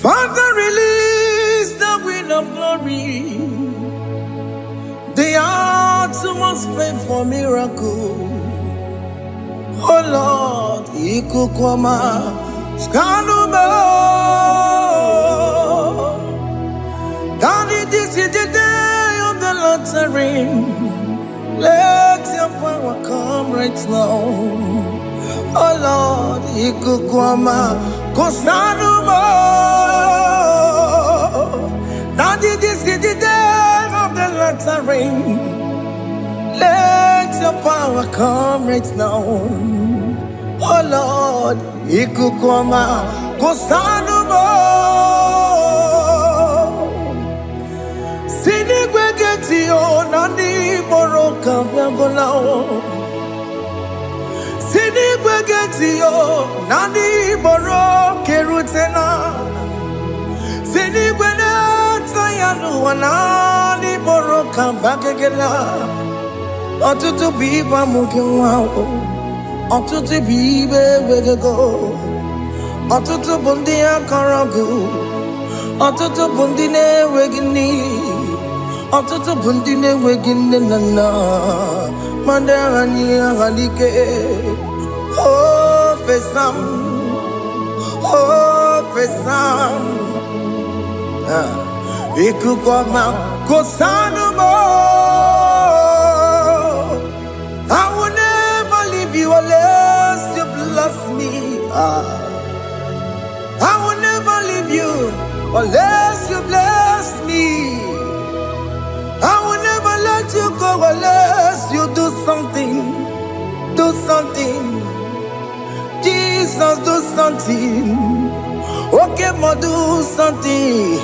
Father, release the wind of glory. The heart must pray for miracle. Oh Lord, Ikukwama, Skanuma. Daddy, this is the day of the Lord's ring. Let your power come right now. Oh Lord, Ikukwama, Kosanuma. Daddy, this is the day of the Lord's ring. Let your power come right now. Oh Lord, Ikukwama, Kosanuma. Sinigwegetio, Nandi Boroka, Vangolao. Sinigwegetio, Nandi Boroke Rutena. Sinigweneta Yanu, Nandi Boroka, Bagagela. Otutu biba mukiwao, otutu bibe wegego, otutu bundi akaragu, otutu bundi ne wegini, otutu bundi ne wegini nana, mandarani halike, oh fesam, Ikukwama kosanuma. I will never leave you unless you bless me. I will never leave you unless you bless me. I will never let you go unless you do something. Do something. Jesus, do something. Okay, ma, do something.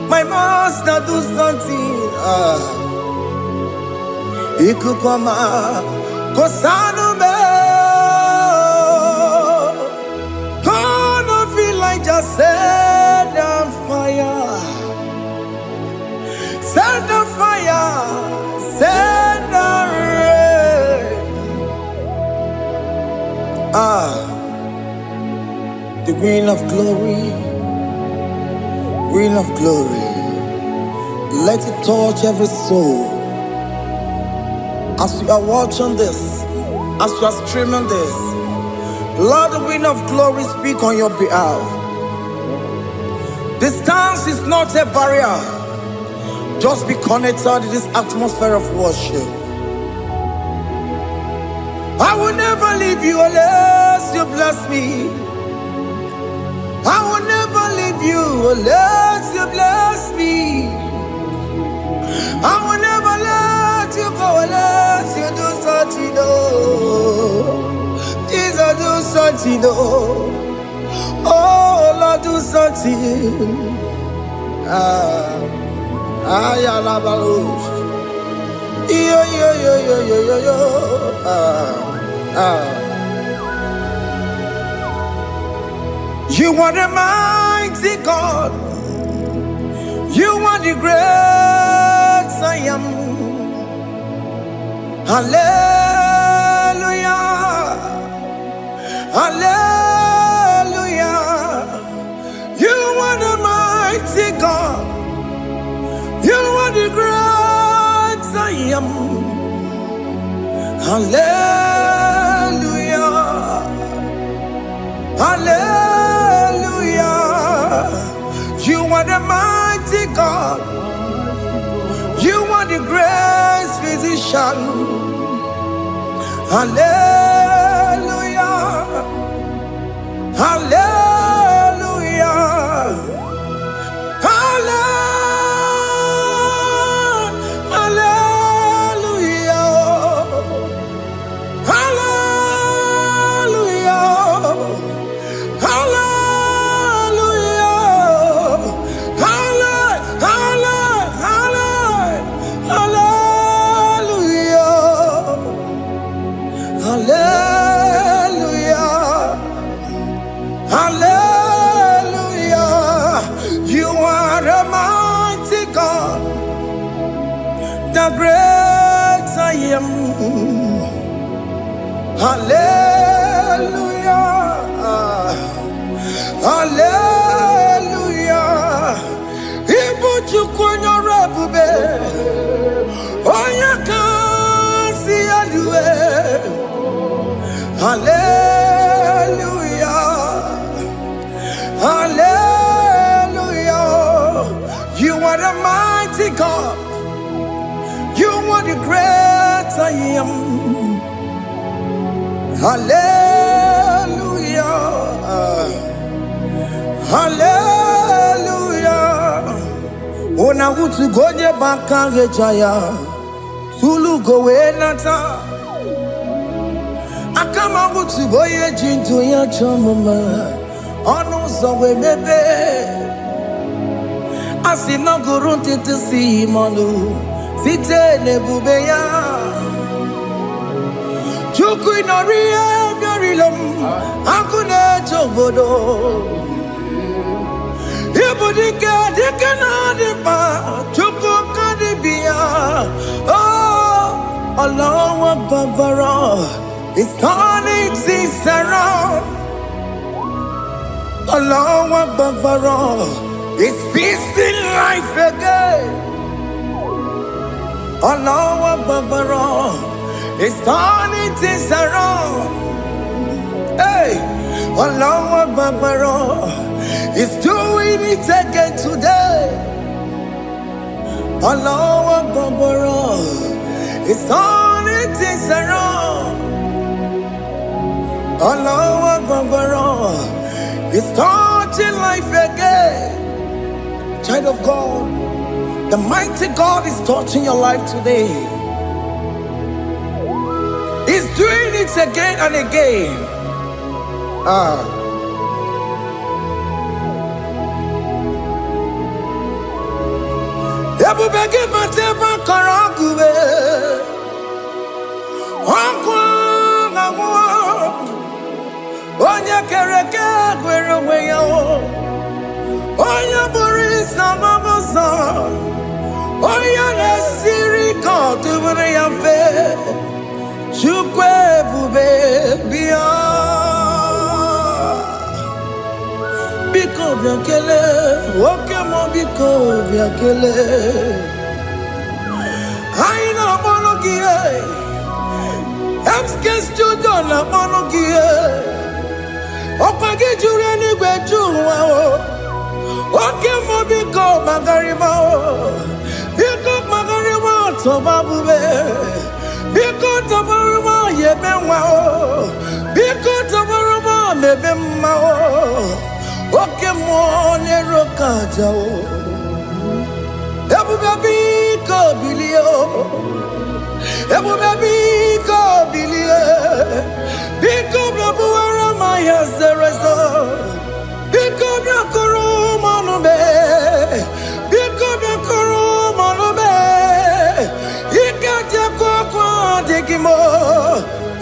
My master, do something. Ikukwama, Kosanume. Gonna feel like just set on fire. Set on fire. Set on rain. The wind of glory. Wind of glory. Let it touch every soul. As you are watching this, as you are streaming this, Lord, the wind of glory speak on your behalf. Distance is not a barrier. Just be connected to this atmosphere of worship. I will never leave you unless you bless me. I will never leave you unless you bless me. I will never let you go unless you do something. Jesus, do something. Oh Lord, do something. Ayalabalush. Yo. You are the mighty God. You are the great I am. Hallelujah. Hallelujah. You are the mighty God. You are the great I am. Hallelujah. Hallelujah. You are the mighty God. You are the great physician. Hallelujah. Hallelujah. The great I am. Hallelujah. Hallelujah. God. You are the great I am. Hallelujah. Hallelujah. Ona utu gonye bakange jaya. Tulu gowe nata. Akama utu boye jintu ya chomama. Ono zowe mebe. Asina gurunti tisi manu. Site nebubeya. Chuku inoria garilom. Akune chobodo. Ibudika dikana dipa. Chuku kadibia. Oh, Allah Babara is turning things around. Allah Babara is fixing life again. Allah Babara is turning things around. Hey, Allah Babara is doing it again today. Allah Babara is turning things around. Allah Babara is touching life again. Child of God, the mighty God is touching your life today. He's doing it again and again. Ebubege mateba karagube. Onya kereke gwerewe yo. Onya burisa mamosa. Onya nesiri kotubure yafe. Chukwe bube biya. Biko biakele. Okemo biko biakele. Aina monogie. Emske studio na monogie. Opage jure ni gwejuwa o. Okemo biko magarima o. Biko magarima tobabube. Biko tobaruma yebenwa o. Biko tobaruma mebemma o. Okemo nerokaja o. Ebube biko bilio. Ebube biko bilie. Biko blabuara maya zerezo. Biko blakuru manube. Biko blakuru manube. Ikaja kwa digimo.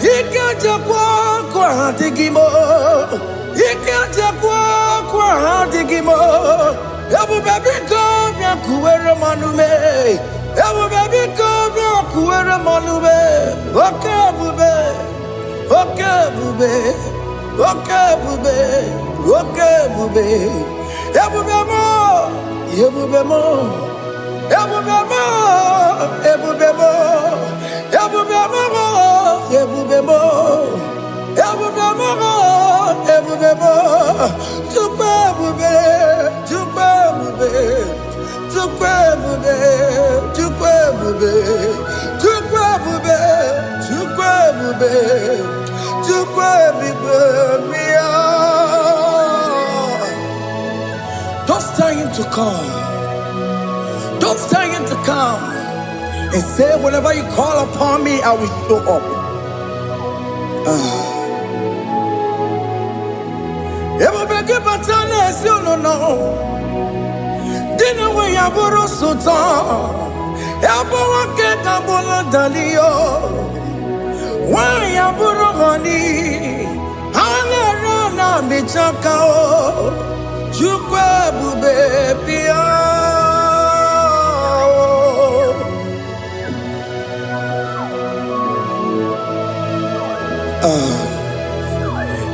Ikaja kwa digimo. Ikaja kwa digimo. Ebube biko blakuere manume. Ebube biko blakuere manume. Okay bube. Okay bube. Okay bube. Okay bube. Ebube mo. Ebube mo. Ebube mo. Ebube mo. Ebube mo. Ebube mo. Ebube mo. Ebube mo. Tukwe bube. Tukwe bube. Tukwe bube. Tukwe bube. Tukwe bube. Tukwe bube. Tukwe bube. Don't tell him to come. Don't tell him to come. And say, whenever you call upon me, I will show up. Ebubeke batane si no. Dina we yaburo sultan. Yabawa ke kabola dalio. Wa yaburo mani. Hanera na michaka o. Chukwe bube pia.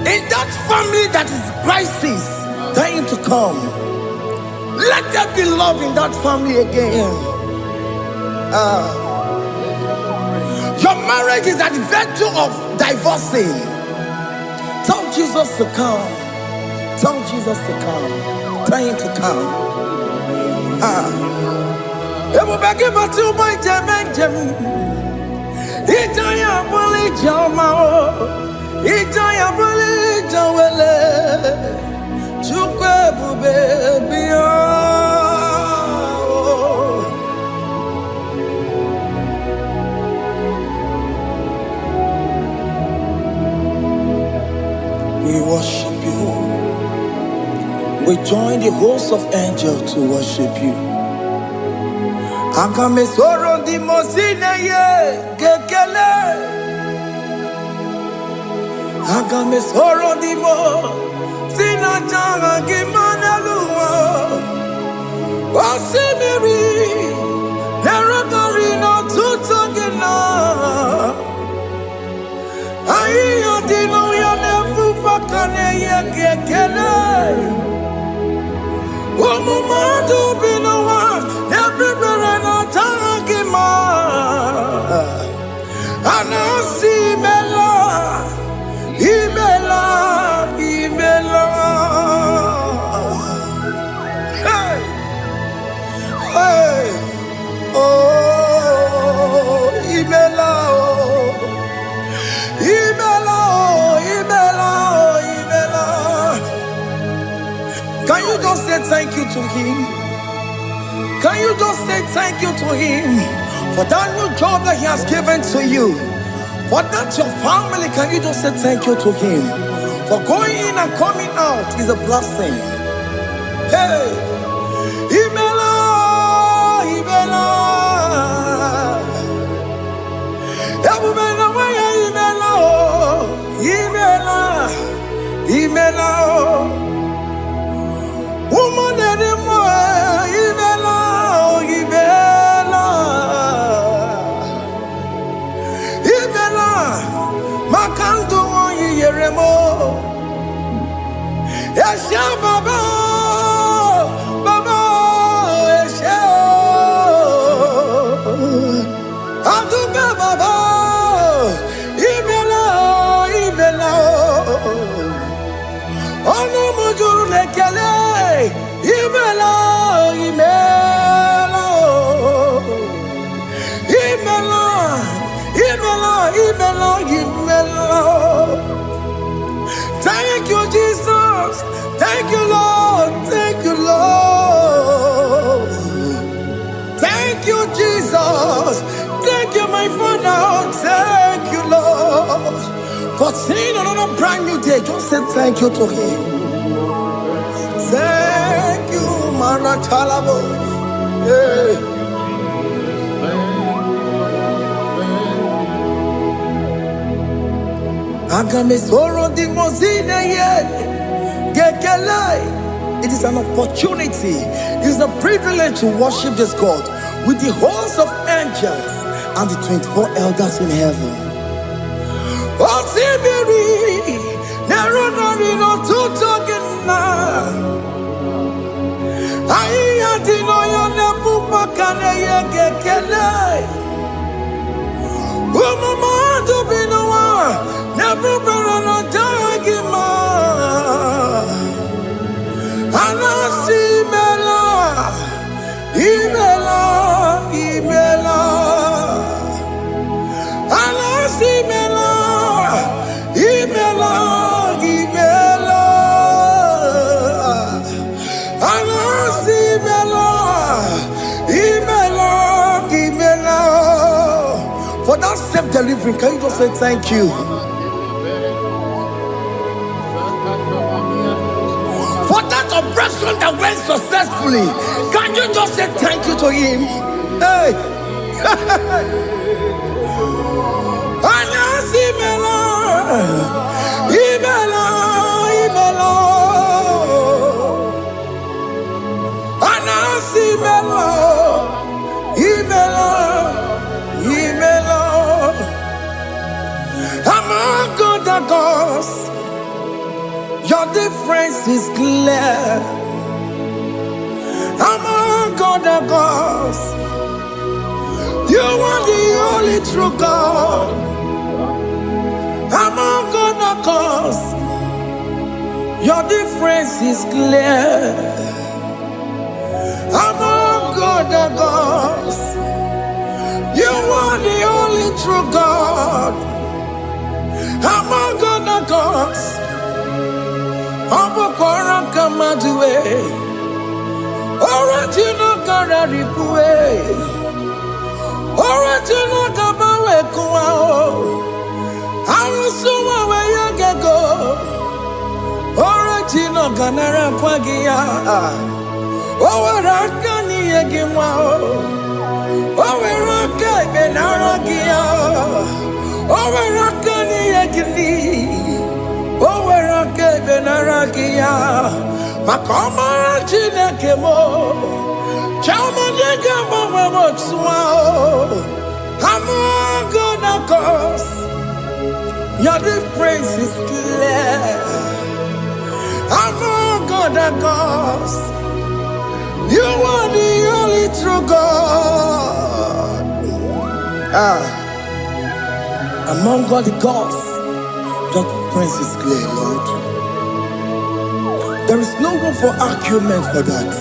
In that family that is crisis, dying to come, let there be love in that family again. Your marriage is at the verge of divorcing. Tell Jesus to come. Tell Jesus to come. Tell him to come. Ebu bagi batu boy jam. Ijaya buli jamao. Ijaya buli jawele. Chukwe bube biya. We worship you. We join the host of angels to worship you. Akame soro di mosine ye kekele. Akame soro di mo sina changa kimanaluwa. Wasimiri nerakari no tutogina. Ayo dino ya nefu fakane ye kekele. Omumadu binowa everybody no tangima. Anasi mela, imela. Hey, hey, oh, imela, imela. Can you just say thank you to him? Can you just say thank you to him for that new job that he has given to you? For that your family, can you just say thank you to him? For going in and coming out is a blessing. Hey, Imela, Imela, Imela, woman anymore, Imela, Imela, Makanto Yeremo, Yasha Baba, Yasha, Aduba Baba, Imela. Ono mujuru lekele, imela. Thank you, Jesus. Thank you, Lord. Thank you, Lord. Thank you, Jesus. Thank you, my Father. Thank you, Lord. For seeing another brand new day, just say thank you to him. Thank you, Maratalabo. Yeah. It is an opportunity, it is a privilege to worship this God with the host of angels and the 24 elders in heaven. For that self-delivery, can you just say thank you? For that operation that went successfully, can you just say thank you to him? Hey! Among other gods, your difference is clear. Among other gods, you are the only true God. Among other gods, your difference is clear. Among other gods. You are the only true God. Among other gods, Abukora Kamadue, Original Kararipue, Original Kabawe Kuao, Arusuma where you can go, Original Ganara Pagia, Owarakani Egimao, Owaraka Benaragia, Owarakani Egini. Owerake benaragia, makoma chine kemo, chama nega mama motswao. I'm gonna cause your difference is clear. I'm gonna cause you are the only true God. Among all the gods. That praise is clear, Lord. There is no room for argument for that.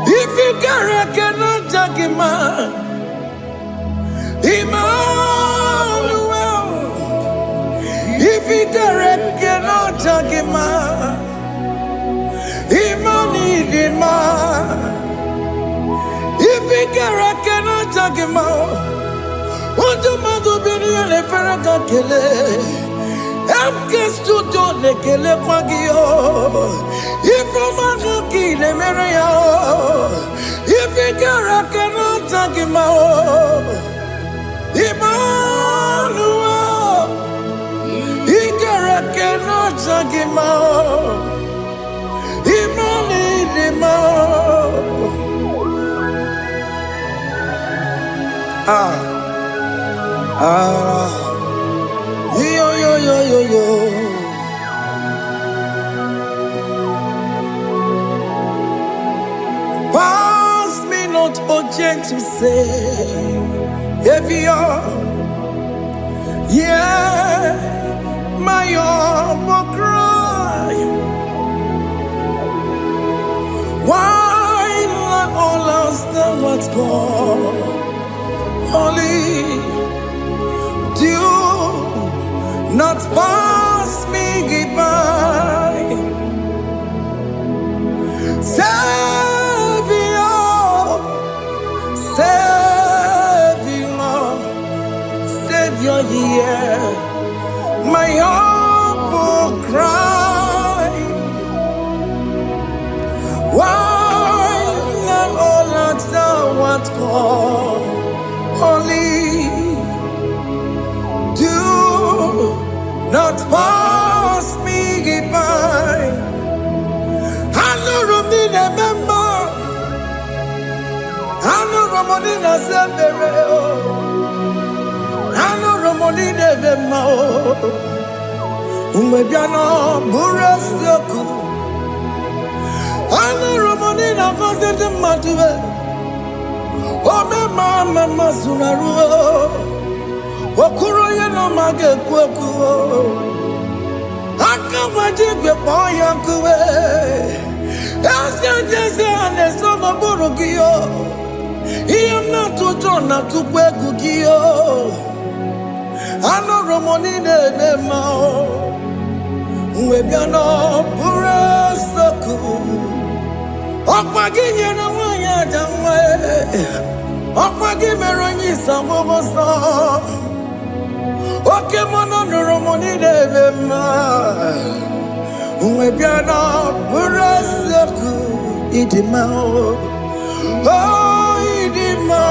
If you cannot judge him, Emmanuel. If you cannot judge him, Emmanuel. If you cannot judge him, what do you be in a Ferragakele? I'm guest to don't kele Pagio. If I'm not kill a Maria, if you cannot judge him, Emmanuel. He cannot judge him, Yo. Pass me not, O gentle Savior. Yeah, my humble cry. Why let all else than what's gone? Holy, do not pass me by. Savior, yeah, my humble cry. Why not all that thou art called? Holy, do not pass me by. I know Romina member, I know Romonina Zembere, I know Romonina member, Umebiano Burasioku, I know Romonina Vazenda Matue. Oh, mama, Sunaru, Okuro, you know, my get Kwaku. I can't wait to get boy uncle. Ask your Jason, and some of Borogio. He am not to turn up to Kwekugio. I know Romonine, the Mao. Webiano, Burasoku. Okwaginye na wanya jamwe. Okwagime ronyi samoboso. Okemono nuromoni devema. Umebiana burasoku idima. Oh idima.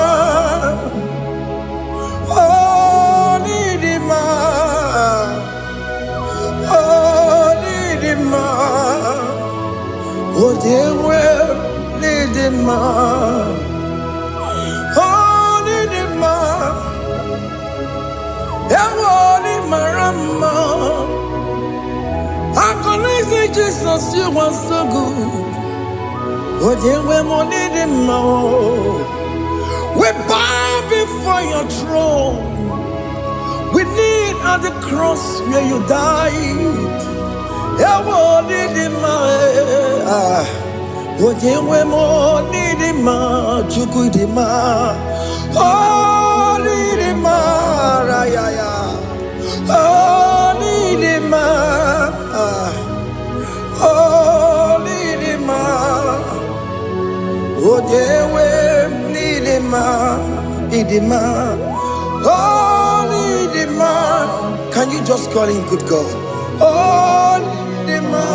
Oh idima. Oh idima. Oh, they will lead him on. Oh, lead him on. They will lead Marama. I can say Jesus, you are so good. Oh, they will lead him on. We bow before your throne. We kneel at the cross where you died. Ewo nidima, ojewe mo nidima, chukudima, oh nidima, rayaya, oh nidima, oh nidima, ojewe nidima, idima, oh nidima. Can you just call him good God? Oh nidima,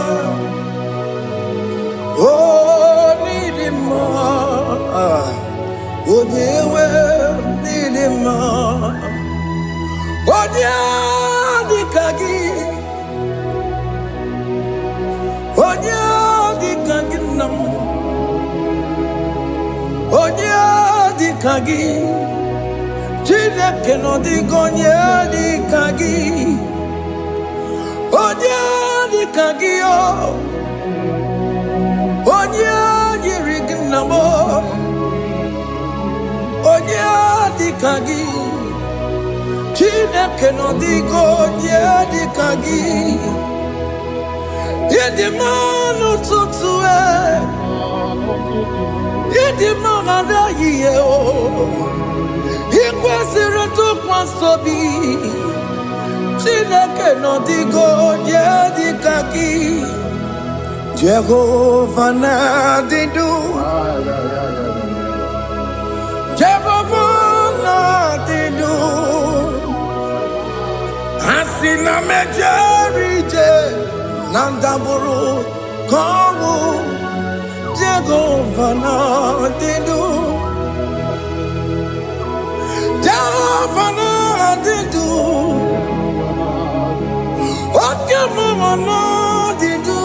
oh nidima, ojewe nidima, onya dikagi, onya dikagi nam, onya dikagi, chineke no digonye dikagi, onya dikagi yo, onya yirignamo, onya dikagi, chineke no digonye dikagi, yedimanu tutue, yedimana yiye o, ikwesiri tukwasobi, chineke no digonye dikagi. Jehovah na didu, Jehovah na didu, asina mejerije, nandaburu kongu, Jehovah na didu, Jehovah na didu, okemama na didu.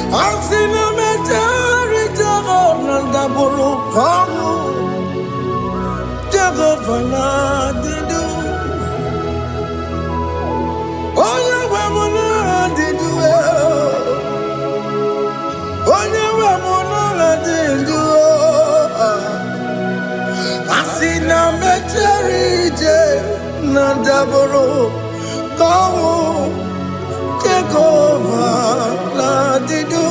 Asina metari jago nanda buru kamu jago fana didu. Oya wamuna didu. Oya wamuna didu. Asina metari nanda buru kamu Jehovah la didu.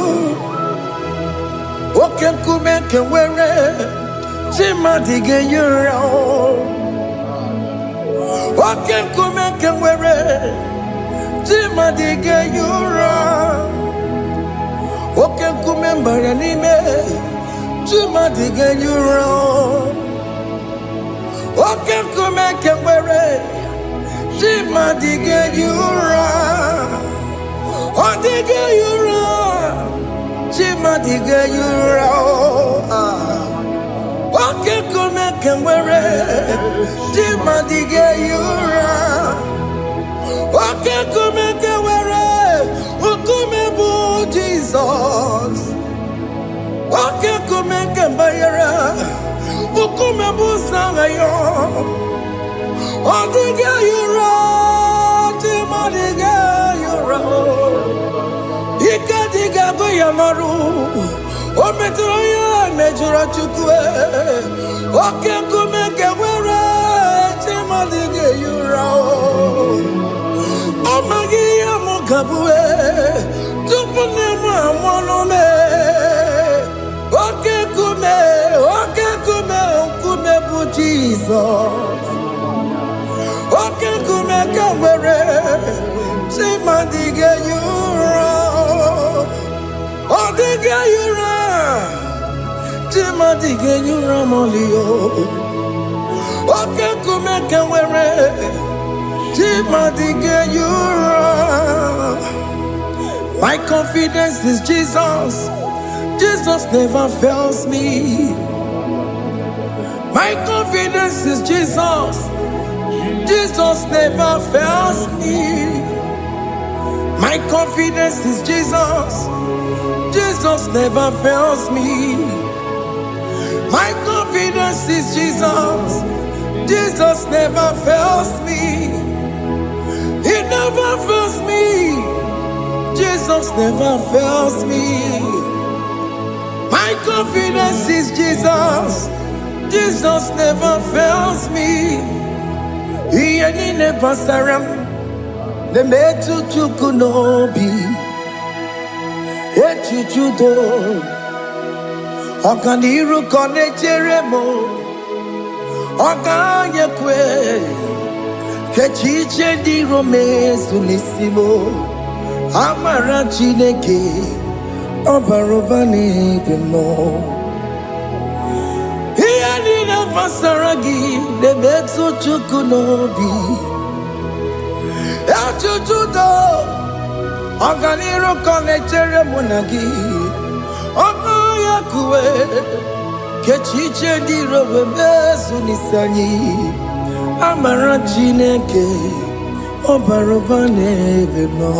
Oke kume kewere Chima dige yura. Oke kume kewere Chima dige yura. Oke kume mbaranime Chima dige yura. Oke kume kewere Chima dige yura. Odige yura, chima dige yura. Oke kume kemwere, chima dige yura. Oke kume kemwere, ukume bu Jesus. Oke kume kembayera, ukume bu sangayo. Odige yura, chima dige yura. Ikadiga goyamaru, o metroya mejura chukwe, o kenkume kewere, chimadige yura. O magiya mukabue, tupune mwamonome, o kenkume okume bu Jesus. O kenkume kewere, chimadige yura. Odige yura, chima dige yura molio. Oke kume kewere, chima dige yura. My confidence is Jesus. Jesus never fails me. My confidence is Jesus. Jesus never fails me. My confidence is Jesus. Jesus never fails me. My confidence is Jesus. Jesus never fails me. He never fails me. Jesus never fails me. My confidence is Jesus. Jesus never fails me. He never surrender. the metu chukunobi, echuchudo, okaniru konecheremo, okanyekwe, kechiche di romezu nisimo, amara chineke, obarobane demo. Hiyanina masaragi, the metu chukunobi, echuchudo, oganiru konechere munagi, okanyekwe, kechiche di romezu nisani, amara chineke, obarobane demo.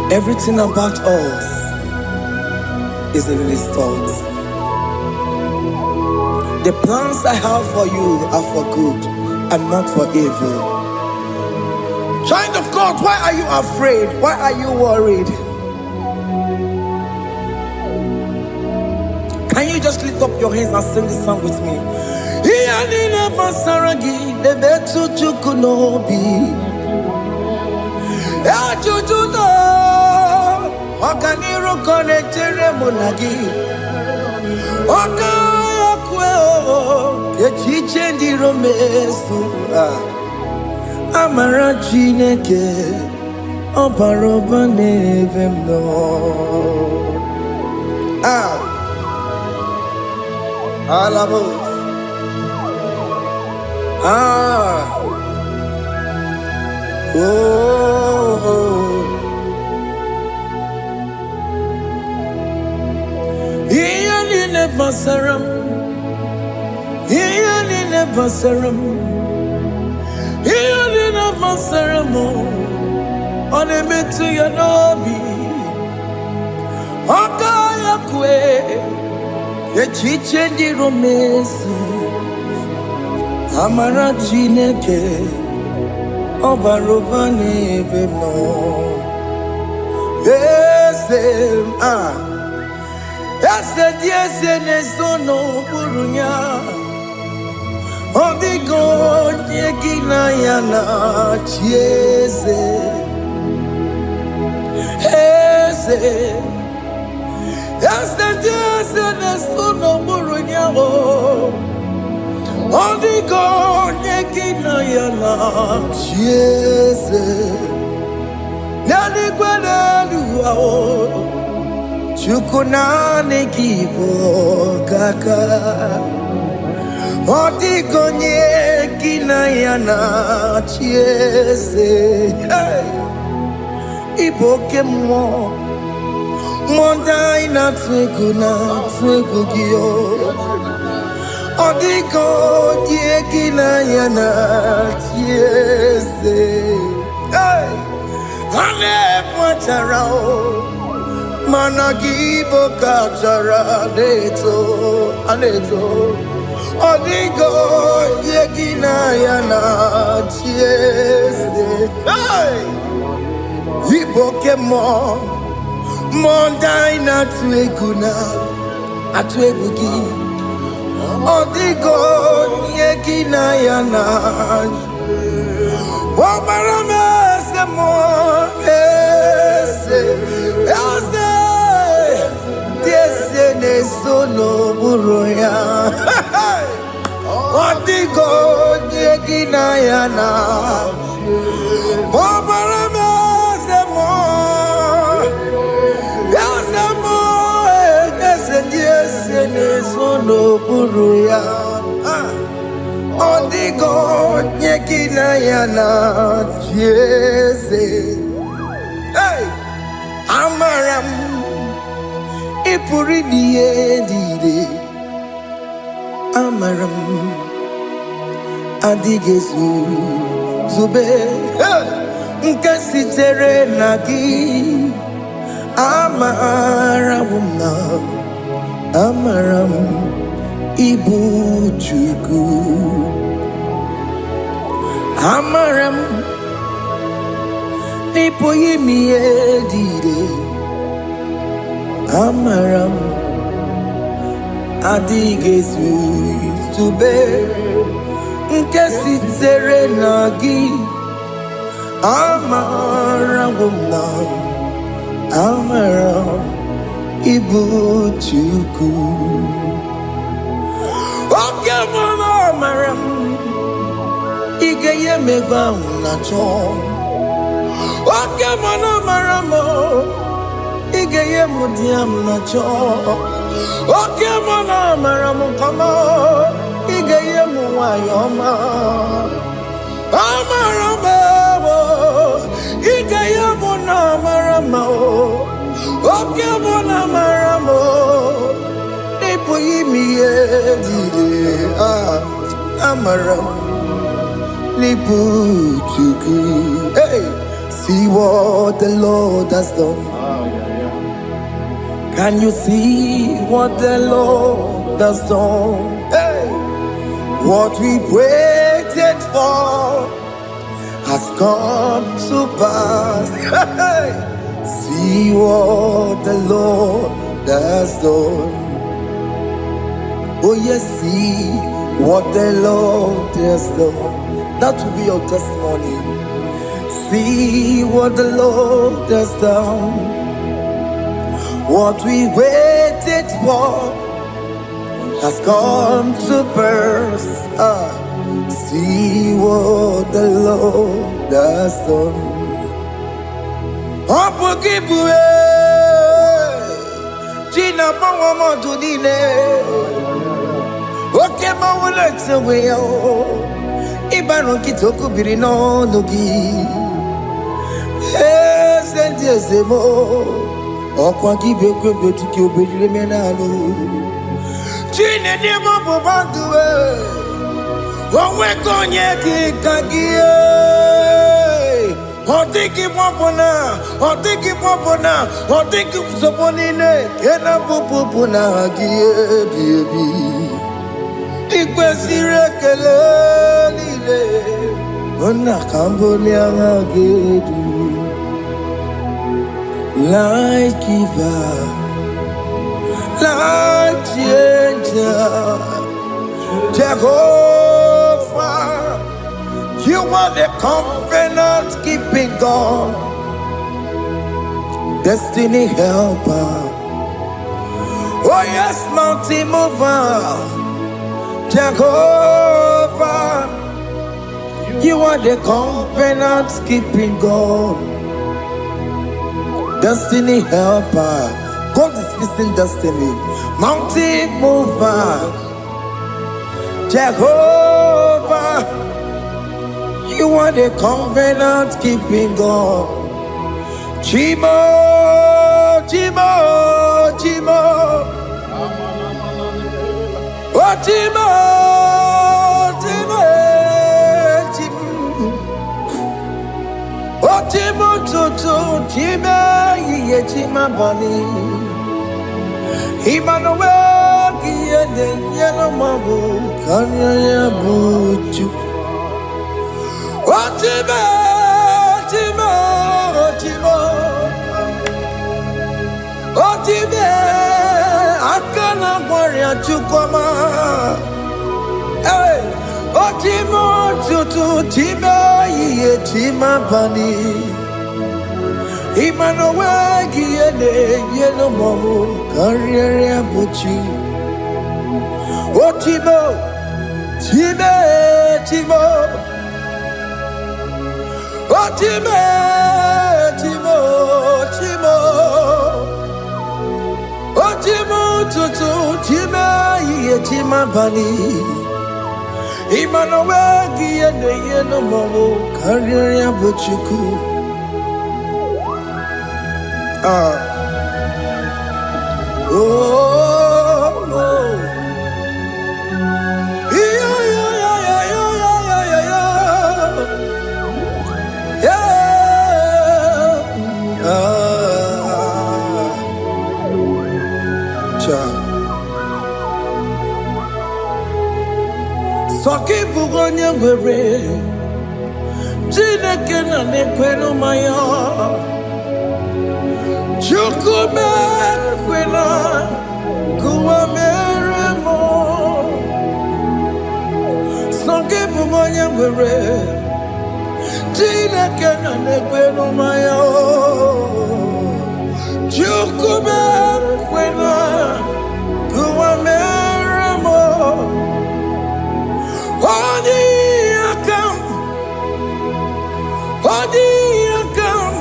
Everything about us is in His thoughts. The plans I have for you are for good and not for evil. Child of God, why are you afraid? Why are you worried? Can you just lift up your hands and sing this song with me? Iyanina masaragi, the metu chukunobi, echuchudo, okaniru konechere munagi, okayekwe, kechiche di romezu, amara chineke, obarobane vemno. Alabos. Iyanine basaram, iyanine basaram, iyanine basaram. Onemetu yanobi, okayekwe, kechiche di romezu, amara chineke, obarobane vemno. Ese dieze nesono burunya, odigo nyegina yana chieze. Ese dieze nesono burunya, odigo nyegina yana chieze. Nani gwenelu chukunane kibo kaka, odigo nyegina yana chieze. Iboke mo mondai na twegu gio, odigo nyegina yana chieze. Ane pacharao, managibo kachara aneto, odigo yegina yana chieze. Iboke mo mondai na atwegugi, odigo yegina yana. Obarame semo ese nesono buruya, odigo nyegina yana. Obarame semo ese nesono buruya, odigo nyegina yana chieze. Amaram ipuri diye, amaram adigezu zube, nkasitere nagi, amaram ibu chuku, amaram nipo yimi edide, amaram Adigezu Tube Nkesi Serenagi Amara Wumna Amara Ibu Chuku Oke Mama Amaram Igeye Meba Unacho Oke Mama Maramo Igeye Mudiam Nacho Oke Mama Maramo Kama Igeye Muayoma Amaramo Igeye Muna Maramo Oke Mama Maramo Ipo Yimiye Dide Amaram Lipu Chuku Hey, see what the Lord has done. Can you see what the Lord has done? Hey, what we waited for has come to pass. Hey, see what the Lord has done. Oh yes, see what the Lord has done. That will be your testimony. See what the Lord has done. What we waited for has come to pass. See what the Lord has done. Opokibue, China Pawamo Tudine, Okema Wulexaway, Ibano Kitoku Birino Nogi, and yes, Okwa kibe kwebe tuki obejire menalo Chine de bobo banduwe Owe konye kikagie Otiki popona Otiki soponine Kena popona hagie biebi Ikwesire kele lile Ona kamboni angagedu Light giver, light changer, Jehovah, you are the covenant keeping God, destiny helper. Oh yes, mountain mover, Jehovah, you are the covenant keeping God. Destiny helper, God is fixing destiny. Mountain mover, Jehovah, you are the covenant keeping God. Chimo, Chimo, Chimo, oh Chimo, Chimo, Chimo, oh Chimo, Chimo, Chimo. Chima bani Emmanuel Giyende Yellow Mabu Kanya Buchu Ochime Chimo Chimo Ochime Akana Warrior Chukoma Hey Ochimo Chutu Chima Ye Chima bani Emmanuel Giyende Yellow Mabu Kanya Buchu Ochimo Chime Chimo Chimo, Chimo, Chimo, Chimo, Tutu, Chima, Chima Bani, Emmanuel Giyende Yellow Mabu Kanya Buchu. Soki bugonye gwere Chineke na nekwenu maya Chukume kwena Kuwa mere Chineke na negwe n'umaya Chukube kwena kuwa meramo Odi akam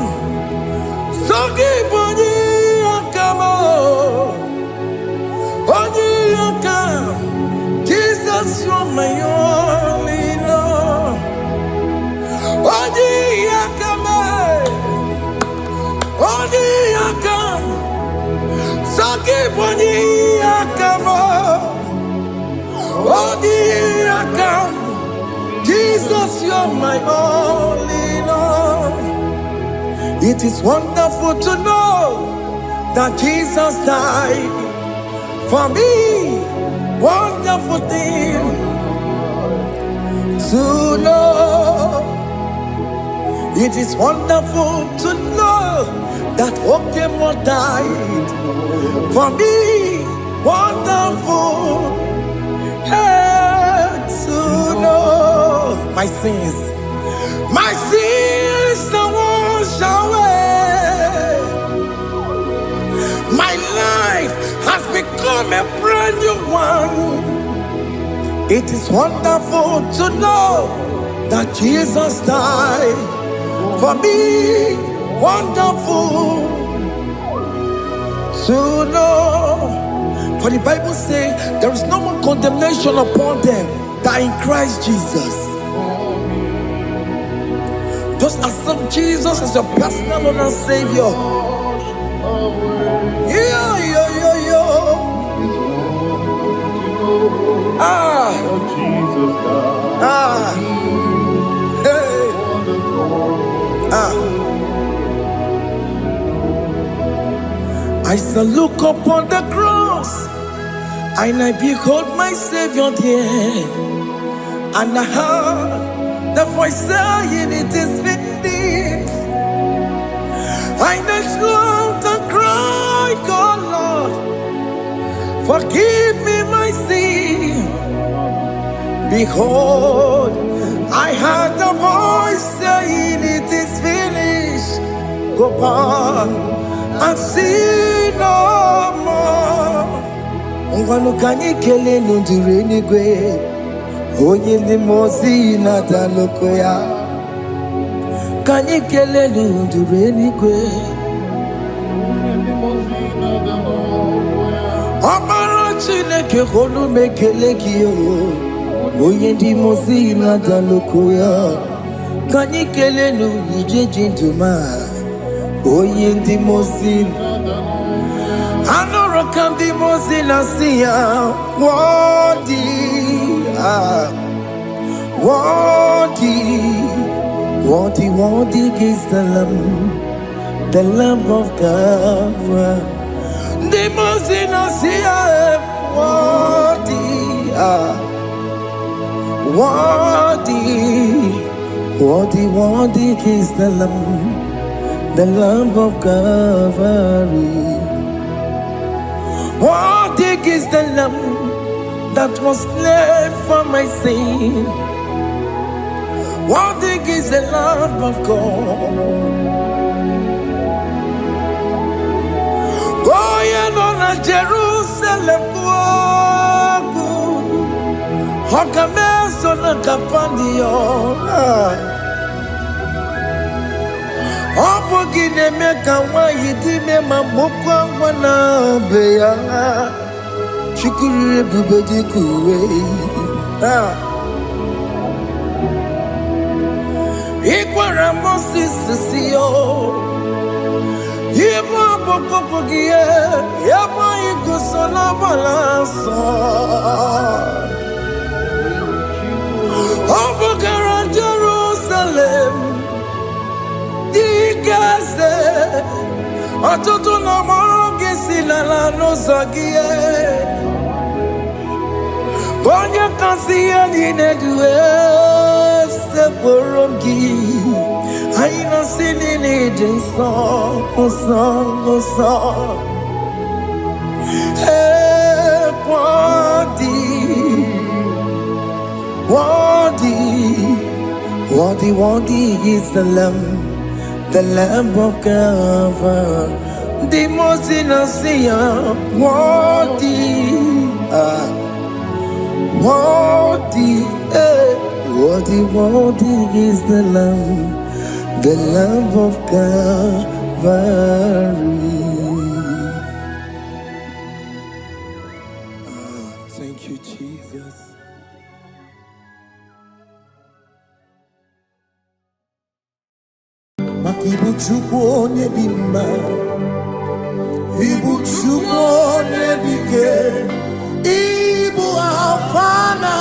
Sogi boni akamo Odi akam Jesus you're my only Lord Odi akam Sogi boni akamo Odi akam Jesus you're my only Lord. It is wonderful to know that Jesus died for me. Wonderful thing to know. It is wonderful to know that Okemo died for me. Wonderful to know my sins are washed away. My life has become a brand new one. It is wonderful to know that Jesus died for me. Wonderful to know. For the Bible says there is no more condemnation upon them that in Christ Jesus. Just accept Jesus as your personal Lord and Savior. Yeah. I shall look upon the cross and I behold my Savior there, and I heard the voice saying it is finished. I knelt and cried, God Lord, forgive me my sin. Behold, I heard the voice saying it is finished. Go on and sin no more. Ungwanu kanyi kele nundure nigwe Oye limozi na daloko ya Kanyi kele nundure nigwe Amara chineke holu mekele kiyo Oye limozi na daloko ya Kanyi kele nundure jintuma Oye limozi Anoro kandi mozina siya Worthy is the Lamb of God. The mozina siya Worthy is the Lamb of Calvary. Worthy is the Lamb that was slain for my sin. Worthy is the Lamb of God. Going on a Jerusalem walk. Hokames on a Capandio. Opogine meka wa yidime mamokwa wana beya Chukuri bubedi kuwe Ikwara Moses siyo Yema bokopogie Yema igusola balanso Opogara Jerusalem Gaze, atutu na mogi silala no zagie. Bonya kansiya dine duwe se porogi. Aina sini ni jinso, osa. Worthy Worthy is the Lamb of God, the most innocent, worthy, worthy is the Lamb of Calvary. Thank you, Jesus. Ibu Chukwu onye dị mma, Ibu Chukwu onye dị ike, Ibu Alfa na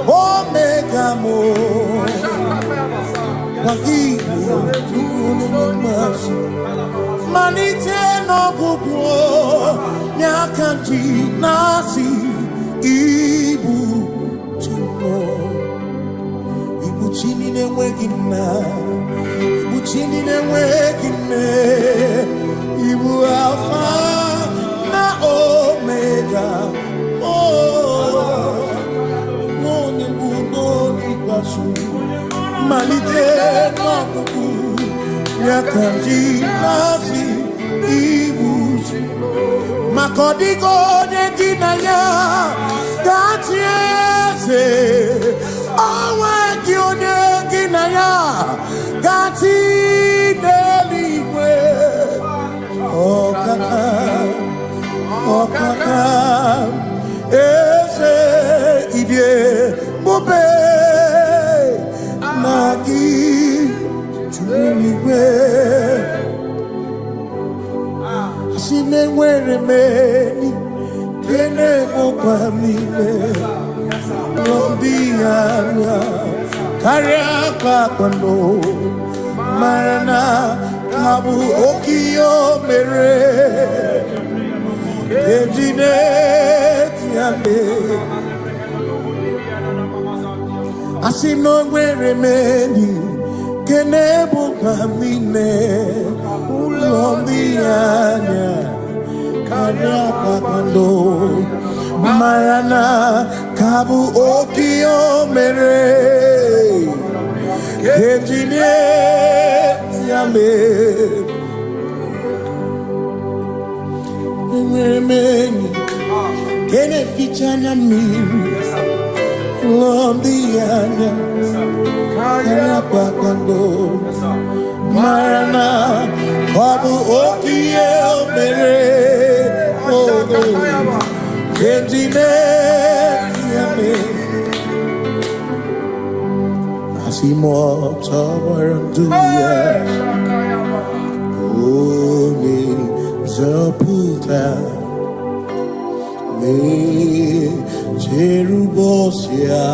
Omega mo. Ibu Chukwu onye dị mma, malite n'ọgwụgwụ n'aka ndị na-asị Ibu Chukwu, Ibu chi na-enweghị nna. Chini newekine, Ibu Alpha na Omega. Oh, no ni basu, malite no kuku, yakanti nasi Ibu. Makodigo ne dinaya, dati ese, awe kione dinaya. Gati neligwe, okaka, ese idie bube nagi chueligwe. Asime nwere meni kene mopamile, lombianya karia kwano. Marana kabu okiyo mere ejine tiame asino nwere meni kenebu kamine ulombianya karia kwando marana kabu okiyo mere ejine Meni kene fichana miri lombianya kaya pakando marana kabu okie mere kentine yame asimo tabaranduya Oni zaputa me cherubosia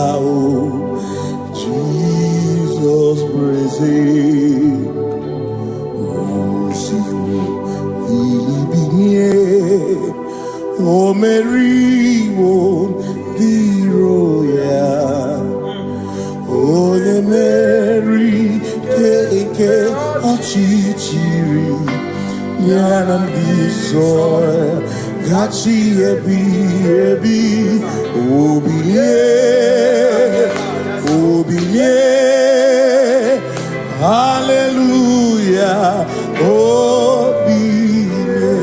Jesus praise Osiu ilibinye O Mary o diroya O the Mary keke achichiri Yanam disoy gachi ebi obiye hallelujah obiye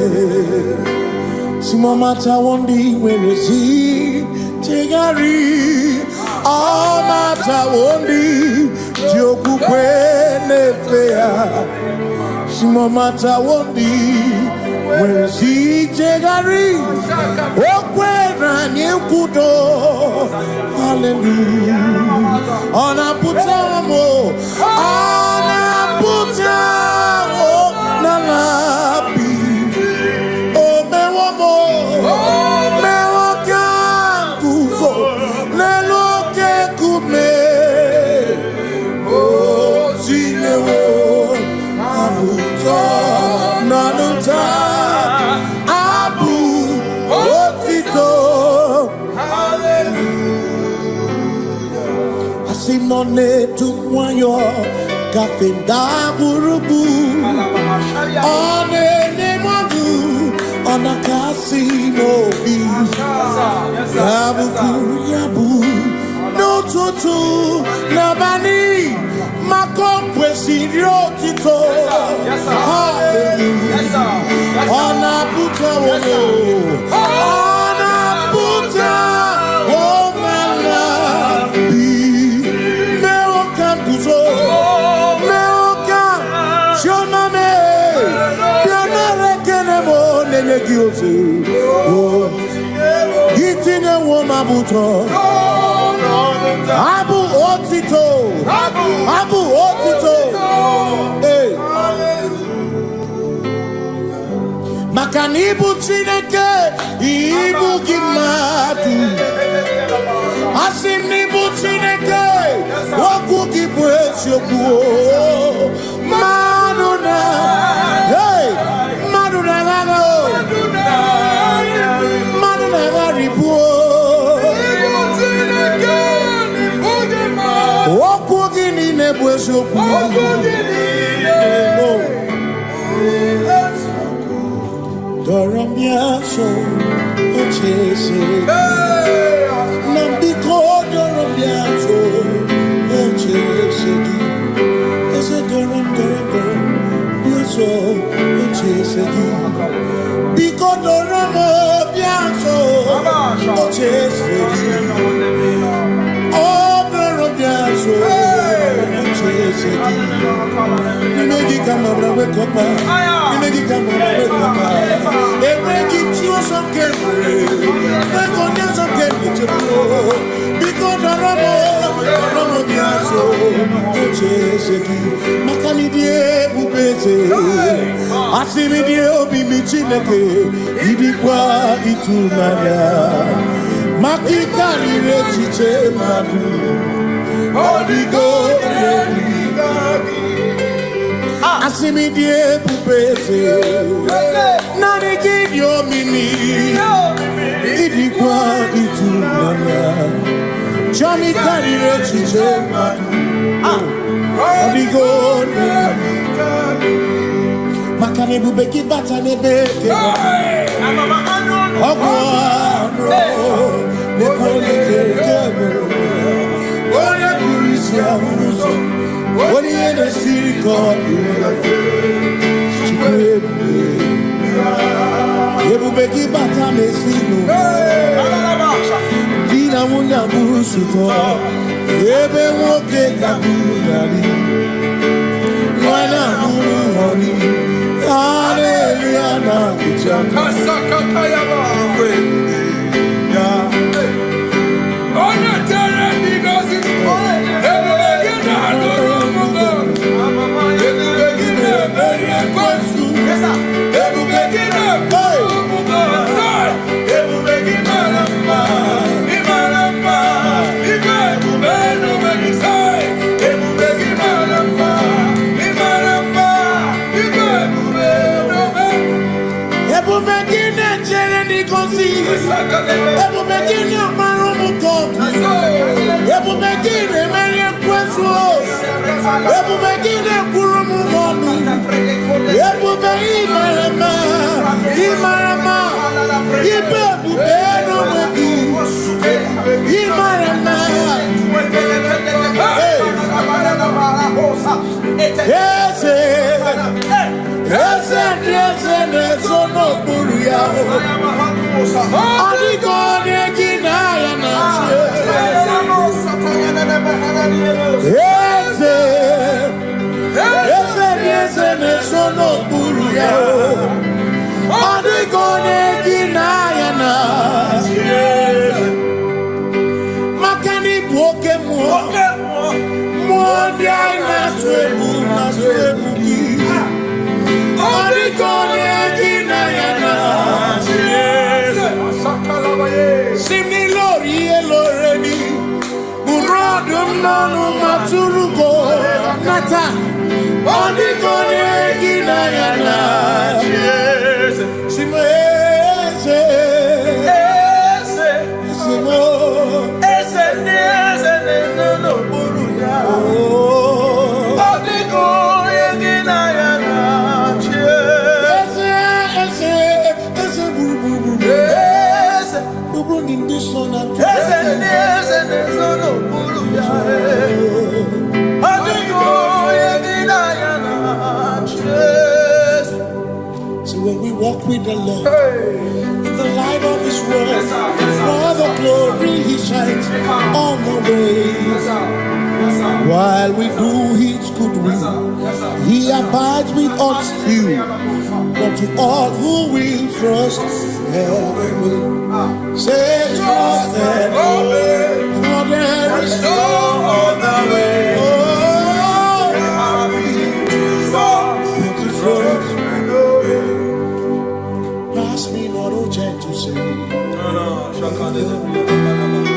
Simomata wondi werezi tegari amata wondi joku kwenefea Simomata wondi werezi tegari okwera nyekudo hallelujah ona putamo nalabi o mewomo mewokankuzo leloke kume o zinewo abuto nanuta abu otito hallelujah asinone tumwayo kafenda burubu one nemadu ona kasino bi yabu no tutu nabani so. Hallelujah. Honor puta wono. Honor puta womana. Me welcome to so. Me welcome. Shona me. Piona rekene mo nene giosu. Gitine woma buto. Abu otito. Abu otito. Hey. Makanibu chineke ibu gimatu. Asinibu chineke waku gibwesyoku. Maduna. Hey. Maduna gano. Maduna garibu. Waku gini nebwesyoku. Doramiaso, ochese. Nambiko doramiaso, ochese. Ese doram. Biaso, ochese. Biko doramiaso, ochese. Oh, doramiaso, ochese. Nimegi kama brawe kopa. Nimegi kama brawe kopa. Emegi tiyo sokere. Mekonya sokere chebo. Biko doramo biaso. Ocheseki. Makani die bubeze. Asimi die obi michineke. Idikwa itunanya. Makikari rechiche madu. Odigo Asimi die bubeze. Nani gidio mimi. Idikwa itunanya. Chami karire chiche madu. Odigo Makane bubeki bata nebeke. Ogwano Nekone kekebe. One burisia unuso. One yene siriko. Chikwebe. Ebubeki bata mesino. Dina muna busuto. Ebe woke kabudali. Wana munu honi. Hallelujah na kuchaka. Kasakakayaba. Ona tere digosi. Ebubegina adoromugo. Ebubegina beria kwansu. Ebubegina kwansu. Ebubegina lamba. Imalamba. Ibebubeno benisai. Ebubegina lamba. Imalamba. Ibebubeno benisai. Ebubegina chere nikosi. Ebubegina marumuko. Ebubegina merie kwansu. Ebubegina kurumu monu. Ebubegina imarama. Imarama. Ibebubeno meki. Imarama. Ese nesono buruya. Adigo negina ya nache. Ese nesono buruya. Adigo negina ya nache. Makani buoke muo. Muondi ay naswebu ki. Adigo negina ya nache. Simni lori eloreni. Burodum nanu maturugo. Nata. Adigo negina ya nache. Simese. No buruya. Adigo negina ya nache. Ese walk with the Lord in the light of His word, while the glory He shines on the way. While we do His good will, He abides with us few, but to all who will trust and obey. Say trust and obey, for there is no other way. Pass me not, O gentle Savior.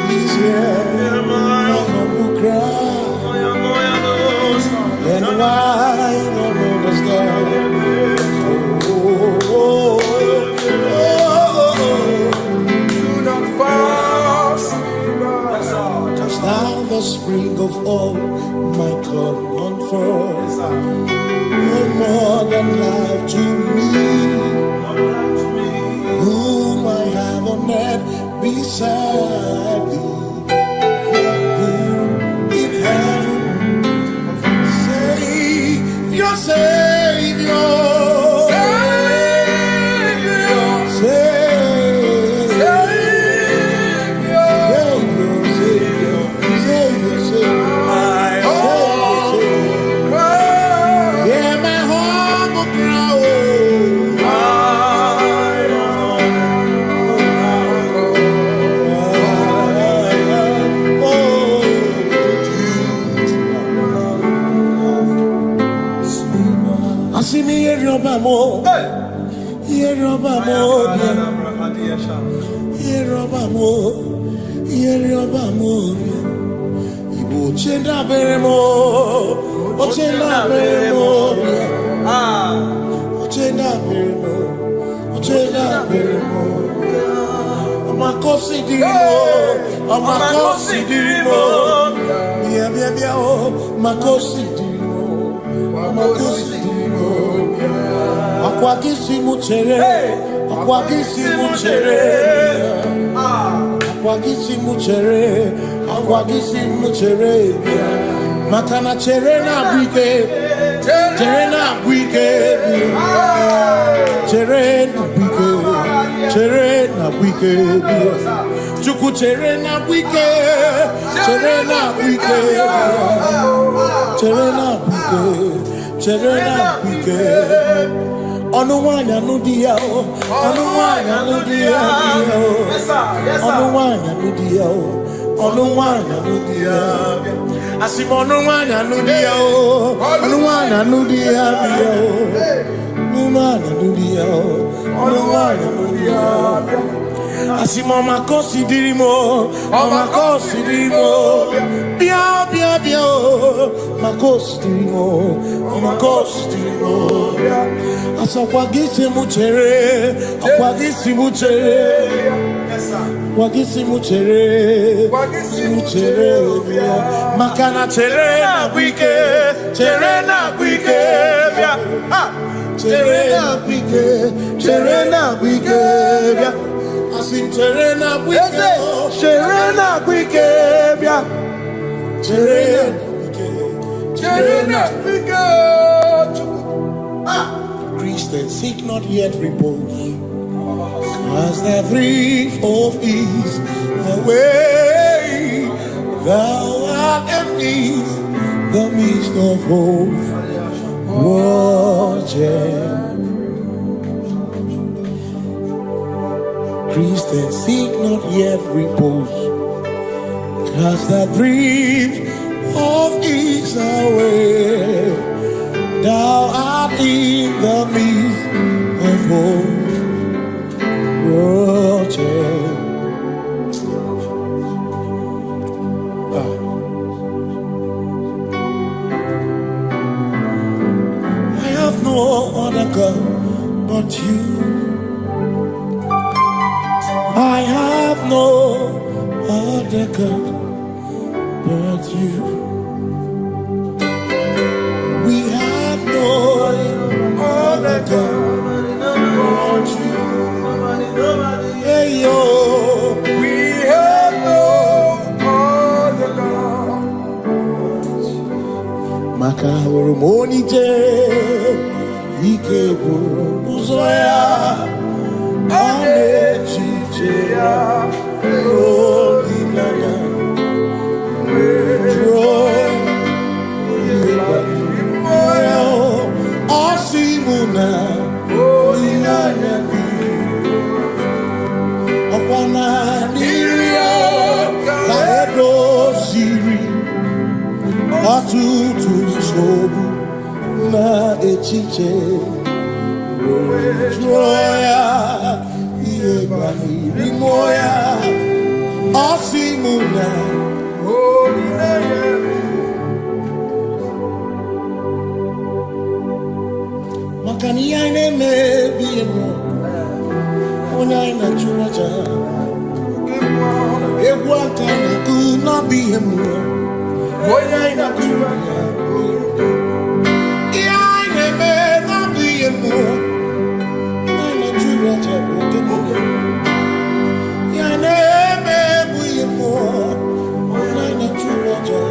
He's here, my humble cry. And why don't understand? Do not pass. Just now the spring of all my God unfurls. No more than life to me, whom I have on earth beside thee, whom in heaven, Savior, Savior, Igbo chenda beremo, ochenda beremo, ochenda beremo, ochenda beremo. Amakosi dirimo, amakosi dirimo, bia bia bia oh, makosi dirimo, amakosi dirimo. Akwagisi muchere, akwagisi muchere, akwagisi muchere, akwagisi muchere. Makana chere na bwike, chere na bwike, chere na bwike, chere na bwike. Chuku chere na bwike, chere na bwike, chere na bwike, chere na bwike. Onuwanya nudia o, onuwanya nudia o, onuwanya nudia o, onuwanya nudia. Asim onuwanya nudia o, onuwanya nudia o, onuwanya nudia o, onuwanya nudia. Asim omakosi dirimo, omakosi dirimo, bia bia bia o, makosi dirimo, omakosi dirimo. Asakwagisi muchere, akwagisi muchere, akwagisi muchere, muchere. Makana chere na bwike, chere na bwike, chere na bwike, chere na bwike. Asim chere na bwike, chere na bwike, chere na bwike, chere na bwike. Christians seek not yet repose, as the brief of ease away. Thou art empties the midst of hope, watching. Christians seek not yet repose, as the brief of ease away. Thou art in the midst of hope, watching. I have no other God but you. I have no other God but you. We have no other God but you. Hey yo, we have no other God. Maka hormoni je, ike bu uzoya. tutu sobu na echiche joya iye bani rimoya osimuna makani ine mebi mo ona ina churaja egwa kana ku na bi mo ona ina churaja ine me na bi mo ona churaja ine me bi mo ona ina churaja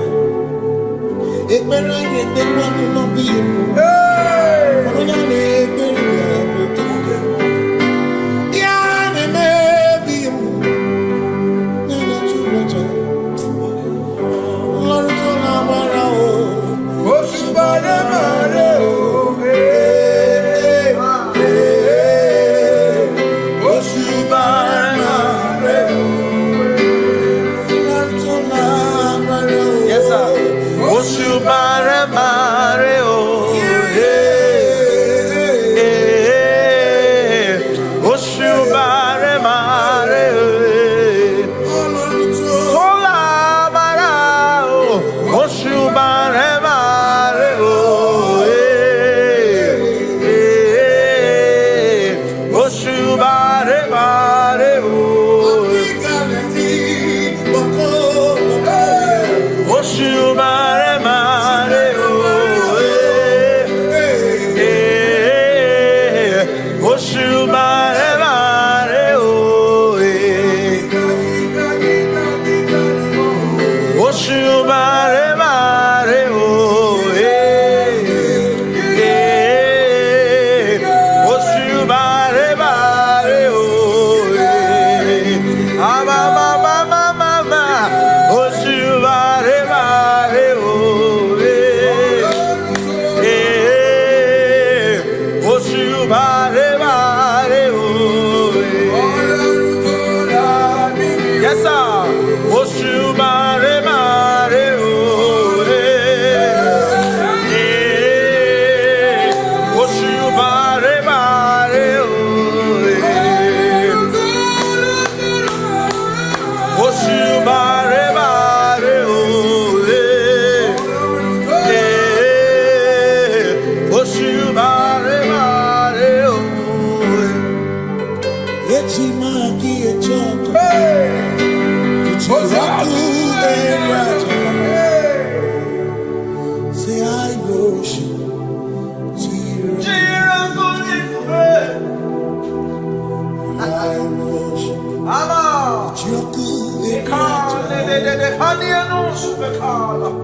ekpere ni ekpere no bi mo ona ni ekpere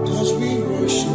Cause we worship,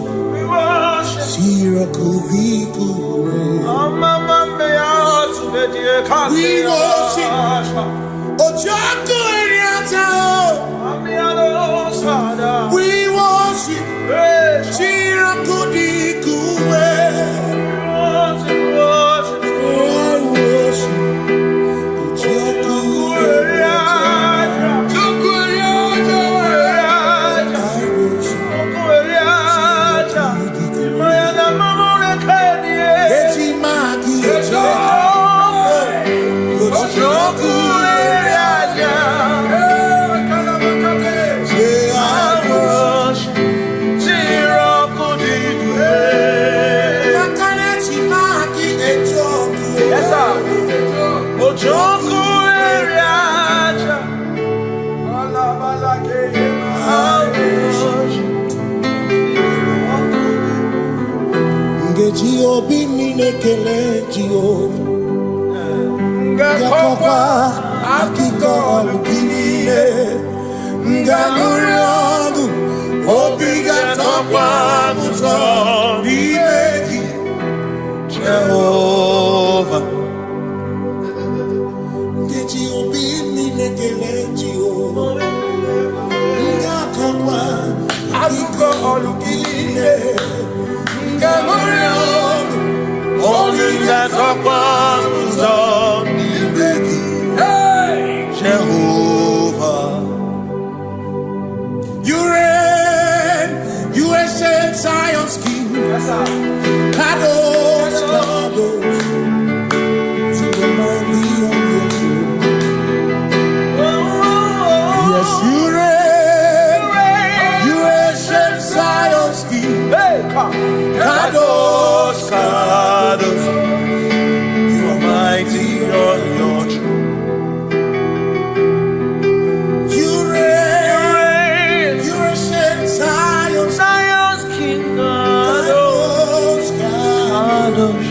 Obi mine kele Jehova Ngakokwa akiko alukine Ngamuriogu Obi gatokwa muto Bimeki Jehova Ngeji Obi mine kele Jehova Ngakokwa akiko alukine Ngamuriogu Only that's upon Jehovah. You reign, you ancient Zion's King. Kadosh, Kadosh, to the mighty on your throne. Yes, you reign, Zion's King. Kadosh, Kadosh, you are mighty on your throne. You reign, Zion's King. Kadosh, Kadosh,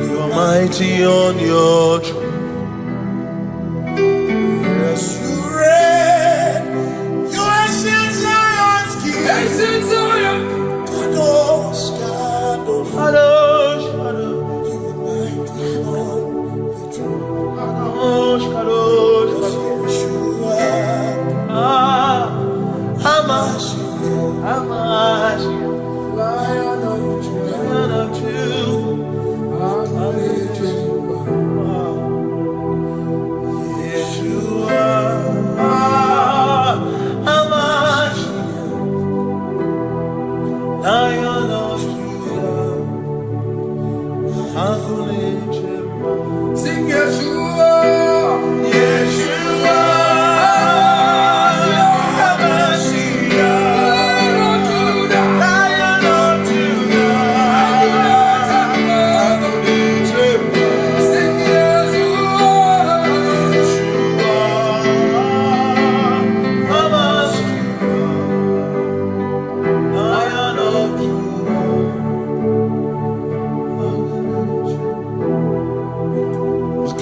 you are mighty on your throne. Yes, you reign, Zion's King. Kadosh, Kadosh, Kadosh, Kadosh, you are mighty on your throne. Kadosh, Kadosh, Kadosh, you are Hamash, Lion of Judah. Sing Yeshua, Yeshua, Lion of Judah. Sing Yeshua, Lion of Judah.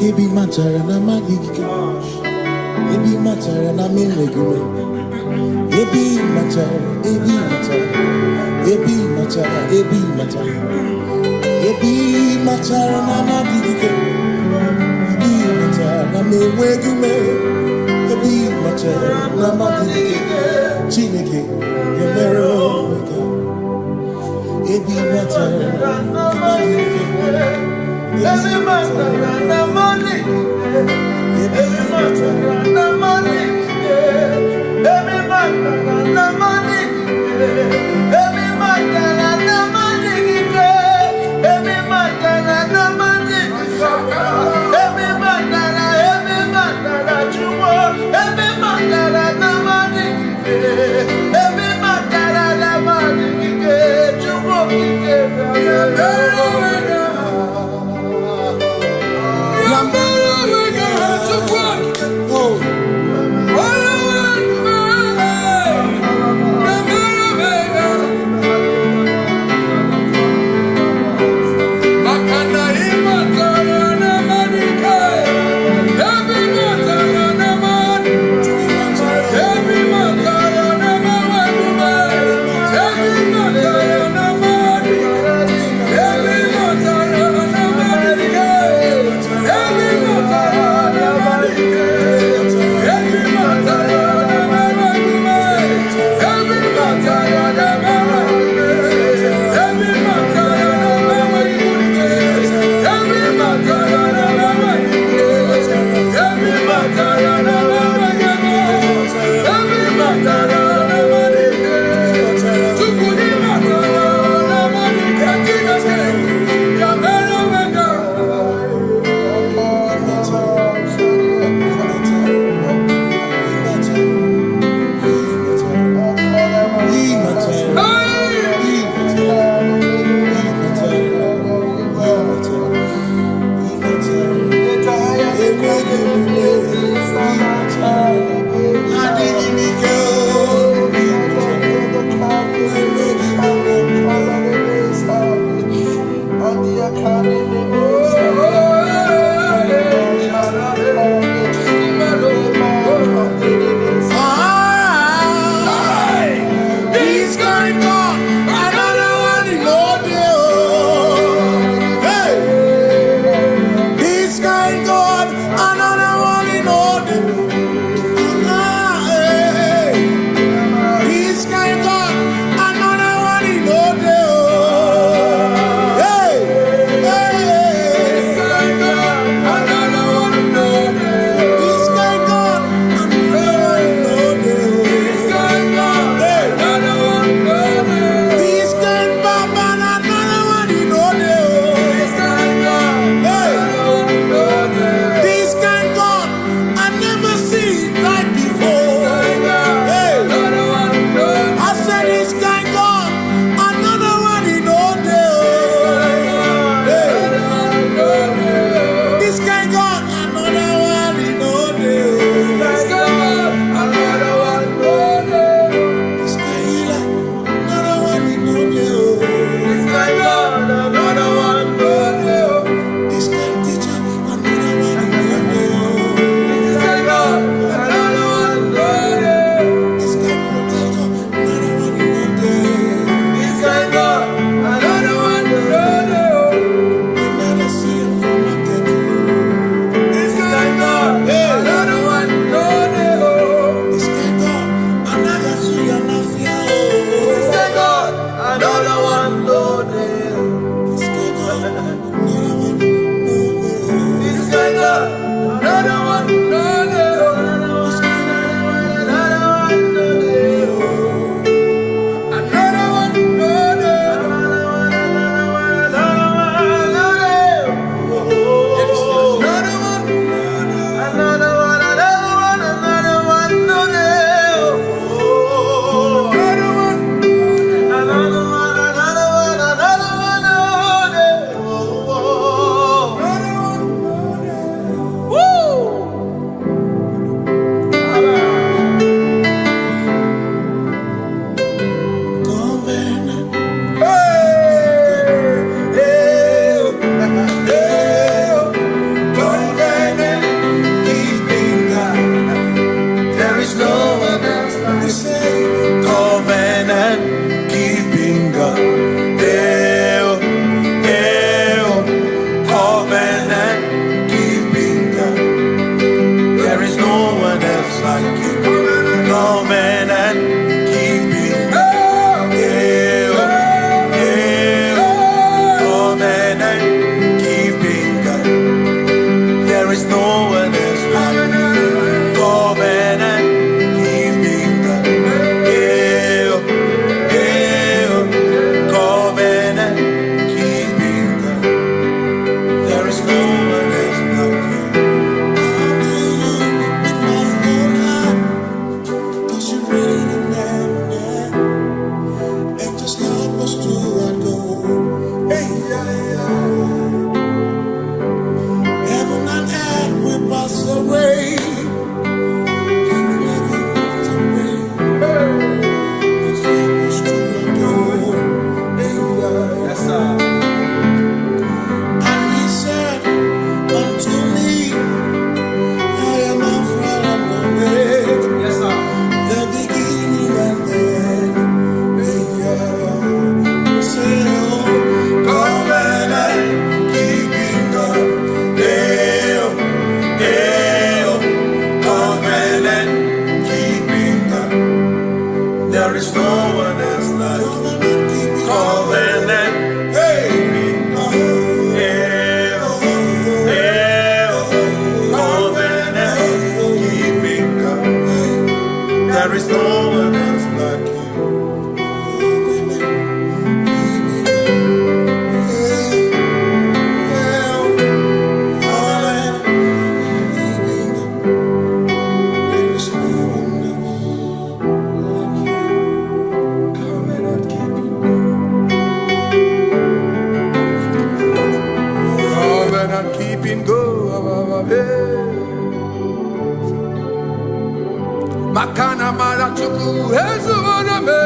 Ebi matara na magigike, ebi matara na memegume, ebi matara, ebi matara, ebi matara, ebi matara, ebi matara na magigike, ebi matara na memegume, ebi matara na magigike, Chineke yemero weka, ebi matara na magigike. Every matter na money, every matter na money, every matter na money, every matter na money, every matter na money, every matter na chumo, every matter na money, every matter na money, chumo is no one else like you. Covenant. Hey. There is no one else like you. Covenant keeping go. Makana mara chuku hezu waname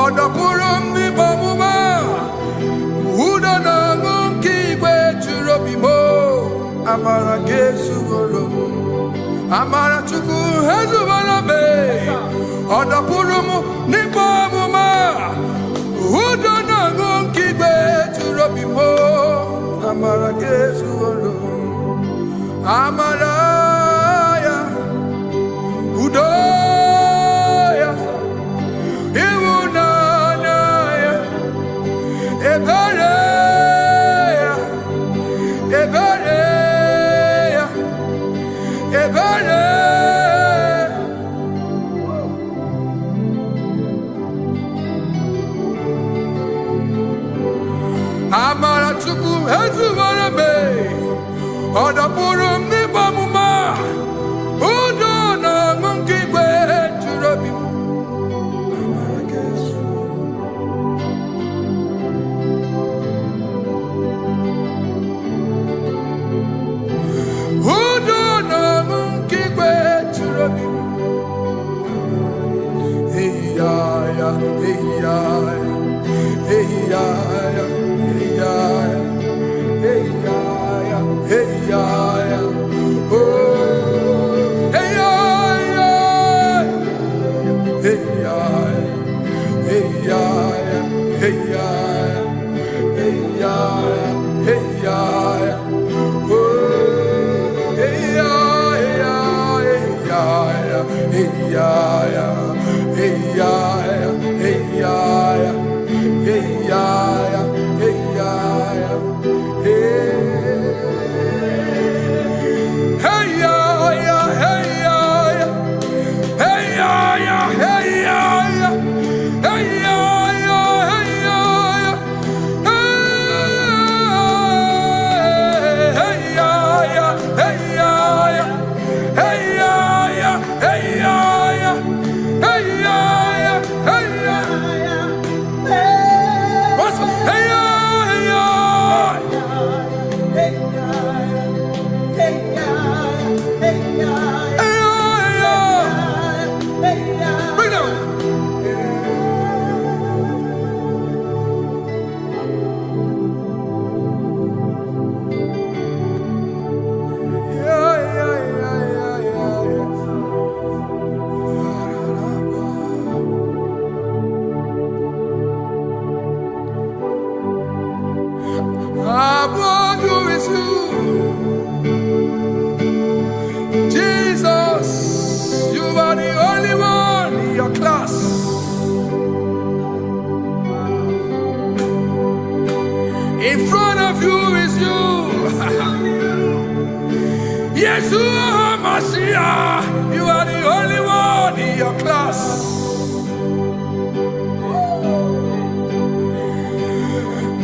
odapurum ni bamuma uda na ngonki gwe churobimo amara gesu gorom amara chuku hezu waname odapurum ni bamuma uda na ngonki gwe churobimo amara gesu gorom amara Udoya, Iwunanaya, Ebereya, Ebereya, Ebereya. Amara chuku hezu warame, odapurum ni bamuma. In front of you is you. Yeshua Mashiach, you are the only one in your class.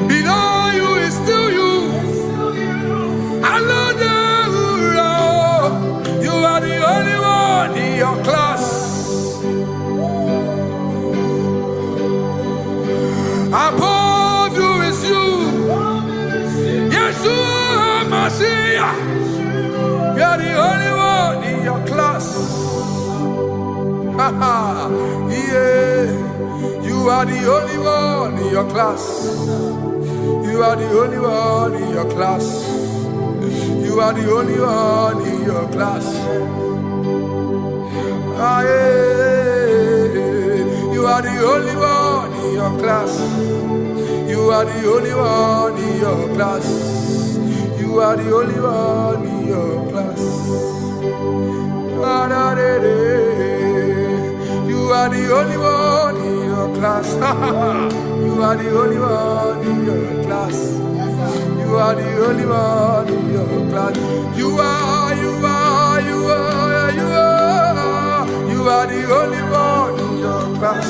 Below you is still you. You are the only one in your class. Above you is you. Yeshua Mashiach, you are the only one in your class. Yeah, you are the only one in your class. You are the only one in your class. You are the only one in your class. Ah, yeah. You are the only one in your class. You are the only one in your class. You are the only one in your class. You are the only one. class. You are the only one in your class. You are the only one in your class. You are the only one in your class.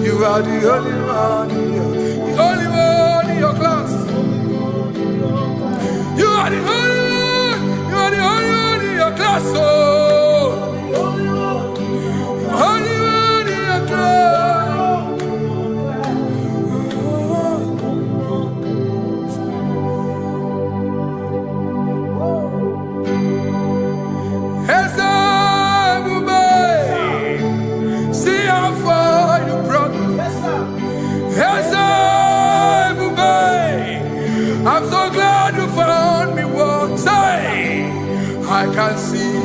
You are the only one in your class. You are the only one in your class. Oh, only one in your class. See how far you brought me. I'm so glad you found me once. I can see,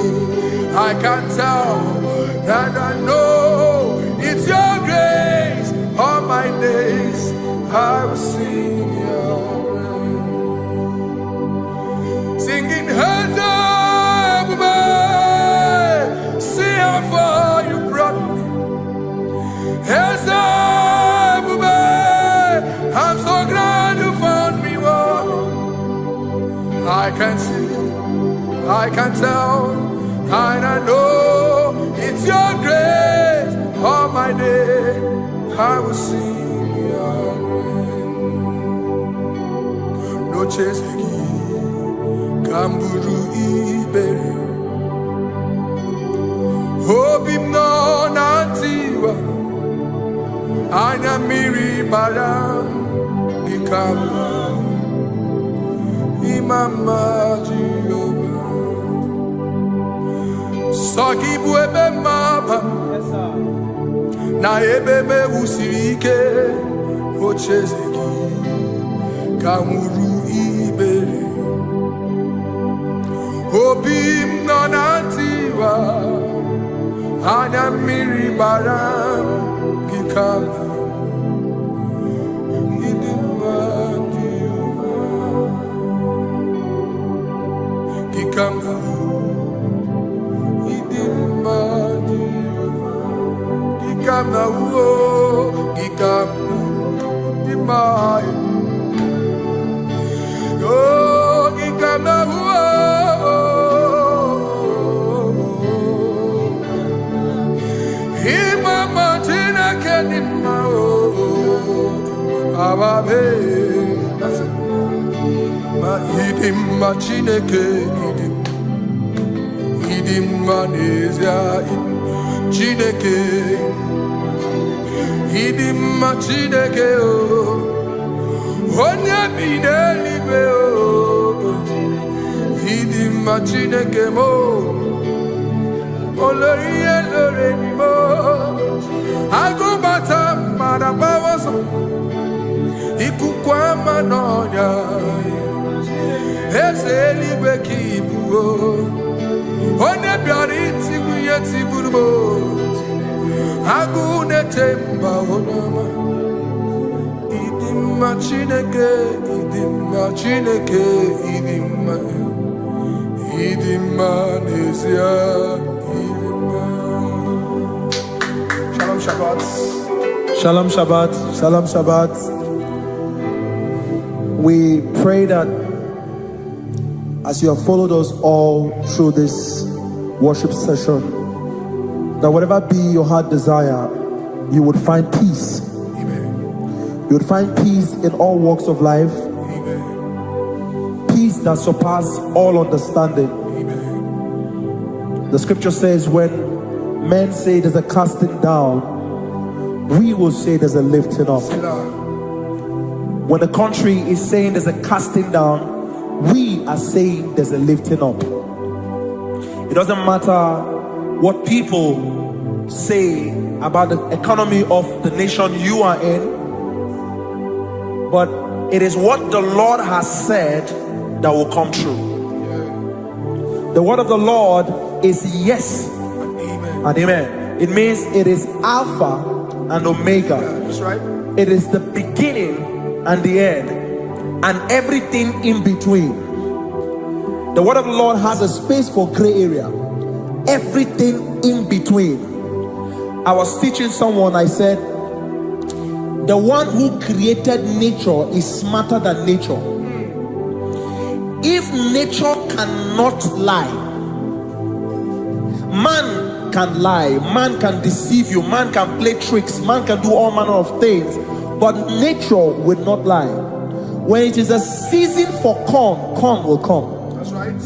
I can tell, and I know it's your grace. All my days I will sing your grace. Singing hands up, see how far you brought me. Hands up, I'm so glad you found me one. I can see, I can tell, and I know it's your grace. All my day I will sing your grace. No chase again, Kamburu Iberi. Hope him no nantiwa, Anya Miri Baram, Ikama, Imama Jehovah. Sogi buebe maba, na ebe me usirike, ochezegi, Kamuru Iberi. Obim no nantiwa, Anya Miri Baram, Ikama. Chineke idim manezia Chineke idim Chineke o onye bi n'eluigwe o idim Chineke mo olori elore ni mo agụbata mara bawaso ikuku ama n'ọnya eze eluigwe ka ibu o onye bịara itigbu ihe tigburu m agụ na-eche mba onye ọma ịdị mma Chineke ịdị mma Chineke ịdị mma n'ezie ịdị mma. Shalom Shabbat. Shalom Shabbat. Shalom Shabbat. We pray that as you have followed us all through this worship session, that whatever be your heart desire, you would find peace. Amen. You would find peace in all walks of life. Amen. Peace that surpasses all understanding. Amen. The scripture says when men say there's a casting down, we will say there's a lifting up. When the country is saying there's a casting down, we are saying there's a lifting up. It doesn't matter what people say about the economy of the nation you are in, but it is what the Lord has said that will come true. The word of the Lord is yes and amen. It means it is Alpha and Omega. That's right. It is the beginning and the end, and everything in between. The word of the Lord has a space for gray area. Everything in between. I was teaching someone, I said, the one who created nature is smarter than nature. If nature cannot lie, man can lie, man can deceive you, man can play tricks, man can do all manner of things, but nature will not lie. When it is a season for corn, corn will come. That's right.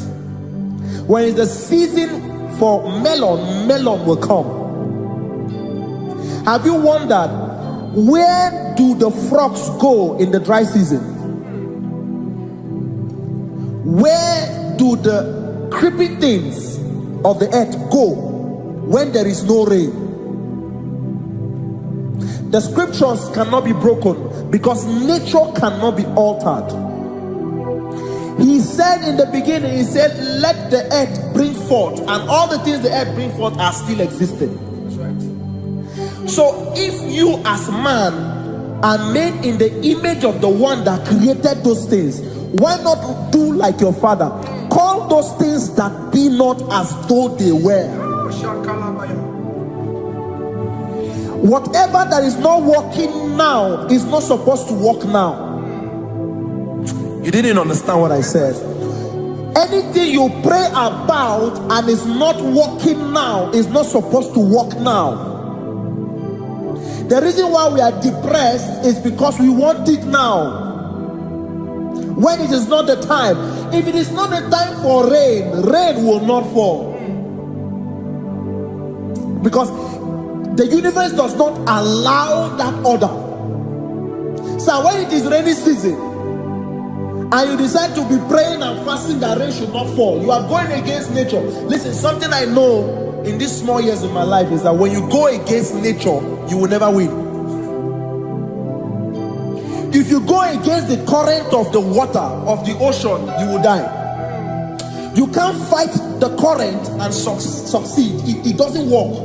When it's a season for melon, melon will come. Have you wondered, where do the frogs go in the dry season? Where do the creepy things of the earth go when there is no rain? The scriptures cannot be broken because nature cannot be altered. He said in the beginning, he said, let the earth bring forth, and all the things the earth bring forth are still existing. That's right. So if you as man are made in the image of the one that created those things, why not do like your father? Call those things that be not as though they were. Whatever that is not working now is not supposed to work now. You didn't understand what I said. Anything you pray about and is not working now is not supposed to work now. The reason why we are depressed is because we want it now, when it is not the time. If it is not the time for rain, rain will not fall, because the universe does not allow that order. So when it is rainy season and you decide to be praying and fasting that rain should not fall, you are going against nature. Listen, something I know in these small years of my life is that when you go against nature, you will never win. If you go against the current of the water of the ocean, you will die. You can't fight the current and succeed. It doesn't work.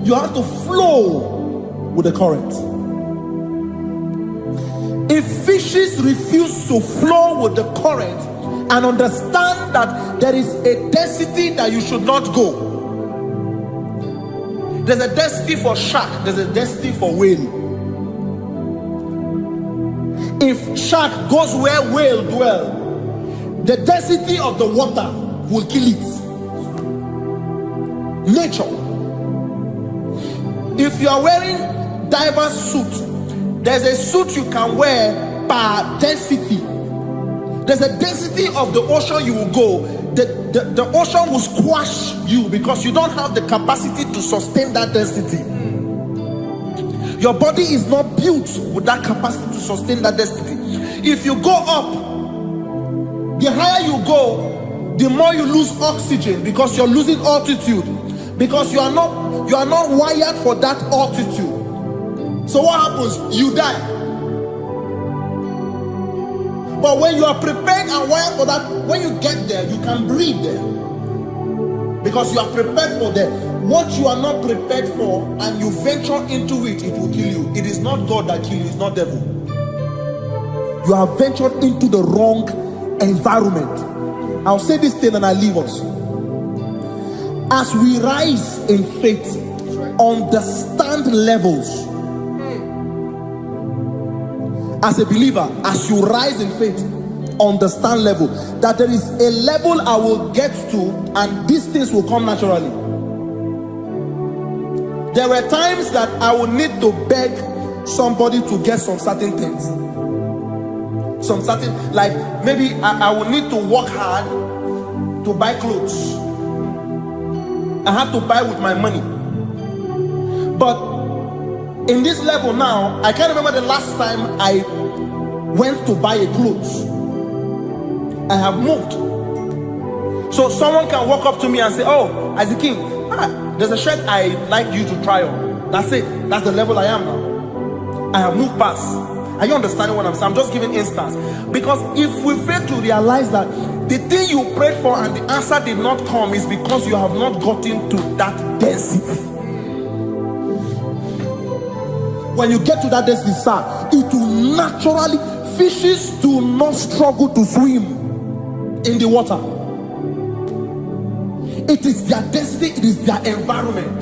You have to flow with the current. If fishes refuse to flow with the current and understand that there is a density that you should not go, there's a density for shark, there's a density for whale. If shark goes where whale dwell, the density of the water will kill it. Nature. If you are wearing diver's suit, there's a suit you can wear per density. There's a density of the ocean you will go. The ocean will squash you because you don't have the capacity to sustain that density. Your body is not built with that capacity to sustain that density. If you go up, the higher you go, the more you lose oxygen because you're losing altitude, because you are not wired for that altitude. So what happens? You die. But when you are prepared and wired for that, when you get there, you can breathe there, because you are prepared for that. What you are not prepared for and you venture into it, it will kill you. It is not God that kills you, it's not devil. You have ventured into the wrong environment. I'll say this thing and I leave us. As we rise in faith, understand levels. As a believer, as you rise in faith, understand level. That there is a level I will get to and these things will come naturally. There were times that I would need to beg somebody to get some certain things. Some certain, like maybe I would need to work hard to buy clothes. I have to buy with my money. But in this level now, I can't remember the last time I went to buy a clothes. I have moved. So someone can walk up to me and say, oh, Isaac King, there's a shirt I like you to try on. That's it. That's the level I am now. I have moved past. Are you understanding what I'm saying? I'm just giving instance. Because if we fail to realize that the thing you prayed for and the answer did not come is because you have not gotten to that density. When you get to that density, sir, it will naturally, fishes do not struggle to swim in the water. It is their destiny, it is their environment.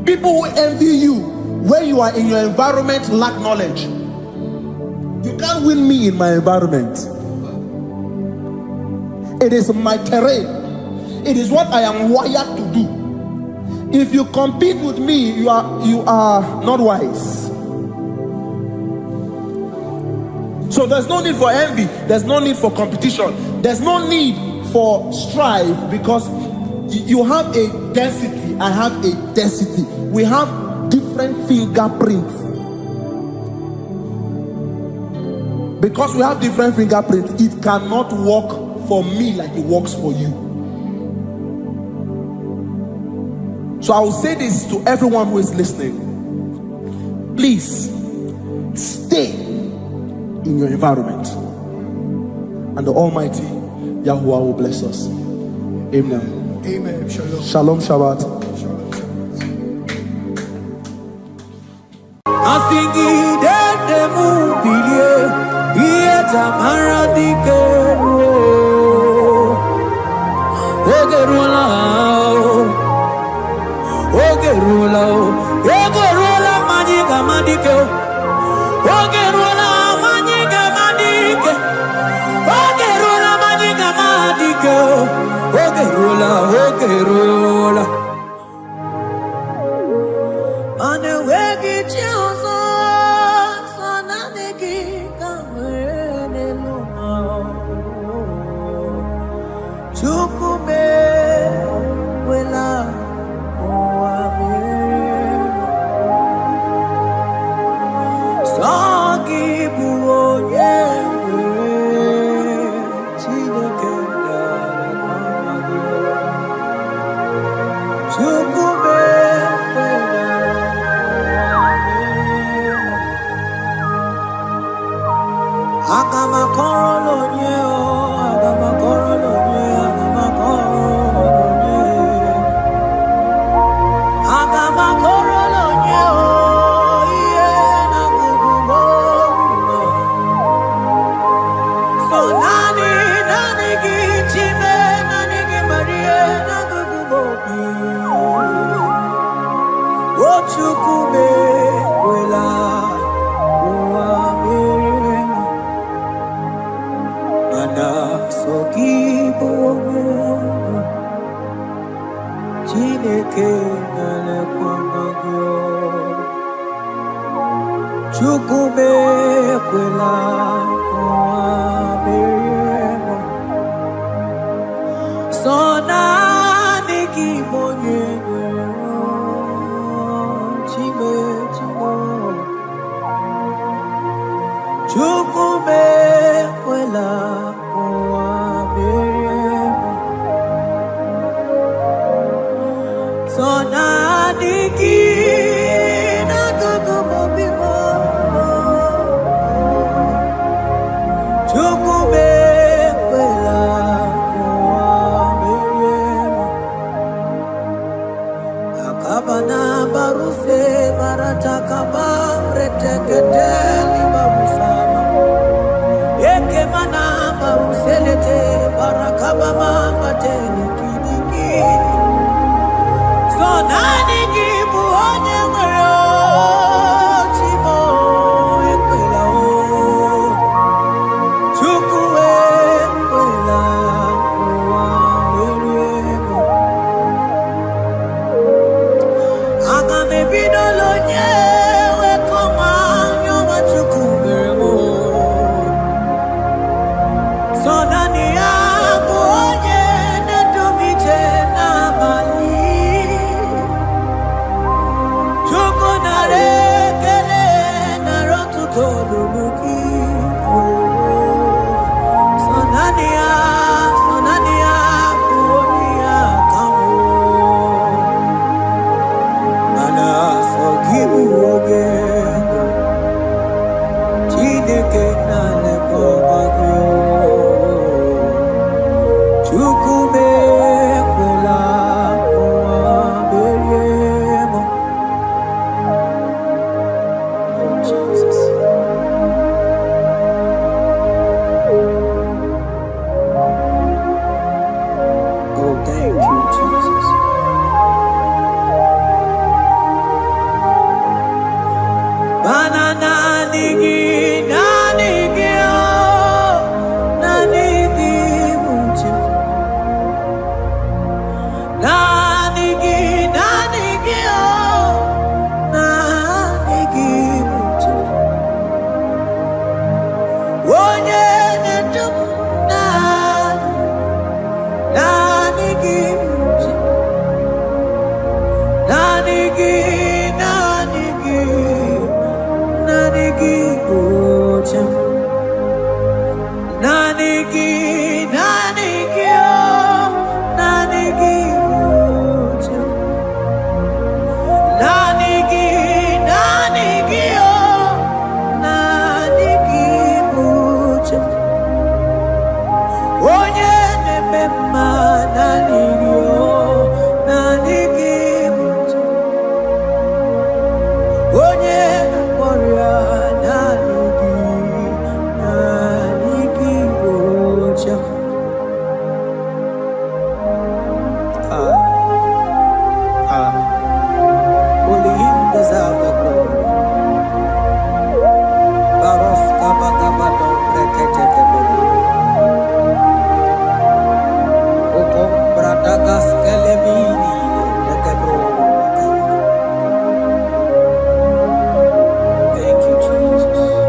People who envy you Where you are in your environment, lack knowledge. You can't win me in my environment. It is my terrain. It is what I am wired to do. If you compete with me, you are not wise. So there's no need for envy. There's no need for competition. There's no need for strife, because you have a density. I have a density. We have different fingerprints. Because we have different fingerprints, it cannot work for me like it works for you. So I will say this to everyone who is listening. Please stay in your environment, and the Almighty Yahuwah will bless us. Amen. Amen. Shalom. Shalom Shabbat. Ibu Only him deserve the glory. Barof kabagabadon breketekebele. Okom bradagas kelemini lekebro. Thank you, Jesus.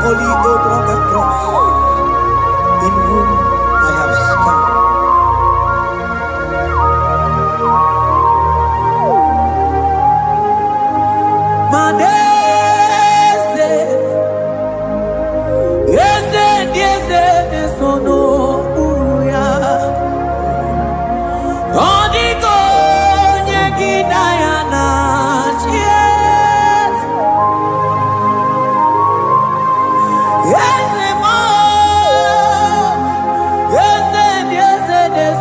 holy Abraham cross, in whom I have stand. Manese, yese, sono uya. Odiko nyegina yana chies. Yese mo, yese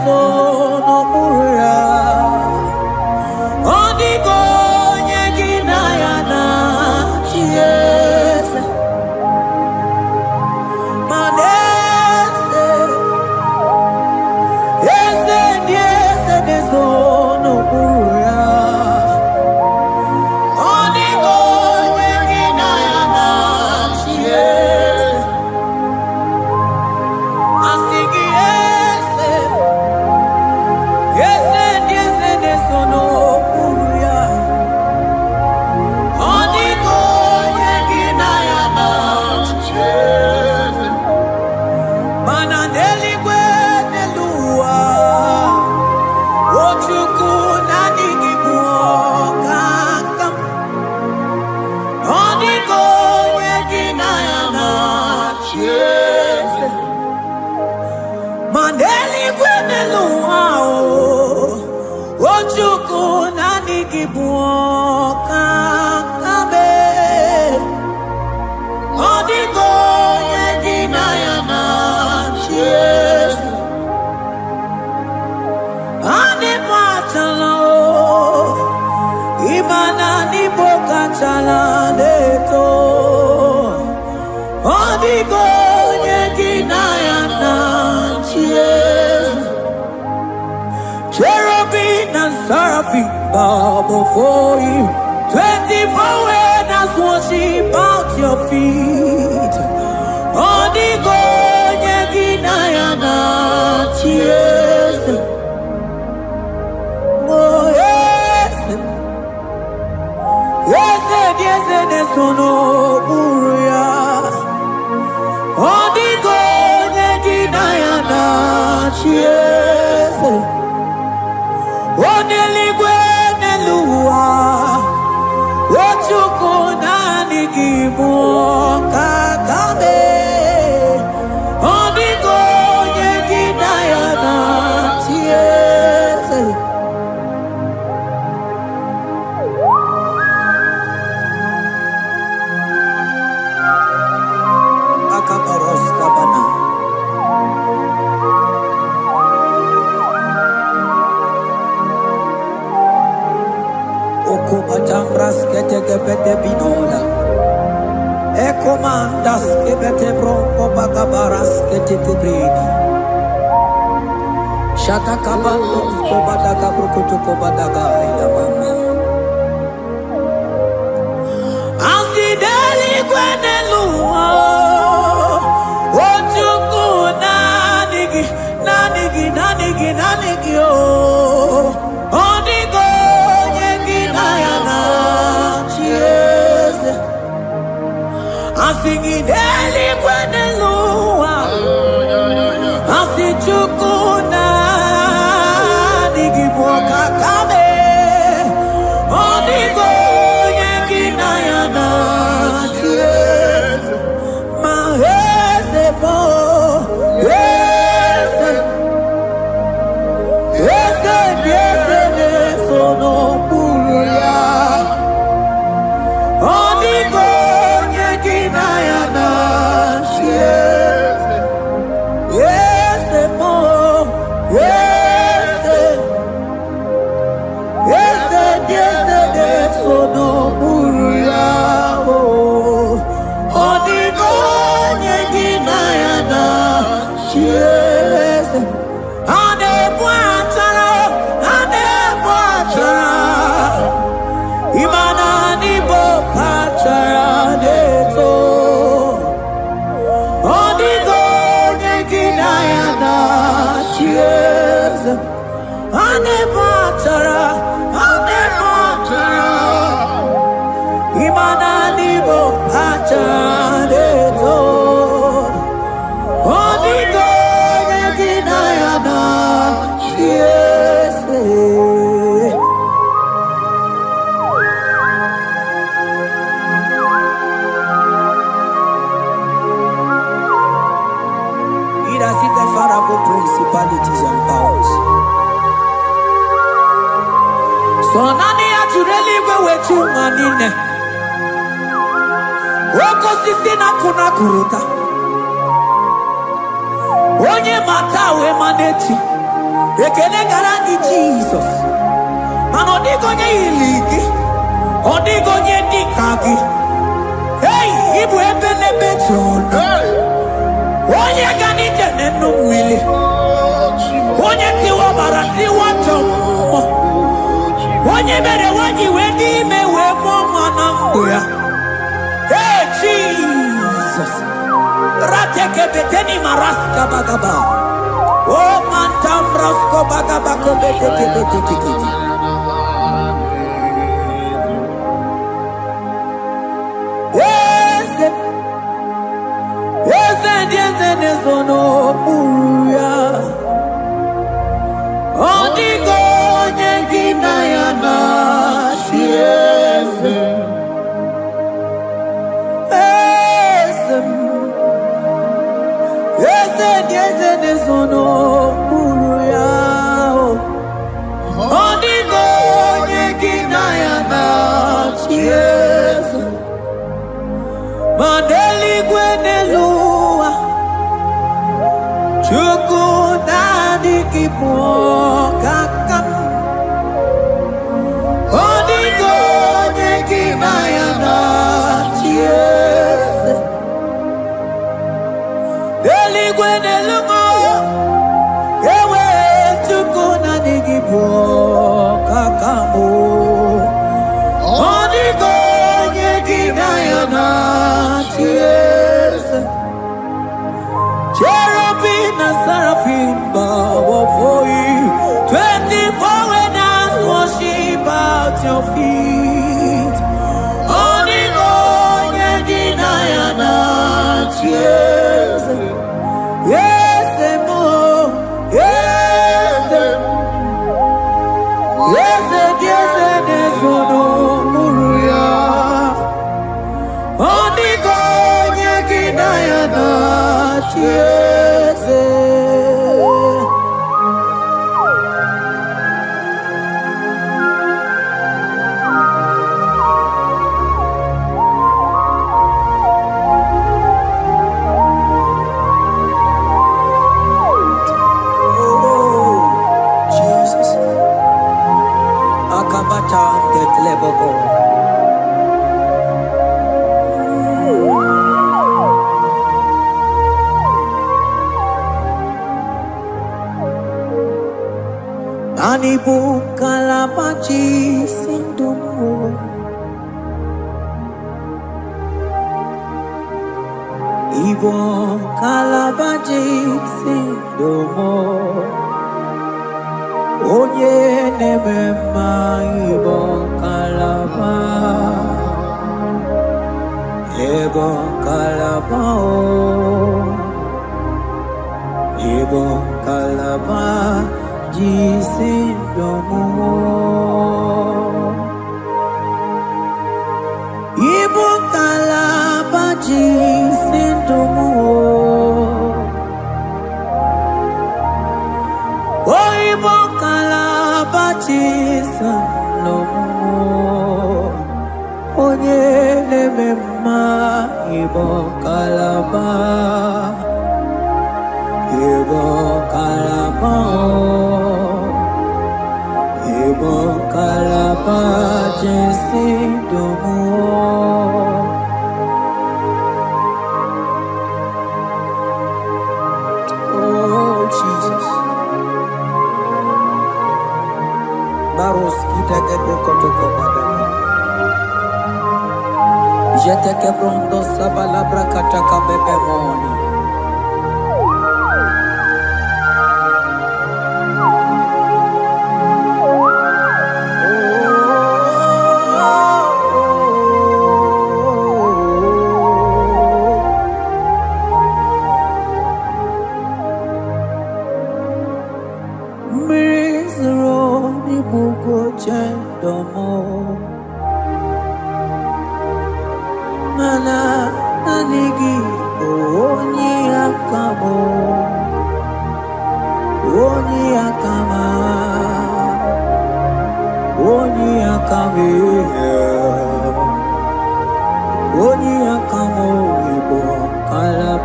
sono uya. Odiko nyegina yana chies. Manese, yese sono uya. Odiko nyegina yana chies. Asigi yese sono uya. Odiko nyegina yana chies. Mananeli kwenelua, ochuku nanigi buokakam. Odiko nyegina yana chies. Maneli kwenelua, ochuku nanigi buokakam. Odiko nyegina yana chies. Ane pachala o, imana ni boka chala neto. Odiko nyegina yana chies. Cherubim and seraphim bow before you. 24 elders worship at your feet. Odiko nyegina yana chies. Oh yes, yes, sono uya. Odiko nyegina yana chies. Oneligwe nelua, ochuku nanigi buokakame. Odiko nyegina yana chies. Akabaros kabana. Okobachambras ketekebete binola. Ekomandas kebete bronco bagabaras ketekebrini. Shatakabandos kobadaga brukutu kobadaga ilamama. Asideli kwenelua, ochuku nanigi o. Odiko nyegina yana chies. Asigideli kwenelua, asichuku nanigi buokakame. Odiko nyegina yana chies. Mahese mo, yes, sono uya. Odiko nyegina yana chies. Yes, mo, yes, sono uya. Odiko nyegina yana chies. Ane buatara, imana ni bokachara neto. Odiko nyegina yana chies. Ane buatara, Imana nibo hachadeto. Onigo yeginayana. Yes. It has hit the Pharaoh principalities and powers. So nani actually go with you manine. Woko sisi na kuna kuruta. Onye mata we manechi. Ekele garandi Jesus. Mano digo nye iligi. Odigo nye dikagi. Hey, ibu ebele beton. Onye gani jene numili. Onye tiwa bara tiwa chomo. Onye bere wanyi wedi me we moma nanguya. Hey Jesus. Rateke beteni maraska bagaba. Oh mantam rasko bagaba ko beteke beteke. Yes. Yes, no uya. Odigo nyengina yana. Yes. Yes, no uya. Odigo nyengina yana. Yes. Mandeli gwenelua. Chuku nani kipo kakam. Odigo nyekina yana. Yes. Deli gwenelua. Ewe chuku nani kipo kakamu. Odigo nyekina yana. Yes. Cherubim and seraphim bow before you. 24 when us worship at your feet. Onigo yedinayana. Yes. Yes, emo. Yes. Yes, yes, yes, no muruya. Onigo yedinayana. Yes. Oh, Jesus. Akabata dekleboko. Anibu kalamachi sindumu. Ibo kalabachi sindumu. Onye nemema ibo kalaba. Ibo kalaba Ibo kalaba. Jisindomo Ibo kalaba jisindomo Oh Ibo kalaba jisindomo Onye nemema Ibo kalaba Ibo kalaba Ibo kalaba jisindomo Oh Jesus Baros kita kebrokotoko badana Jete kebrondo sabalabra kataka bebe moni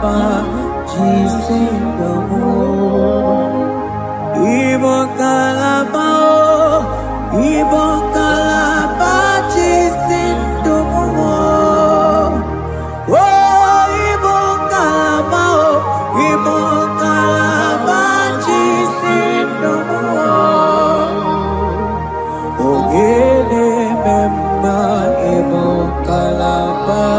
kalaba jisindo Igbo kalaba Igbo kalaba jisindo Oh Igbo kalaba Igbo kalaba jisindo Ogene memba Igbo kalaba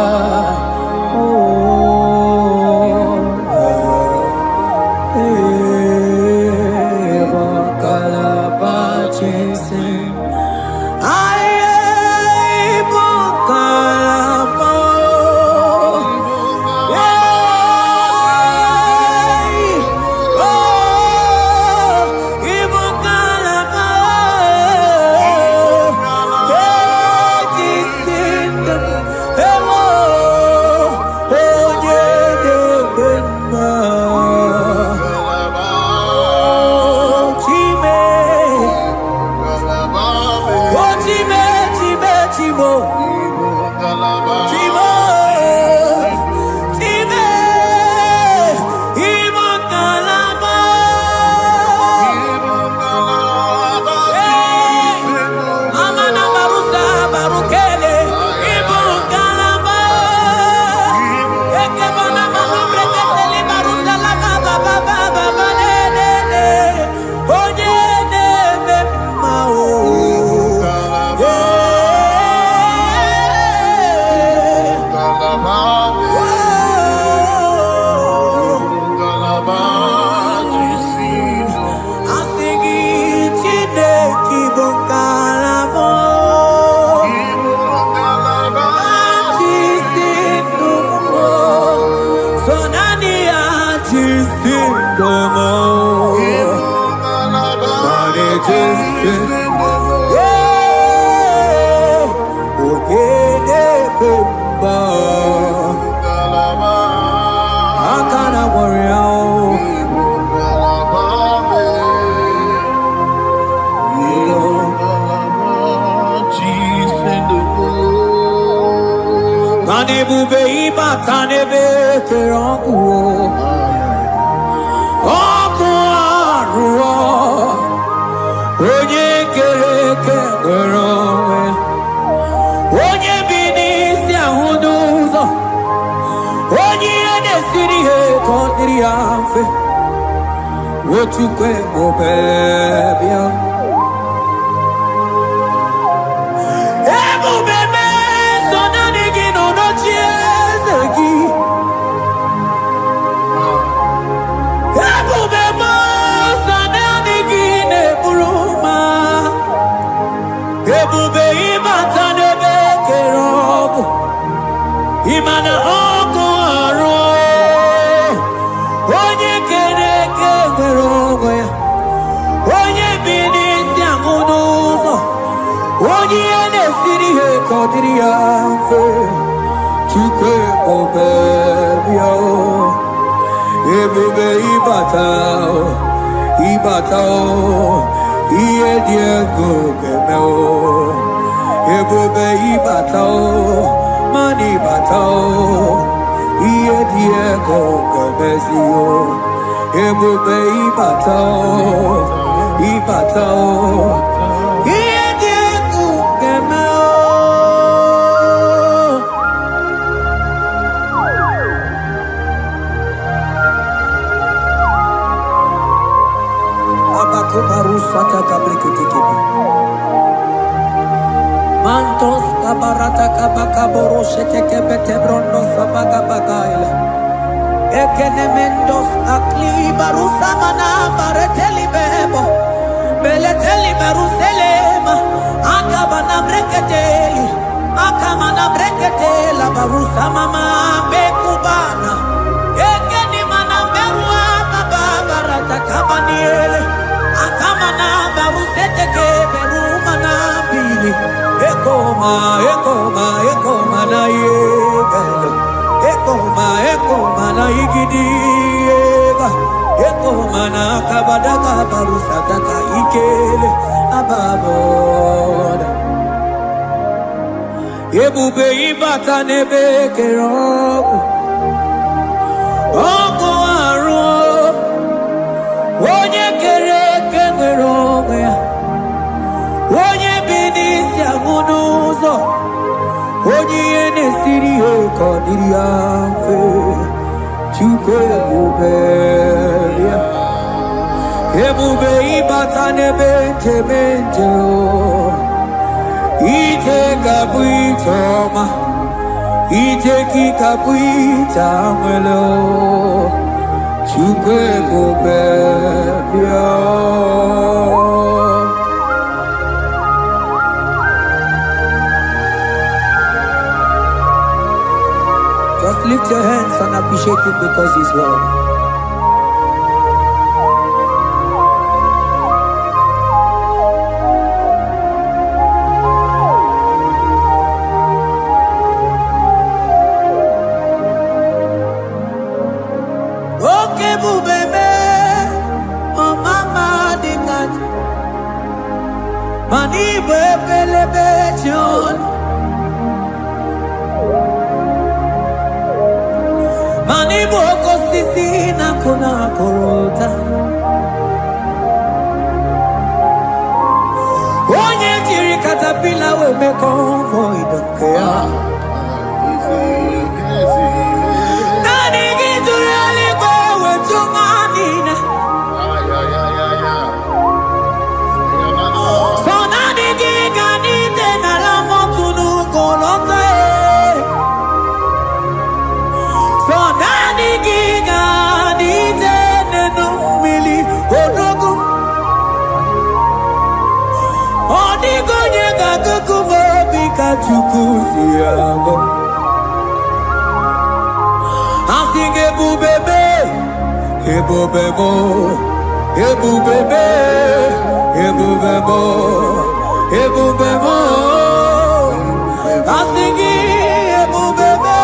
Ebube ibata n'ebe kere ọkụ ọkụ arụọ onye kere eke nwere onwe onye bi n'isi ahụ n'ụzọ onye ihe na-esiri ihe ka ọ dịrị ya mfe Ochukwu ebube bịa Imana ọkụ arụ onye kere eke nwere onwe ya onye bi n'isi ahụ n'ụzọ onye ihe na-esiri ihe ka ọ dịrị ya mfe Chukwu ebube bịa ebube ịbata ihe dị ego ga-eme ebube ịbata Mani batao, iye diego gabezio, ebube ibatao, iye diego gameo. Abako barusata kabrikitikibi. Mantos kabarata kabakaboro shete bete brondo sabaga bagaila ekene mendos akli barusa mana bareteli bebo beleteli baruselema akabana breketeli akamana breketela barusa mama bekubana ekeni mana berua baba barata kabaniele akamana barusete ke berumana bili Ekoma na yegalo Ekoma na igidiega Ekoma na kabadaka barusataka ikele ababoda Ebube ibata nebe kerobu isi amunuzo onye nesiri ekodiria fe chukwe bubelia ebube ibata nebe temente ite kabuitoma ite kikabuita mwelo chukwe bubelia. Just lift your hands and appreciate him because he's worthy. Okay, bubebe, oh mama dikat, mani bebelebe John. Mani boko sisi na kuna korota. Onye jiri katapila we me convoy don't care. Nani giduri aliko we chumanina. So nani giganite na la motunu kolota. So nani giga ni jene no mili odogu odigo nyega kukumo bika chukuzi yago asinge bubebe ebubebo ebubebe ebubebo ebubebo asinge ebubebe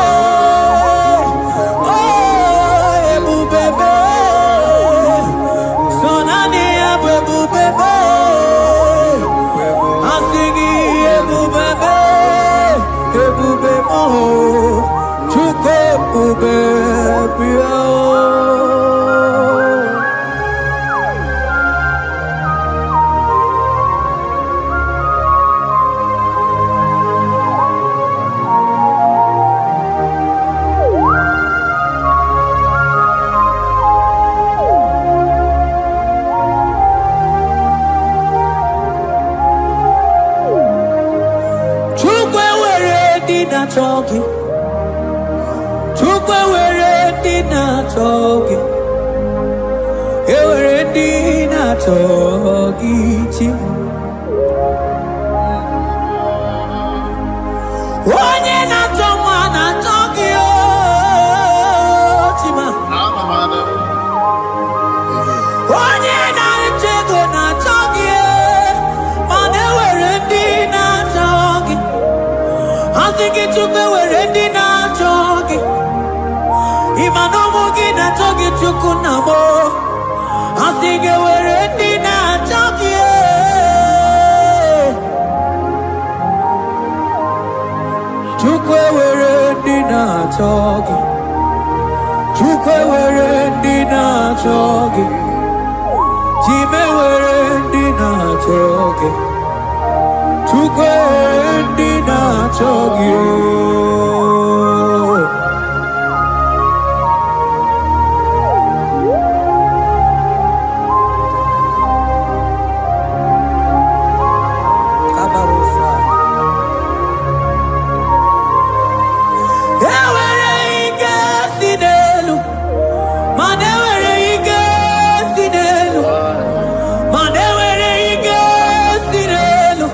Talking, Chukwe we're talking, we're talking. Onye na toma na talking, chima. Onye na chego na talking, mane we're talking. I think it took away ready now talking. Imanomo get a talking to Kunamo. I think we're ready now talking. Chukwe we're ready now talking. Chukwe we're ready now talking. Chime we're ready now talking. Chukwe dina chogi Kabarusa Ewere ike sinelu Manewere ike sinelu Manewere ike sinelu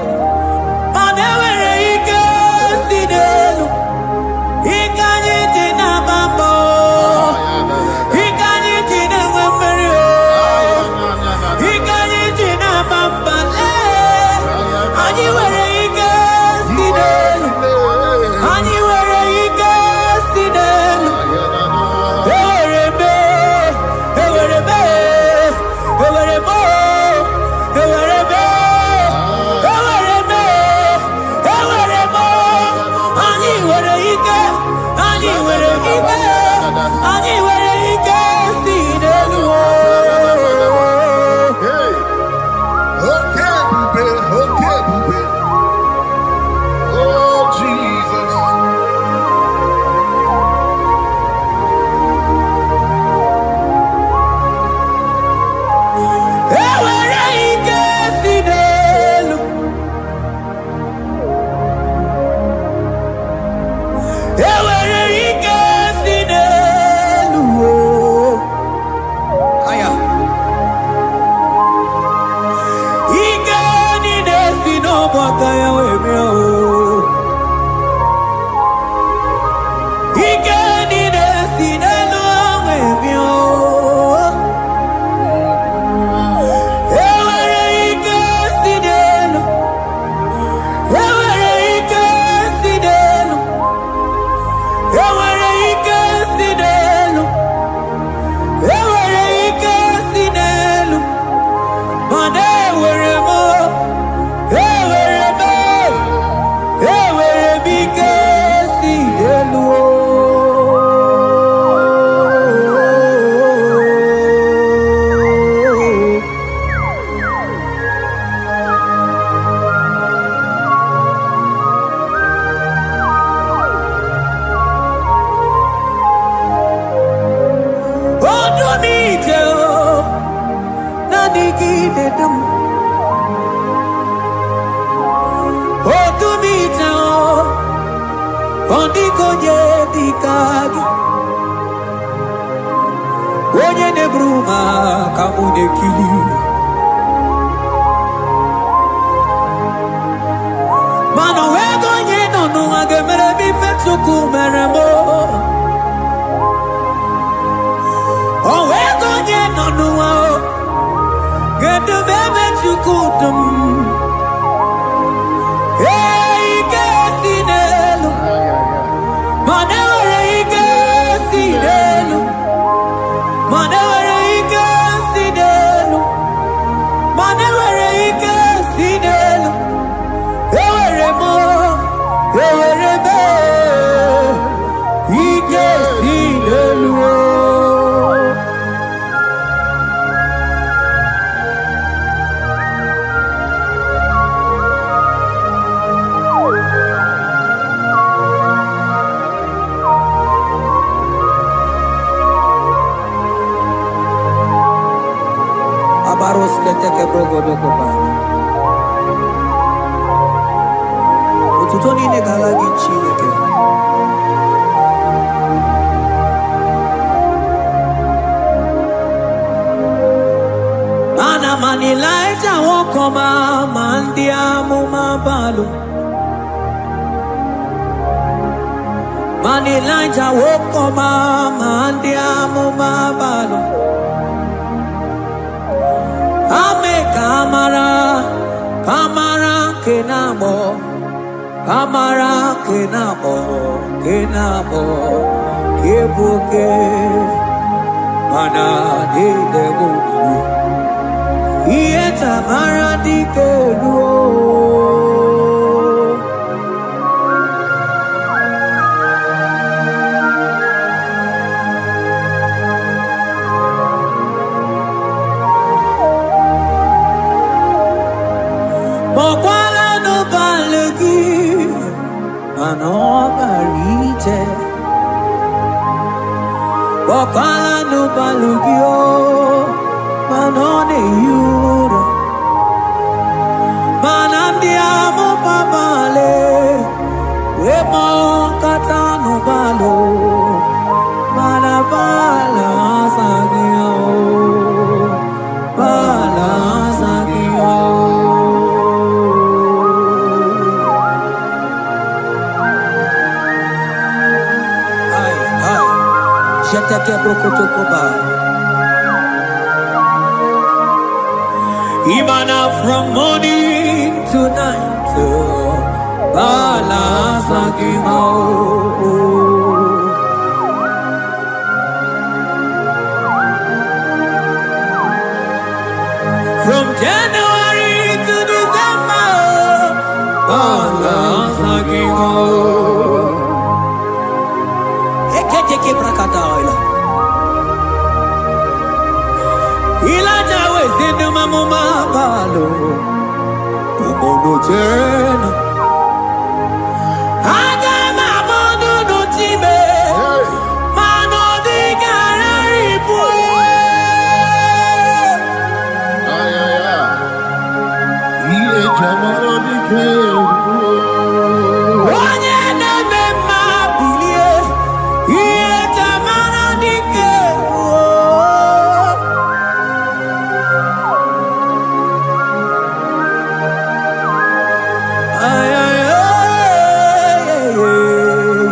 Manewere ike sinelu Ikanyiti na bambo Ikanyiti na wemberio Ikanyiti na bambale Anyiwere ike sinelu Anyiwere ike sinelu Ewere me Ewere me Ewere mo Ewere me Ewere me Ewere mo Anyiwere ike Anyiwere ike Anyiwere ike sinelu Okay, bube. megidedum. Odumita ondikonye dikagi. Onye nebruma kamudekili. Mano wegonye nonu agemere bifetsuku meremo. Oh wegonye nonu ao gedu bebe chukudum. Hey gesinelu, manewere gesinelu, manewere gesinelu, manewere gesinelu. Eweremo, ewerebe, gesinelu. Abaros keteke brogodo kopana. Ututoni ne galagi chineke. Ana manilaita wokoma mandia mumabalu. Manilaita wokoma mandia mumabalu. Ame kamara, kamara kenabo, kamara kenabo, kenabo, kebuke, mana di debuki, iye tamara di keluo. Mokwala no balegi, mano barite. Mokwala no balegi o, mano ne yura. Manandi amo babale, emo kata no balo, manabala sagio, bala sagio. Jeteke brokotokoba. Imana from morning to night, balasagimo. From January to December, balasagimo. Eketeke brakadaila. Ilaja wezindu mamuma balo. Umono tena. Aga mamono no tibe. Mano di gararipue. Iye jamaro di kebu. Onye neme mabilie. Iye tamara di kebu. Ay, ay, ay, ay, ay.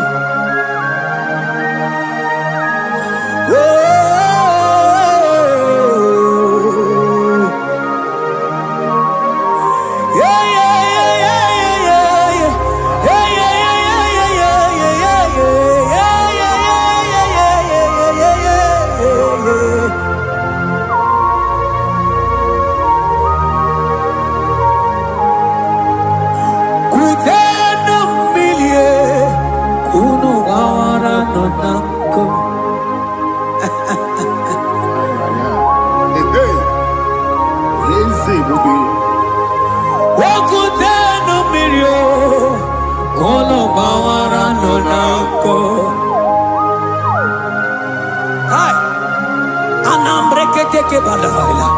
Hi, anambre que te que balaila.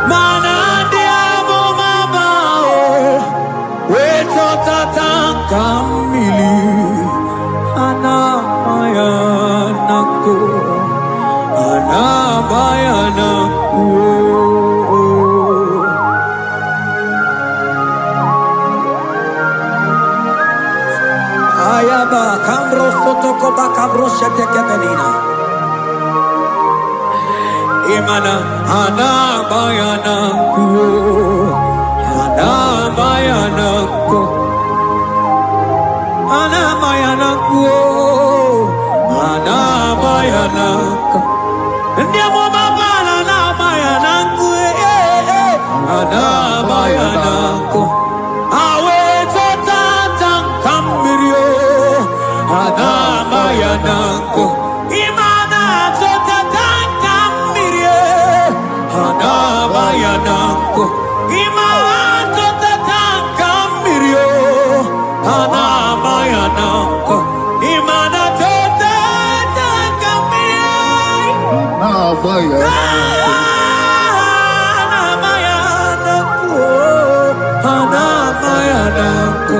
Mana diabo mabao, weto tatanka mili, anamayanaku, anamayanaku. Ayaba kambro sotoko bakabro sheteke benina. Imana anamayanaku, anamayanaku, anamayanaku, anamayanaku. Ndiamo mabana anamayanaku, anamayanaku. Awe totata kamirio, anamayanaku. Imana totata kamirio, anamayanaku. Imana totata kamirio, anamayanaku. Imana totata kamirio, anamayanaku, anamayanaku.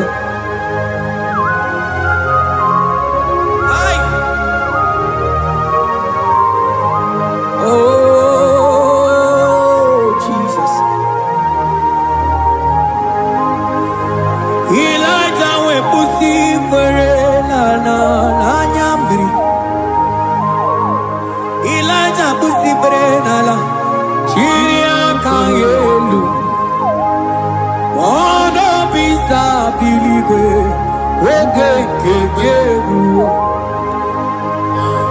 Ay. Oh, Jesus. Elijah we pusi mwere na nyambri. Elijah pusi mwere na la chiria kayelu. Mono bisa piligwe oge kegeru.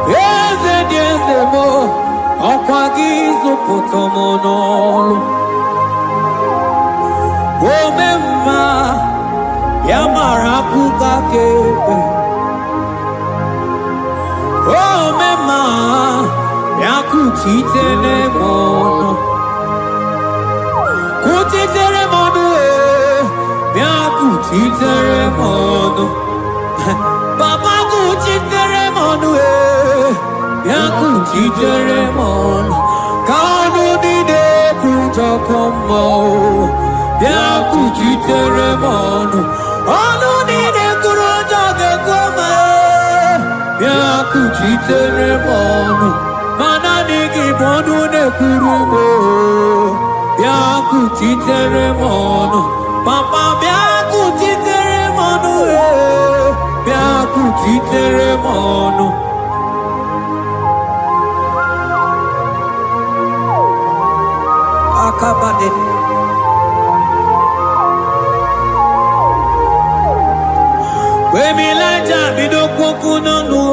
Eze diese mo okwa gizu potomonolo. Omemma yamara kuka kebe. Omemma yakuchitele mono. Kuchitere mono yakuchitere mono. Baba kuchitere mono yakuchitere mono. Kanu dide kujokomo yakuchitere mono. Anu dide kurojoge koma yakuchitere mono. Mana nigi bonu ne kurumo yakuchitere mono. Papa yakuchitere mono yakuchitere mono. Akabade. Wemilaja bidokwoku nonu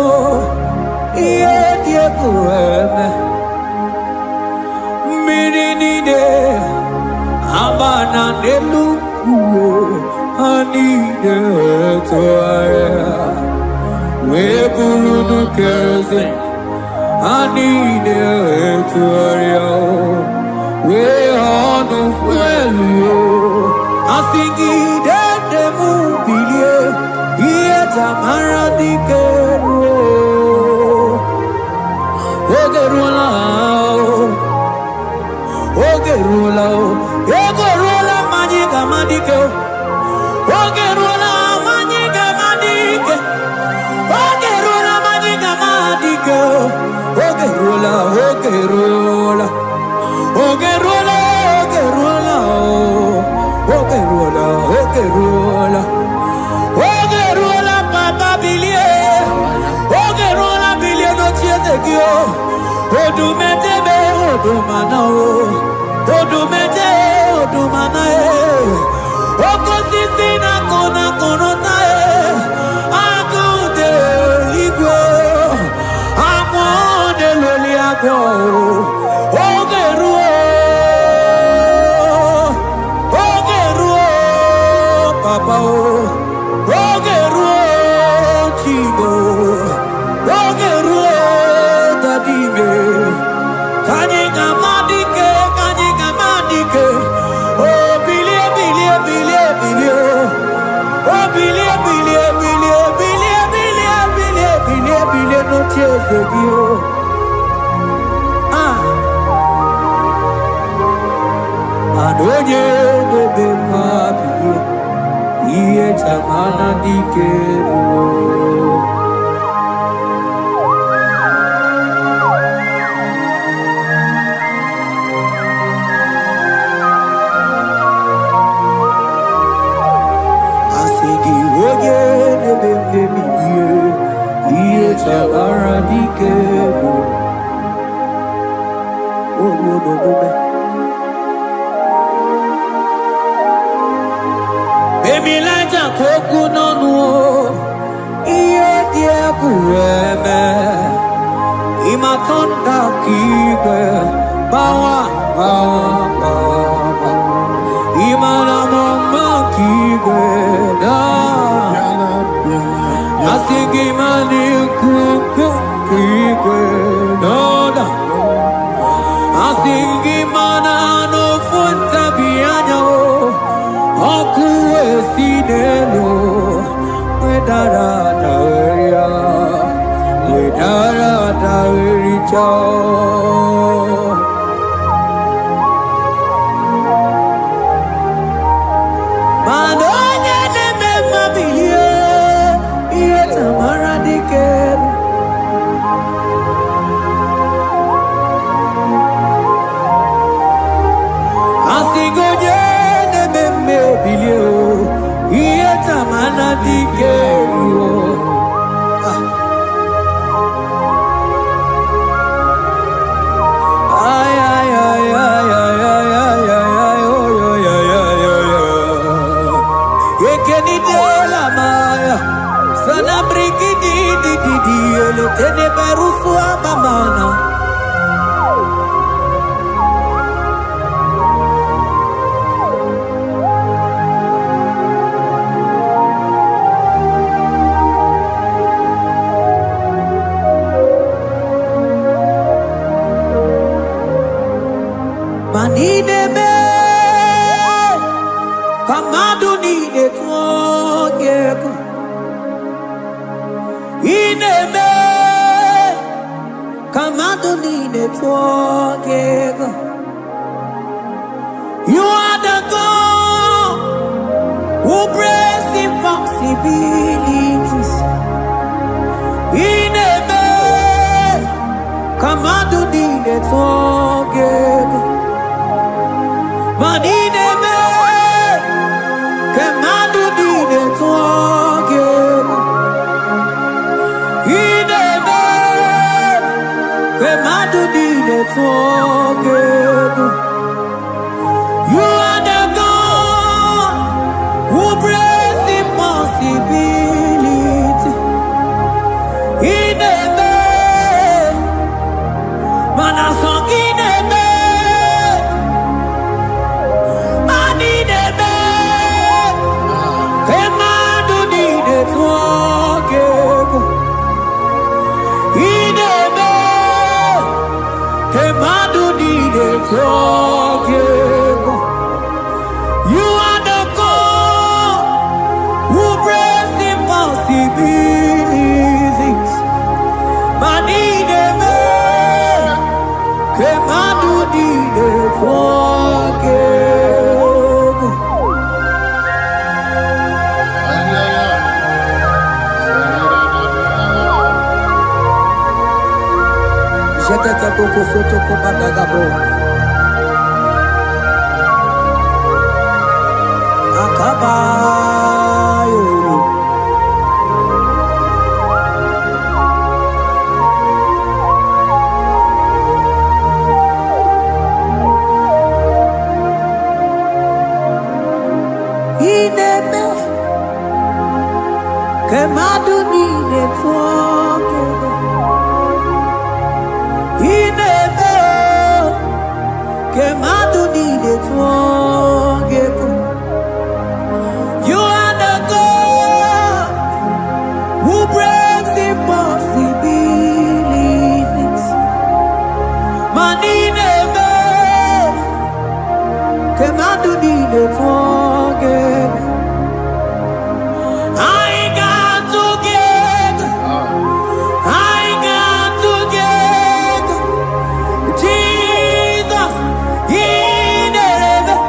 iye dieku eme mmiri nide abana neluku anide toaya weburu nukeze anide toaya we honu fuelu asingi dede mubilie iye tamara dikeru ogerula ogerula ogerula majiga madike ogerula majiga madike ogerula majiga madike ogerula ogerula ogerula ogerula ogerula ogerula papa bilie ogerula bilie no chiezekio odumete be odumana odumete odumana okosisi na kona konota akude igwe amode loli agwo ogerua papa ogerua chibo ogerua dadime kanyika madike oh bilie bilie bilie bilie oh bilie bilie bilie bilie bilie bilie bilie bilie no tiezegio Asigoye bebe mabiye iye tamana dikero. Asigoye bebe mabiye iye tamana dikero. Oh no no no no. Baby Lighter Koku Nonu Iye Die Kureme Imatonda Kike Bawa Bawa Bawa Imana Mama Kike Da Asigi Mani Kuku Kike Da Asigi Mana No Funta Bianyo Okuwe sinelo, wedara daweya, wedara dawericha. Manonya neme mabilie, iye tamara dikeru. Asigoye neme mabilie. Iye tamana dikero. Ay ay ay ay ay ay ay ay oh yo yo yo yo yo. Yekeni de la maya. Sana briki di ele tene berusu abamana. Manine me, kamadu ni de tuogeko. Ine me, kamadu ni de tuogeko. You are the God who breaks impossibilities. Ine me, kamadu ni de tuogeko. Manine me, kemadu dine tuogeko. Ine me, kemadu dine tuogeko. You are the God who breaks impossibility. Ine me, manasong ine me. You are the God who breaks impossibilities. Manine me, kemadu dide fogego. Jete ke boko soto ko badagabo. Akabayo. Ineme kemadu nine tuogeko. Ineme kemadu nine tuogeko. You are the God who breaks impossibilities. Manine me, kemadu nine tuogeko. I got together, I got together. Jesus, in heaven.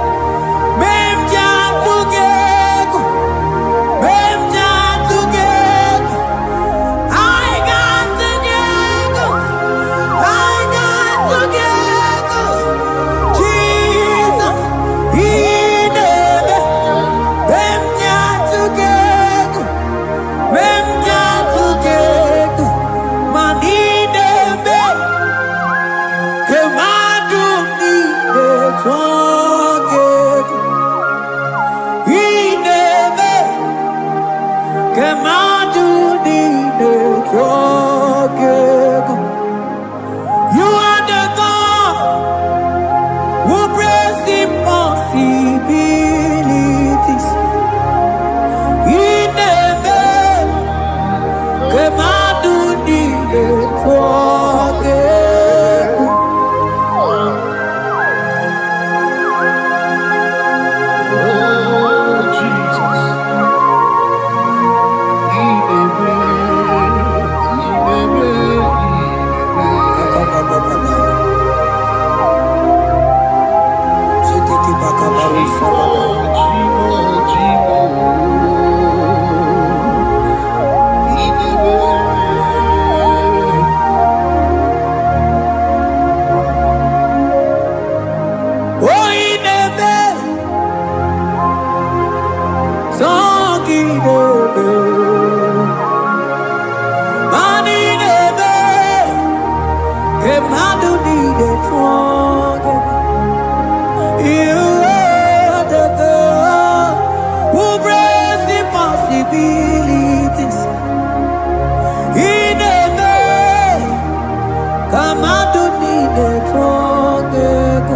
Kemadu need it forget. You are the God who brings impossibilities. In a day, Kemadu need it forget.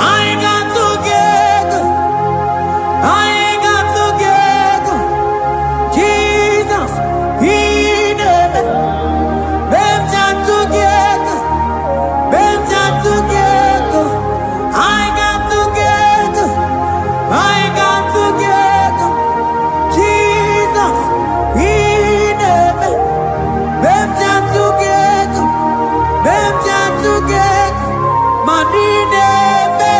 I got together. I got together. Jesus, He never. Them together. Them together. I got together. I got together. Jesus, He never. Them together. Them together. Money never.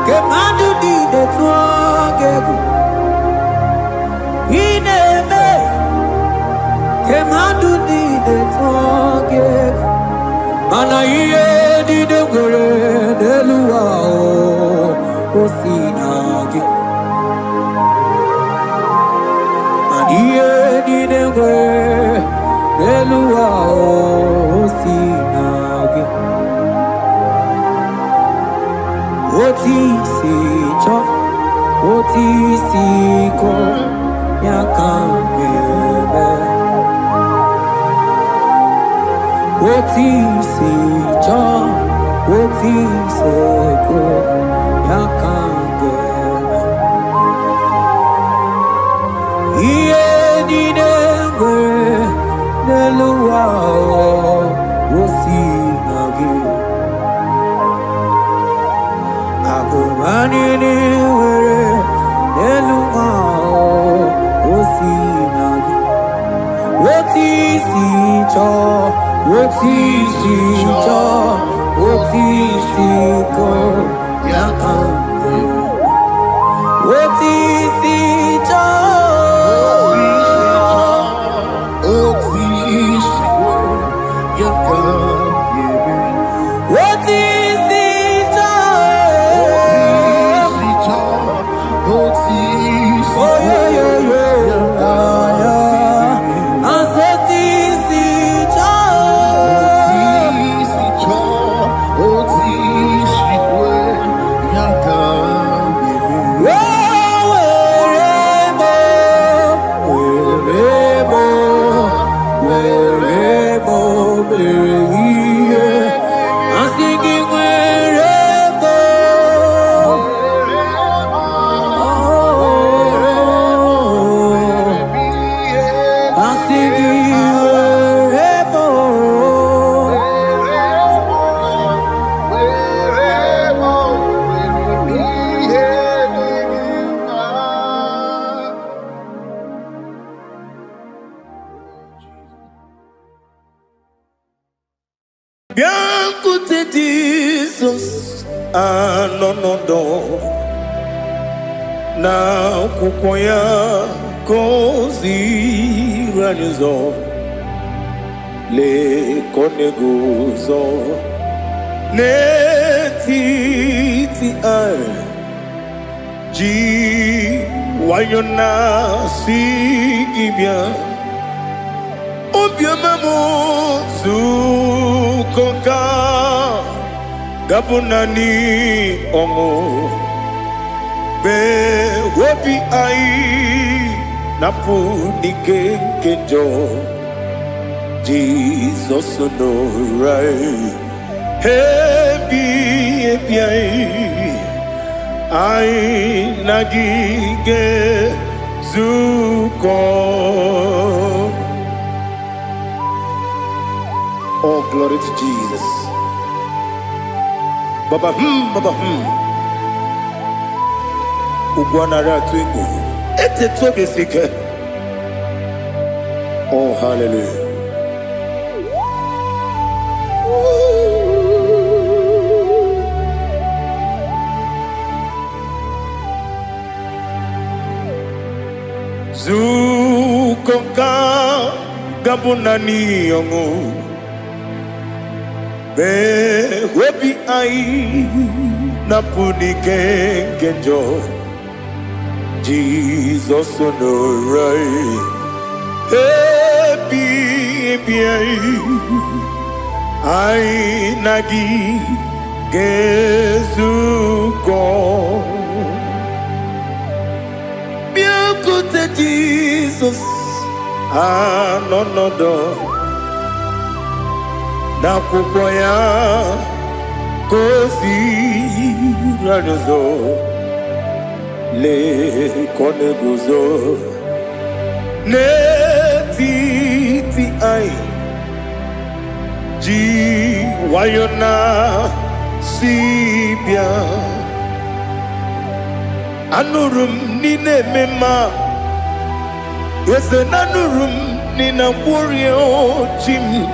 Kemadu need it together. He never. Kemadu need it together. Mana iye di de gore de luwa o sinagi. Mana iye di de gore de luwa o sinagi. Oti si cho, oti si ko ya kambebe. Oti si cho, oti se ko ya kambebe. Iye di dengwe de luwa o sinagi. Agumani ni were de luwa o sinagi. Oti si cho, oti si cho, oti si ko ya kambebe. Oti si cho, oti si ko ya kambebe. Oti si cho, oti si ko ya kambebe. Biancote Jesus, anonodo na kukoya kozi ranizo le koneguzo ne titi ai ji wayona sigibia obiamamu zukoka gabunani omo be wobi ai napu nikenjo Jesus no right hebi ai nagige zuko. Oh, glory to Jesus. Baba Baba Ugwanara twingu. Ete tobe sike. Oh, hallelujah. Zukonka gabunani yongu. Be webi ai napuni kenjo Jesus no right. Hey I nagi gezuko Biakute Jesus anonodo Nakwụkwọ ya kosi ranyozo le koneguzo Netiti ai Ji wayona sibia Anurum nine mema Yese nanurum nina warrior chim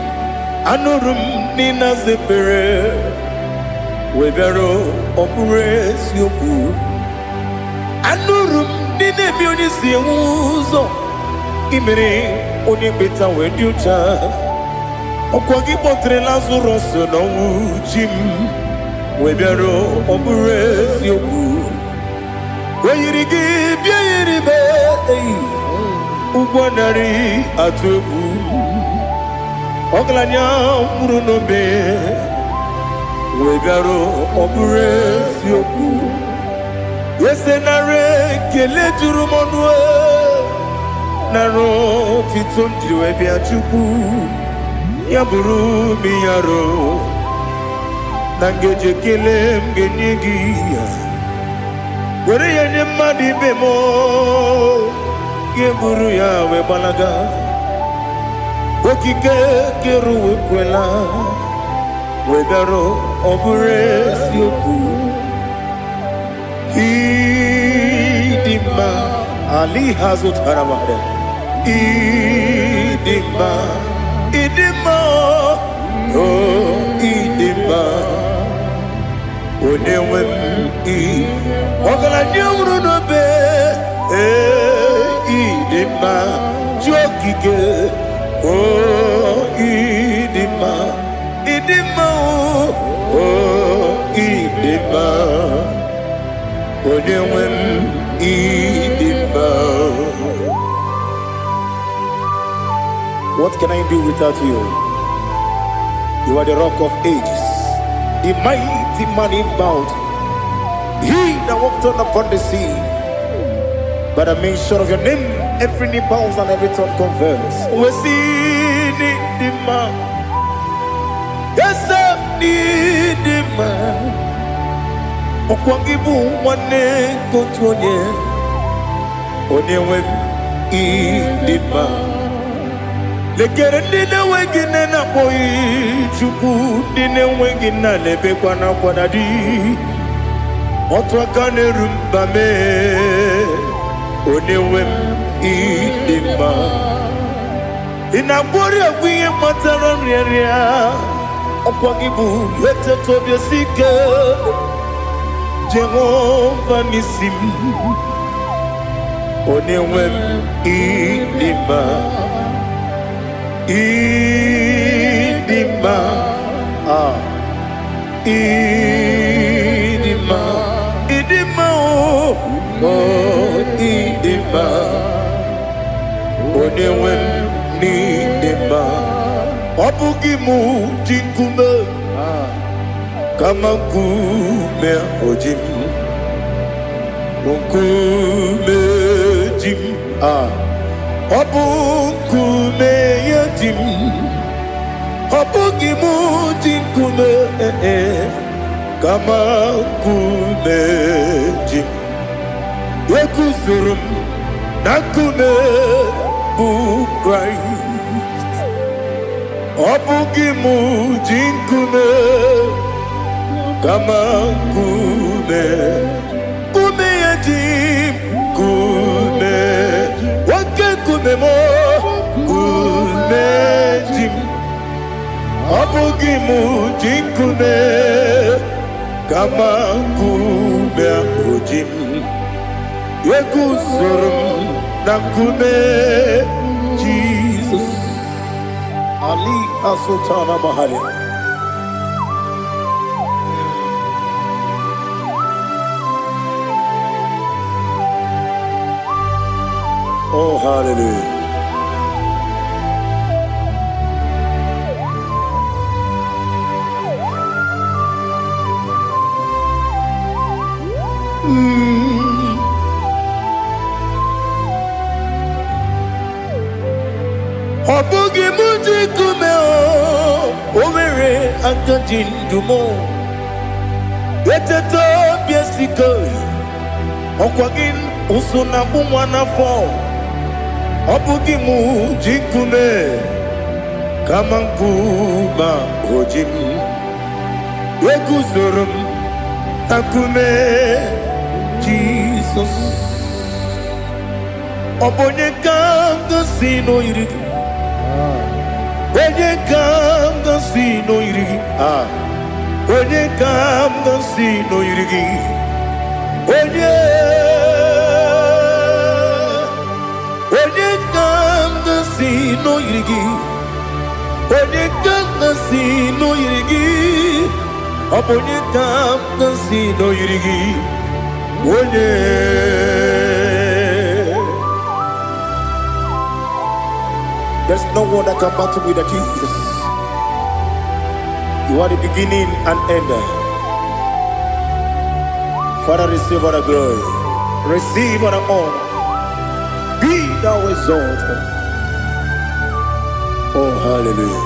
Anurum nina zepere Webero opure sioku Anurum nine mionisi uzo Imere onye beta wediucha Okwagi potre Lazarus no jim Webero opure sioku Weyirigi biayiribe Ugwanari atubu Oglanya murunobe Wegaro opure sioku Yesenare kele jurumonwe Naro titondi webia chuku Yaburu miyaro Nangeje kele mgenyegi Were yenye madi bemo Geburu ya webalaga Okike keru wekwela Wegaro obure sioku Idima Ali hazut haramade Idima Oh Idima Onewem Ogala nyamru no be Idima Jokike Oh Idima Oh Idima Onewem Idima What can I do without you? You are the rock of ages, the mighty man in mountain. He that walked on upon the sea. By the mention of your name, every knee bows and every tongue confesses. We see the man. Yes, I need the man. Okwangibu wane kotuonye. Onyewe the man. Lekere ndine wengine na boyi chuku ndine wengine lebe kwa na kwanadi Otwakane rumbame Onewem idima Inabori agwiye matara nriaria Okwagibu yete tobye sike Jehova nisim Onewem idima Idima Idima Idima Oh Idima Onewem Nidima Obugimu Jinkume Kama kume ojim Unkume jim Obukume yajim Obugimu jinkume Kama kume jim Yekuzurum Nakume Christ Obugimu jinkume Kama kume Kume yajim Kume Kumemo kumejim Abugimu jinkume Kama kume akujim Yekuzurum nakume Jesus Ali Asultana Mahali Oh, hallelujah. akajindumo eteto biesiko okwagin usuna bumwana fo obugi mu jikume kama nkuba ojim eguzorum akume Jesus obonye kanga sino irigi onye kanga sino irigi onye kanga sino irigi onye kanga sino irigi onye kanga sino irigi obonye kanga sino irigi onye. There's no one that can battle with Jesus. You are the beginning and end. Father, receive all the glory. Receive all the honor. Be thou exalted. Oh, hallelujah.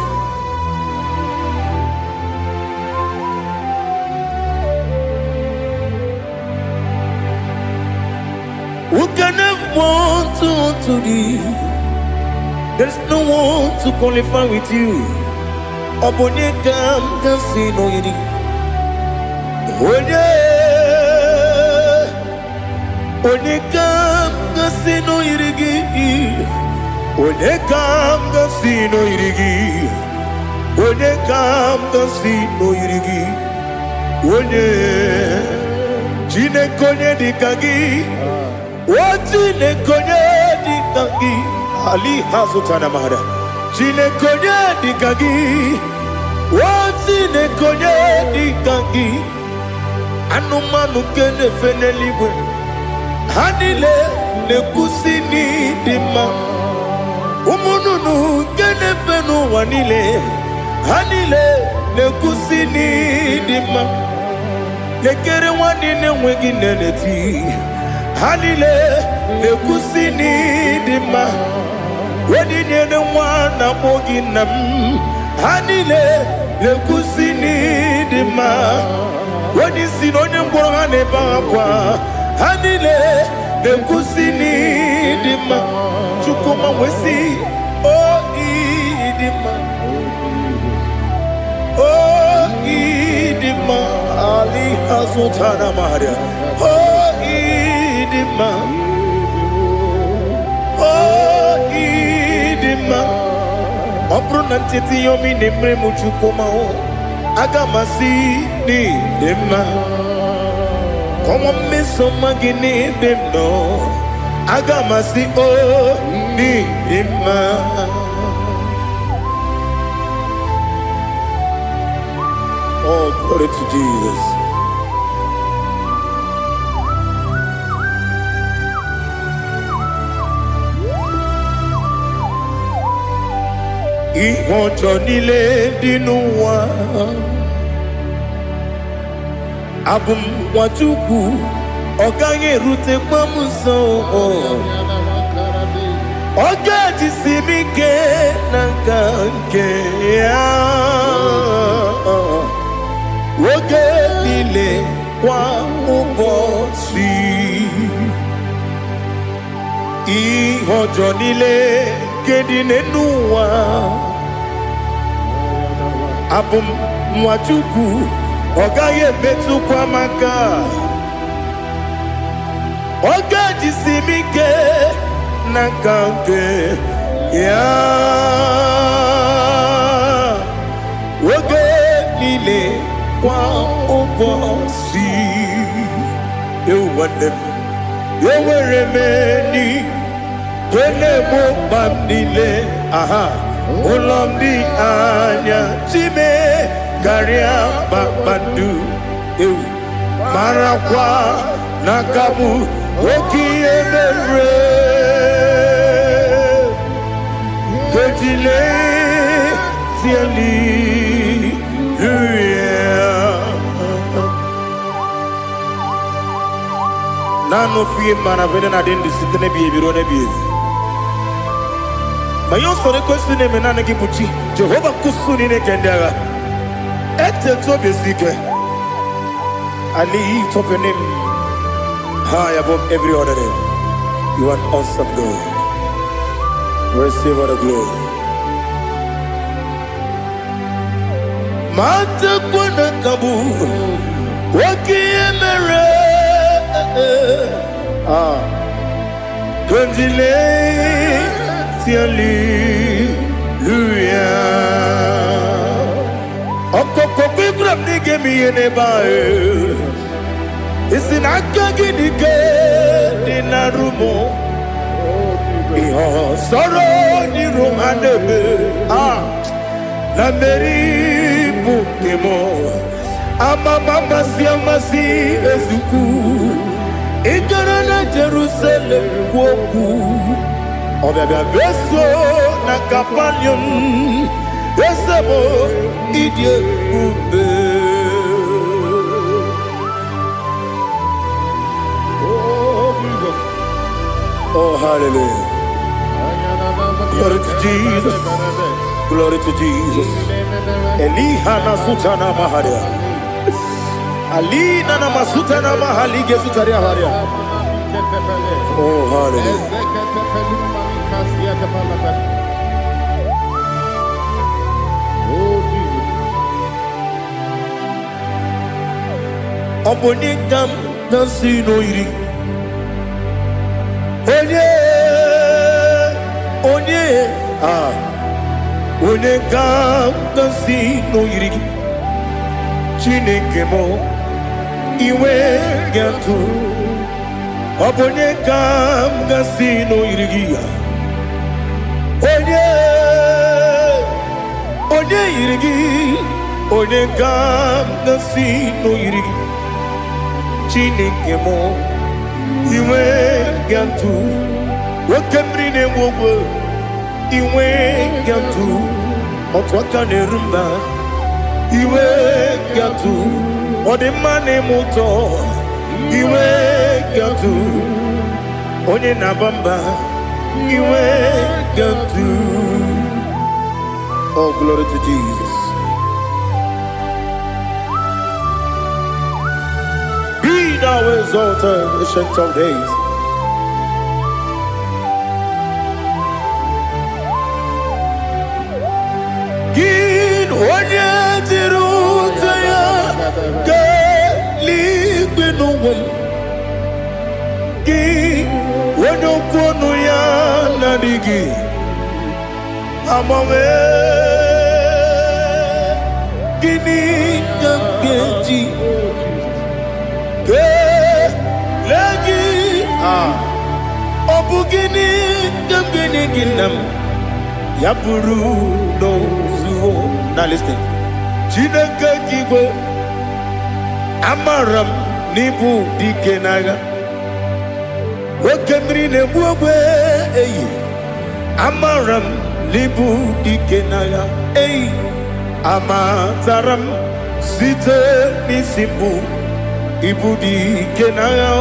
Who can have one to thee? There's no one to qualify with you. Obonye kam kasino yidi. Onye kam kasino yidi. Onye kam kasino yidi. Onye kam kasino yidi. Onye jine konye dikagi. Wajine konye dikagi. Ali hazutana mahada. Jine konye dikagi. Wajine konye dikagi. Anumanu kene feneliwe. Hanile ne kusini dima. Umununu kene fenu wanile. Hanile ne kusini dima. Nekere wanine wengi neneti. Hanile ne kusini dima. Wedi nyene wana mogi nam. Hanile ne kusini dima. Wedi sinonye mbora ne bakwa. Hanile ne kusini dima. Chukuma wesi oh idima. Oh idima. Ali hazutana maria. Oh idima. Oh idima. Obruna ntiti yomi nemre muchukuma o. Agamasi ni dema. Komo miso magini demno. Agamasi o ni dema. Oh, glory to Jesus. Ihojo nile dinuwa abum wajuku oganye rute mamuso ogaji simike nankanke ya woge nile kwa ubosi ihojo nile kedine nuwa abum mwachuku ogaye betu kwa maka ogaji simike nakanke ya woge nile kwa ubosi ewanem yeweremeni Wele mo bamdile, aha, ulomdi anya, chime, garia babandu, marakwa, nakabu, oki emere, kejile, siali, Nano fiye mana vene na dendi sitene biye birone biye. Mayon sore kwesune menane kibuchi Jehova kusuni ne kendaga I lift up your name high above every other name. You are an awesome God. Receive all the glory. Mata kuna kabu wakiemere Kundile Hallelujah. Okoko bigram nige mi enebae. Isin akagi nige dinarumo. Iho soro ni romanebe. La meri bukemo. Ama mama siamasi ezuku. Ikarana Jerusalem woku. Obebe beso na kapanium. Esemo idie ube. Oh Jesus. Oh hallelujah. Glory to Jesus. Glory to Jesus. Elihana sutana maharia. Alina na masutana mahalige sutaria haria. Oh hallelujah. Obonikam nasino iri. Onye Onekam nasino iri. Chineke mo iwe gatu. Obonekam nasino iri. Onye iri. Onekam nasino iri. Chineke mo iwe gatu. Wakemri ne wogo iwe gatu. Otwaka ne rumba iwe gatu. Odemane moto iwe gatu. Onye nabamba iwe gatu. Oh glory to Jesus. Be thou exalted, ancient of days. Gin onye tiruta ya ke ligbinu. Gin onye kwonu ya nadigi amame. Gini kamgeji ke lagi obugini kamgini ginam yapuru no zuo. Now listen. Chineke kigwe amaram nibu dikenaga. Wakemri ne buogwe eyi amaram nibu dikenaga. Eyi amataram site nisimbu ibu dikenaga.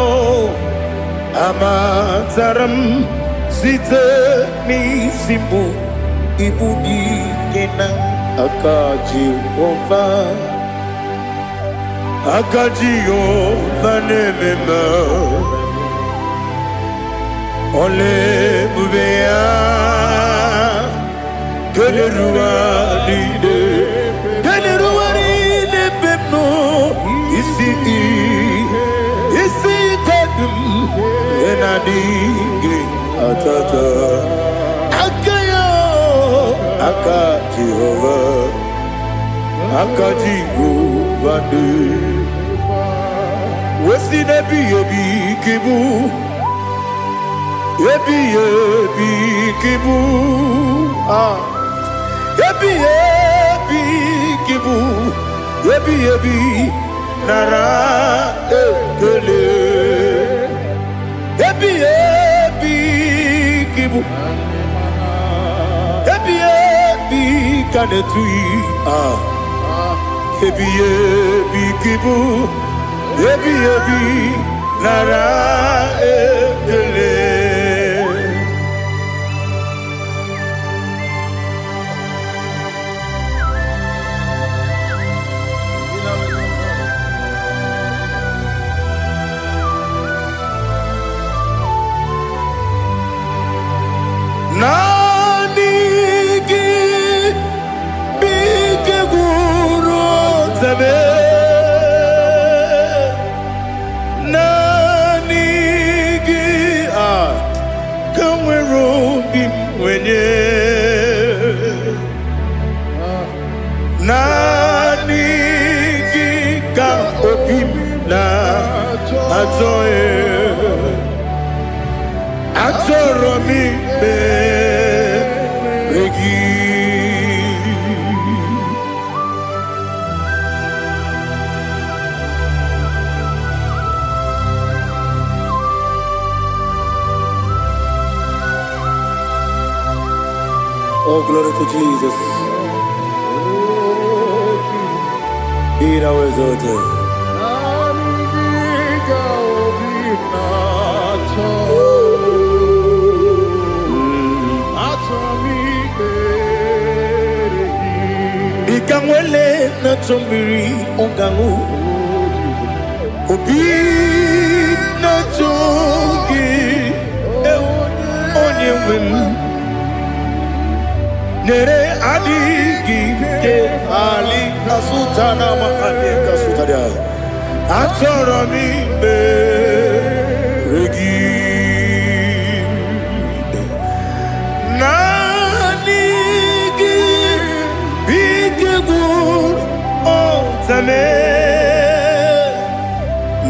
Amataram site nisimbu ibu dikenaga. Akaji ova nemema. Ole bubea Keleruwa lide bepno isi kadum enadinge atata. Aka Jehovah de Wesi nebi yebi kibu Yebi kibu Yebi kibu Yebi nara ekele Yebi kibu Yebi kanetui Yebi kibu Yebi nara ekele. zame nanigi kanwero bim wenye nanigi ka obim na atoe atoro mi be regi. Oh, glory to Jesus. Be thou exalted. Ikangwele na chombiri ongangu obi na chogi onye wem nere adigi ke ali kasutana mahali kasutaria atoro mi be regi nanigi bikegur otame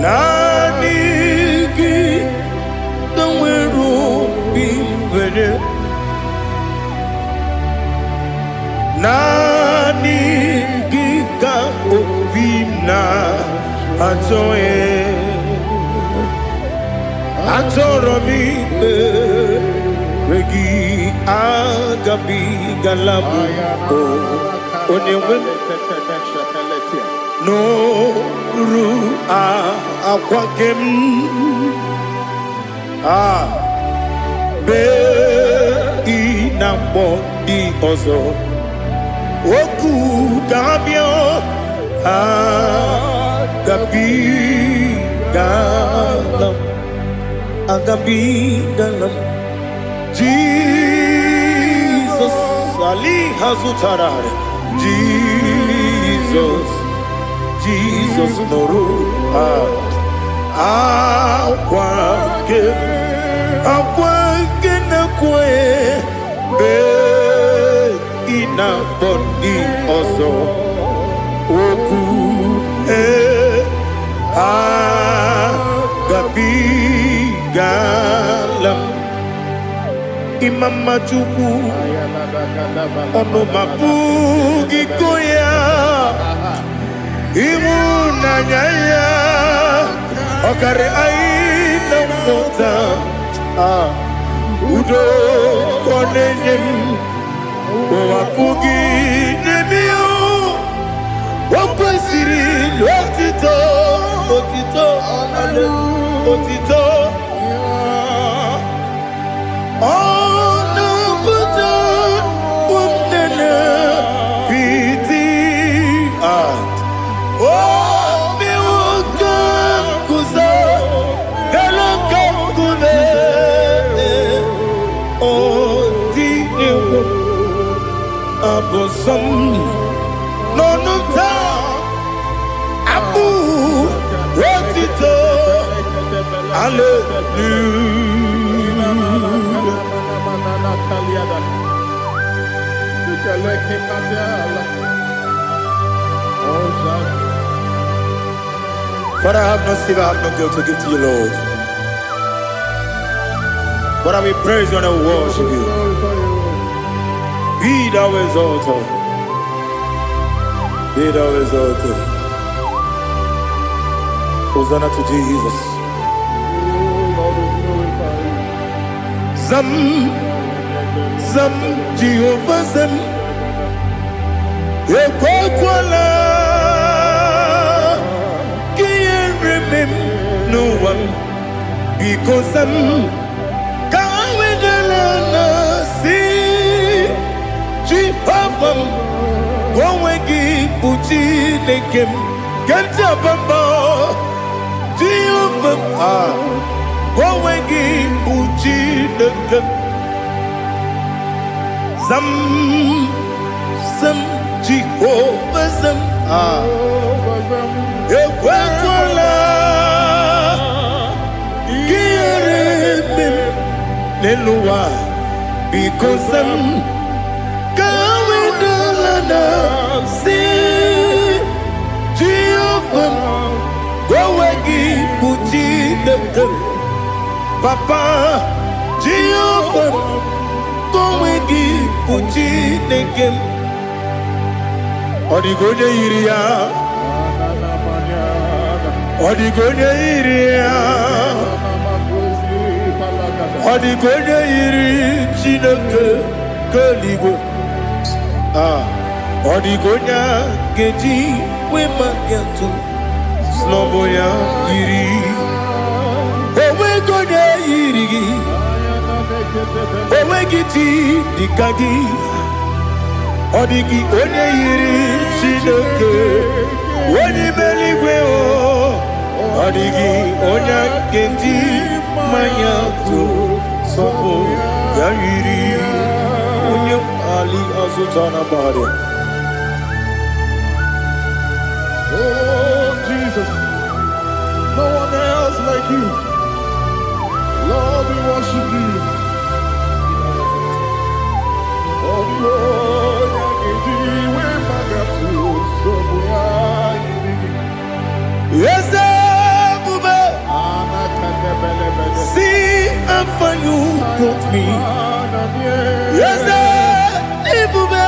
nanigi kanweru bimwere nanigi ka obina atoe atoro mi regi agabi galabu onyewe no ru akwakem be inambo di ozo oku kabio agabi galam Jesus Ali Hazutarare Jesus Noru akwake na kwe be ina boni ozo oku gabi galam imama chuku ono mapugi koya imuna nyaya okare aina mota udo konenyem wapugi nemio wakwesiri lotito ale otito ono buto umnene piti mi woka kuzo eloka kune odinewo abosom nonuta abu otito But I have no silver, I have no gold to give to you, Lord. But I will praise you and I will worship you. Be thou exalted. Be thou exalted. Hosanna to Jesus. Zam Jehovah Zam Ekwakwala Can't remember no one because I'm Kawedalana see Jehovah Gwawegi Uchi Nekem Kantabamba Jehovah Gwawegi Uchi Nekem Zam Jehovah Zam ekwekwala gịrị n'elu ụwa because ka wedala na si Jehova gowe gị bụ Chineke Papa Jehova gowe gị bụ Chineke ọ dịghị onye yiri ya ọ dịghị onye yiri ya ọ dịghị onye yiri Chineke nke eluigwe ọ dịghị onye ga-eji wee maka atụ n'ọbụ ya yiri onweghị onye yiri gị onweghị chi dịka gị ọ dịghị onye yiri Chineke onye ime eluigwe ọ dịghị onye ga-eji mmanya atụ n'ọbụ ya yiri onye ali azụta na bari. Oh, Jesus, no one else like you. Lord, we worship you. Oh, Lord, yes, Bube. See how far you brought me. Yes, Bube.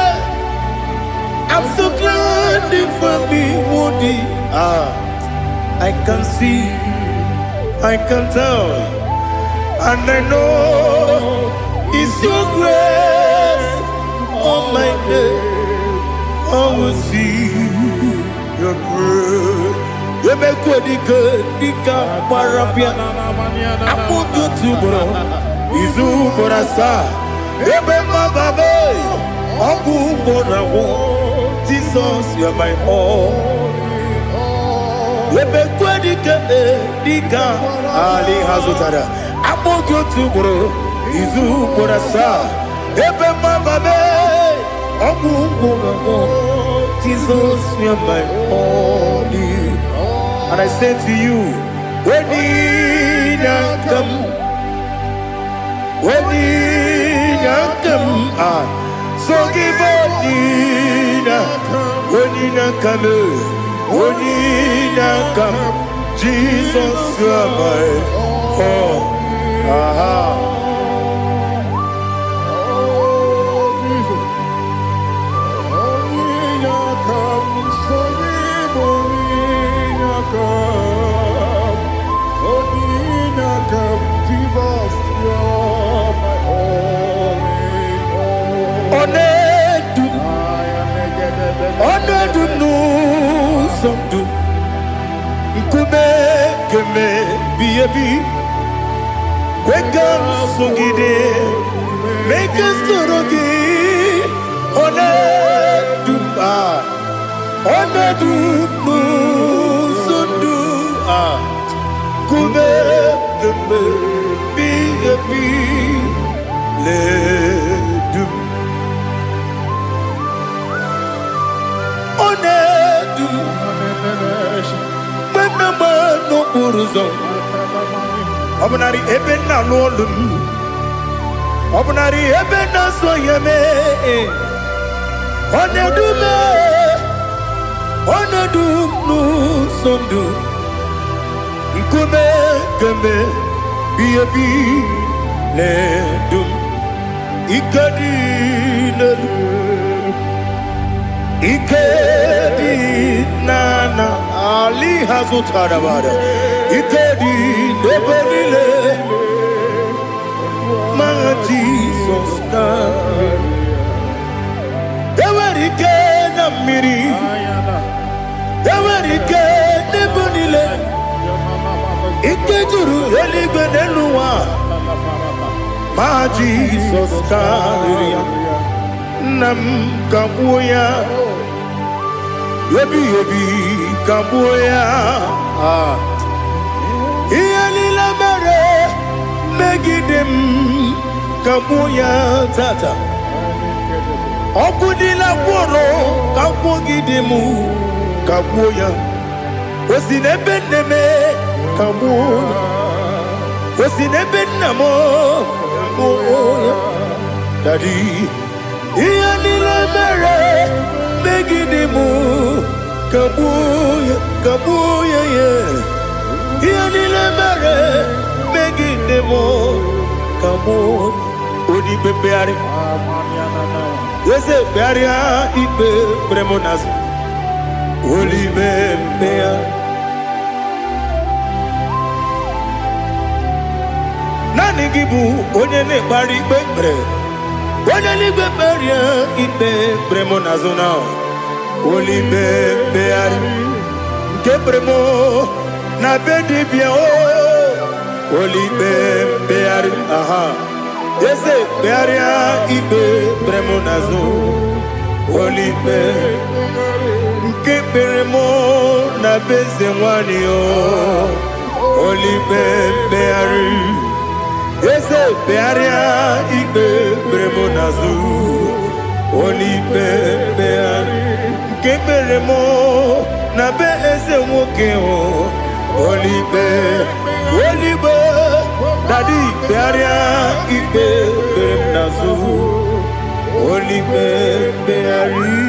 I'm so glad for me, Woody. I can see, I can tell, and I know it's your grace on my day. I will see your grace. You make good, Dika Parapia. I put you to bro. Izu Borasa. Ebema Babe. Abu Borawo. Jesus, you are my all. You make good, Dika Ali Hazutara. I put you to bro. Izu Borasa. Ebema Babe. Abu Borawo. Jesus, you are my all. And I say to you, when you come, so give up, when you come, Jesus, you are my all. Make us Obnari ebena lolum Obnari ebena soyeme Onedu sondu Nkume keme Biyebi ledum Ikedi nana Ali hazutara bada Ikedi nebelile Ma Jesus name Ewerike na miri Ewerike nebelile Ikejuru eligwe neluwa Ma Jesus name Nam kabuya Yebi kabuya Iyalila mere Megidem kabuya tata Okudila kworo Kabugidemu kabuya Osinebene kamu, osinebennamo kamu, Daddy. Iyanile mere megidimu kabuya kabuya ye. Iyanile mere megidimu kamu. Odi bebeari, yese bearia ibe bremonas. Oli bebea. Nani gibu onye ne bari bebre. Onye ni beberia ibe bremonazona. Oli bebeari. Nke bremo na bedi bia o. Oli bebeari. Aha. Yese bearia ibe bremonazo. Oli bebeari. Keperemo na beze mwani o. Oli bebeari. Ese bearia ibe bremo nazu. Oli bebeari. Keperemo na beze mwoke o. Oli be. Daddy bearia ibe bremo nazu. Oli bebeari.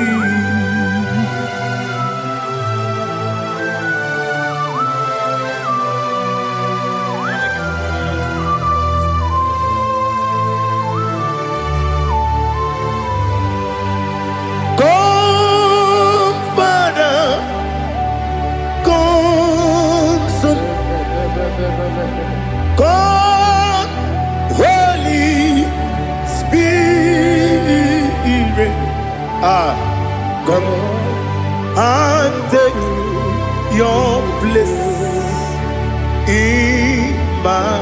God, Holy Spirit, come and take your place in my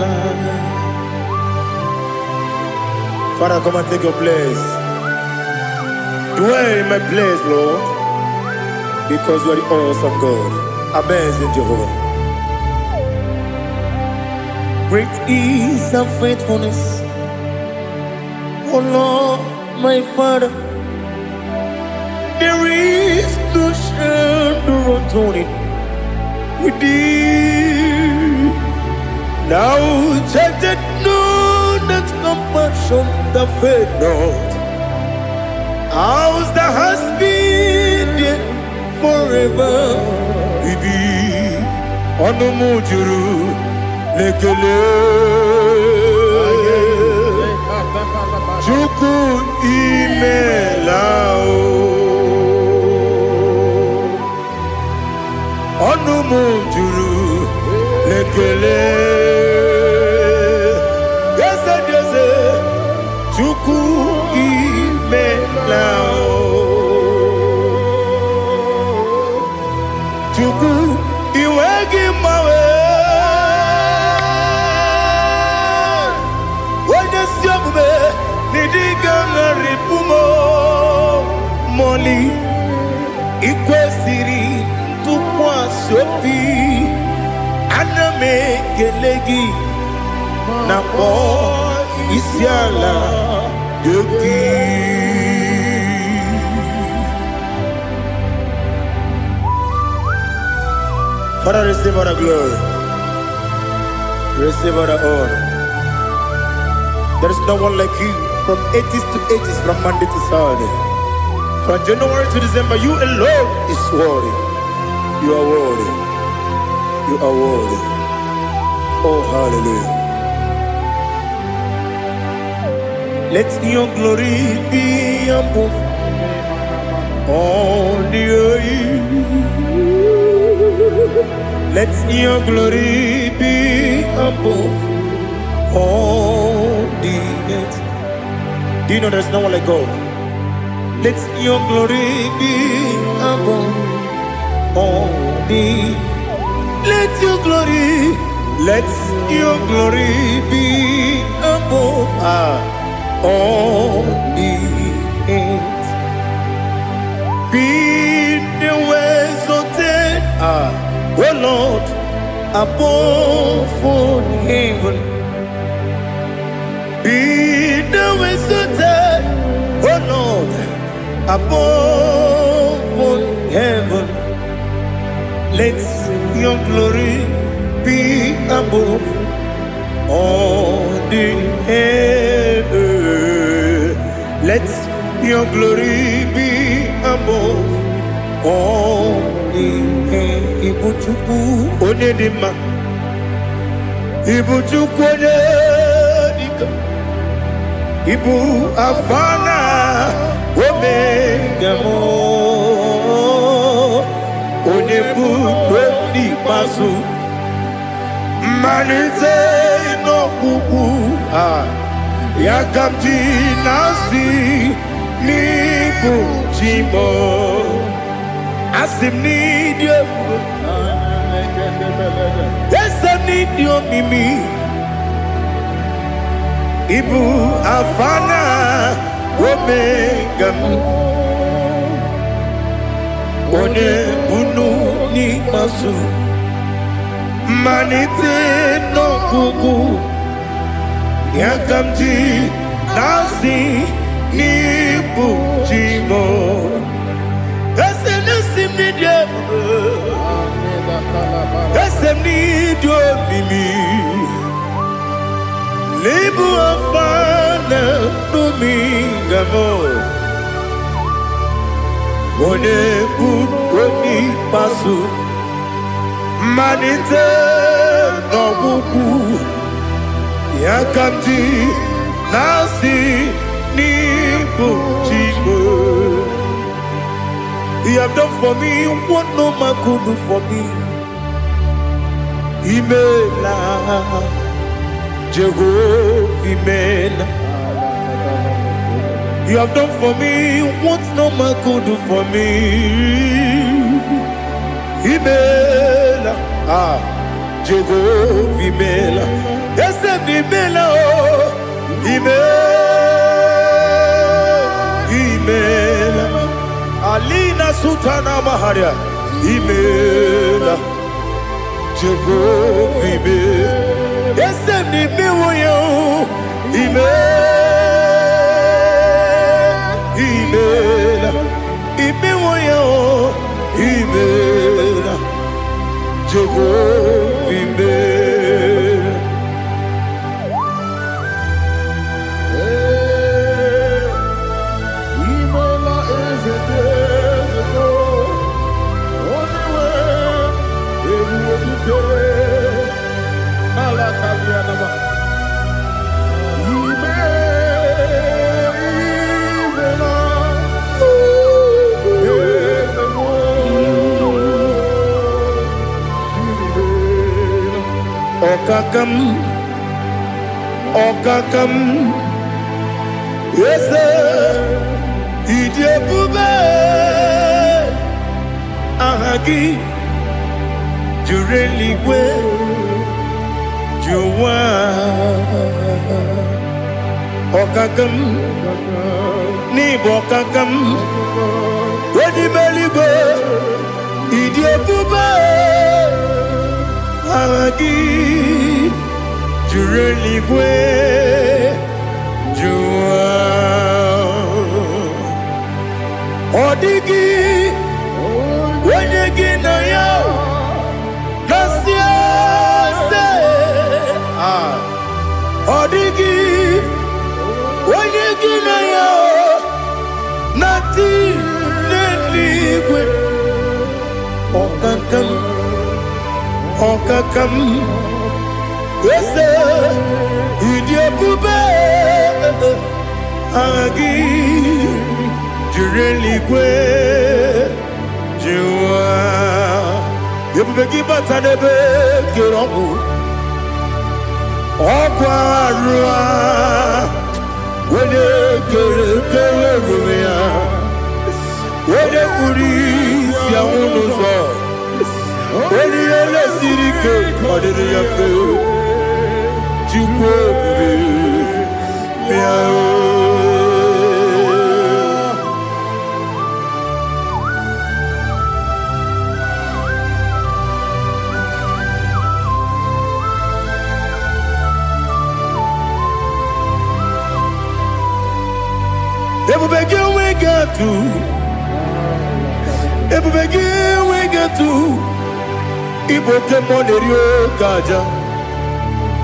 life. Father, come and take your place. Dwell in my place, Lord, because you are the awesome God. Amazing Jehovah. Great is thy faithfulness, O Lord, my Father. There is no shadow of turning with thee. Now check that no, that compassion that faith not. Ours that has been there forever. Bibi, Onomujuru. Lekele Chuku imelao Onumujuru Lekele Yese Chuku imelao Chuku iwegi mawe Moli ikwesiri tukwasopi aname kelegi na po isiala yoki. Father, receive all the glory, receive all the honor. There is no one like you. From ages to ages, from Monday to Saturday, from January to December, you alone is worthy. You are worthy. You are worthy. Oh, hallelujah. Let your glory be above all the earth. Let your glory be above all the earth. Do you know there's no one like God? Let your glory be above all the. Let your glory be above all the earth. Be the ways of death, oh Lord, above all heaven. Be the visited, oh Lord, above all heaven. above all the earth. Let your glory be above all the earth. Ibuchukwu onye dị mma, Ibuchukwu onye dịka, Ibu Afana Omega mo, onye bụ n'ikpeazụ, mmalite n'ọgwụgwụ ya ka m ji na-asị n'ịbụ chi m. Asị m n'ịdị ebube, eze m n'ịdị omimi, Ibu Afana Omega m, onye bunu n'ikpeazụ, mmalite n'ọgwụgwụ ya ka m ji na-asị n'ịbụ chi m. Eze na-esi m n'ịdị ebube, eze m n'ịdị omimi, Ibu Afana Omega m, onye bụ n'ikpeazụ, mmalite n'ọgwụgwụ ya ka m ji na-asị n'ịbụ chi m. You have done for me what no man could do for me. Imela Jehovah, Imela. You have done for me what no man could do for me. Imela, Jehovah, Imela. Yes, Imela, oh, Imela. Alina Sutana Maharia, Imela, Jehovah, Imela. Yes, Imela, Imela, Imela, Jehovah, Imela. Imela is a day, only way, every day, Alakalianaba. Okakam, Okakam, yes, Idi ebube, ahagi, jureligwe, juwa. Okakam, nibo okakam, wedi meligwe, Idi ebube, ahagi, jureligwe, juwa. Odigi, wenyegi na ya, nasiase. Odigi, wenyegi na ya, nati neligwe. Okakam, Okakam, ese, Idi ebube, agi, jureligwe, juwa. Ebube gị bata n'ebe kere ọgwụ, ọgwụ arụa, onye kere emume ya, onye kpụrụ isi anwụ n'ụzọ, onye ihe siri ike ọ dịrị ya mfe, Chukwu ebube bịa. Ebube gị enweghị atụ, ebube gị enweghị atụ, Igbo oke mmụọ na-eri oke aja,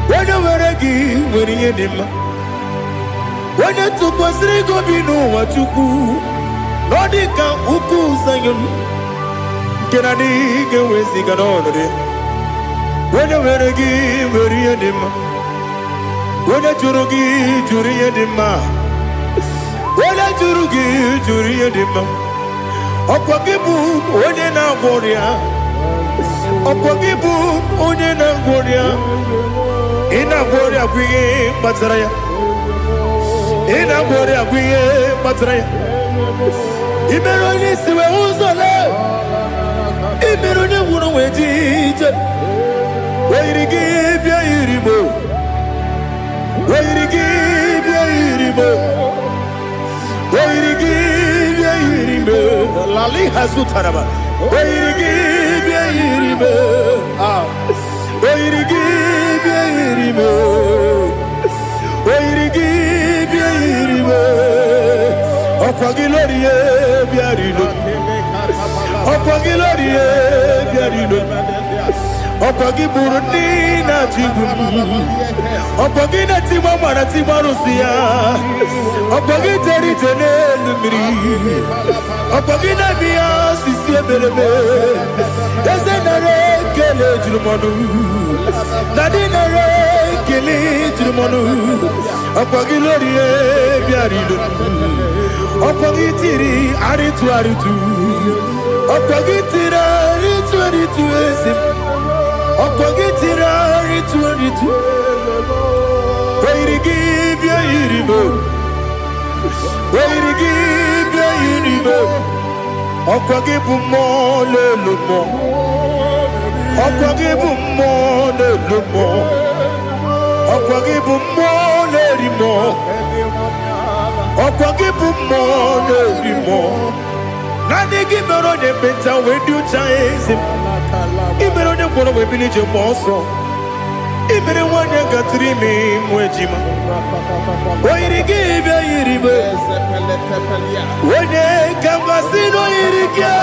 When you were a give, when you did when you took was go be no what you do. Nodika uku sayon. Can I dig away sigan on it? When you were a give, when you did when you jurugi, jury edima. When you jurugi, jury edima. Okwagibu, Odena Boria. Okwagibu, Odena Boria. Ina Boria, we Batraya. Ina Boria, we Batraya. Iberoni, Siwe Uzole. Iberoni, Wuno, Wedija. Where you give your Iribo. Where you give your Iribo. Where you give your Iribo. Lali Hazutaraba. Where you give your Iribo. Where you give your Iribo. Where you give your Iribo. Okwagilorie biarilo. Okwagilorie biarilo. Okwagiburundi na jigum. Okwagina timama na timarusia. Okwagiteri tenelumiri. Okwagina biya sisi belebe. Ezenare kele jurumanu. Nadinare kele jurumanu. Okwagilorie biarilo. Okwagitiri aritu aritu. Okwagitira aritu aritu ezim. Okwagitira aritu aritu. Where you give your Iribo. Where you give your Iribo. Okwagibu mo le lumo. Okwagibu mo le lumo. Okwagibu mo le rimo. Okwagibu mo le rimo. Nani gimero de beta we do chase. Imero de bono we village moso. Imere wanya gatrimi mwejima. Where give your Iribo. Wene kamasino irikia.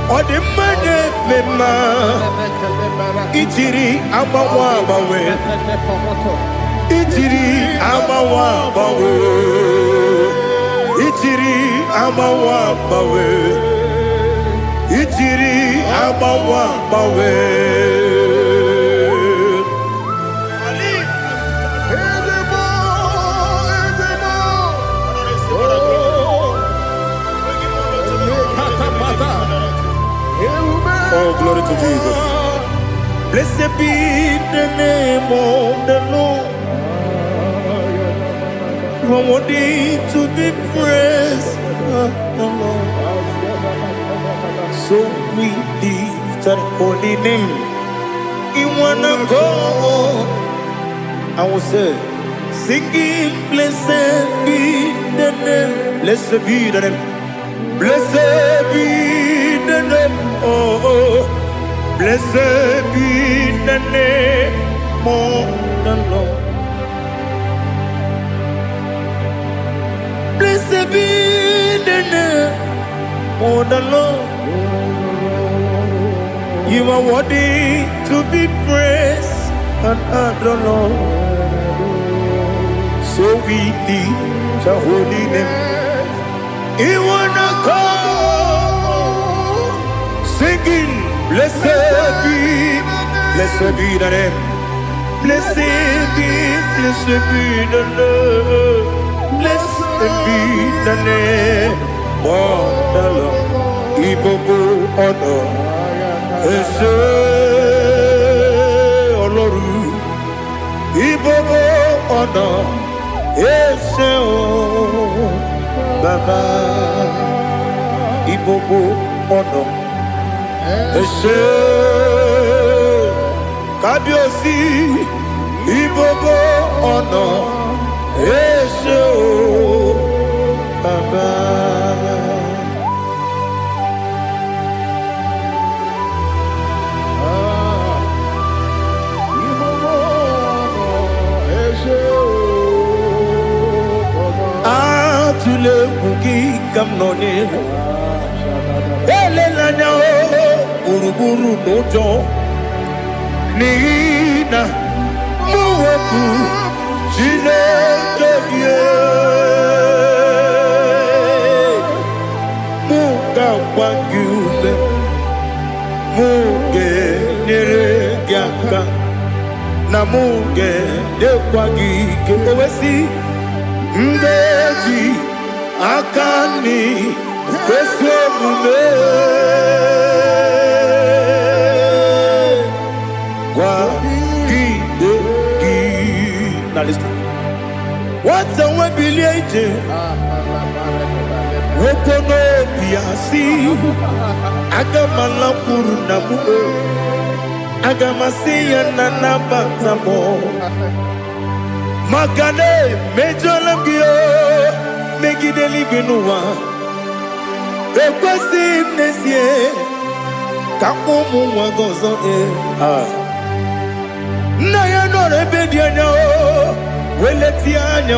Ode mane mema. Itiri amawa bawe. Itiri amawa bawe. Itiri amawa bawe. Itiri amawa bawe. Oh, glory to Jesus. Blessed be the name of the Lord. You are worthy to be praised, the Lord. So we lift that holy name. You wanna go? I will say, singing, blessed be the name. Blessed be the name. Blessed be the name. Oh, blessed be the name of the Lord. Blessed be the name of the Lord. You are worthy to be praised and adored, Lord. So we lift the holy name. You wanna call, singing, blessed be the name. Blessed be the Lord. Blessed be the name of the Lord. Igbo honor, Ese Oloru. Igbo honor, Ese Baba. Igbo honor, Ese Kabiosi. Igbo honor, Ese Baba. Atule kuki kamnoni. Elelanya uruburu nojo. Nina muwepu Chineke ye muga wangume muge neregiaka na muge dekwagike owesi ndeji akani kwesi omume Now listen. What's the one billion? Wokono piasi. Agamala purunamu. Agamasiya nanabatamo. Magane mejolamgio. Megideli binua. Ekwesi nesie. Kamumu wagozo na ya no rebedi anya o weleti anya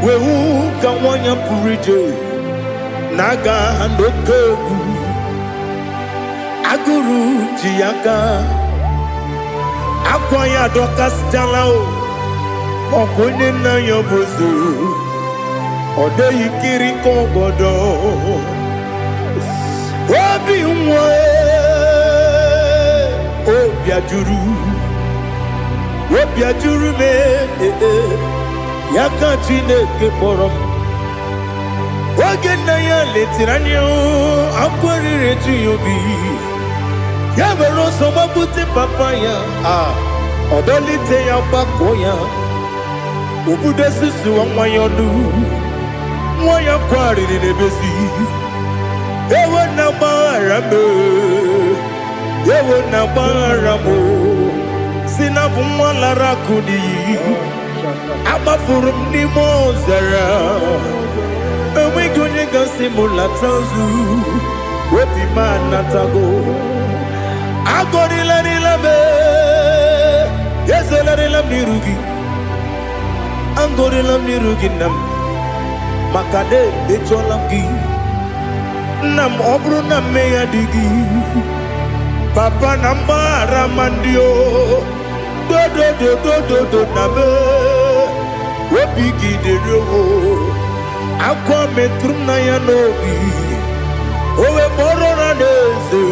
wehu ka wanya purije naga ndokogu aguru jiaka akwa ya dokas jala o okonye na yo bozu ode yikiri ko godo obi nwa Obiajuru me Yaka Chineke kpọrọ oge nna ya letiri anya akwarịrị eju ya obi ya were ọsọ gbapute papa ya ọdọlite ya gbakọ ya obodo susu nwa ya ọdụ nwa ya kwarịrị n'ebezi ewe na gbaghara me ewe na gbaghara mo si na bụ nwa lara kudi agbafuru m n'ime ọzara enweghị onye gasị m lata nzu obi m anatago agọrịlarịla m ezolarịla m n'iru gị agọrịla m n'iru gị nna m maka na emejọla m gị nna m ọ bụrụ na mmehie dị gị papa na mgbaghara ma ndị o dodododododo na me obi gị dịrị o akwa metụrụ m na ya n'obi owe kpọrọ na n'eze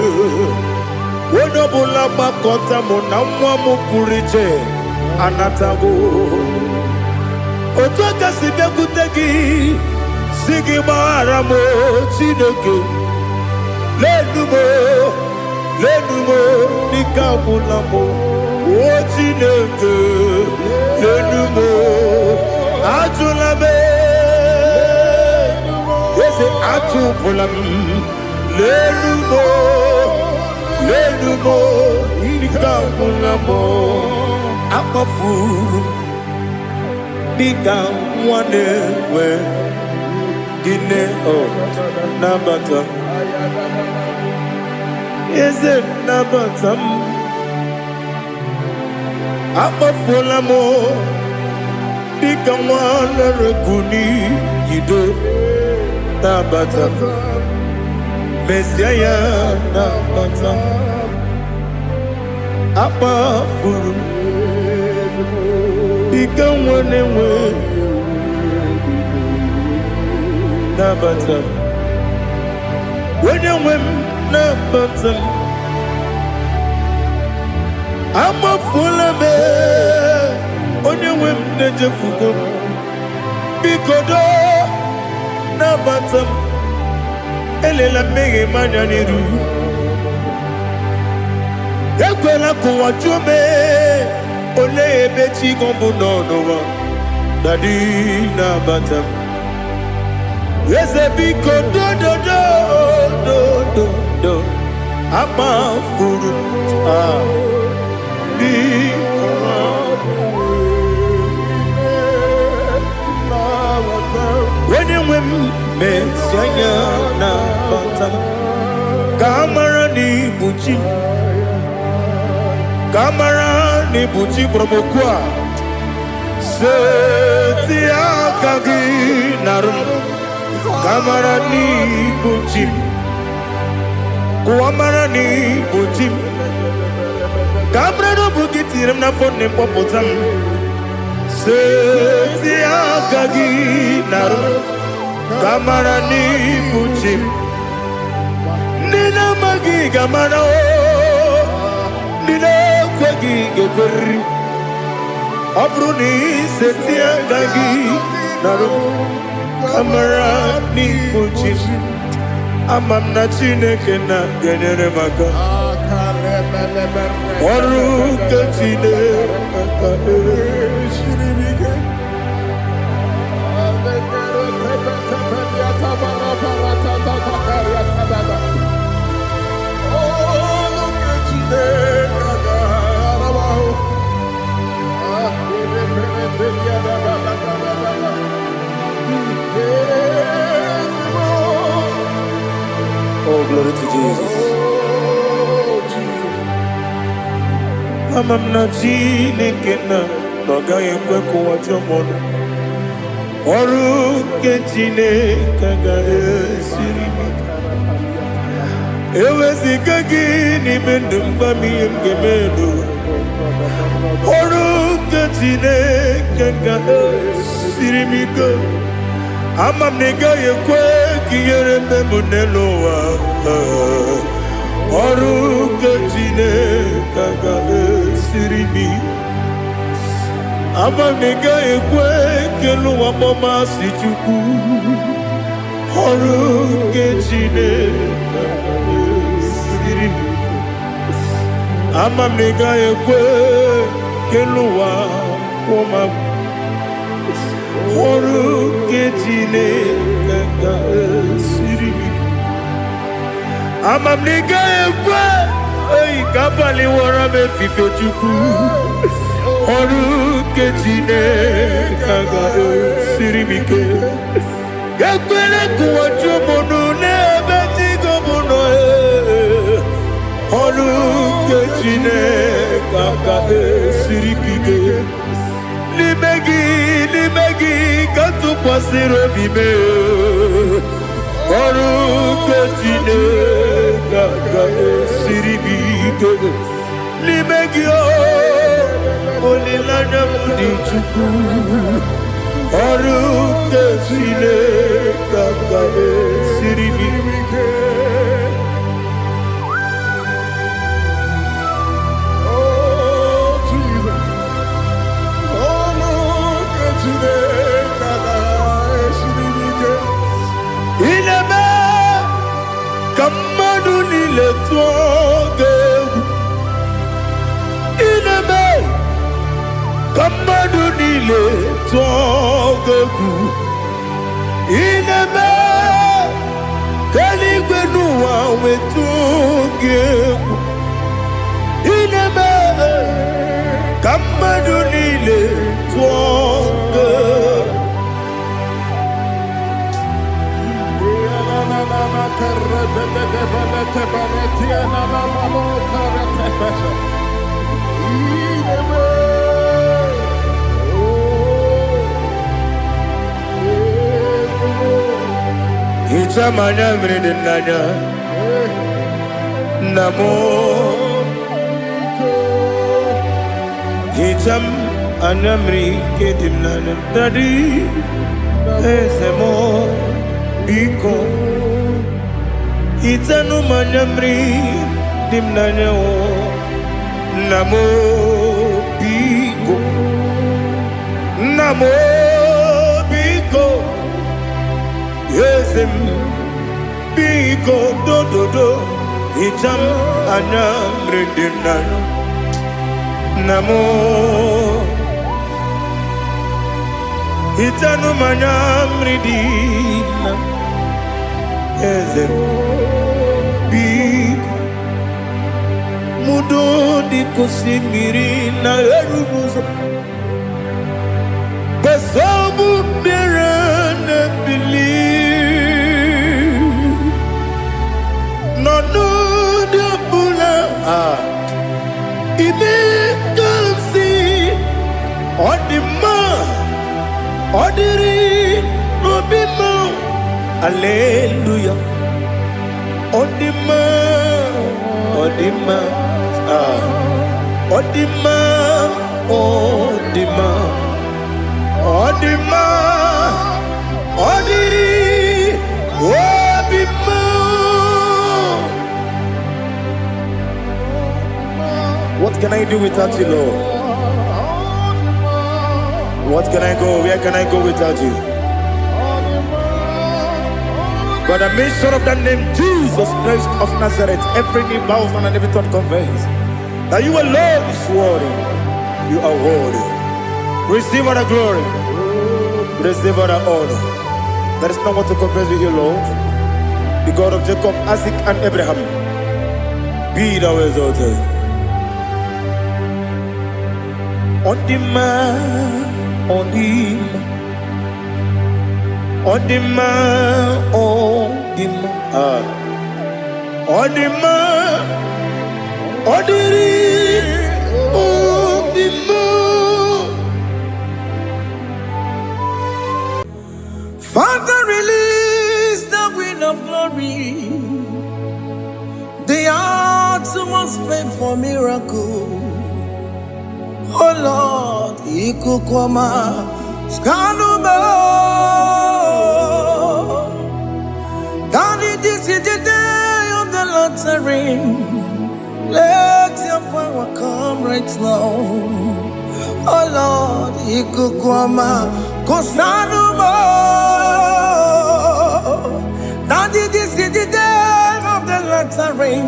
onye ọbụla gbakọta mụ na nwa m pụrụ iche anatago otu aka si bịakwute gị si gị gbaghara m Chineke lenumo dịka agwụla m o Chineke lenumo ajụla m eze atụpụla m lenumo dịka agwụla m akpafuru dịka nwa na-enwe gịnị nabata eze nabata m akpafuola m dịka nwa na-erekuni yido nabata mesia ya nabata akpafuru dịka nwa na-enwe nabata onye nwe m nabata m amafuola m onye nwe m na-ejefugo m biko do nabata m elela mmehie m anya n'iru ekwela ka ụwa jụọ m olee ebe chi gị bụ n'ụwa dadi nabata m eze biko do akpafuru onye nwe m mesi anya na bata ka amara n'ibu chi ka amara n'ibu chi kpọrọ m okwu a seti aka gị narụ ka amara n'ibu chi kụwa mara n'ibu chi Kamrado bukitirim na phone popotam. Setia kagi naru. Kamara ni buchim. Nina magi kamara o. Nina kwagi geberi. Abruni setia kagi naru. Kamara ni buchim. Amam na chineke na genere maka. Oru kachine maka. Oh, glory to Jesus. Amam na chineke na noga yekwe kuwa chomono. Oru chineke ga esiri. Ewezika gị n'ime ndụ mgbami ngemelu. Oru chineke ga esiri m ike. Ama m na ị gaghị ekwe ka ihere mme m n'elu ụwa. Ọrụ nke Chineke ga-esiri m ike. Ama m na ị gaghị ekwe ka elu ụwa gbamasị Chukwu. Ọrụ nke Chineke ga-esiri m ike. Ama m na ị gaghị ekwe ka elu ụwa gbamasị Oru nke Chineke ga-esiri m ike. Ama m na ị gaghị ekwe ka abalị wara m efife Chukwu. Oru nke Chineke ga-esiri m ike. Ekwere ka ụwa jụọ m ọnụ n'ebe chi gị bụ nọ. Oru nke Chineke ga-esiri m ike. N'ime gị ka tụkwasịrị obi m. Ọrụ nke Chineke ga-esiri m ike. N'ime gị olileanya m dị Chukwu. Ọrụ nke Chineke ga-esiri m ike. Ineme kamadu nile tuogegu. Ineme kamadu nile tuogegu. Ineme kaligwe nuwa wetuogegu. Ineme kamadu nile tuogegu. Hicham anyamri dinanya namo. Hicham anyamri kedinanya dadi esemo biko. Itanu manyamri dimnanya o namo biko. Namo biko. Yesem biko do do do. Icham anyamri dimnanya namo. Itanu manyamri dimnanya. Yesem biko. Mudo di kusimiri na erumuzo. Besobu mirane believe. No no de bula. Ibe kansi. Odima. Odiri. Obima. Hallelujah. Odima. Odima. Odima, Odima, Odima, Odiri, Odima. What can I do without you, Lord? What can I go? Where can I go without you? By the mention of that name, Jesus Christ of Nazareth, every knee bows and every tongue confesses that you alone is worthy. You are worthy. Receive all the glory. Receive all the honor. There is no one to compare with you, Lord. The God of Jacob, Isaac, and Abraham. Be thou exalted. On the man, on the man. On the man, on the man, on the man, on the man. Father, release the wind of glory. The heart must pray for miracle. Oh Lord, Ikukwama, Skanuma. Daddy, this is the day of the lottery. Let your power come right now. Oh Lord, Ikukwama, Kosanuma. Daddy, this is the day of the lottery.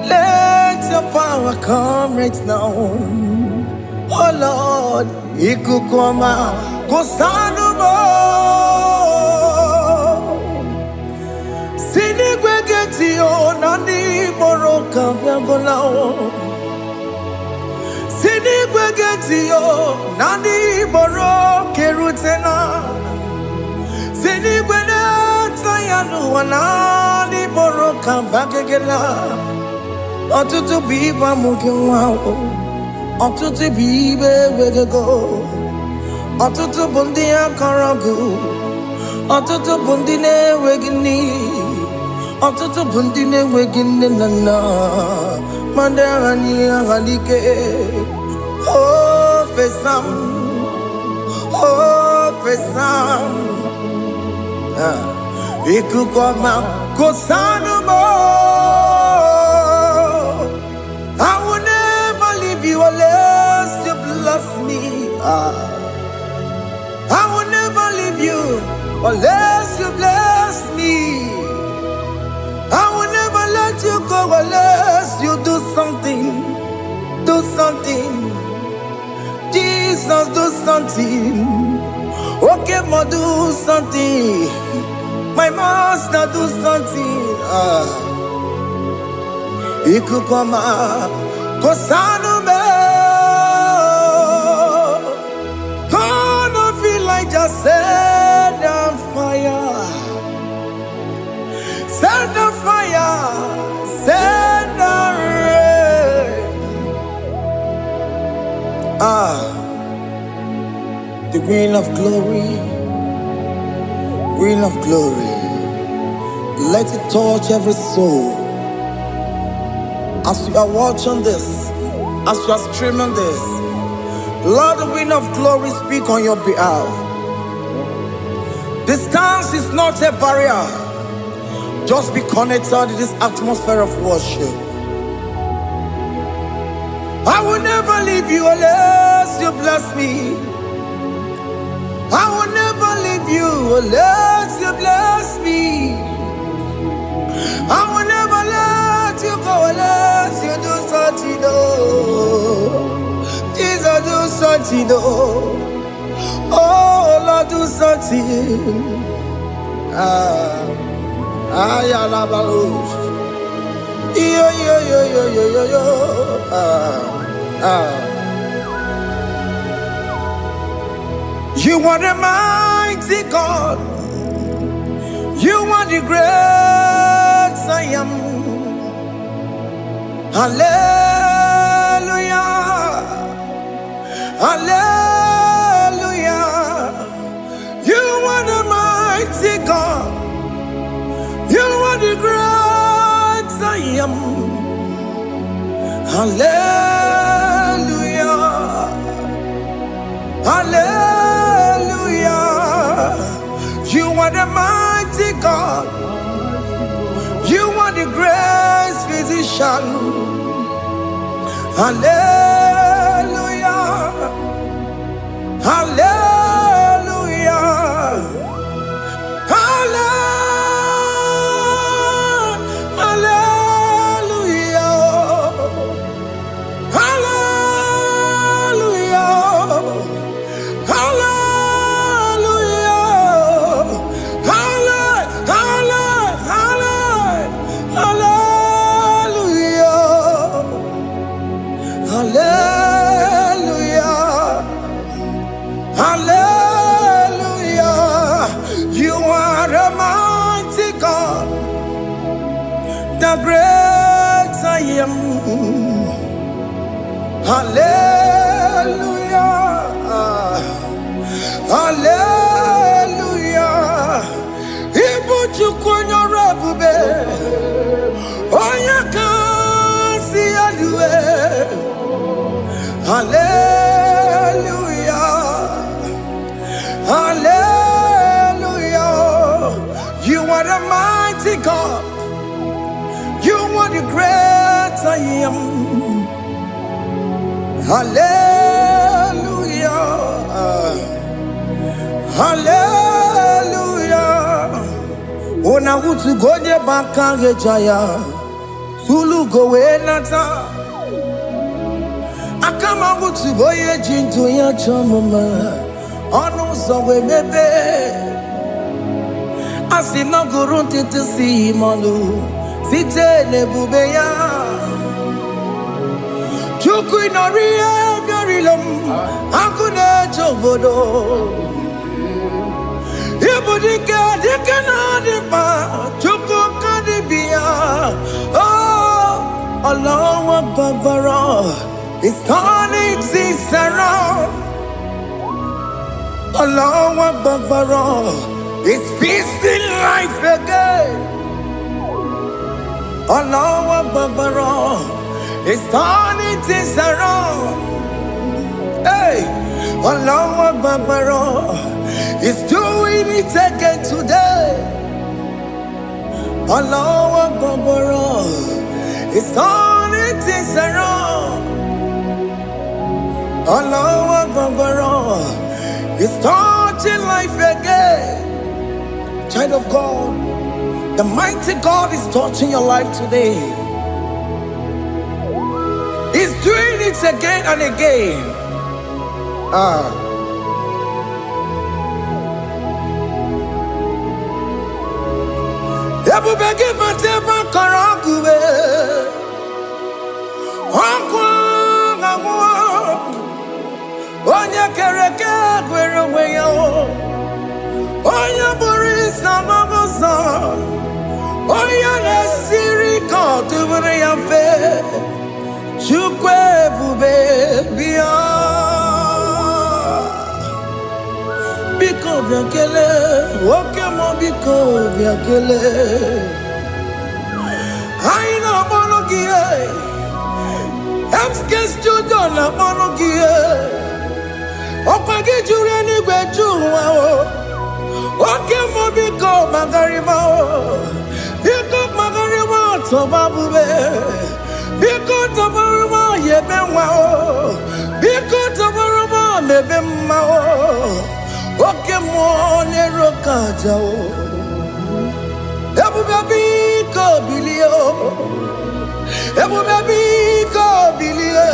Let your power come right now. Oh Lord, Ikukwama, Kosanuma. Sinigwegetio nani moroka vyangolao. Sinigwegetio nani moroke rutena. Sinigweneta yanu wanani moroka bagegela. Otutu biba mukiwao. Otutu bibe wegego. Otutu bundi akaragu. Otutu bundi ne wegini. Otutu bundi ne wegini nana. Mandarani ahalike. Oh fesam. Oh fesam. Ikukwama kosanuma. I will never leave you unless you bless me. I will never leave you unless you bless me. I will never let you go unless you do something. Do something. Jesus, do something. Okay, ma, do something. My master, do something. Ikukwama, Kosanume. Gonna feel like just set on fire. Set on fire. Set on rain. The wind of glory. Wind of glory. Let it touch every soul. As you are watching this, as you are streaming this, Lord, the wind of glory speak on your behalf. Distance is not a barrier. Just be connected to this atmosphere of worship. I will never leave you unless you bless me. I will never leave you unless you bless me. I will never let you go unless you do something. Jesus, do something. Oh Lord, do something. Ayalabalos. Yo. You are the mighty God. You are the great I am. Hallelujah. Hallelujah. You are the mighty God. You are the great I am. Hallelujah. Hallelujah. You are the mighty God. You are the great physician. Hallelujah. Hallelujah. Hallelujah. You are a mighty God, the great I am. Hallelujah. Hallelujah. Ibu chukwanyo rebube. Oya kasi alue. Hallelujah. Hallelujah. You are the mighty God. You are the great I am. Hallelujah. Hallelujah. Ona utu gonye bakange jaya. Sulu gowe nata. Akama utu boye jinto ya chamama. Onu sowe mebe. Asina gurunti tisi manu. Site nebubeya. Chuku inoriye garilom. Akune chobodo. Ibudike dikana dipa. Chuku kadibia. Oh, Allah Akbar. It's turning things around. Allah Akbar. It's feasting life again. Allah Akbar. It's turning things around. Hey, Allah Akbar. It's doing it again today. Allah Akbar. It's turning things around. Allah Akbar. It's touching life again. Child of God, the mighty God is touching your life today. He's doing it again and again. Ebubegi mateba karakube. Onye kereke gwere onwe ya. Onye bụrụ isa mabusa. Onye na-esiri ka ọ tụbụrụ ya mfe. Chukwu ebube bịa. Biko bịa kelee, nwoke mụ biko bịa kelee. Anyị na-akpọrọ gị FK Studio na-akpọrọ gị ọkwa gị juru eluigwe ju ụwa nwoke mụ biko magarịma biko magarịma tọba bube biko tọbarịma yebe nwa biko tọbarịma mebe mma nwoke mụ n'ero kaja ebube biko bilie ebube biko bilie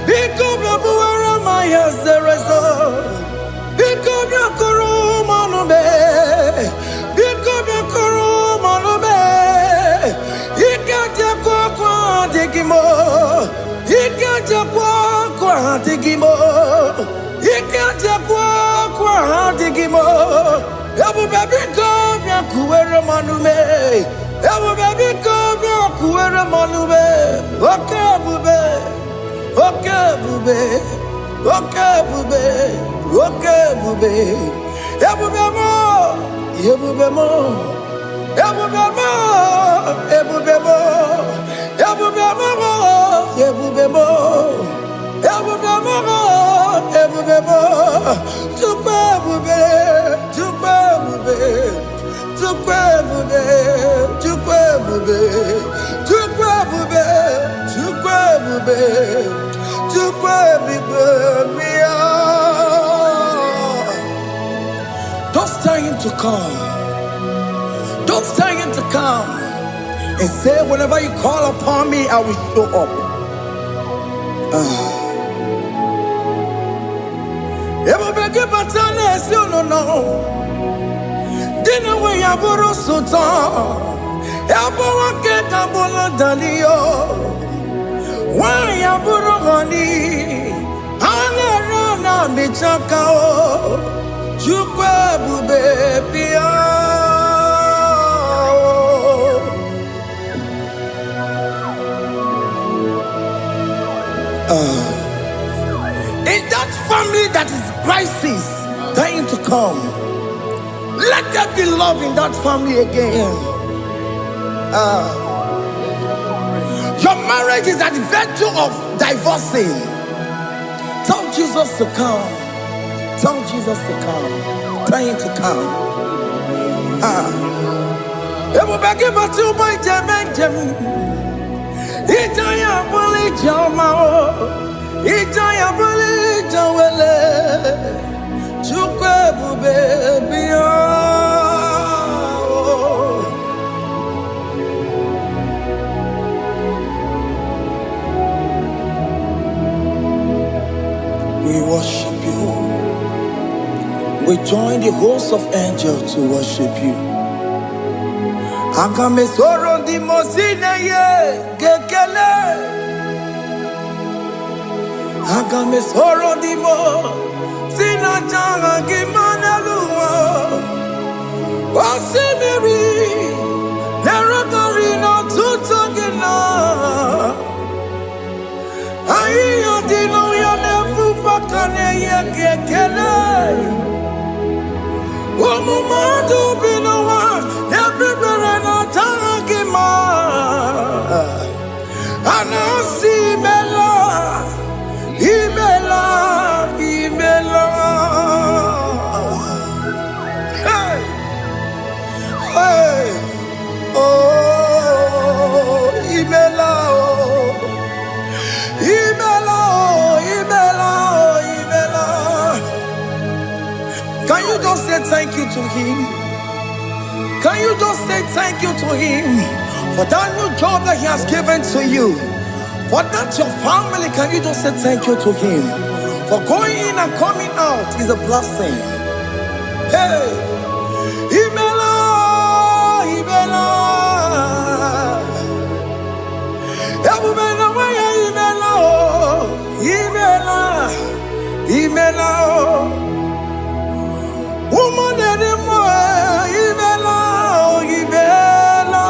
biko bịabuwara ma ya zerezo biko bịakọrọ manube biko bịakọrọ manube ike jekwa kwa adịghị mo ike jekwa kwa adịghị mo ike jekwa kwa adịghị mo ebube biko bịakuwere manube ebube biko bịakuwere manube oke ebube oke ebube oke ebube oke ebube ebube mo ebube mo ebube mo ebube mo ebube mo ebube mo ebube mo ebube mo Don't tell him to come. Don't tell him to come. And say, whenever you call upon me, I will show up. Dina we yaburu sultan, yabawa ke kabola dalio, wa yaburu gani, ana rana michakao, chukwe bube pia. In that family that is crisis, dying to come. Let there be love in that family again. Your marriage is at the verge of divorcing. Tell Jesus to come. Tell Jesus to come. Tell him to come. We worship you. We join the host of angels to worship you. Akame soro di mosine ye gekele. Akame soro di mo sina janga gimana luwa. Wasimiri nerotari no tutogina. Ayo dino ya nefu fakane ye gekele. Omumadu binowa everywhere na tangima. Anasi mela, imela, imela. Hey, hey, oh, imela, oh, imela, oh, imela, oh, imela. Can you just say thank you to him? Can you just say thank you to him for that new job that he has given to you? For that your family, can you just say thank you to him? For going in and coming out is a blessing. Hey, Imela, Imela, Imela, Imela, Imela, woman anymore, Imela, Imela,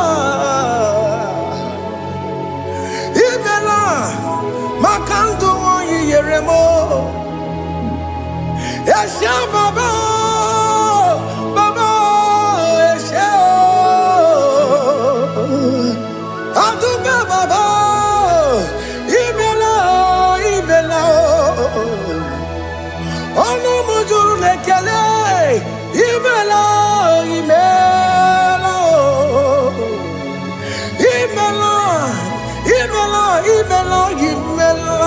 Imela, Makandu, Yeremo, Yasha Baba, Baba, Yasha, Aduga Baba, Imela, Imela, Ono Mujuru Lekele. Imela, Imela, Imela, Imela, Imela, Imela.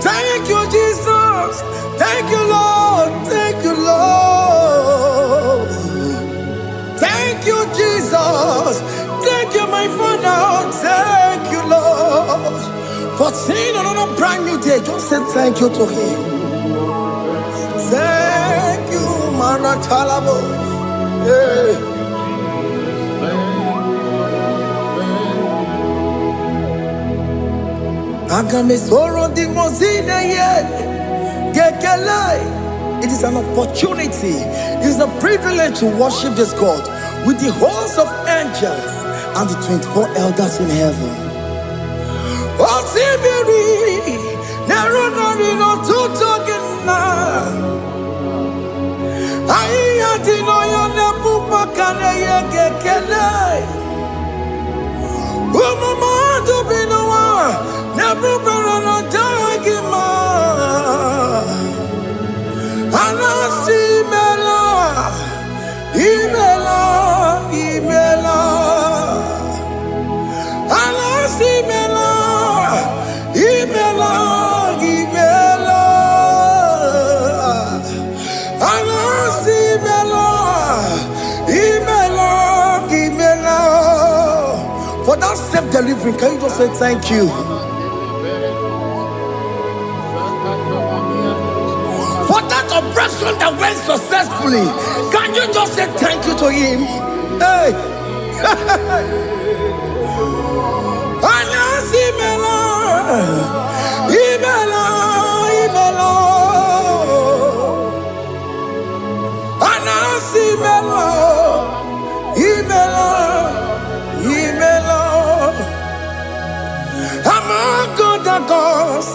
Thank you, Jesus. Thank you, Lord. Thank you, Lord. Thank you, Jesus. Thank you, my Father. Thank you, Lord. For seeing another brand new day, just say thank you to him. Thank you, Manatalabo. Yeah. It is an opportunity, it is a privilege to worship this God with the host of angels and the 24 elders in heaven. Imela, For that self-delivery, can you just say thank you? For that operation that went successfully, can you just say thank you to him? Hey! Among other gods,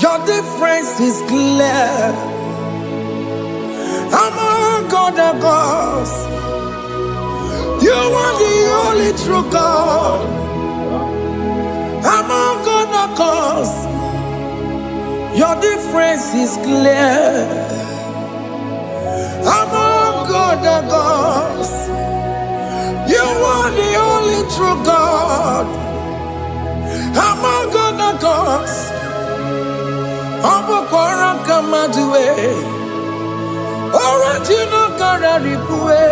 your difference is clear. Among other gods, you are the only true God. Among other gods, your difference is clear. Among other gods, you are the only true God. Among other gods, Abokora Kamadue, Original Kararipue,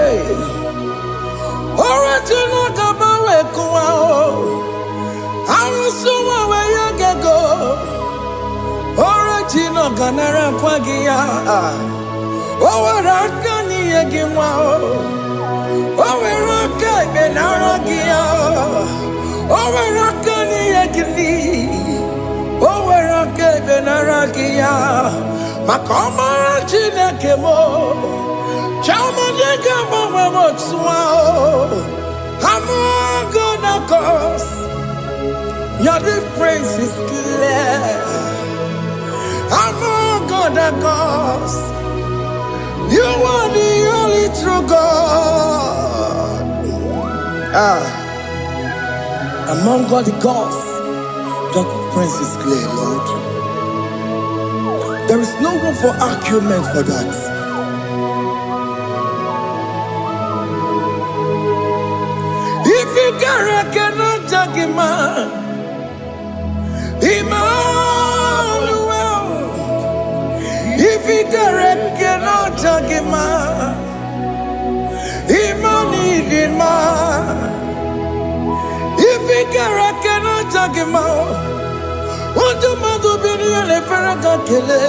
Original Kabawe Kuao, Arusuma Wayagego, Original Ganara Kwagia, Owarakani Yagimao, Owaraka Benaragia, Owarakani Yagini, Owaraka Benaragia, Makoma Chinakemo, Chamanega Mamamotswao, Among other gods, your difference is clear. Among other gods, you are the only true God. Among all the gods, your difference is clear, Lord. There is no room for argument for that. If you cannot judge him, Emmanuel. If you cannot judge him, Emmanuel. If you cannot judge him, what do you do? Le Ferraga Kele,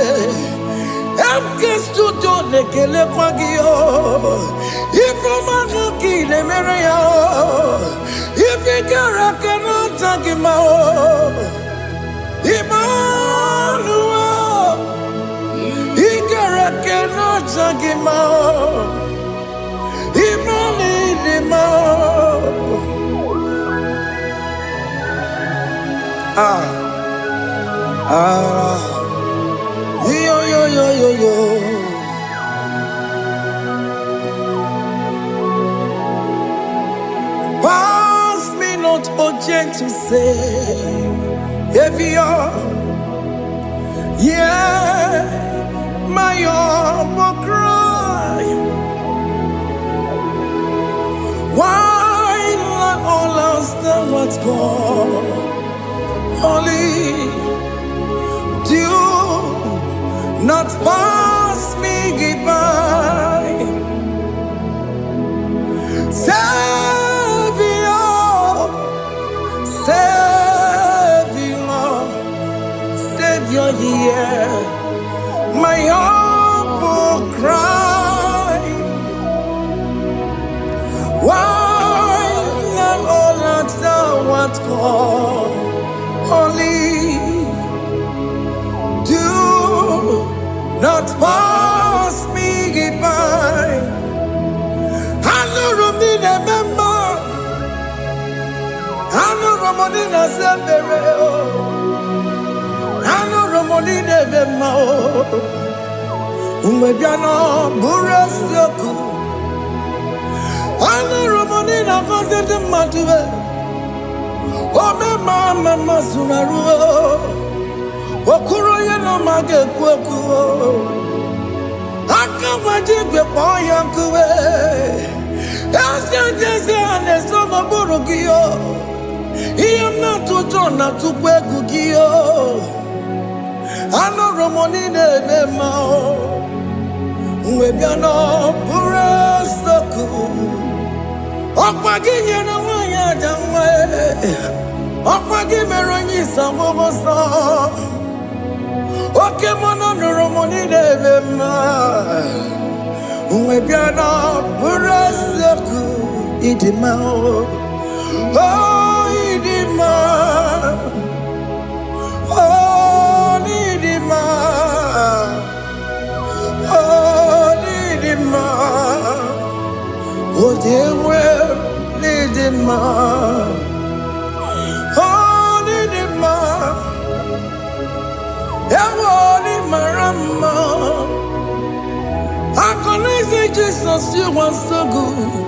Emkes to do the Kele Pagio. If you Maki le Merea, if you cannot take him out, Emmanuel, he cannot take him out, Yo. Pass me not, O gentle Savior. Yeah, my humble cry. Why not all else than what's gone? Only do not pass me by. Savior, hear my humble cry. Why not all that thou art called? Only do not pass me by. I know Romina member, I know Romonina Zembere, I know Romonina member, Umediano Burasoku, I know Romonina Gozet Matue, Mama Sunaru, Okuro Yano Mage Kwoku. I can't imagine the boy uncle. As a son of Borogio, he am not to turn out to Quegugio. I know Romonine Memo, Webiano Burasoku, Okwagian and Waya Opa gimeronyi samobosa. Oke mono nuromoni devema. Umebiana buraseku idima. Oh idima. Oh idima. Oh idima. Oh dewe idima. I can say Jesus, you are so good.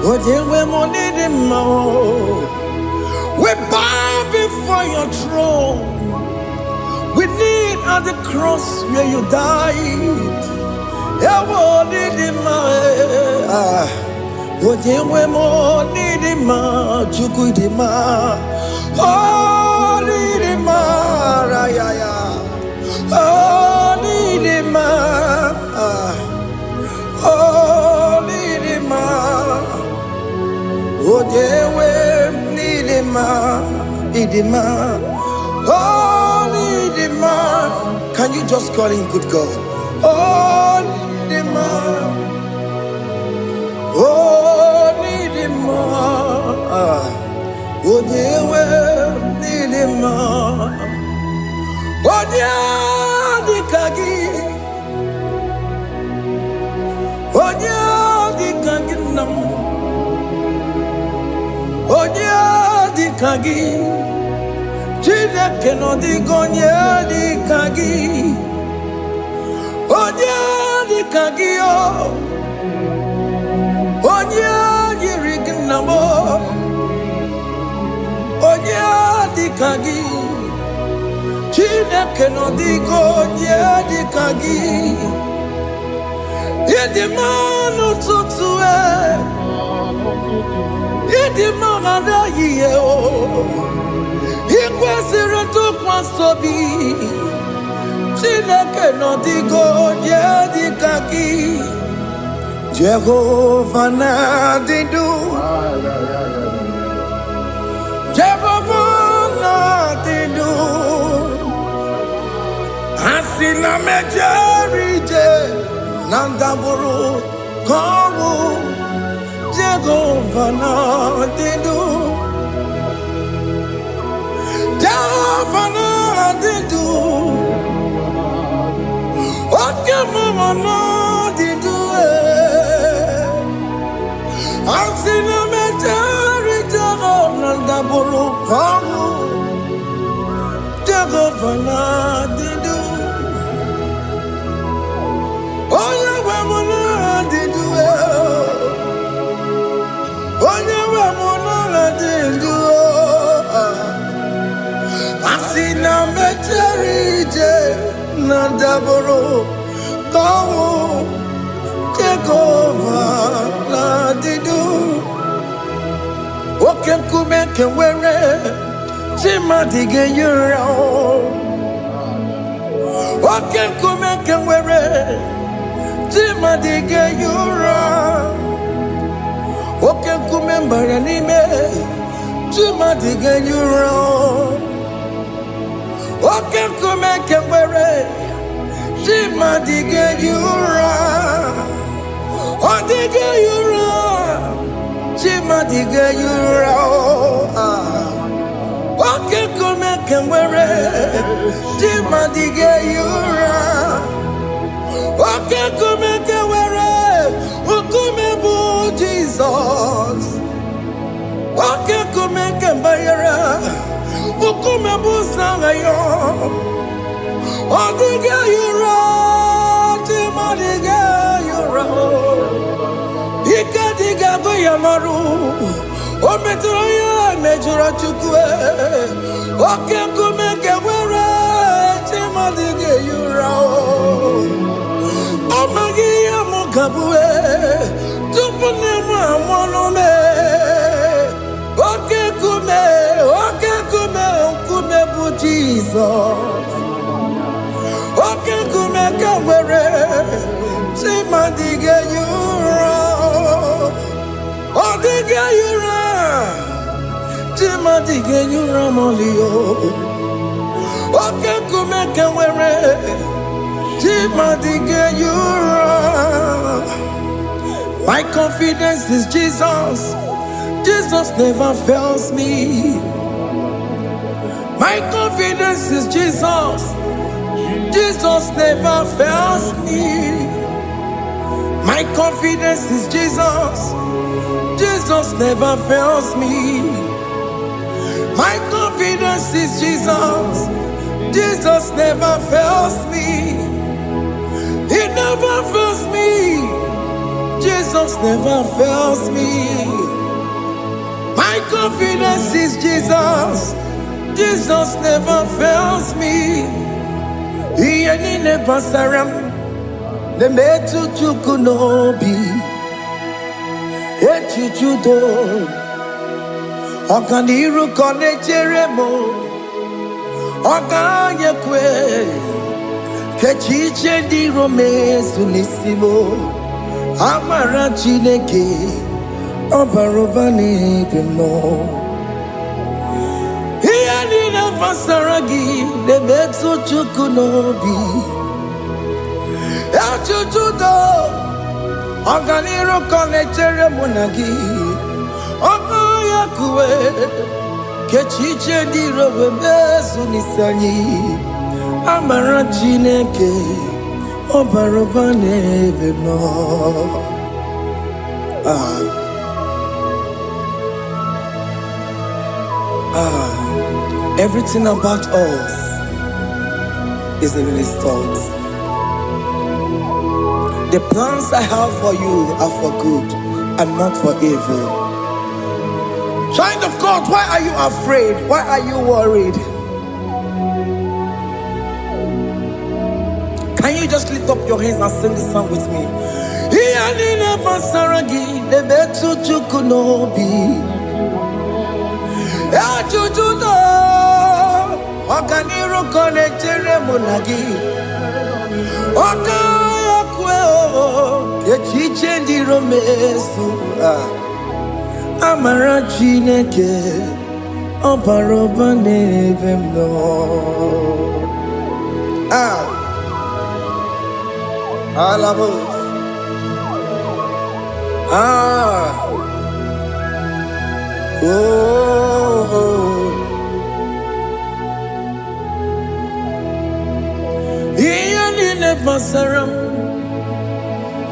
But you were more needing more. We bow before your throne. We need at the cross where you died. You were needing more. But you were more needing more. You could more. Oh, needing more. Oh, needing oh, Nidima, oh, Dewe, Nidima, Nidima, oh, Nidima. Can you just call him good God? Oh, Nidima, oh, Nidima, oh, Dewe, Nidima, oh, Dewe, Kagi. Onya di kaginam, onya di kagi, chile keno di gonya di kagi, onya di kagi o, onya di rignamo, onya di kagi, chile keno di gonya di kagi. Yedimano tutue, yedimano da yeo, yekwesire tukwa sobi, chineke no digo yedikaki, Jehovah na didu, Jehovah na didu, asina mejerije. Nandaburu Karu Jehovah na didu Jehovah na didu Okemama na didu Asina mejari Jehovah Nandaburu Karu Jehovah na didu Onye we muna didu Onye we muna didu Asina mecherije na daboro Kawo Jehovah na didu Oke kume kewere Chima dige yura Oke kume kewere Chima dige yura Oke kumembara nime Chima dige yura Oke kume kewere Chima dige yura Odige yura Chima dige yura Oke kume kewere Chima dige yura Oke kumeke were, ukume bu Jesus. Oke kumeke bayara, ukume bu sangayo. Odige yura, timadige yura. Ikadiga bayamaru, ometroya mejura chukwe. Oke kumeke were, timadige yura. Amagia mukabue, tupune mwamonome. Oke kume bu Jesus. Oke kume kawere, tima dige yura. Odige yura. dige nyuramolio. Oke kumeke were. Chima dige yura. My confidence is Jesus. Jesus never fails me. My confidence is Jesus. Jesus never fails me. My confidence is Jesus. Jesus never fails me. My confidence is Jesus. Jesus never fails me. He never fails me. Jesus never fails me. My confidence is Jesus. Jesus never fails me. He ain't never saram. The metu chukunobi. Echuchudo. Okaniru kone cheremo. Okanye kwe. Kechiche di romezu nisimo. Amara chineke. Obarobani demo. Hiyanina pasaragi de metsu chukunobi. Echuchudo. Oganiro konechere monagi. Okoya kuwe. Kechiche di robe mezu nisanyi. Amara chineke. Obarobani demo. Everything about us is in His thoughts. The plans I have for you are for good and not for evil. Child of God, why are you afraid? Why are you worried? Can you just lift up your hands and sing this song with me? Echuchudo, Okaniro konechere monagi. Okaya kweo, kechiche ndi romesu. Amara chineke, obaroba nevemno. Alabos. Iyanine basaram,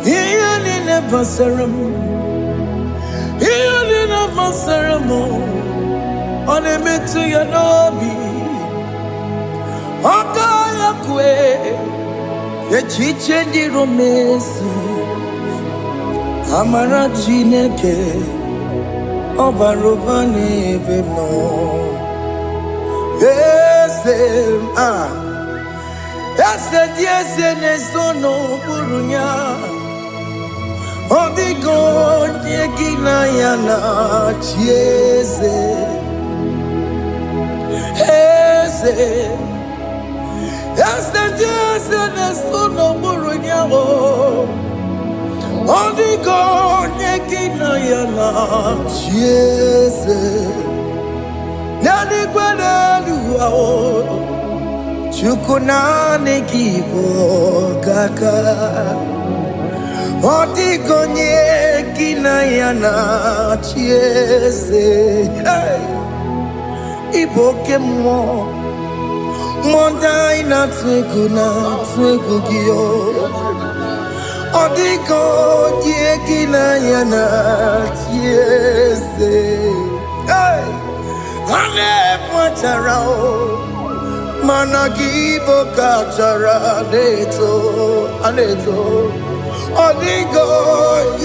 iyanine basaram, iyanine basaram. One metu ya nobi, okaya kwe, echiche di romesu. Amara chineke. Obarobane vemno. Yes, nesono burunya. Odigo nyegina yana chieze. Yes, nesono burunya. Odigo nyegina yana chieze. Nani gwanelu ao. Chukuna negibo kaka. Odigo nyegina yana chieze. Iboke mo. Mondai na twegu giyo. Odigo nyegina yana chieze. Ane pacharao. Managibo kachara aneto. Odigo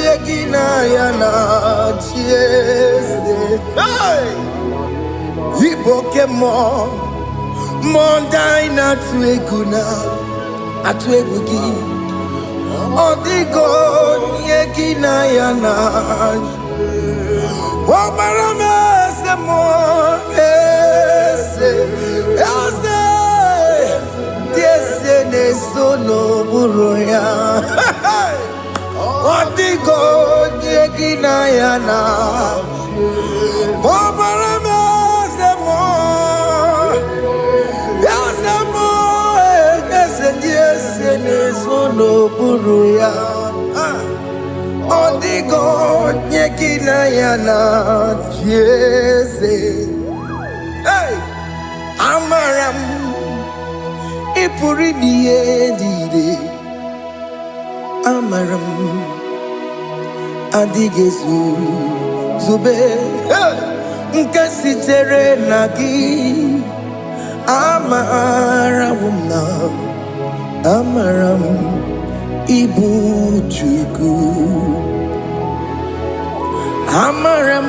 yegina yana chieze. Iboke mo mondai na atwegugi. Odigo yegina yana. Omarame se mo ese. Nesono buruya. Odigo nyegina yana. Obarame se Suruya Odigo Nyekina Yana Jese Hey Amaram Ipuri Dide Amaram Adigezu Zube Nkasitere Nagi Amaram Ibu Chuku Amaram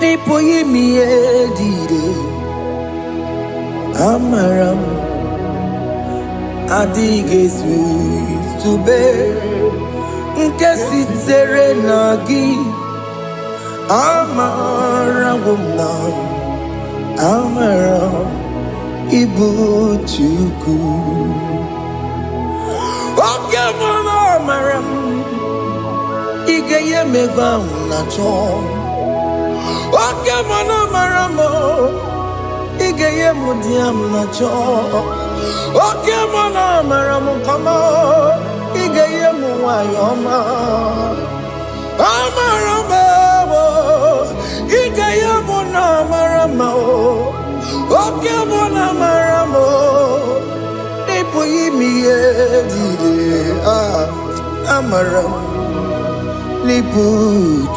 Nipo Yimi Edide Amaram Adigezu Zube Nkasitere Nagi Amaram Ibu Chuku Oke mwana Amaram Igeye meba unacho Oke mwana Amaram Igeye mudiam nacho Oke mwana Amaram kama Igeye muwayoma Amaram Igeye mwana Amaram Oke mwana Maramo Nipo Yimi Edide Amaram Nipo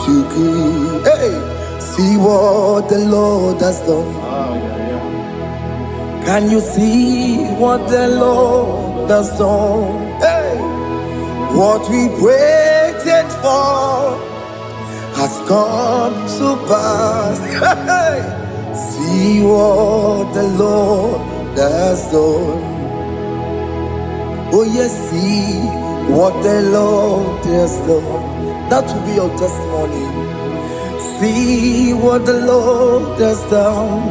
Chuku Hey, see what the Lord has done. Can you see what the Lord has done? Hey, what we waited for has come to pass. Hey, see what the Lord has done. Oh yes, see what the Lord has done. That will be your testimony. See what the Lord has done.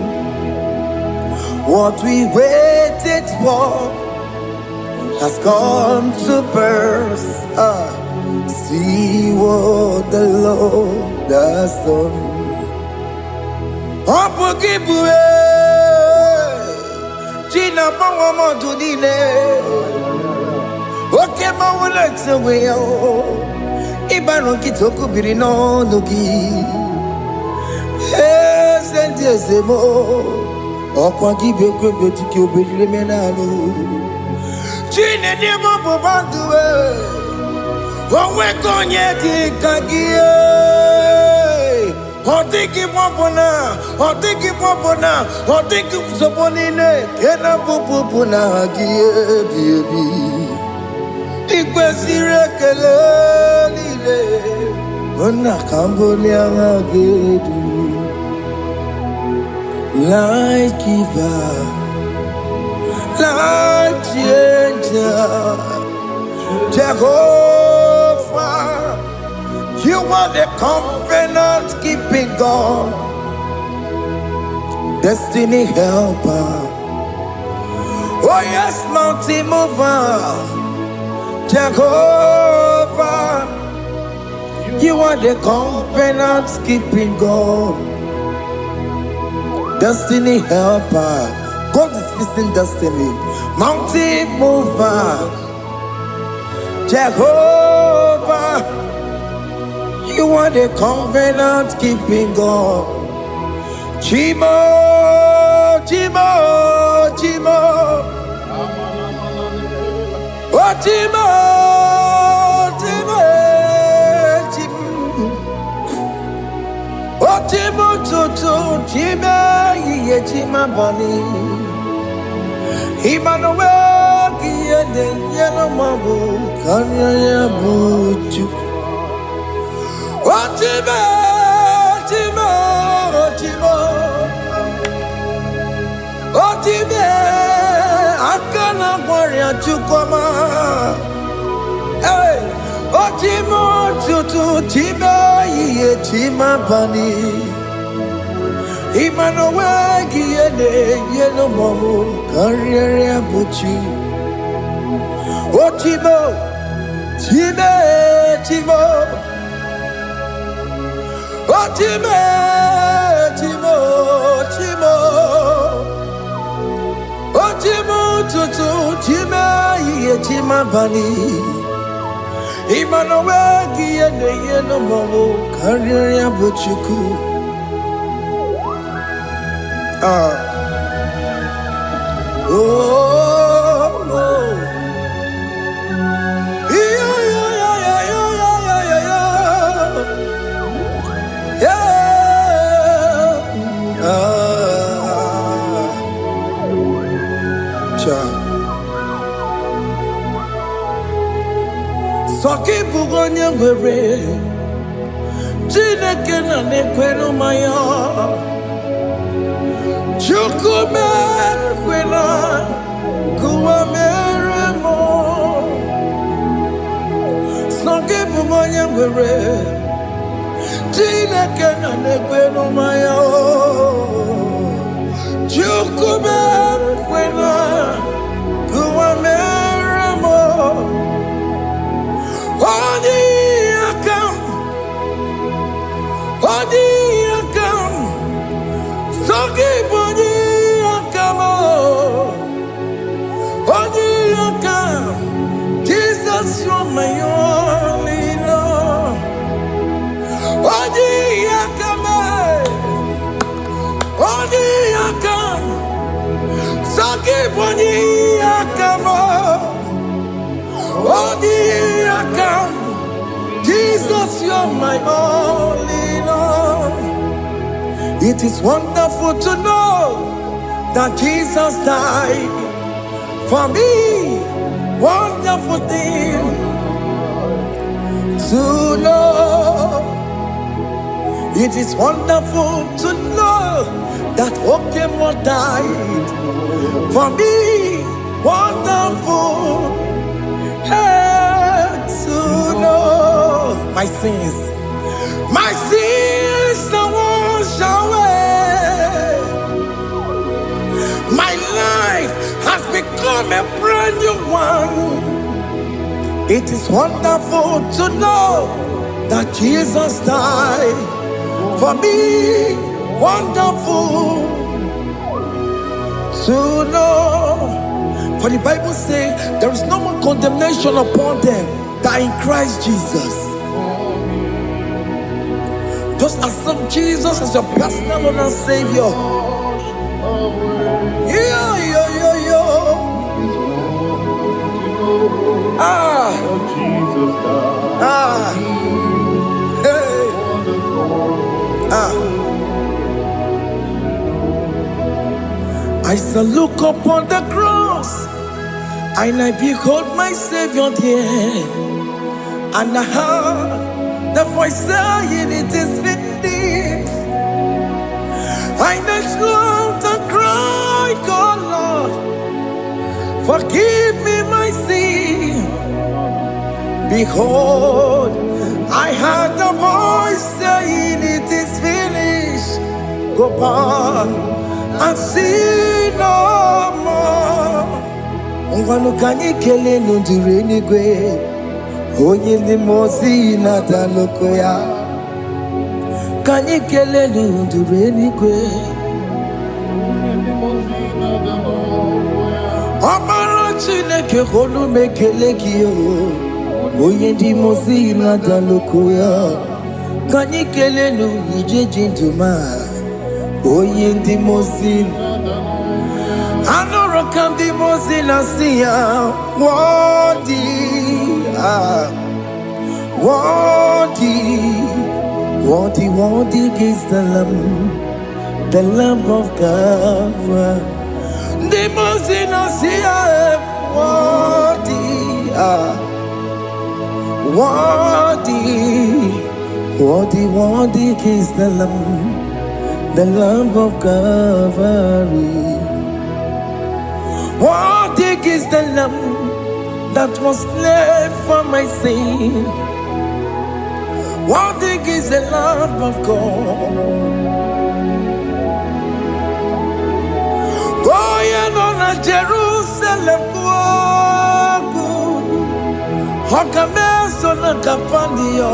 What we waited for has come to pass. See what the Lord has done. Opogibwe China Pawa Modudine Oke Mawulexe Weo Ibano Kitoku Birino Nugi Senti Ezemo Okwa Gibe Kwebe Tiki Obedile Menalo Chine Demo Bobanduwe Owe Konye Tikagie Otiki popona, otiki soponine, kena popona baby. Ikwesire kelelile, ona kambolia gedu. Like giver, like changer, Jehovah. You are the covenant keeping God, destiny helper. Oh yes, mountain mover, Jehovah. You are the covenant keeping God, destiny helper. God is fixing destiny. Mountain mover, Jehovah. You are the covenant keeping God. Chimo. Oh, Chimo. Oh, Chimo, Chimo, ye Chima Bani. Emmanuel, Giede, Yellow Mabu, Kanya Buchu. Otime, akana warrior chukoma. Hey, otimo tutu time ye chima bani. Emmanuel giene yeno momo karriere buchi. Otimo, Timo. Otime, Timo. Otimo tutu time ye chima. mabani. Imano wegi ene yeno mawo karya buchuku. Soki bugonye gwere Chineke na nekwenu maya Chukume kwena Kuwa meremo Soki bugonye gwere Chineke na nekwenu maya Chukume kwena Kuwa meremo Odi akam, soki bodi akam, odi akam. Jesus, you're my only love. Odi akam, soki bodi akam, odi akam. Jesus, you're my only Lord. It is wonderful to know that Jesus died for me. Wonderful thing to know. It is wonderful to know that Okemo died for me. Wonderful. To know my sins are washed away. My life has become a brand new one. It is wonderful to know that Jesus died for me. Wonderful to know. For the Bible says there is no more condemnation upon them that in Christ Jesus. Just accept Jesus as your personal Lord and Savior. I shall look upon the cross and I behold my Savior there, and I heard the voice saying, "It is finished." I knelt down and cried, "God, Lord, forgive me my sin." Behold, I heard the voice saying, "It is finished." Go back and sin no more. Ngwanu kanyi kele nundure nigwe, onye ndi mozi na daloko ya. Kanyi kele nundure nigwe, Amara Chineke konu mekele kiyo, onye ndi mozi na daloko ya. Kanyi kele nu ije jinduma, onye ndi mozi. Anoro kandi mozi na siya, worthy is the Lamb of God. The mozi na siya, worthy is the Lamb of Calvary. Worthy is the Lamb that was slain for my sin. Worthy is the Lamb of God. Going on a Jerusalem, Hokameso na kapandio.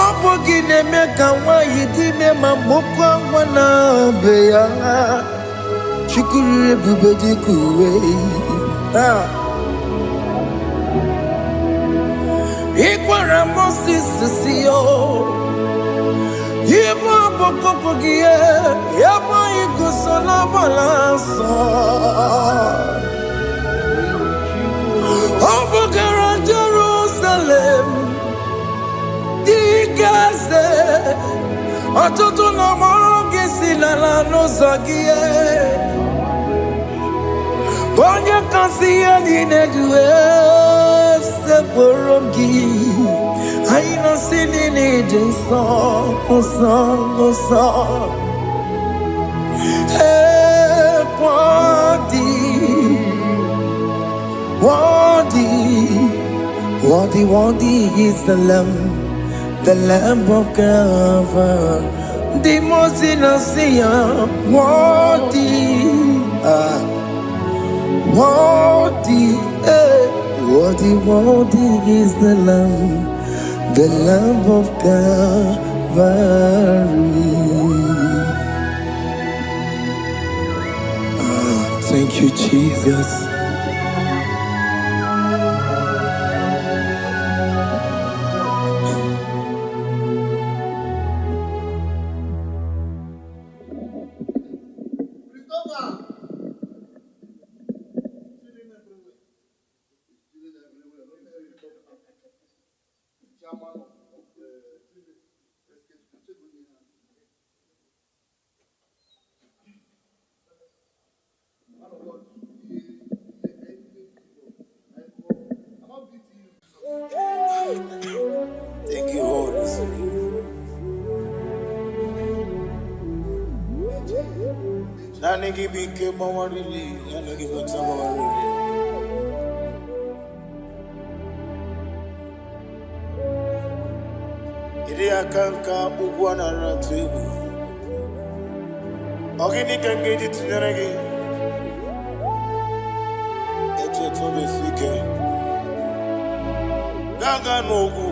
Obogi ne meka wa yidi ne mamukwa wana beya. Chukuru ebube kuwe. Ikwara Moses siyo. Ibo boko gie. Yaba igusona balansa. Obugara Jerusalem. Digaze. Ọtụtụ na mọrọ gị si n'ala n'ụzọ gị. Onye kasị ihe niile jụọ sekpụrụ gị. Anyị nọsị niile dị nsọ nsọ nsọ. Worthy is the Lamb of God, the most innocent, worthy is the Lamb of God. Thank you, Jesus. Thank you, Holy Spirit. Nani gibi ke mawarili, nani gibi tawarili. Iri akanka ugwana ratubu. Ogini kangeji tunyaregi. Eche tobe sike. Gaga Nogu,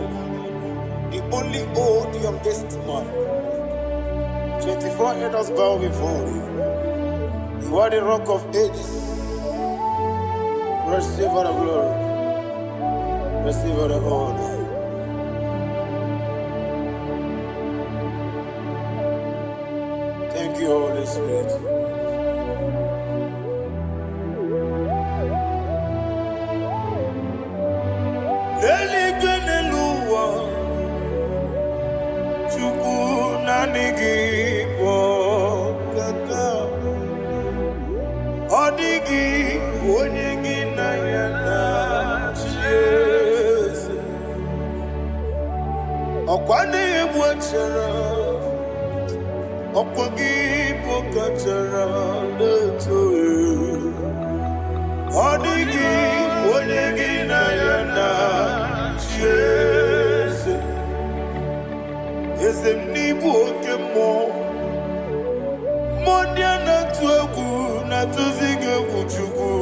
the only old youngest man. 24 elders bow before you. You are the rock of ages. Receive all the glory. Receive all the honor. Thank you, Holy Spirit. Okwani ebwachara, okwagi pokachara letoe. Odigi onyegi na yana chese. Ezem nibu okemo. Mondia na tuegu na tuzige kuchugu.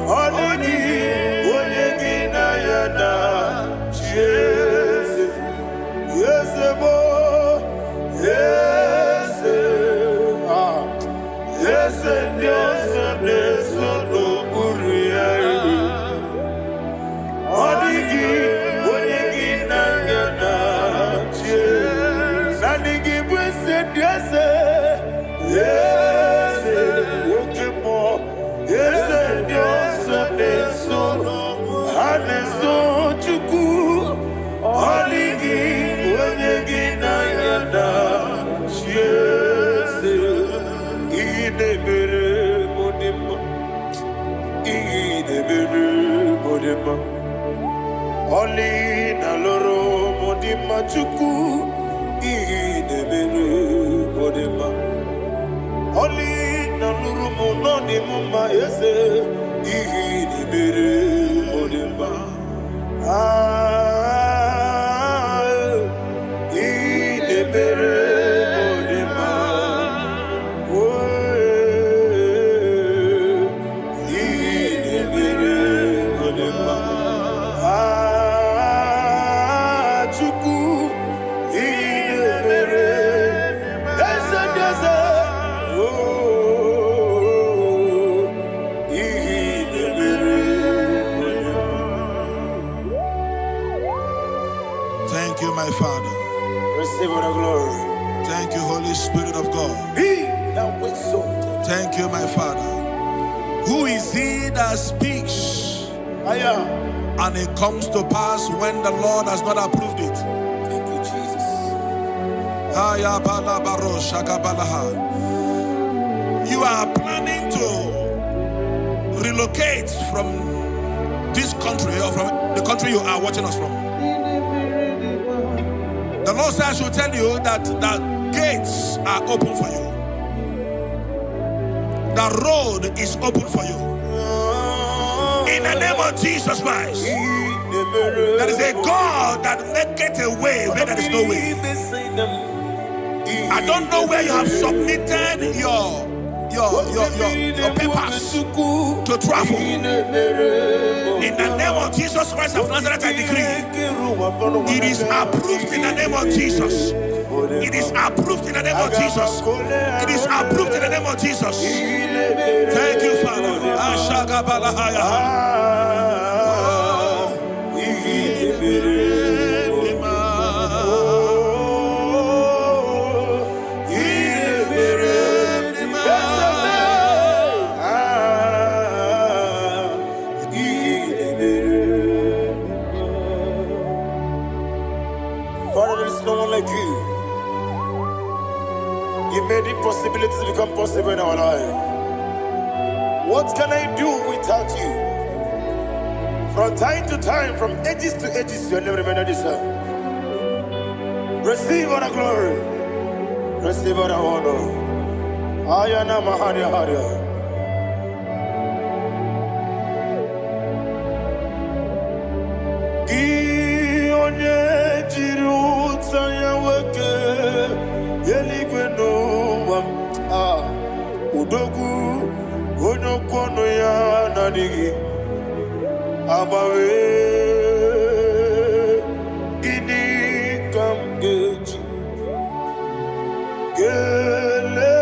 Odigi onyegi na yana chese. Yes, boy. Yes, yes, yes, yes, no buria. Odigi, odigi na yana yes. Odigi bwese yes, yes, okay more. Yes, yes, yes, no haneso chuku. Odigi. Oli na loro modima chuku idebere modima. Oli na luru mononi muma ese idebere modima. Idebere modima. Idebere modima. Oh Thank you, my Father. Receive all the glory. Thank you, Holy Spirit of God. Be thou exalted. Thank you, my Father. Who is he that speaks I am. and it comes to pass when the Lord has not approved it? Thank you, Jesus. You are planning to relocate from this country or from the country you are watching us from. The Lord says I should tell you that the gates are open for you. The road is open for you. In the name of Jesus Christ. There is a God that maketh a way where there is no way. I don't know where you have submitted your papers to travel. In the name of Jesus Christ of Nazareth, I decree it is approved in the name of Jesus. It is approved in the name of Jesus. It is approved in the name of Jesus. Thank you, Father. Father, there is no one like you. You made impossibilities become possible in our life. What can I do without you? From time to time, from ages to ages, you never remain the same. Receive all the glory. Receive all the honor. Ayana Mahania Haria. Udogu onyokono ya nadigi abawe ini kamgeji gelegi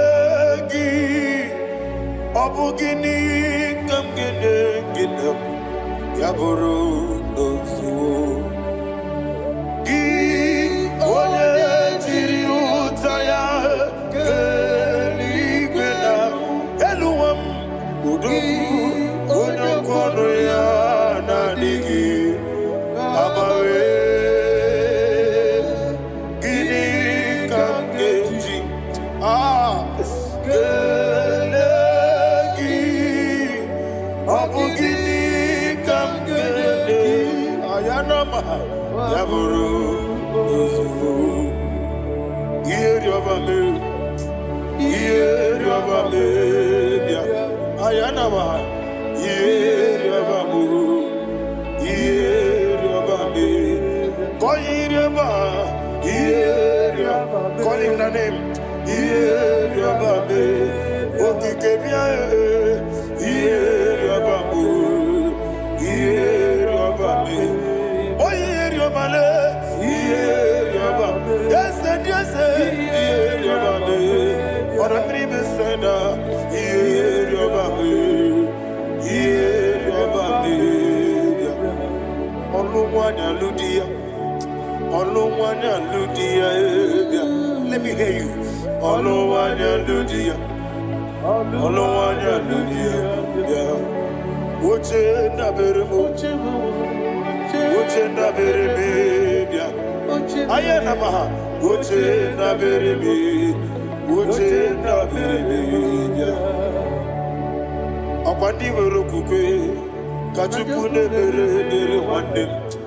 abugini kamgene ginam yaburu dosu gi onye jiri utaya kono ya nadigi abawe gini kamgeji gelegi abu gini kamgene ayanama yaburu uzu yeri obame bia ayanama call him the name. Let me hear you.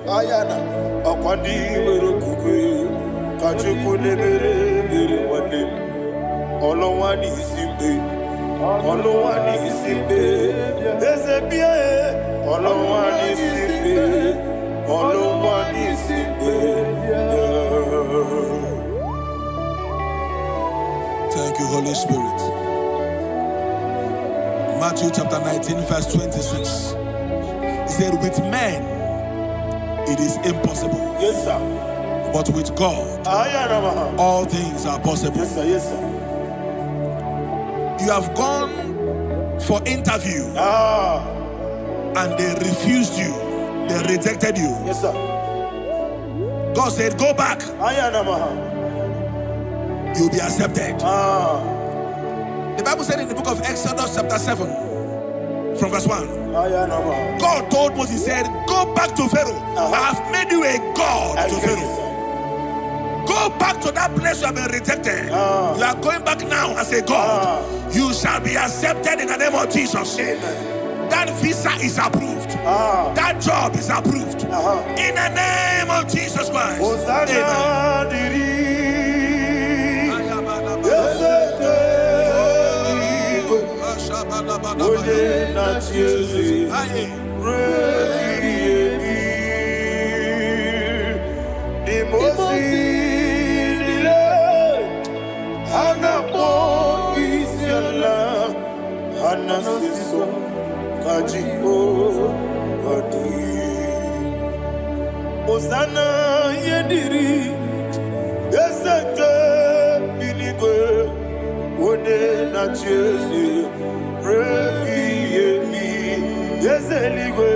Ayana akwandi werokukwe kachukune mere wande olowani isimbe ezebie olowani isimbe. Thank you, Holy Spirit. Matthew chapter 19 verse 26. He said, with men it is impossible. Yes, sir. But with God, all things are possible. Yes, sir. Yes, sir. You have gone for interview and they refused you. They rejected you. Yes, sir. God said, go back. You'll be accepted. The Bible said in the book of Exodus chapter 7 from verse 1, God told Moses, he said, go back to Pharaoh. I have made you a God to Pharaoh. Go back to that place you have been rejected. You are going back now as a God. You shall be accepted in the name of Jesus. That visa is approved. That job is approved. In the name of Jesus Christ. Osana yediri ezeke binigwe one na Jesu rebi yemi ezeligwe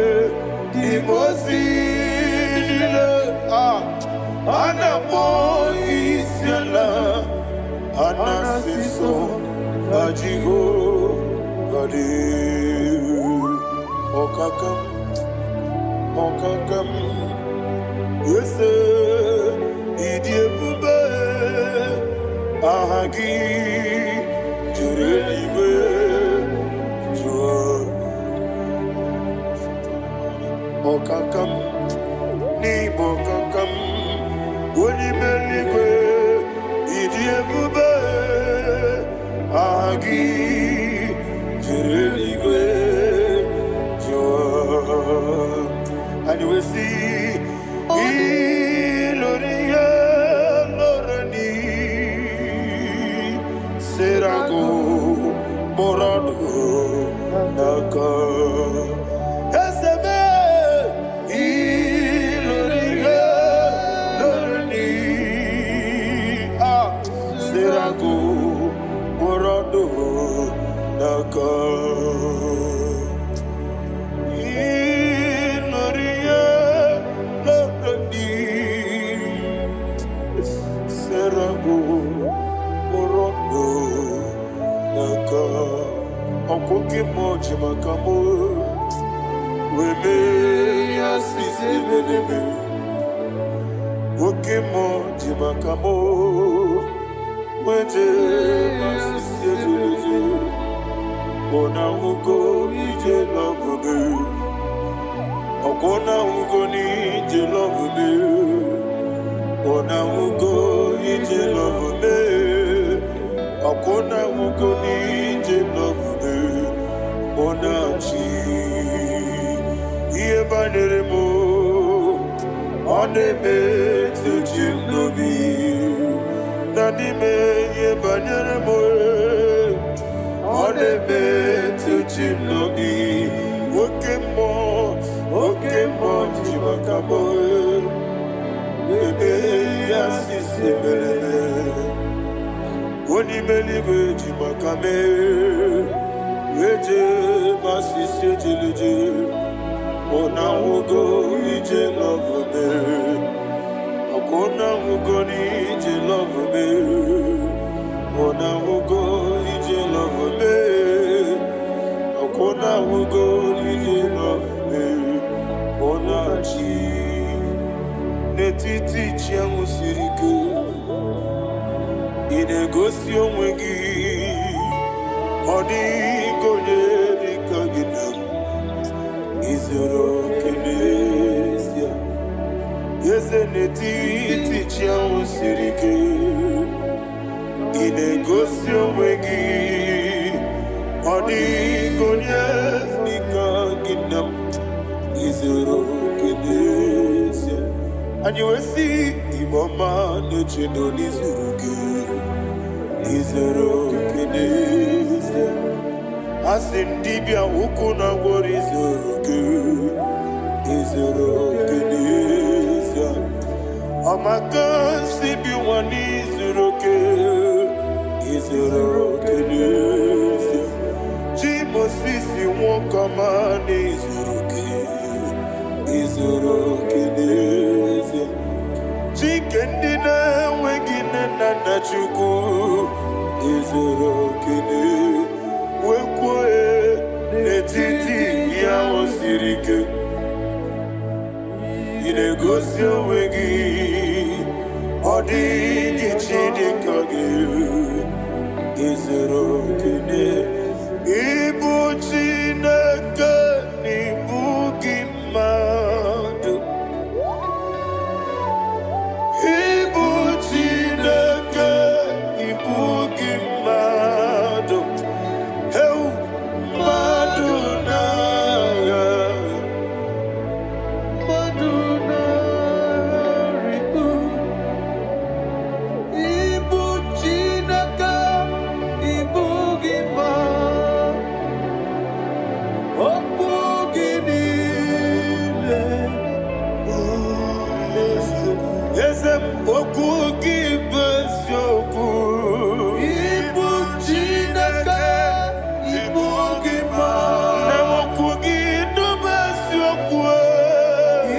imosi nile anapo isiala anasiso ajigo gadi okakam Yese idiebube ahagi jurelibe jua okakam ni bokakam wonimeligwe idiebube ahagi jurelibe jua and we see Iloria Lorani Serago Borado Naka Esebe Iloria Lorani Serago Borado Naka Okoke moji makamo Weme yasisi meneme Oke moji makamo Weje masisi ejeje Ona ugo ije lovebe Okona ugo ni ije lovebe Ona ugo ije lovebe Okona ugo ni ije lovebe Onachi Iye baneremo Oneme Tujim nobi Nanime Iye baneremo Oneme Tujim nobi Okemo Jimakamo Bebe Yasisi Belele Onimelibe Jimakame Eje masisi ejileje Ona ugo ije love me Akona ugo ni ije love me Ona ugo ije love me Akona ugo ije love me Ona chi Netiti chiamu sirike Inegosi onwegi Odigonye dikagina Izoro kenesia Yeze netiti chiamu sirike Inegosi omwegi Odigonye dikagina Izoro kenesia Anyiwesi iboma nechino nizuruke Izoro kenesia Asindibia ukuna gwori izoro kenesia Amaka sibi wani izoro kenesia Jimo sisi wokama ni izoro kenesia Chukwu izuru okene wekwe n'etiti ya osiri ike ị na-egosi onwe gị ọ dịghị chi dị ka gị izuru okene ịbụ Chineke n'ịbụ gị mmadụ ịbụ Chineke ịbụ gị mmadụ heu mmadụ n'agha mmadụ na-arịgo ịbụ Chineke ịbụ gị mmadụ okwu gị niile eze okwu gị bụ eziokwu ịbụ Chineke ịbụ gị mmadụ okwu gị dube eziokwu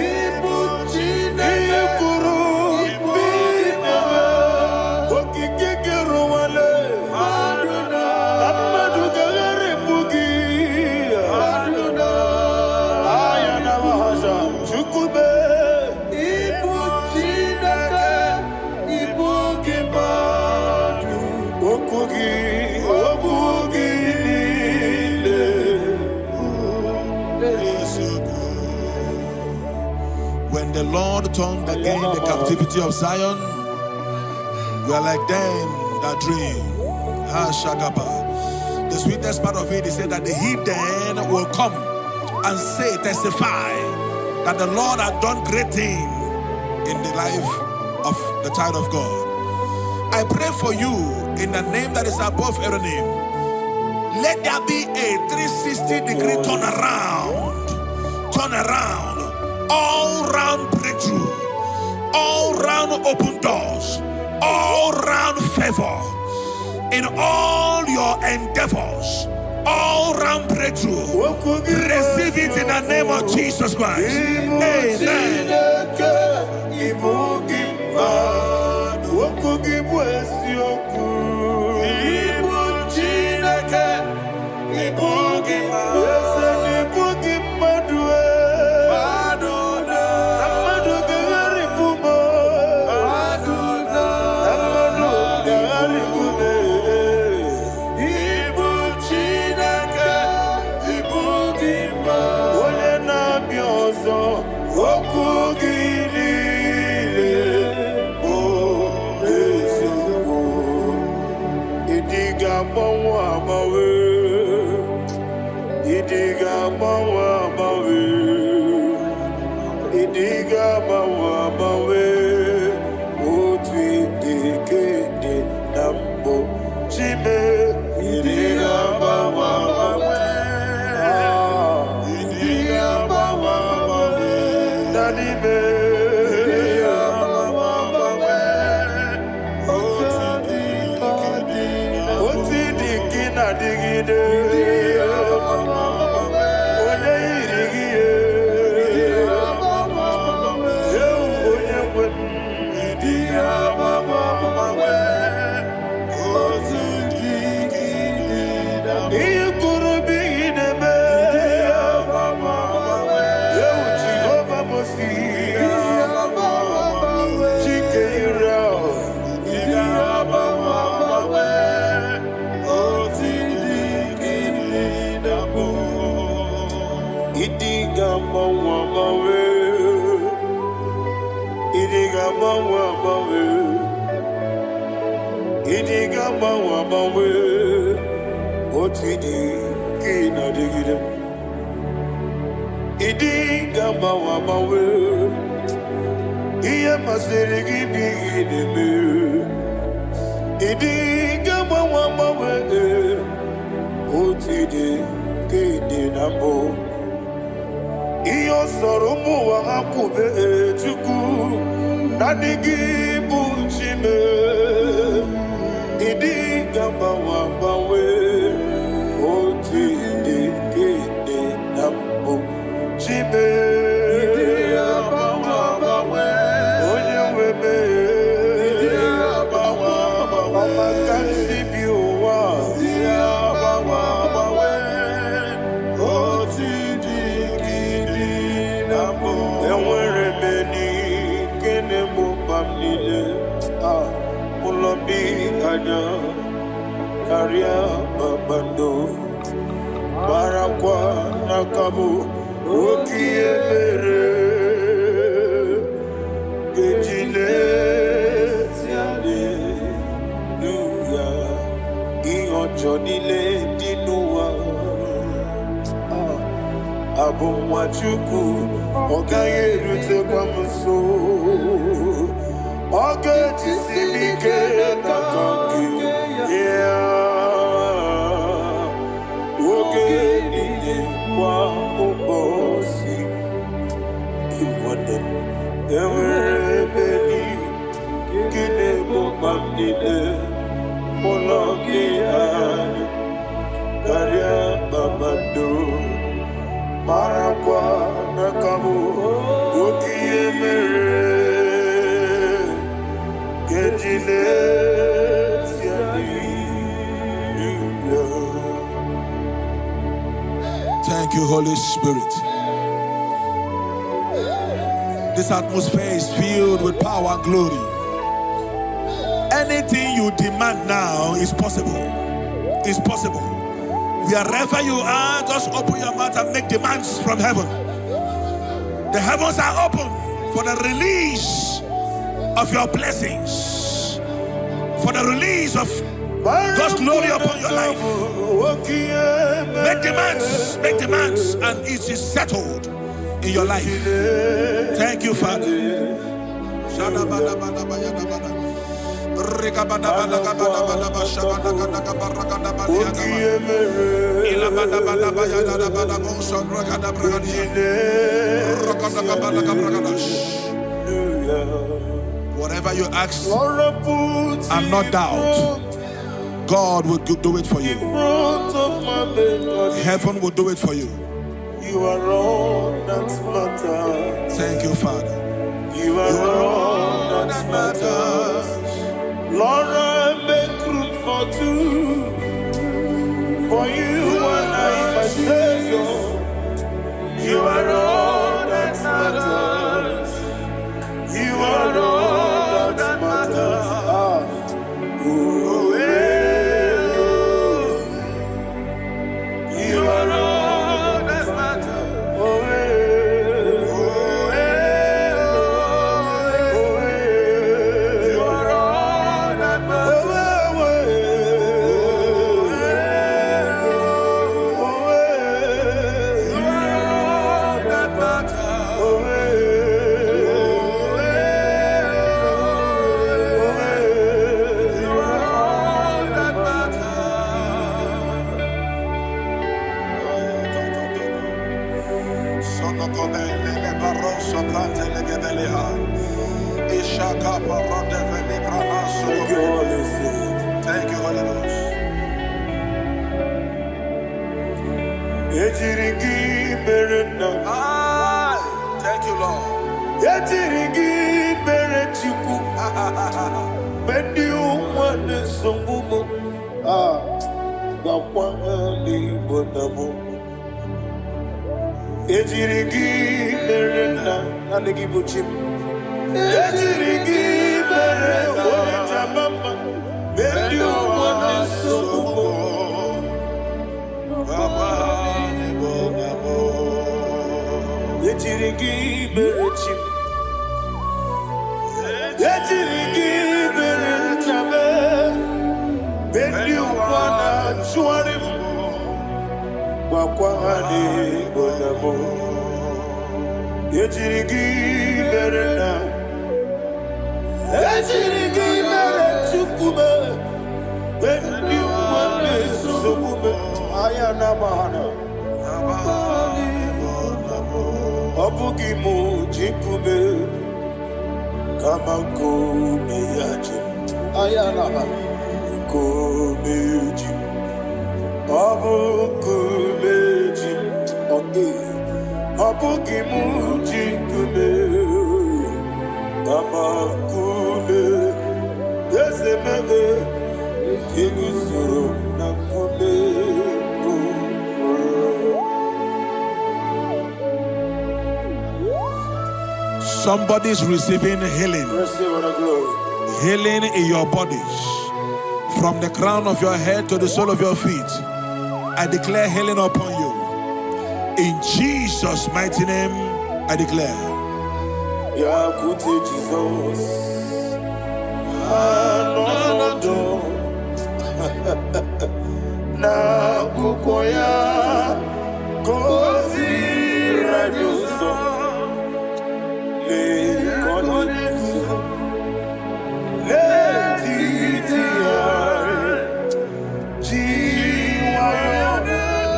ịbụ Chineke kwuru ịbụ gị mmadụ okike gị rụwale mmadụ ga-agharịpụ gị aya na mahaja chukwube ịbụ Chineke ịbụ gị mmadụ okwu gị niile When the Lord turned again the captivity of Zion, we are like them that dream. Ha Shagaba. The sweetest part of it is said that the heathen will come and say, testify that the Lord had done great things in the life of the child of God. I pray for you in the name that is above every name. Let there be a 360-degree turn around, all round breakthrough, all round open doors, all round favor in all your endeavors, all round breakthrough. Receive it in the name of Jesus Christ. Amen. niile ụlọ dị anya karịa kpakpando marakwa n'aka bụ oke ihe mere ga-eji n'ezialeluya ihe ọjọọ niile dị n'ụwa abụ nwa Chukwu ọ gaghị erutekwa m nso ọ ga-ejisi m ike n'aka nke ya oge niile kwa ụbọchị enwere ebe nke na-egbo mkpa m niile ụlọ gị anya karịa kpakpando marakwa n'aka bụ oke ihe mere ga-eji n'ezialeluya. Thank you, Holy Spirit. This atmosphere is filled with power and glory. Anything you demand now is possible. It's possible. Wherever you are, just open your mouth and make demands from heaven. The heavens are open for the release of your blessings, for the release of God's glory upon your life. Make demands, and it is settled in your life. Thank you, Father. Whatever you ask and not doubt, God will do it for you. Heaven will do it for you. You are all that matters. Thank you, Father. You are all that matters. Lord, I make room for two. For you and I, my Savior. You are all that matters. You are all that matters. You are all that matters. You are all that Thank you, Holy Ghost. Thank you, Lord. Somebody's receiving healing. Receive the glory. Healing in your bodies. From the crown of your head to the sole of your feet. I declare healing upon you. In Jesus' mighty name, I declare. Yakute Jesus. Na kukoya kozi rajuso le konesu le titiare jiwayo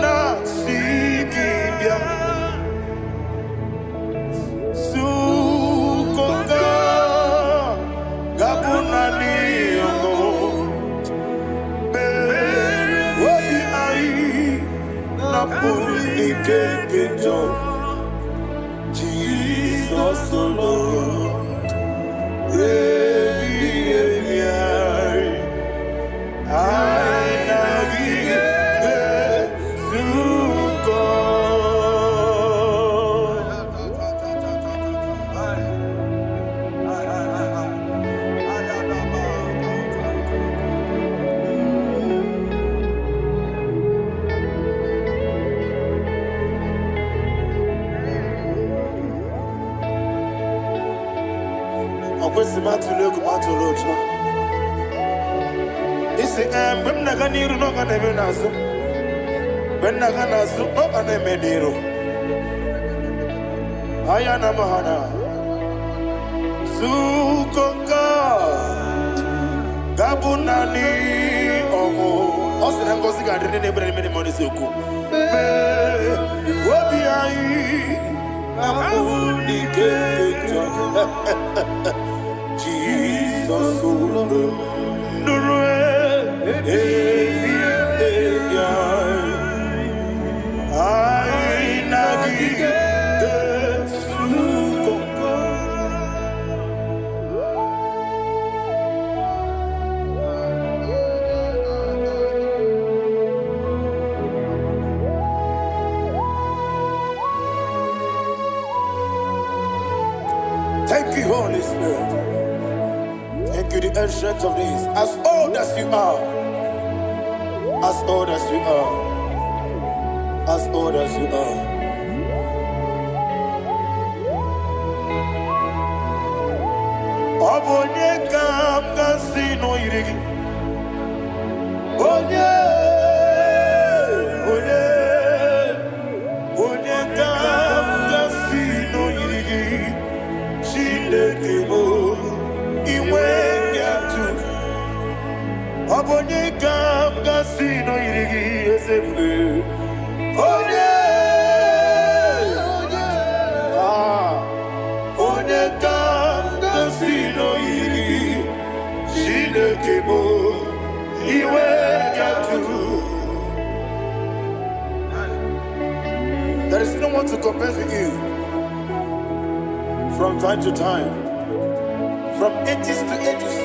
na sikibia sukonga gabuna niyongo Jesus alone. Isi when naganiru no gana menazo, when naganazo no gana mediro. Ayana mahana, sukonga, gabunani omo. Osina ngozi gadini nebre meni moni suku. Wobi ai, gabuni kekeja. Jesus alone. Thank you, Holy Spirit. Thank you, the ancient of days. As old as you are, as old as you are, as old as you are. Obonye kam kasino irigi. Onye, onye, onye kam kasino irigi. Shindekemo. Obonye kam kasino irigi esefe. Onye, onye kam kasino irigi. Shinekemo iwe gatu. There is no one to compare with you. From time to time. From ages to ages,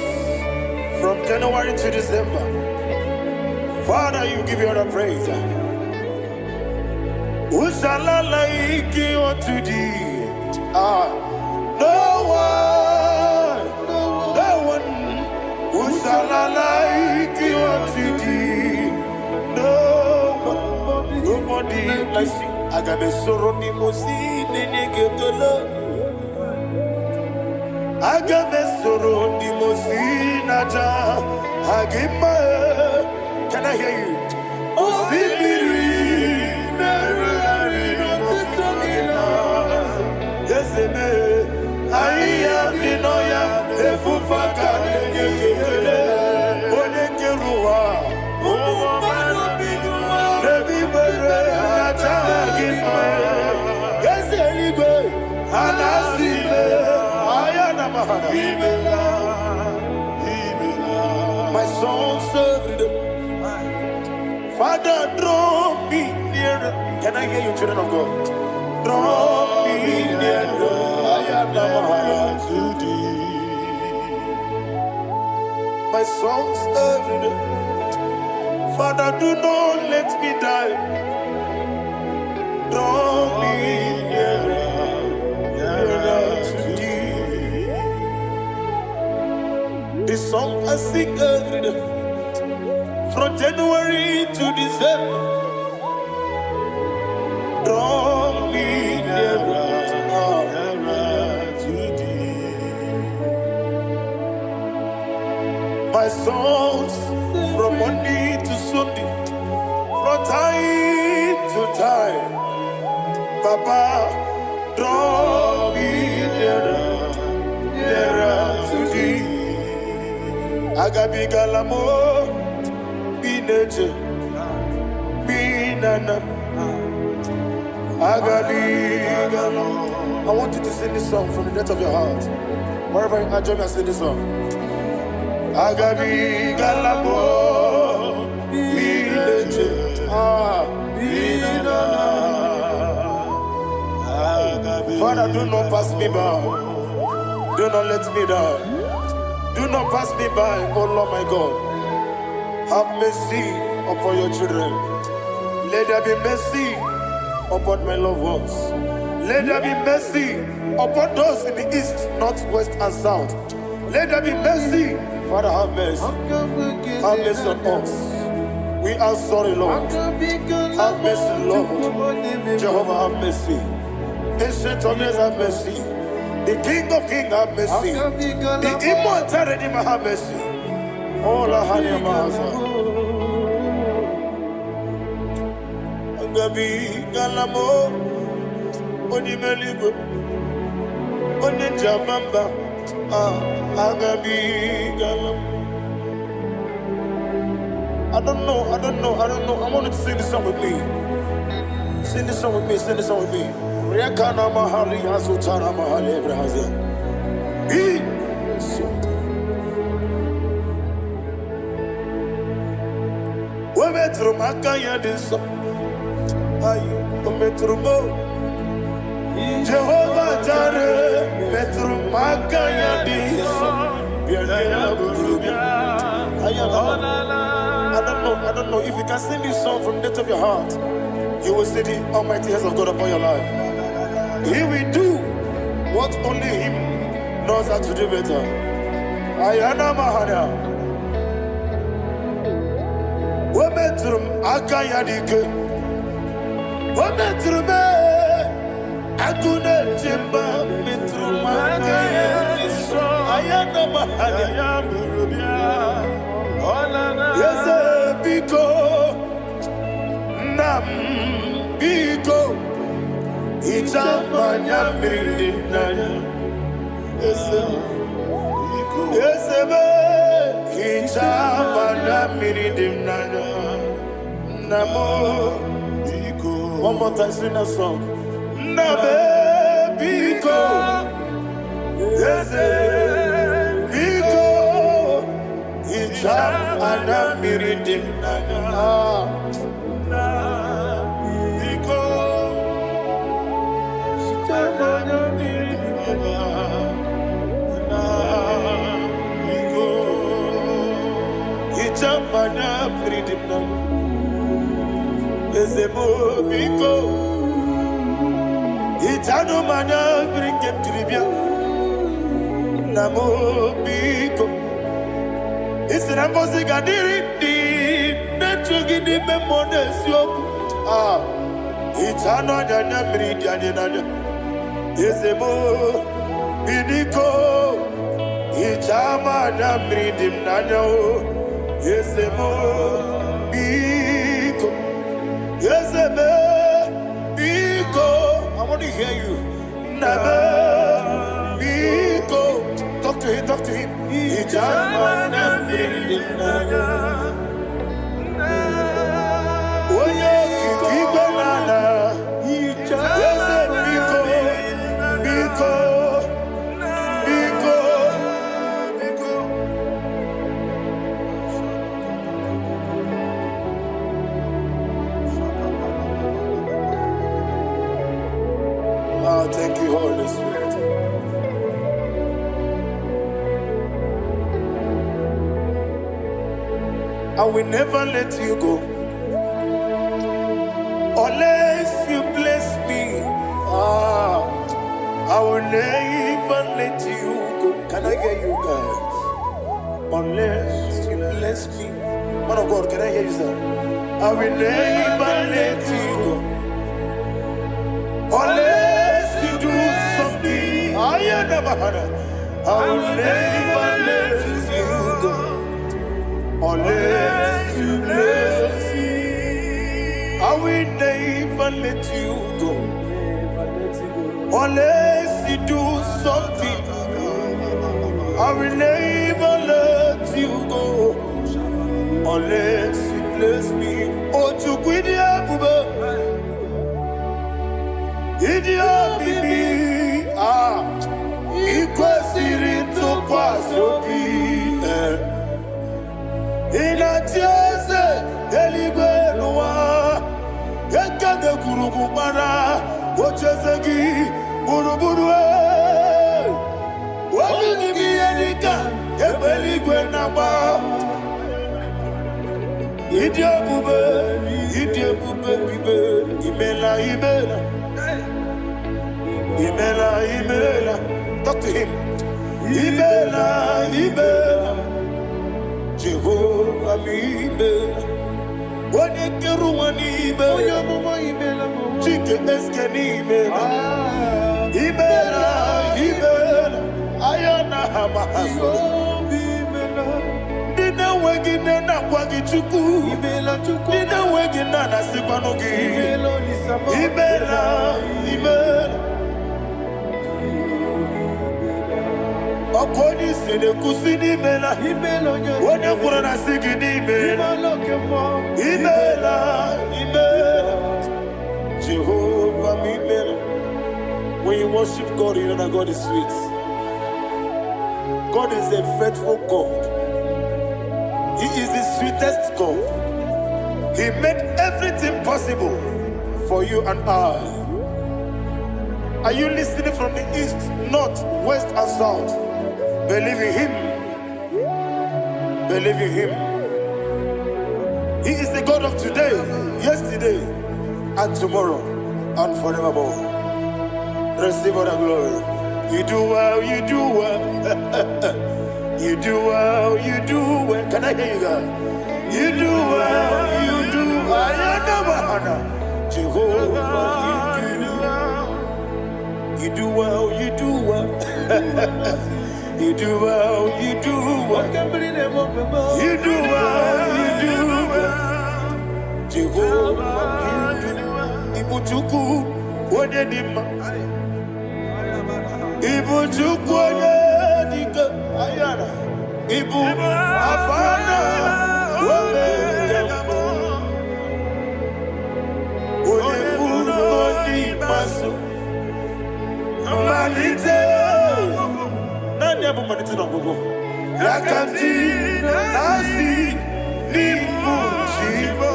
from January to December, Father, you give you all the praise. Who shall I like you unto thee? No one. Who shall I like you unto thee? No one, nobody like you. I got a sorrow, Nimosi, Nenegetola. Agame soro di mosinaja agima. Can I hear you? Osibiri nerari no titogina. Yeseme aiya dinoya efufa kane yekele. Onekeruwa omo mano binuwa. Rebi bere naja agima. Yeseligwe anasile. My soul served. Father, draw me nearer. Can I hear you, children of God? Draw me nearer. I am to thee. My soul served. Father, do not let me die. Draw me nearer to thee. This song I sing every day, from January to December. Draw me nearer to thee. My songs from Monday to Sunday, from time to time. Papa, draw me nearer to thee. Agabi galamo, be nature, be nana. Agabi galamo. I want you to sing this song from the depth of your heart. Wherever you are, join me and sing this song. Agabi galamo, be nature, be nana. Father, do not pass me by. Do not let me die. Do not pass me by, oh Lord my God. Have mercy upon your children. Let there be mercy upon my loved ones. Let there be mercy upon those in the east, north, west, and south. Let there be mercy. Father, have mercy. Have mercy on us. We are sorry, Lord. Have mercy, Lord. Jehovah, have mercy. Ancient of days, have mercy. The King of Kings, have mercy. The immortal Redeemer, have mercy. Oh, la hania maza. Agabi galamo, oni meligo, oni jamamba. Agabi galamo. I don't know. I want you to sing this song with me. Sing this song with me. Sing this song with me. Rekana mahali azutana mahali Ebrahazia. We metro makaya diso. Ayo, we metro mo. Jehovah Jireh, metro makaya diso. Bienaya burubia. I don't know if you can sing this song from the depth of your heart. You will see the almighty hands of God upon your life. He will do what only Him knows how to do better. Ayana Mahana. Wometrum Akayadike. Wometrum Akune Jimba. Metrum Akayadike. Ayana Mahana. Yes, Biko. Nam Biko. Ichamanya mirinaya, esebe. Ichamanya mirinaya, namo biko. One more time, sing that song. Nabe biko, ese biko. Ichamanya mirinaya. Ichamanya pridimna ezemo biko itano manya brikem tribia namo biko isira ngozi gadiri di nechugi di memonesio itano nyanya bridia nyanya ezemo biko ichamanya pridimna Yesemo biko, yeseme biko. I want to hear you. Nabe biko. Talk to him. Ijamana bindinaya. Oye kikibanana. Yese biko, biko. Thank you, Holy Spirit. I will never let you go unless you bless me. I will never let you go. Can I hear you guys? unless you bless me. Man of God, can I hear you, sir? I will never let you go unless you do something. I will never let you go unless you bless me. I will never let you go unless you do something. I will never let you go unless you bless me. Oh, to quit Idia bibi ikwesiri ntụkwasị ịna-etieze eluigwe n'ụwa ekede kwurugwu gbara ocheze gị gburugburu onye n'ime ihe dịka ebe eluigwe na-agba ịdị ebube bibe imela imela. Imela, talk to him. Imela, Jehovah Imela. Wanikeru wanimela, chike eske nimela. Imela, ayana hamahaso. Nina wengine na kwagi chuku, nina wengine na sikwanogi. Imela. Okoni sene kusini mela, wone kurana sigini mela. Imela, Jehovah Imela. When you worship God, you know that God is sweet. God is a faithful God. He is the sweetest God. He made everything possible for you and I. Are you listening from the east, north, west, and south? Believe in him. Believe in him. He is the God of today, yesterday, and tomorrow, and forevermore. Receive all the glory. You do well, you do well. You do well, you do well. Can I hear you guys? You do well, you do well. Jehovah, you do well, you do well. You do well, you do well. You do well, you do well. Jehovah, you do well. Ibuchuku, Wadedima. Ibuchuku, Wadedika. Ayana. Ibu, Afana. Wabedamo. Onebu, Oni, Maso. Amalite. Yakanti nasi nimujibo.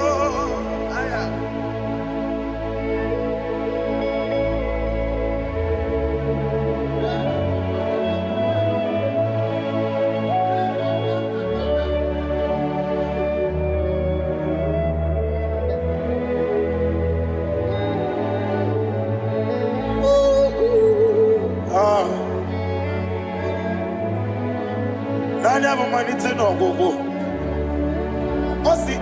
Nani have money to no go. Osi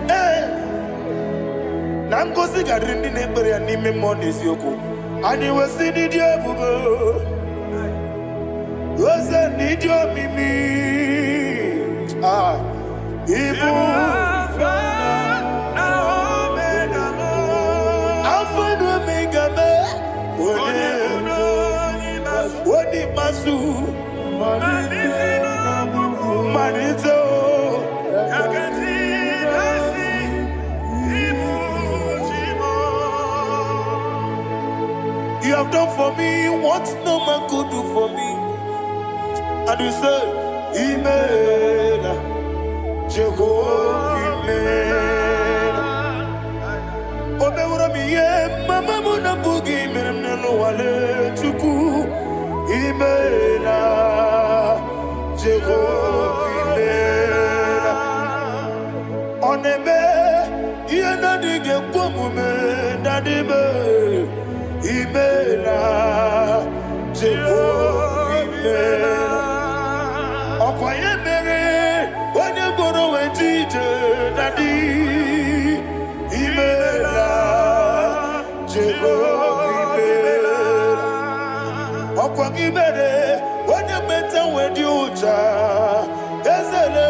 Nangosi gadrin di nebere ni me money yoko. Ani wesi ni die bubo. Wesi ni dio mimi. Ibu Alpha and Omega me. Wodi masu. Manito, you have done for me what no man could do for me. And you said, Imela, Jehovah Imela. Obewura miye, mama muna bugi, meremnelo wale chuku. Imela, Jehovah Imela. Oneme, yena dige kumume, nadime. Imela, Jehovah Imela. Okwaye mere, imere onye meta wedi ucha ezele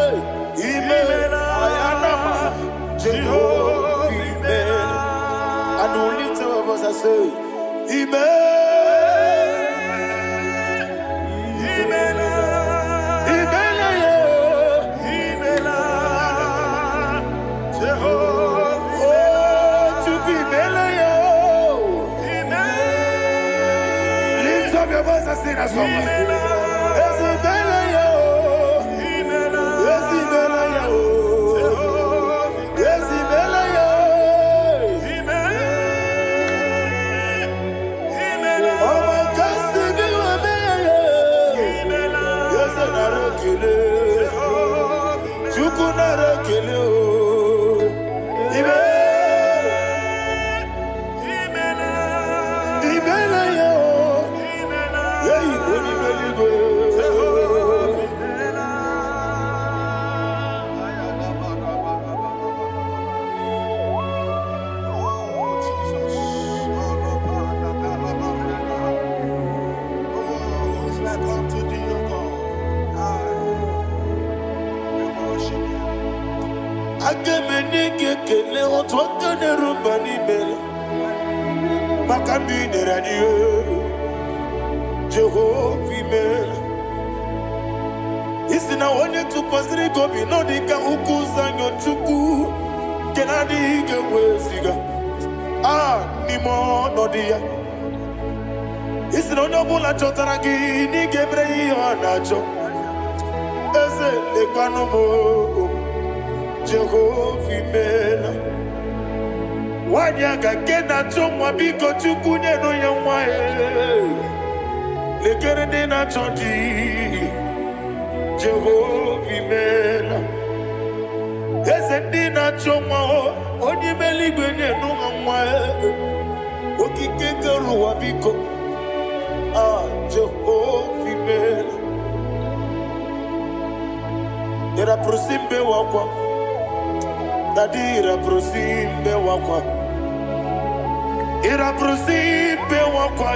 imere ayanama Jehovah imere. And we lift our voice and say imere. Sing a song. Kele otwaka ne rumba ni bele makambi ne radio Jehovah imela isina onye tukpasiri gobi no dika ukuza nyochuku kenadi gewesiga ni mo no dia isina onye bula chotara gi ni gebre ihe nacho eze lekano mo Jehovah imela wanyaka kena chomwa biko chukunye no ya mwae lekere de na chodi Jehovah imela eze na chomwa onye meligwe ne no mwae okike keruwa biko Jehovah imela era prosimbe wakwa Dadira prosimbe wakwa ira prosimbe wakwa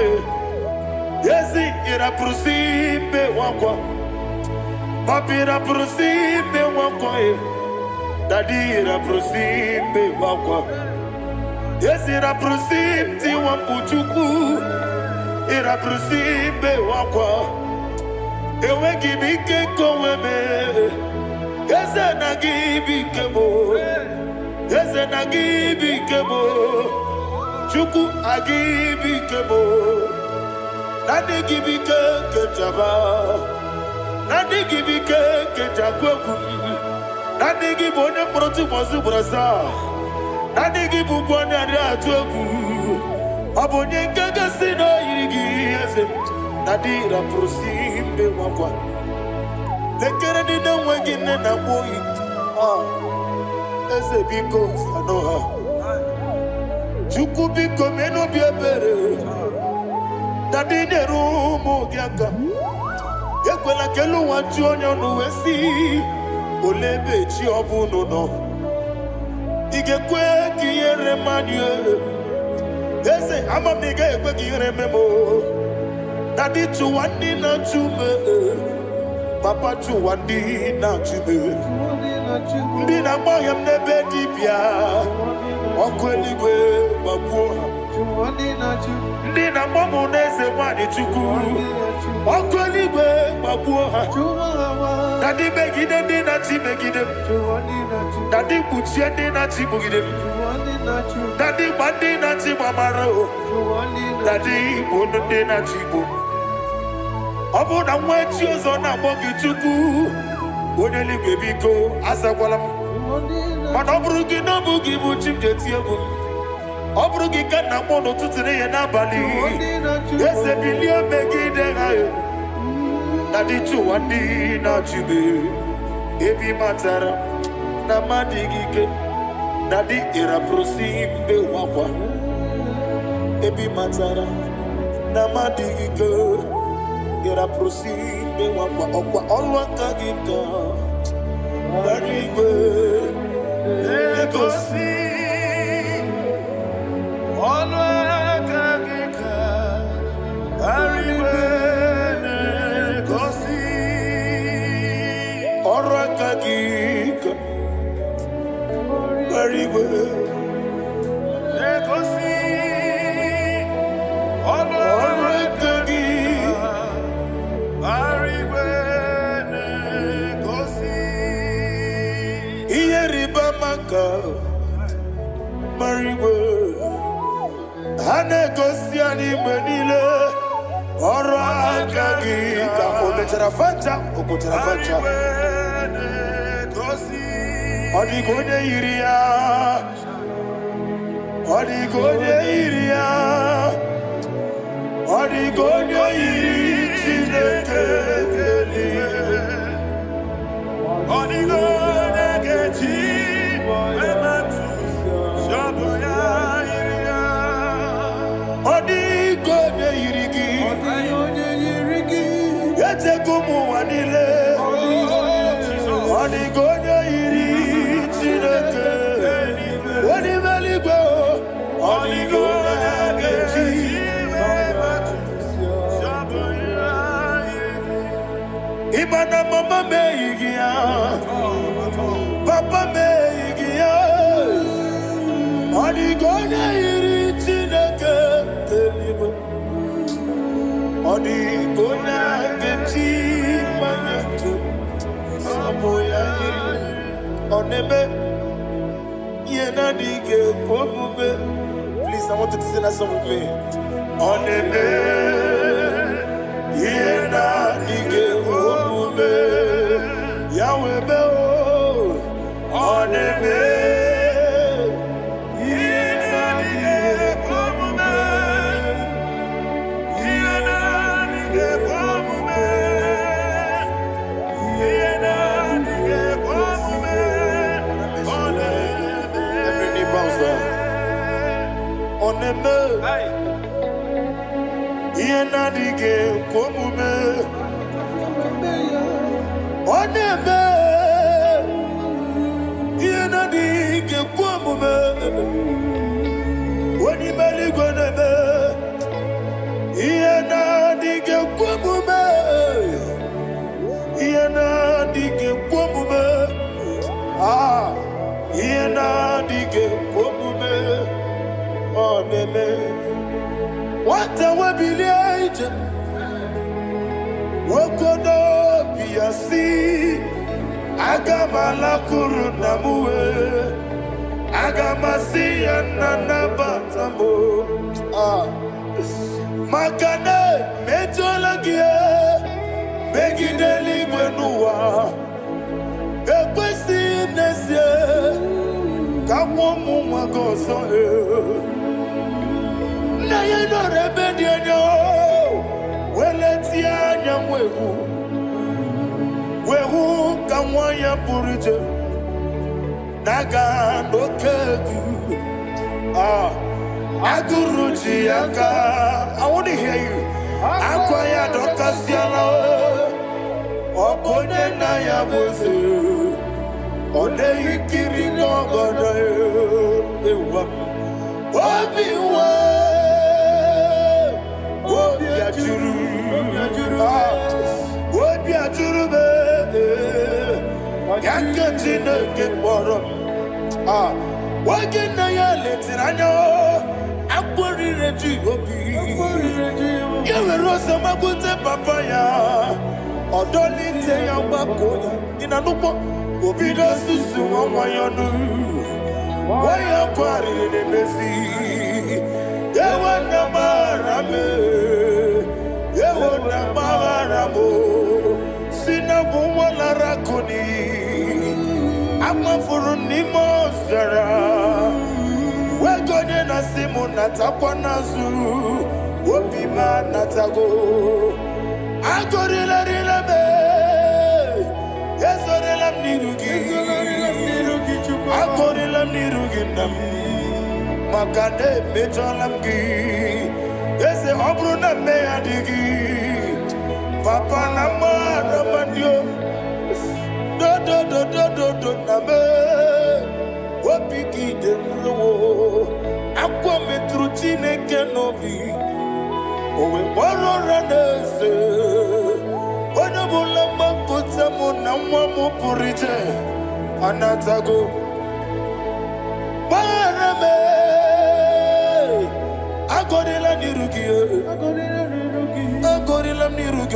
yesi ira prosimbe wakwa papira prosimbe wakwa dadira prosimbe wakwa yesi ira prosimti wampuchuku ira prosimbe wakwa ewe gibike koweme Eze na gibi kebo, eze na gibi kebo, chuku agibi kebo, nadi gibi ke jaba, nadi gibi ke jagweku, nadi gibi one proti mozu brasa, nadi gibi bwane ade atuegu, abonye kege sino irigi eze, nadi ra prosimbe wakwa. Lekere di na wegine na boyi eze biko sanoha Chukwu biko meno biebere Dadi neru mo giaka Ekwela kelu waju onyo nuwesi Olebe chi obu no Igekwe kiyere manye Eze ama miga ekwe kiyere memo Dadi chuwandi na chume Papa chuwandi na chube Ndi na moyam nebe dibia Okweligwe mabuha Ndi na momu neze wani chuku Okweligwe mabuha Dadi megide ndi na chi megide Dadi kuchie ndi na chi mugide Dadi bandi na chi mamaro Dadi bono ndi na chi bo Obu na mwechi ozo na mogi chuku Oneli bebiko asakwala Mana oburu gi no bugi bu chimjeti egu Oburu gi kana mono tutire ye na bali Ese bilio megide hayo Nadi chuwandi na chibe Ebi matara na madigike Nadi ira prosimbe wakwa Ebi matara na madigike Ira prosimbe wakwa okwa olwa kagika Barigwe Egosi Olwa kagika Barigwe Orakagika Mariwe Negosi Orakagika Mariwe Negosi Iyeriba Maka Mariwe Hanegosi Animenile Orakagika Okocharafacha Odigode Iria Odigode Iria Odigode Iri Chineke Odigode Kechi Ematu Shoboya Iria Odigode Irigi Yetekumu Wanile Odigode Iri Chineke Odimeligwe Odigode Kechi Imana mama meigia Papa meigia Odigode Iri Chineke Odigode Kechi Manyetu Saboya Onebe Yenadige Pomube. Please, I want you to sing that song with me. Onebe Yenadige Pomube Yahweh Beo Onebe Yenadige Pomube Yenadige Pomube Yenadige Pomube Every knee bows down. Onebe Yenadige Pomube Onebe Yenadige Pomube Onimeligwe Onebe Yenadige Pomube Yenadige Pomube Yenadige Pomube Onebe What a wabilage Wokodo Biasi Agamala Kurunamue Agamasi Ananabatamo Makane Metolagie Begideli Gwenua Ekwesi Nesie Kamomu Magoso Na yeno rebedienyo Weletia nyamwehu Wehu kamwanya purije Naga nokegu Aguruji yaka I want to hear you Akwaya dokasiana Okonye na yabuze Ode ikiri nogoda Ewa Obiwa Obiajuru Obiajuru be Yakajine kekwarom Wagina ya letirano Akwari reji obi Yewe rosa magute papaya Odoli te ya wakoya Inanupo Obido susu wamayonu Waya kwari nemezi Yewe na marame Yewe na maramo Sina buwala rakuni Ama furuni mozara Wegone na simu natakwa nazu Wopima natago Agorila rila me Yezorila mnirugi Agorila mnirugi nam Makane mejolamgi Yeze obru na meyadigi Papa na mara mandio Do na me Wopiki de mrewo Akwa metru chineke nobi Owe boro ranese Wanabula makuta Anatago Barame Agodela Nirugi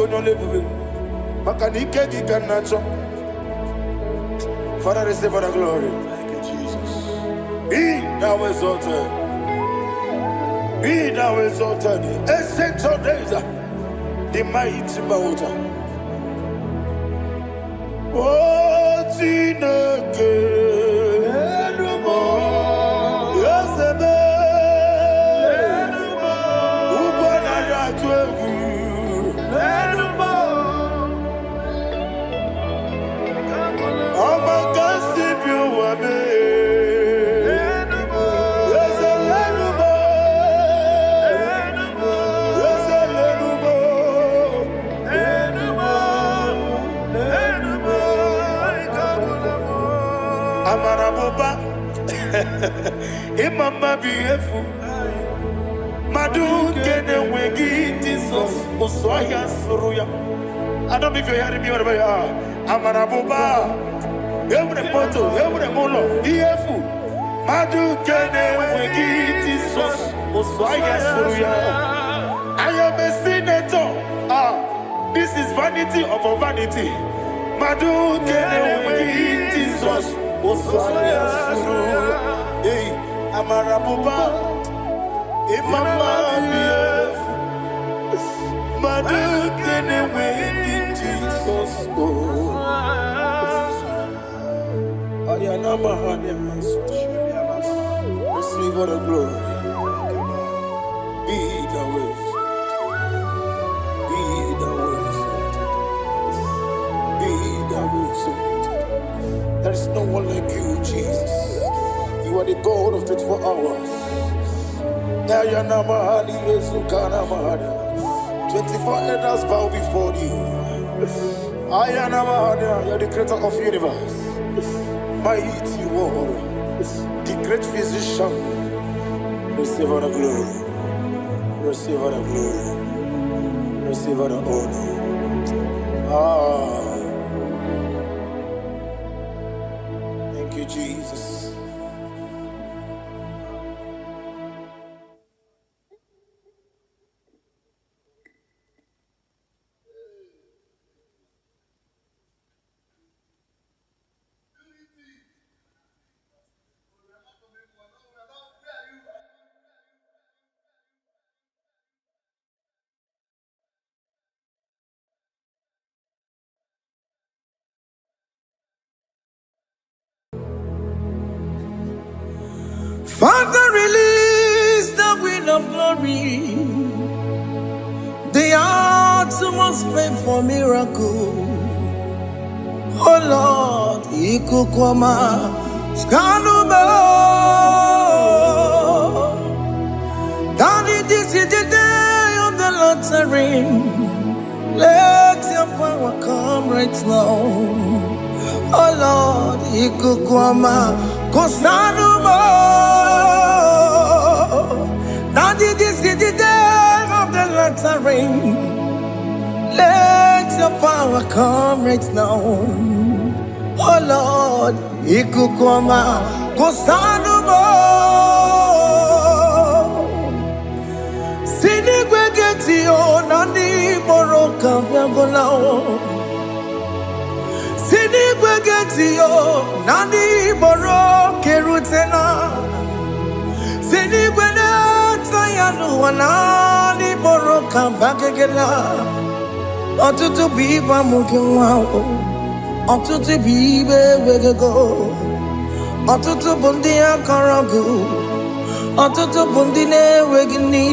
no lebu Makanike Giganacho. Father, receive all the glory. Thank you, Jesus. Be thou exalted. Be thou exalted. Ancient of days, the mighty mountain. Oh, Chineke. Amaraboba, Imama beautiful. Madu kene wegi Jesus, Osoya Suruya. I don't know if you're hearing me wherever you are. Amaraboba, every photo, every molo, beautiful. Madu kene wegi Jesus, Osoya Suruya. I am a senator. This is vanity upon vanity. Madu kene wegi Jesus. Hey, Amarabuba, Imama, Madu Keneway, Jesus. Ayanama, receive all the glory. Be the way, be the way, be the way. There is no one like you, Jesus. You are the God of 24 hours. 24 elders bow before you. You are the creator of the universe. Mighty warrior, the great physician. Receive all the glory. Receive all the glory. Receive all the honor. Thank you, Jesus. Father, release the wind of glory. The heart must pray for miracle. Oh Lord, Ikukwama, Skanuba. Daddy, this is the day of the Lord's ring. Let your power come right now. Oh Lord, Ikukwama, Kosanuba. Daddy, this is the day of the Lord's ring. Let your power come right now. Oh Lord, Ikukwama, Kosanuba. Sinigwegetio, Nandi Boroka, Viagolao. Sinigwegetio, Nandi Boroke Rutena. Sinigwena, Tayanu, Nandi Boroka, Bagagela. Ọtụtụ bụ ibe amụghị nwa ahụ, ọtụtụ bụ ibe wegego, ọtụtụ bụ ndị akọrọ ọgụ, ọtụtụ bụ ndị na-enweghị nne,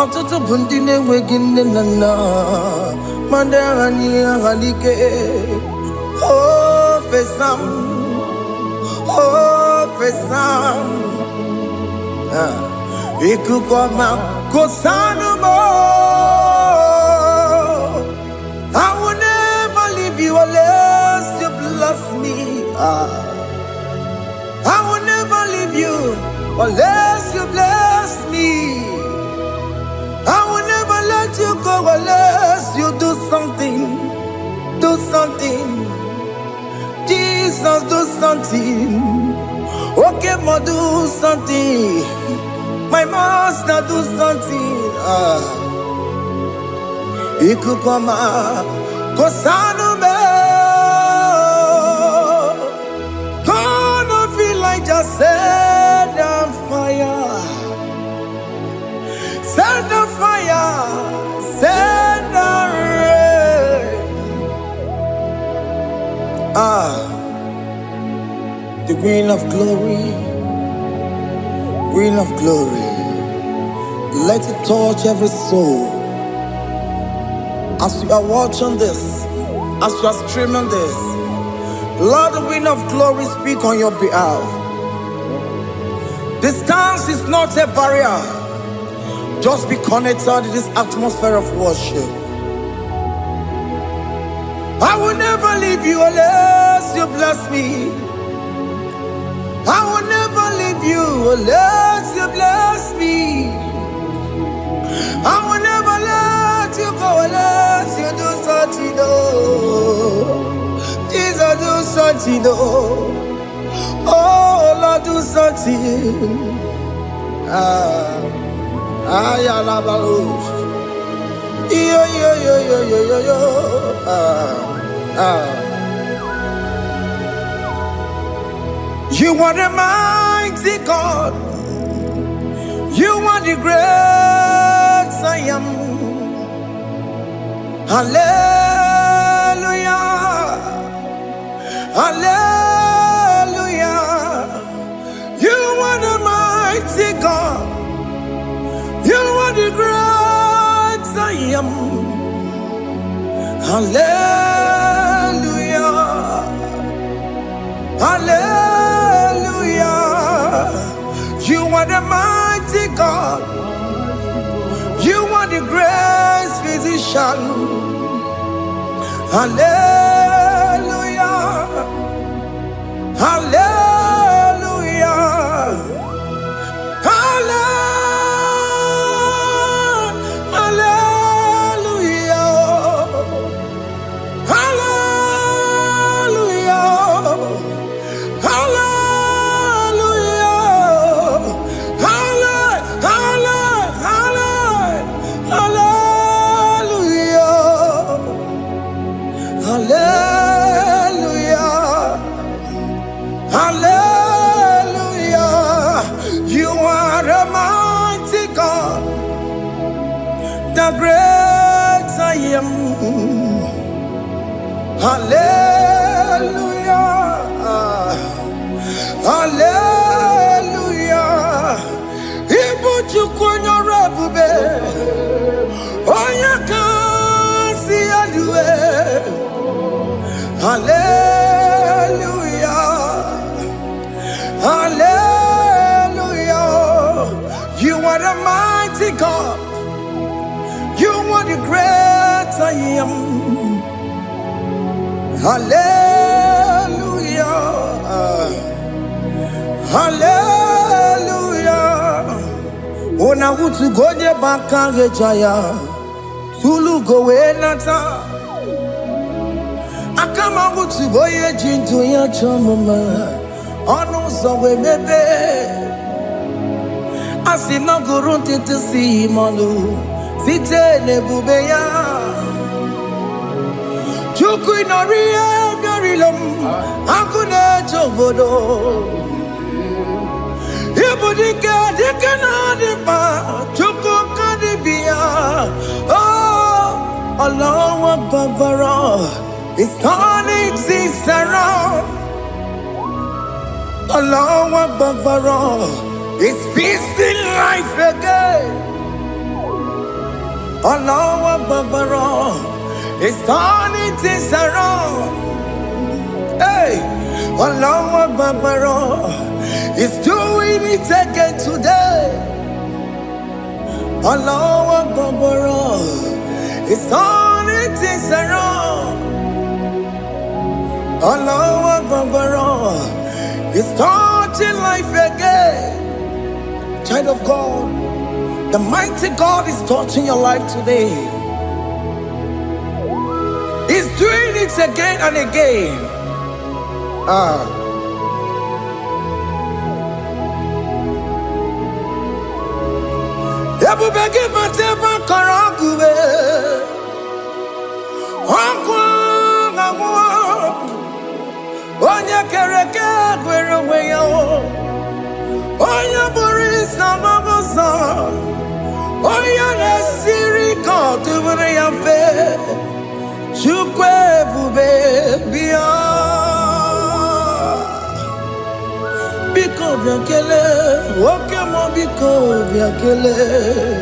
ọtụtụ bụ ndị na-enweghị nne na nna, ma ndị agha nye agha n'ike. O fesam, o fesam, ikuku ọma kụsanụ m. I will never leave you unless you bless me. I will never leave you unless you bless me. I will never let you go unless you do something something. Jesus, do something. Okay, ma, do something. My master, do something. Ikukoma, Kosanu me. Gonna feel like just set on fire. Set on fire. Set on rain. The Queen of Glory. Queen of Glory. Let it touch every soul. As you are watching this, as you are streaming this, Lord, the Queen of Glory, speak on your behalf. Distance is not a barrier. Just be connected to this atmosphere of worship. I will never leave you unless you bless me. I will never leave you unless you bless me. I will never let you go unless you do something. Jesus, do something. Oh, Lord, do something. You are the mighty God. You are the great I am. Hallelujah. Hallelujah. You are the mighty God. You are the great I am. Hallelujah. Hallelujah. You are the mighty God. You are the great physician. Hallelujah. Hallelujah. The great I am. Hallelujah. Hallelujah. Ibu chukwanyo rabube. Oya kasi alue. Hallelujah. Hallelujah. You are the mighty God. You are the great I am. Hallelujah. Hallelujah. Ona utu goje bakage jaya. Tulu gowe nata. Akama utu goye jintu ya chomama. Onu sowe mebe. Asina gurunti tisi manu. Site nebubeya Chuku inoriya garilom Akune chobodo Ibudika dikana dipa Chuku kadibia Oh Allah Akbar It's turning things around Allah Akbar It's feasting life again Allah Akbar, it's turning things around. Hey, Allah Akbar, it's doing it again today. Allah Akbar, it's turning things around. Allah Akbar, it's touching life again. Child of God, the mighty God is touching your life today. He's doing it again and again. Ebubegi mateba karagube. Onye kereke gwere onwe ya. Onye bụrụ isi ọmụmụzọ. Onye na-esiri ka ọ dịbụrụ ya mfe. Chukwu ebube bịa. Biko bịa kelee, nwoke m biko bịa kelee.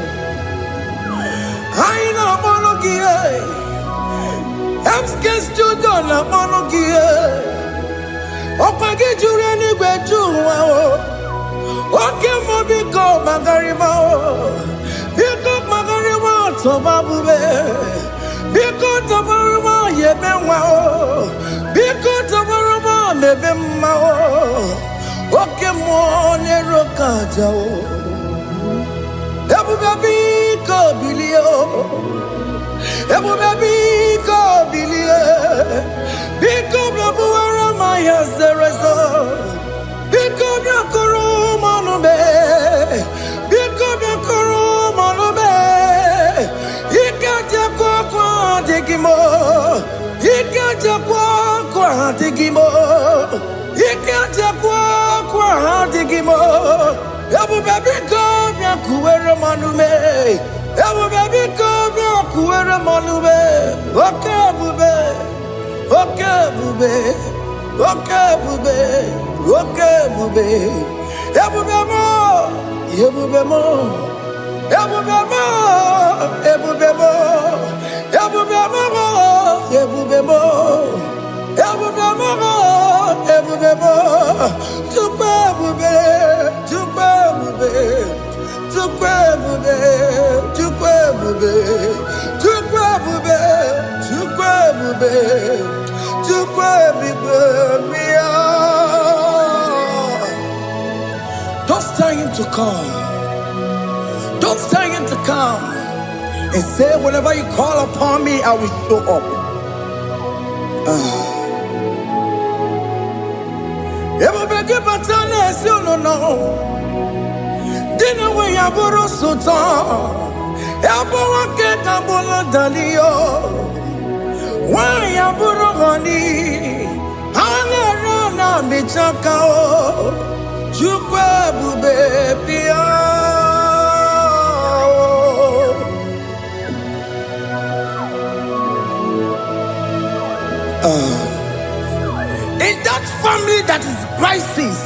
Anyị na-akpọrọ gị MSK Studio na-akpọrọ gị ọkwa gị juru eluigwe ju ụwa nwoke m biko magarịba biko magarịba tọba bube biko tọbarịba yebe nwa biko tọbarịba mebe mma nwoke m na-ero ka aja ebube biko bilie ebube biko bilie biko bịabuwara ma ya zerezo biko bịakọrọ manube biko bịakọrọ manube ike jakwa kwa adịghị m ike jakwa kwa adịghị m ike jakwa kwa adịghị m ebube biko bịakuwere manume ebube biko bịakuwere manube oke ebube oke ebube oke ebube oke ebube ebube mo ebube mo ebube mo ebube mo ebube mo ebube mo ebube mo ebube mo Chukwu ebube Chukwu ebube Chukwu ebube Chukwu ebube Chukwu ebube Chukwu ebube Chukwu ebube bịa. Don't tell him to come. Don't tell him to come. And say, whenever you call upon me, I will show up. Ebube gị bata na-esi ụlọ dị na nwe ya bụrụ sultan ya bụ nwoke ka bụrụ daliyo nwanyị ya bụrụ honi ha na-ere na mechaka Chukwu ebube bịa. In that family that is crisis,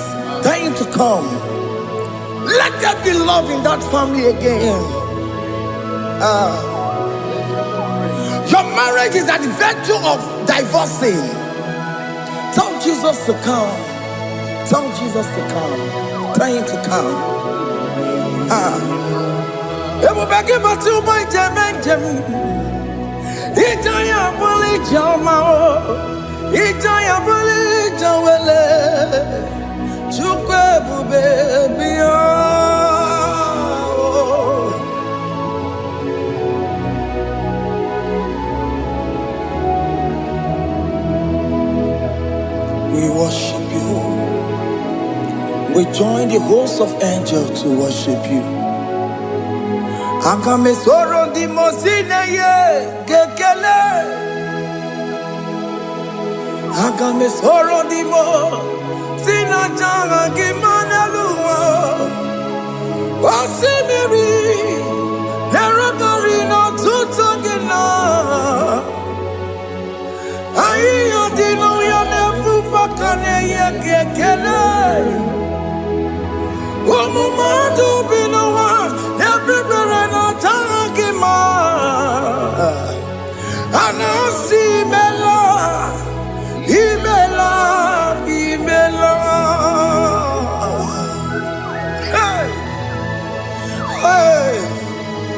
tell him to come. Let there be love in that family again. Your marriage is at the verge of divorcing. Tell Jesus to come. Tell Jesus to come. Tell him to come. Ebubegi batu boy jemenjem. Ijaya buli jamao. Ijaya buli jawele. Chukwu ebube bịa. We worship you. We join the host of angels to worship you. Akame soro di mosine ye kekele. Akame soro di mo sina changa kimana luwa. Wasimiri nerokari no tutogina. Ayo dino ya nefufa kane ye kekele. Omumadu binowa everybody no tangima. Anasi mela imela imela. Hey hey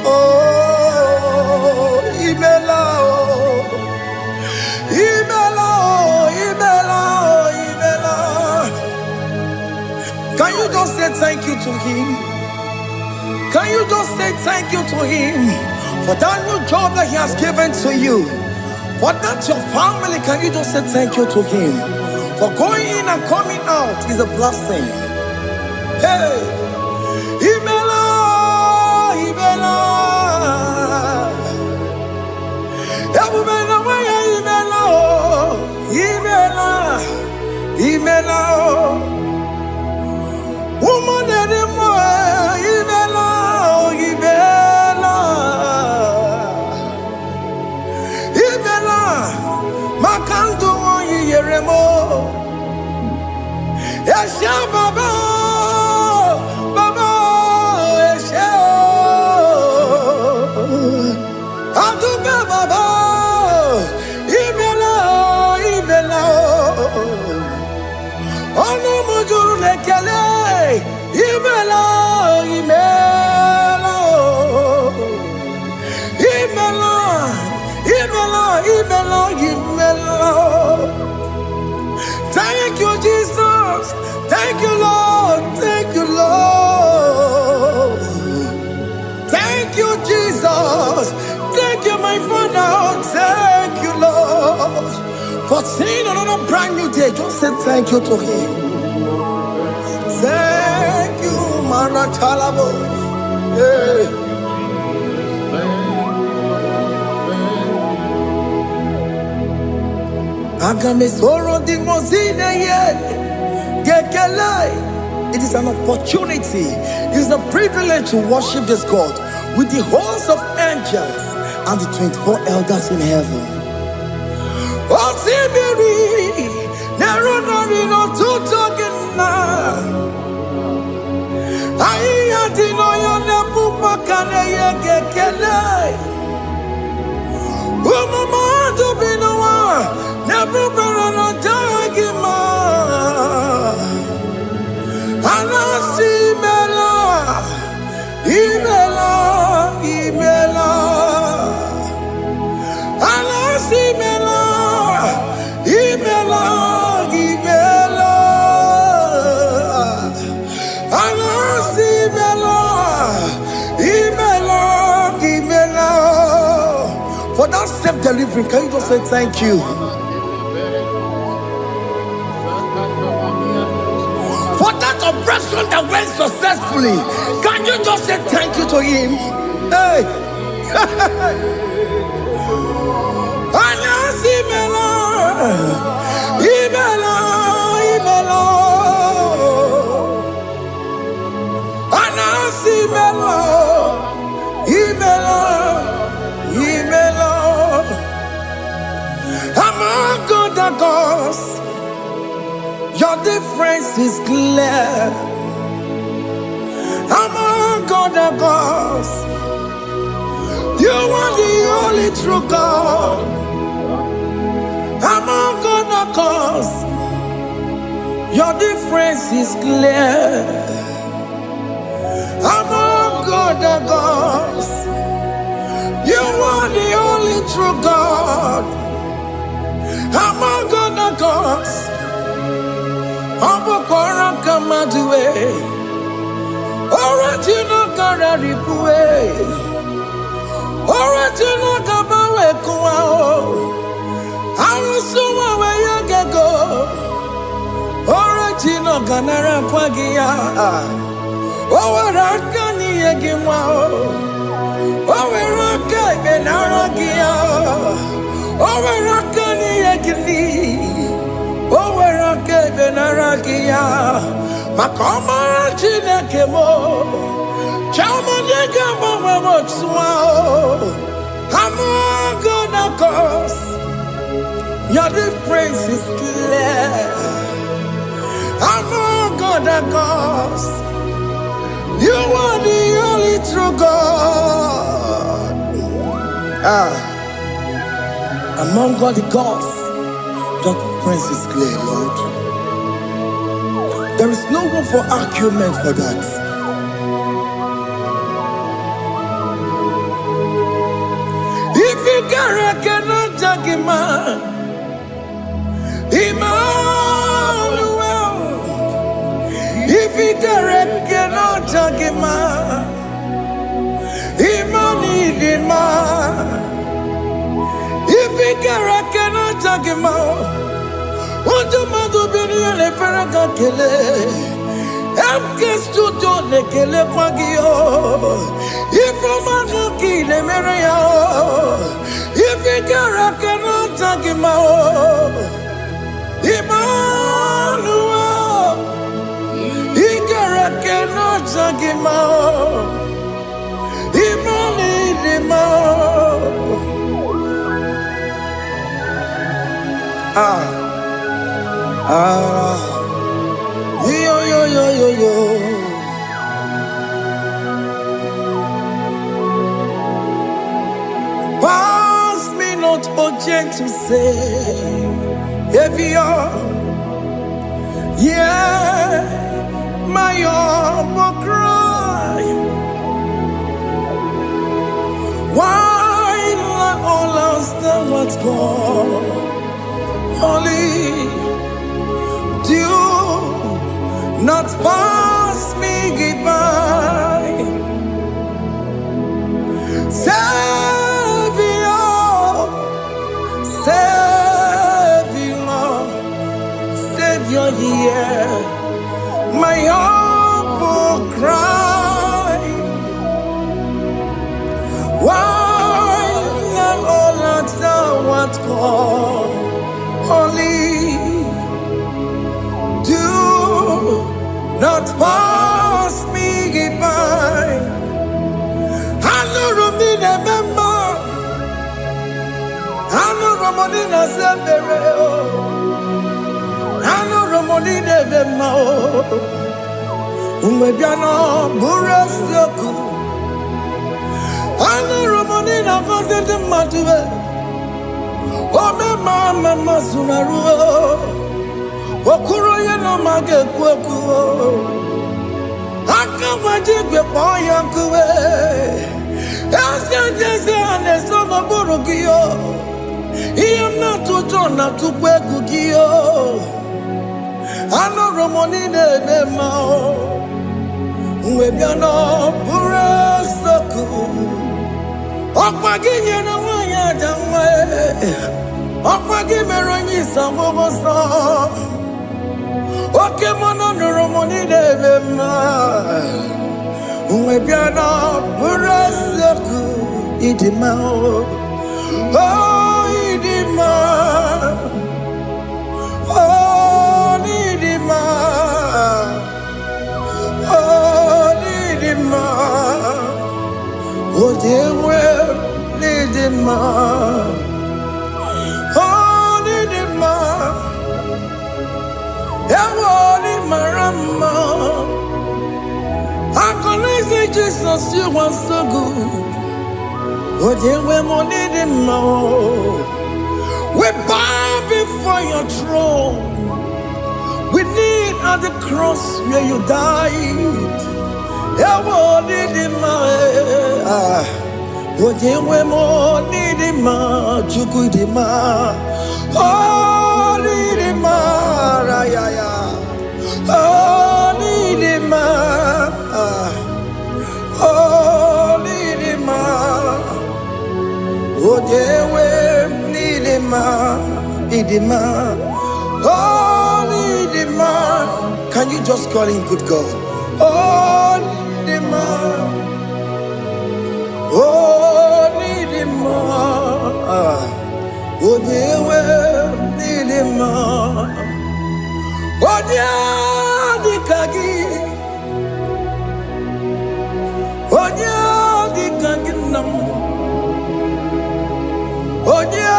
oh imela oh imela oh imela oh imela. Can you just say thank you to him? Can you just say thank you to him for that new job that he has given to you? For that your family, can you just say thank you to him? For going in and coming out is a blessing. Hey, Imela, Imela, Imela, Imela, Imela, woman anymore, Imela, Imela, Imela, Makanto Yeremo, Yasha Baba, Baba, Yasha, Aduba Baba, Imela, Imela, Ono Mujuru Lekele, Imela, Imela, Imela, Imela, Imela, Imela. Thank you, Jesus. Thank you, Lord. Thank you, Lord. Thank you, Jesus. Thank you, my Father. Thank you, Lord. For seeing another brand new day, just say thank you to him. Thank you, Maratalabo. Yeah. It is an opportunity, it is a privilege to worship this God with the host of angels and the 24 elders in heaven. Oh, Sibiri, Nerunari no Tutogina. I adino yona pupakane yekele. Umama to be no one, never no dagima. Anasi mela, imela, imela. Anasi mela, imela, imela. Anasi mela, imela, imela. For that self-delivery, can you just say thank you? For that operation that went successfully, can you just say thank you to him? Hey! Anasi mela, imela, imela. Anasi mela, imela, imela. Among God and gods, your difference is clear. Among God and gods, you are the only true God. Among God and gods, your difference is clear. Among God and gods, you are the only true God. Among God and gods, Abokora Kamadue, Original Kararipue, Original Kabawe Kuao, Arusuma Wayagego, Original Ganara Pagia, Owarakani Yagimao, Owaraka Benaragia, Owarakani Yagini. Owerake benaragia, makoma chinekemo, chamanega mama swao. Among God and gods, your difference is clear. Among God and gods, you are the only true God. Among God the gods, your difference is clear, Lord. There is no room for argument for that. If you cannot judge him, Emmanuel. If you cannot judge him, Emmanuel. If you Jagima, Ujumadu Bini Ferraga Kele, Emkes Tuto Nekele Pagio, Ifomanga Kile Merea, Ifikara cannot Jagima, Emmanuel, Ikara cannot Jagima, Imanidima. Yo. Pass me not, O gentle Savior. Yeah, my humble cry. Why let all else than what's gone? Only do not pass me by. Savior, here, my humble cry. Why not all that thou art called? Only do not pass me by. Hano Romina Memma, Hano Romonina Zembereo, Hano Romonina Memma, Umebiano Burasioku, Hano Romonina Vasente Matue. Mama Sunaru, Okuro no mage kweku. Akamajigwe poyankuwe. Asante anesono burugio. Iyamna tutona tukwegugio. Ano romonine nemao. Uwebiano burasoku. Okwaginye na wanya jamwe. Okpagi meronyi samobosa. Oke mono nuromoni devema. Umebiana burasoku idima. Oh idima. Oh idima. Oh idima. Oh dewe idima. Marama, I can Jesus, you are so good. Oh, dear, we're more needing more. We bow before your throne. We need at the cross where you died. Yeah, we're needing more. Oh, dear, we're more needing more. Chukudima. Oh, needing more. Yeah. Oh, Nidima, oh, Nidima, oh, Jewe, Nidima, Nidima, oh, Nidima. Can you just call him good God? Oh, Nidima, oh, Nidima, oh, Jewe, Nidima. Onya dikagi nam. Onya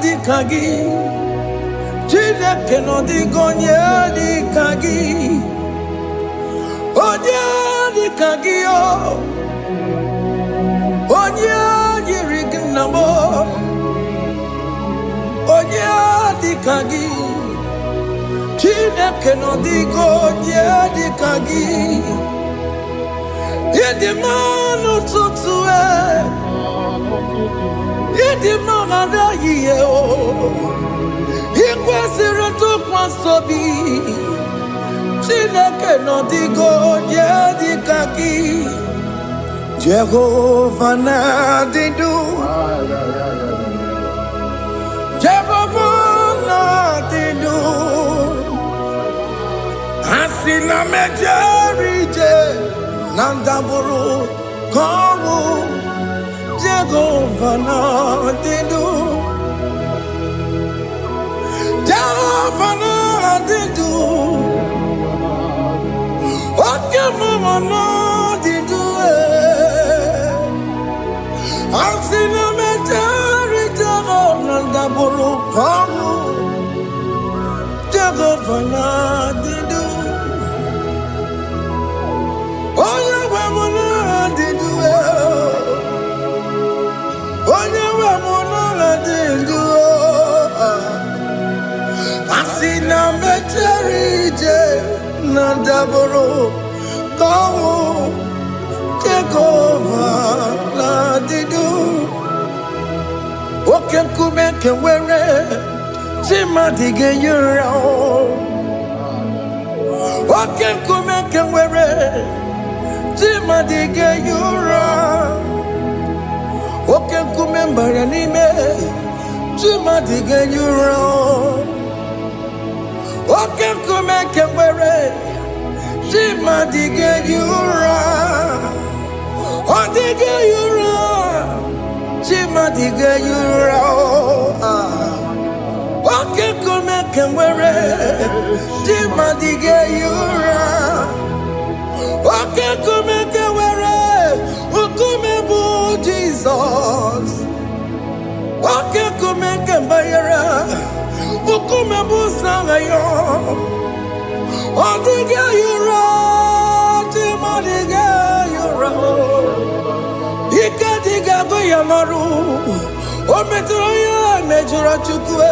dikagi. Chile keno digonye dikagi. Onya dikagi yo. Onya yirignamo. Onya dikagi. Chineke no digo di kagi. Yedi manu tutue. Yedi mangada yiye o. Ikwesire tu kwasobi. Chineke no digo di kagi. Jehovah na didu. Jehovah. dinu asina mejerije nandaburu kowu Jehovah na dinu Jehovah na dinu Oke mama na dinu asina mejerije nandaburu kowu Jehovah na dinu Oya wemuna dinu Oya wemuna dinu Asina mecherije nandaburu kowu Jehovah na dinu Oke kume kewere Chimadige yura Oke kume kewere Chimadige yura Oke kume mbara nime Chimadige yura Oke kume kewere Chimadige yura Odige yura Chimadige yura Oke kume kewere Chimadige yura Oke kume kewere Ukume bu Jesus Oke kume kewere Ukume bu sangayo Odige yura Chimadige yura Ika diga goyamaru Ometro ya mejura chukwe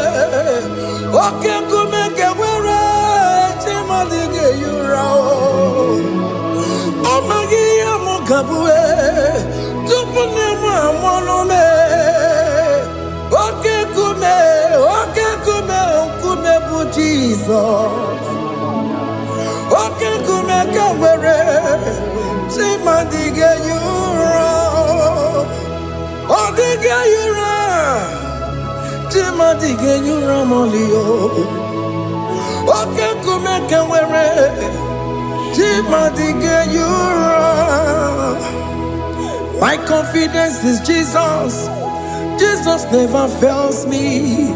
Oke kume kewere Chimadige yura Amagi ya mukabwe Tupune mwamonome Oke kume bu Jesus Oke kume kewere Chimadige yura Odige yura Chimadige yura molio Oke kume kewere Chimadige yura My confidence is Jesus Jesus never fails me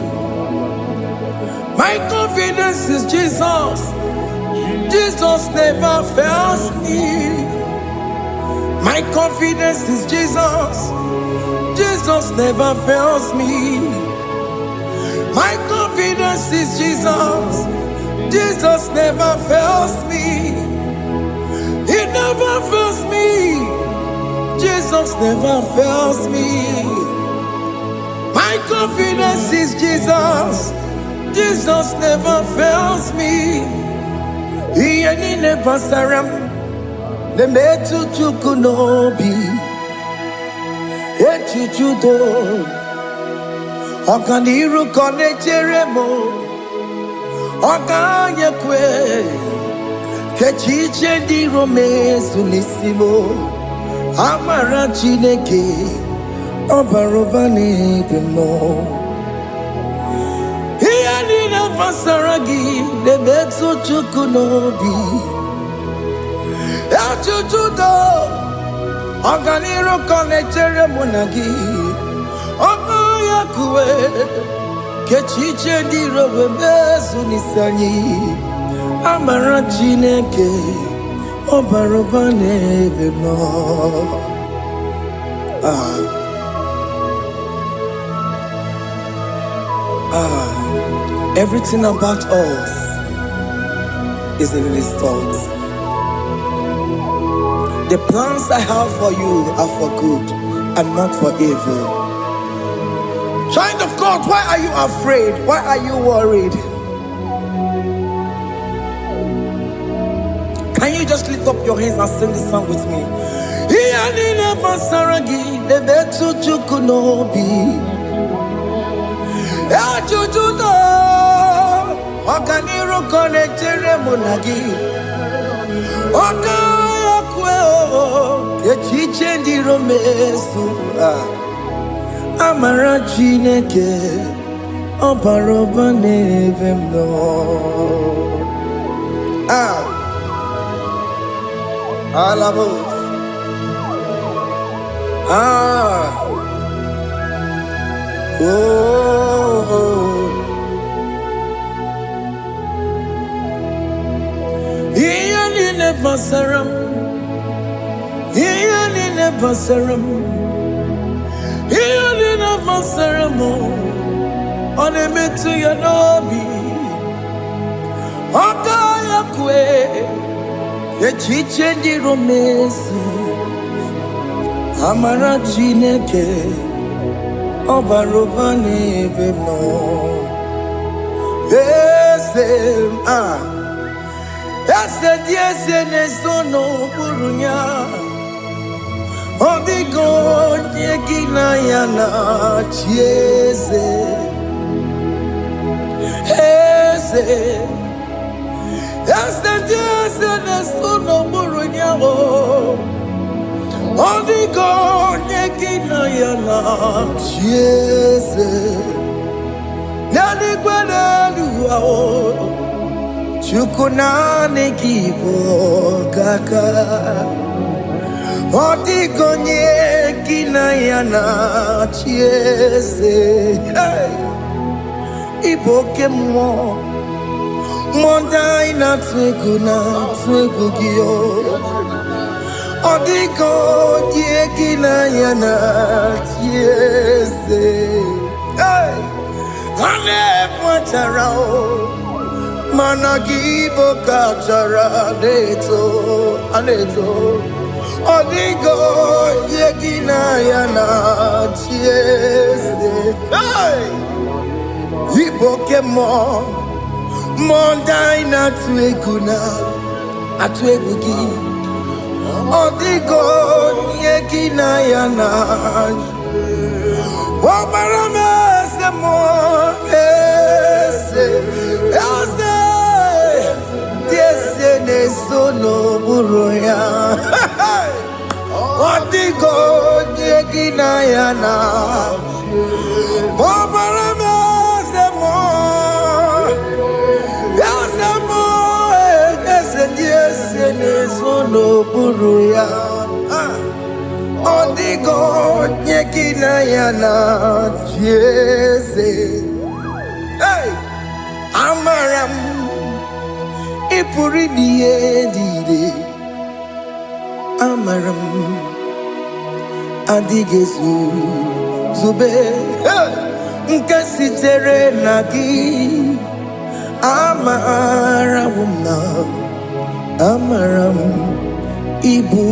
My confidence is Jesus Jesus never fails me My confidence is Jesus Jesus never fails me My confidence is Jesus Jesus never fails me He never fails me Jesus never fails me My confidence is Jesus Jesus never fails me He never saram The metu chukunobi Echuchudo Okaniru kone cheremo Okanye kwe Kechiche di romezu nisimo Amara chineke Obarobani demo Hiya nina masaragi De metu chukunobi Echuchudo Okaniru kone cheremo nagi Okanye kwe Kechiche di romezu nisanyi Amara chineke Obarobane demo Everything about us is in His thoughts. The plans I have for you are for good and not for evil. Child of God, why are you afraid? Why are you worried? Can you just lift up your hands and sing this song with me? Oganiru konechere munagi Okaya kweo Kechiche ndiro mesu Amara chineke Obaroba nevem no. Alabos. Iyanine basaram, iyanine basaram, iyanine basaram. Onemetu ya nobi, okaya kwe, echiche di romesi, amara chineke, obaroba nevem no. Ese diese nesono burunya, odigo nyegina yana chiese. Ese diese nesono burunya, odigo nyegina yana chiese. Nani gwanelu Chukunane kibo kaka Odigonye kinayana chiese Iboke mo Mondai na twegugio Odigonye kinayana chiese Ane pwacharao Managibo kachara aneto Odigo yegina yana chiese Iboke mo Mondai na atwegugi Odigo yegina yana Obarame se mo Sono buruya Odigo yegina yana Bobarame semo Yasemo Ese sono buruya Odigo yegina yana Jese Amaram Ipuri diye Amaram Adigezu Zube Nkasi tere nagi Amaramuna Amaram Ibu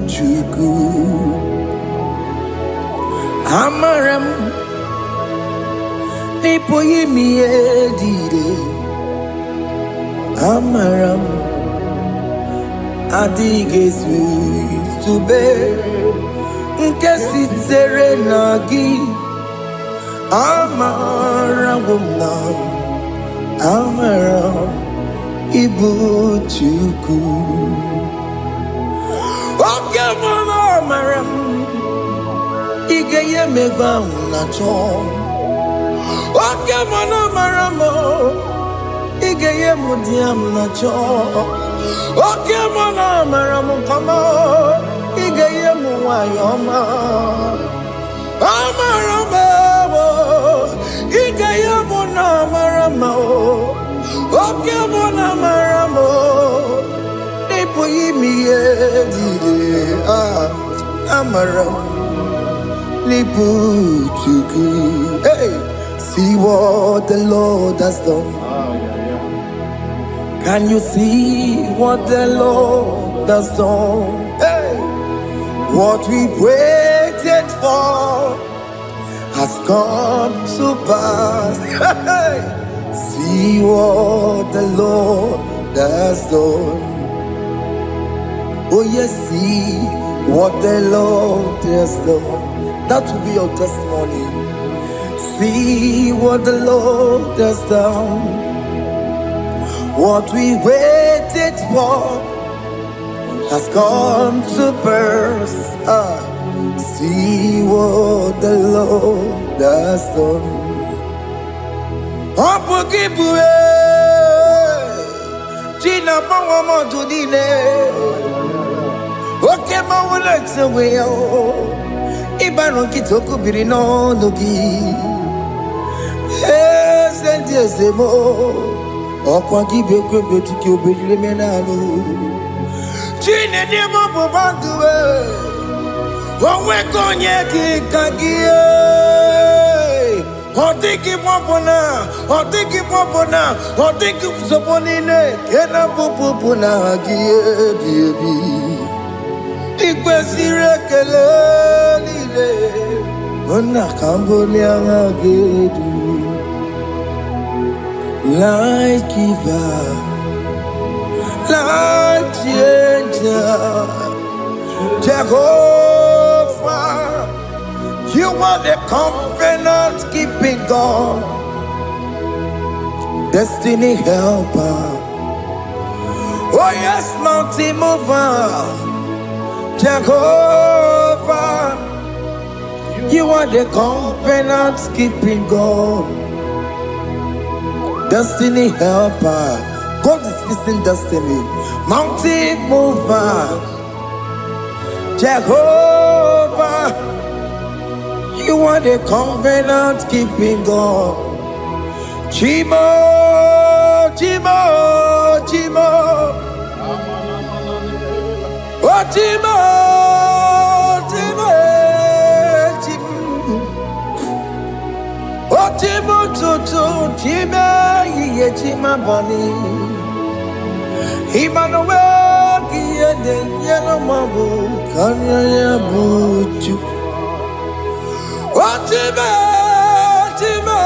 chuku Amaram Nipoyi miye dide Amaram Adigezu Zube Nkesi tere nagi Amaramuna Amaram Ibu chuku Oke mama Amaram Igeye meva unacho Oke mama Amaramo Igeye mudiam nacho Oke mama Amaramo kama Igeye muwayoma Amaramo Igeye muna Amaramo Oke muna Amaramo Nipo yimiye dide Amaram Nipo chuku Hey, see what the Lord has done. Can you see what the Lord has done? Hey, what we waited for has come to pass. Hey, see what the Lord has done. Oh yes, see what the Lord has done. That will be your testimony. See what the Lord has done. What we waited for has come to pass. See what the Lord has done. Opukibue China Pawa Motudine Oke Mawuletsewe Ibano Kitoku Birino Nogi Senti Ezemo Okwa Kibekwe Betuki Obedile Menalo Chine Demo Bobanduwe Owe Konye Kikagie Otiki popona, otiki popona, otiki soponine, kena popona gie biebi. Ikwesire kele lile, ona kambolia gedu. Life giver, life changer, Jehovah. You are the covenant keeping God, destiny helper. Oh yes, mountain mover, Jehovah. You are the covenant keeping God, destiny helper. God is fixing destiny. Mountain mover, Jehovah. You are the covenant keeping God. Chimo, Chimo, Chimo. Oh, Chimo, Chimo, Chimo. Oh, Chimo, Toto, Chimo, Ye, Chima, Bonnie. Emmanuel, Giede, Yellow Mabu, Kanya, Buchu. Otimo, Otimo,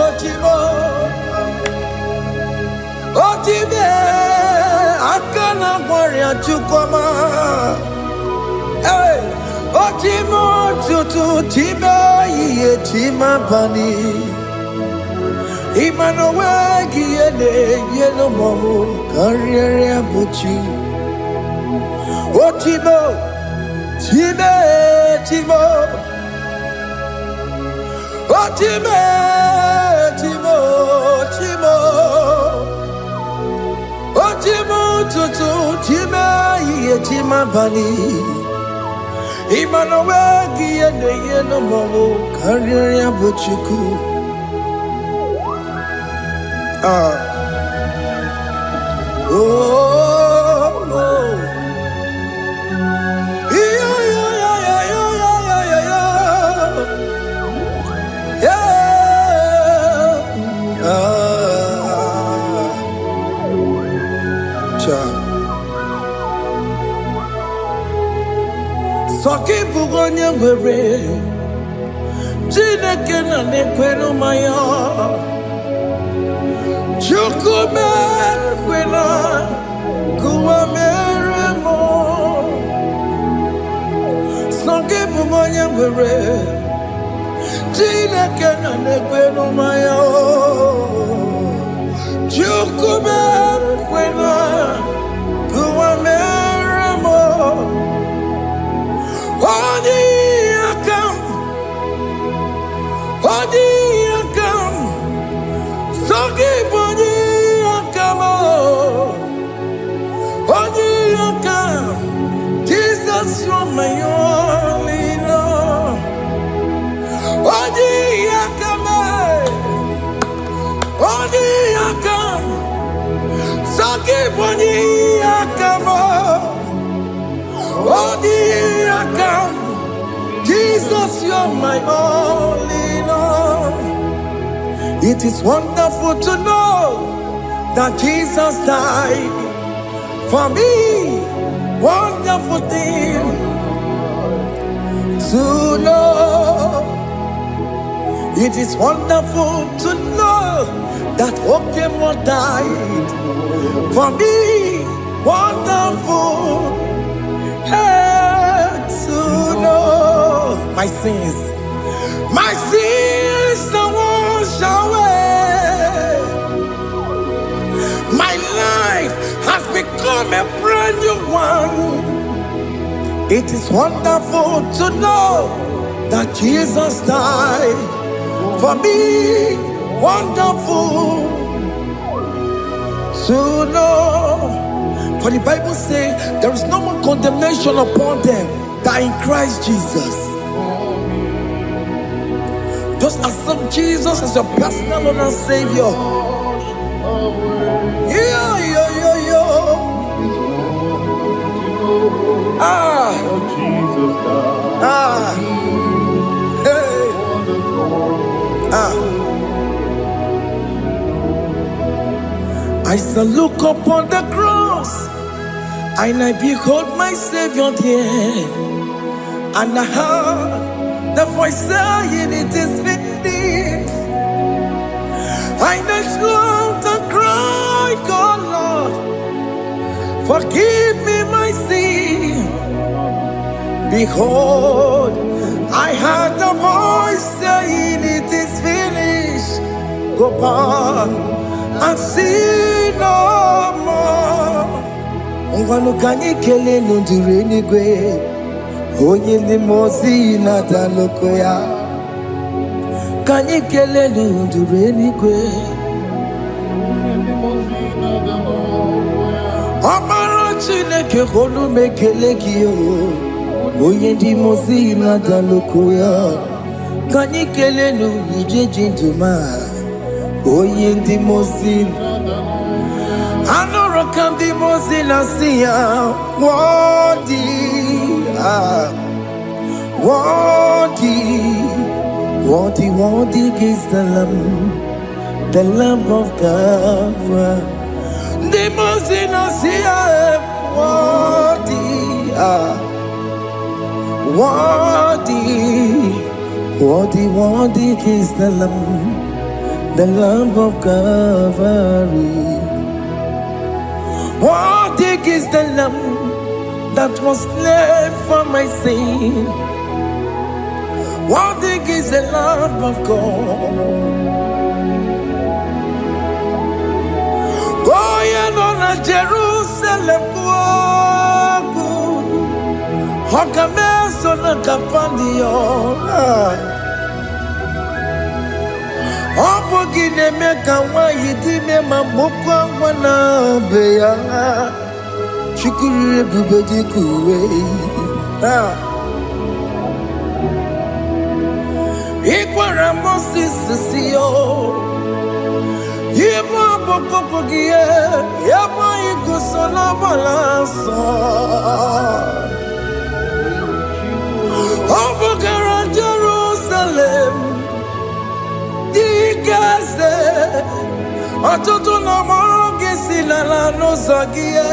Otimo, Otime, Akana Warrior Chukoma. Hey, Otimo, Tutu, Tima, Ye, Tima Bani. Emmanuel, Giene, Yellow Momo, Carrier Buchi. Otimo, Time, Timo. Otime, Timo, Timo, Otimo, Tutu, Tima, Ye, Tima Bani. Emmanuel, Giene, Yellow Momo, Carrier Buchiku. Oh, oh. Soki bugonye were Chineke na nekweno maya Chukume kwena Kuwa mere mo Soki bugonye were Chineke na nekweno maya Chukume kwena Kuwa mere mo Odi akam, sogi bodi akam, odi akam. Jesus, you're my only love. Odi akam, sogi bodi akam, odi akam. Jesus, you're my only Lord. It is wonderful to know that Jesus died for me. Wonderful thing to know. It is wonderful to know that Okemo died for me. Wonderful. Hey, to know my sins are washed away. My life has become a brand new one. It is wonderful to know that Jesus died for me. wonderful to know. For the Bible says there is no more condemnation upon them that in Christ Jesus. Just accept Jesus as your personal Lord and Savior. Yeah. Jesus Ah. Hey. I shall look upon the cross, and I behold my Savior there, and I heard the voice saying, "It is finished." I knelt and cried, "God, Lord, forgive me my sin." Behold, I heard the voice saying, "It is finished. Go back and sin no more." Ngwanu kanyi kele nundure nigwe, onye ndi mozi na daloko ya. Kanyi kele nundure nigwe, Amara Chineke holu mekele kiyo, onye ndi mozi na daloko ya. Kanyi kele nundure jintuma, onye ndi mozi. Anoro kandi mozi na siya, worthy, worthy is the Lamb of God. The mozi na siya, worthy is the Lamb of Calvary. Worthy is the Lamb that was slain for my sin. Worthy is the Lamb of God. Going on a Jerusalem, Hokameso na kapandio. Obogine meka wa yidime mamukwa wana beya. Chukuri bubedi kuwe. Ikwara Moses siyo. Yema boko gie. Yema igusola balanso. Obogara Jerusalem. Dikaze. Atoto na moge silala no zagie.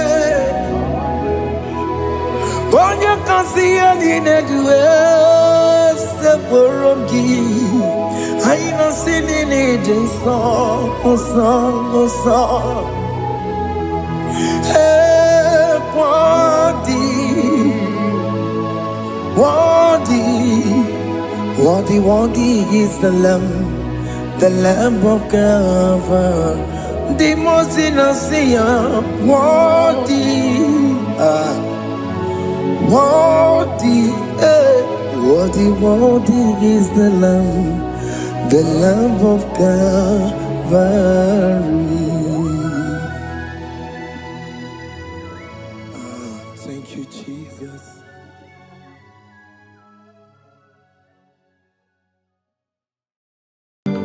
Onye kasi ya ninedue se porogi. Aina sini ni jinso, oso. Hey, worthy is the Lamb of God. The most innocent, worthy is the Lamb of Calvary. Thank you, Jesus.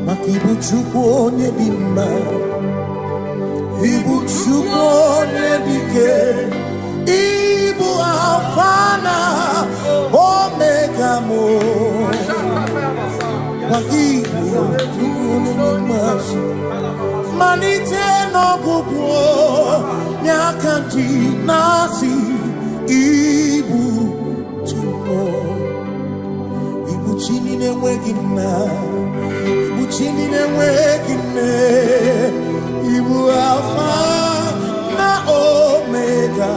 Makibu chukwu onye dị mma, ibu chukwu onye dike. Ibu Alpha na Omega mo. Wakibu tukuni masu. Manite no gugu nyakati nasi. Ibu tumo. Ibu chini newegina. Ibu chini newegine. Ibu Alpha na Omega.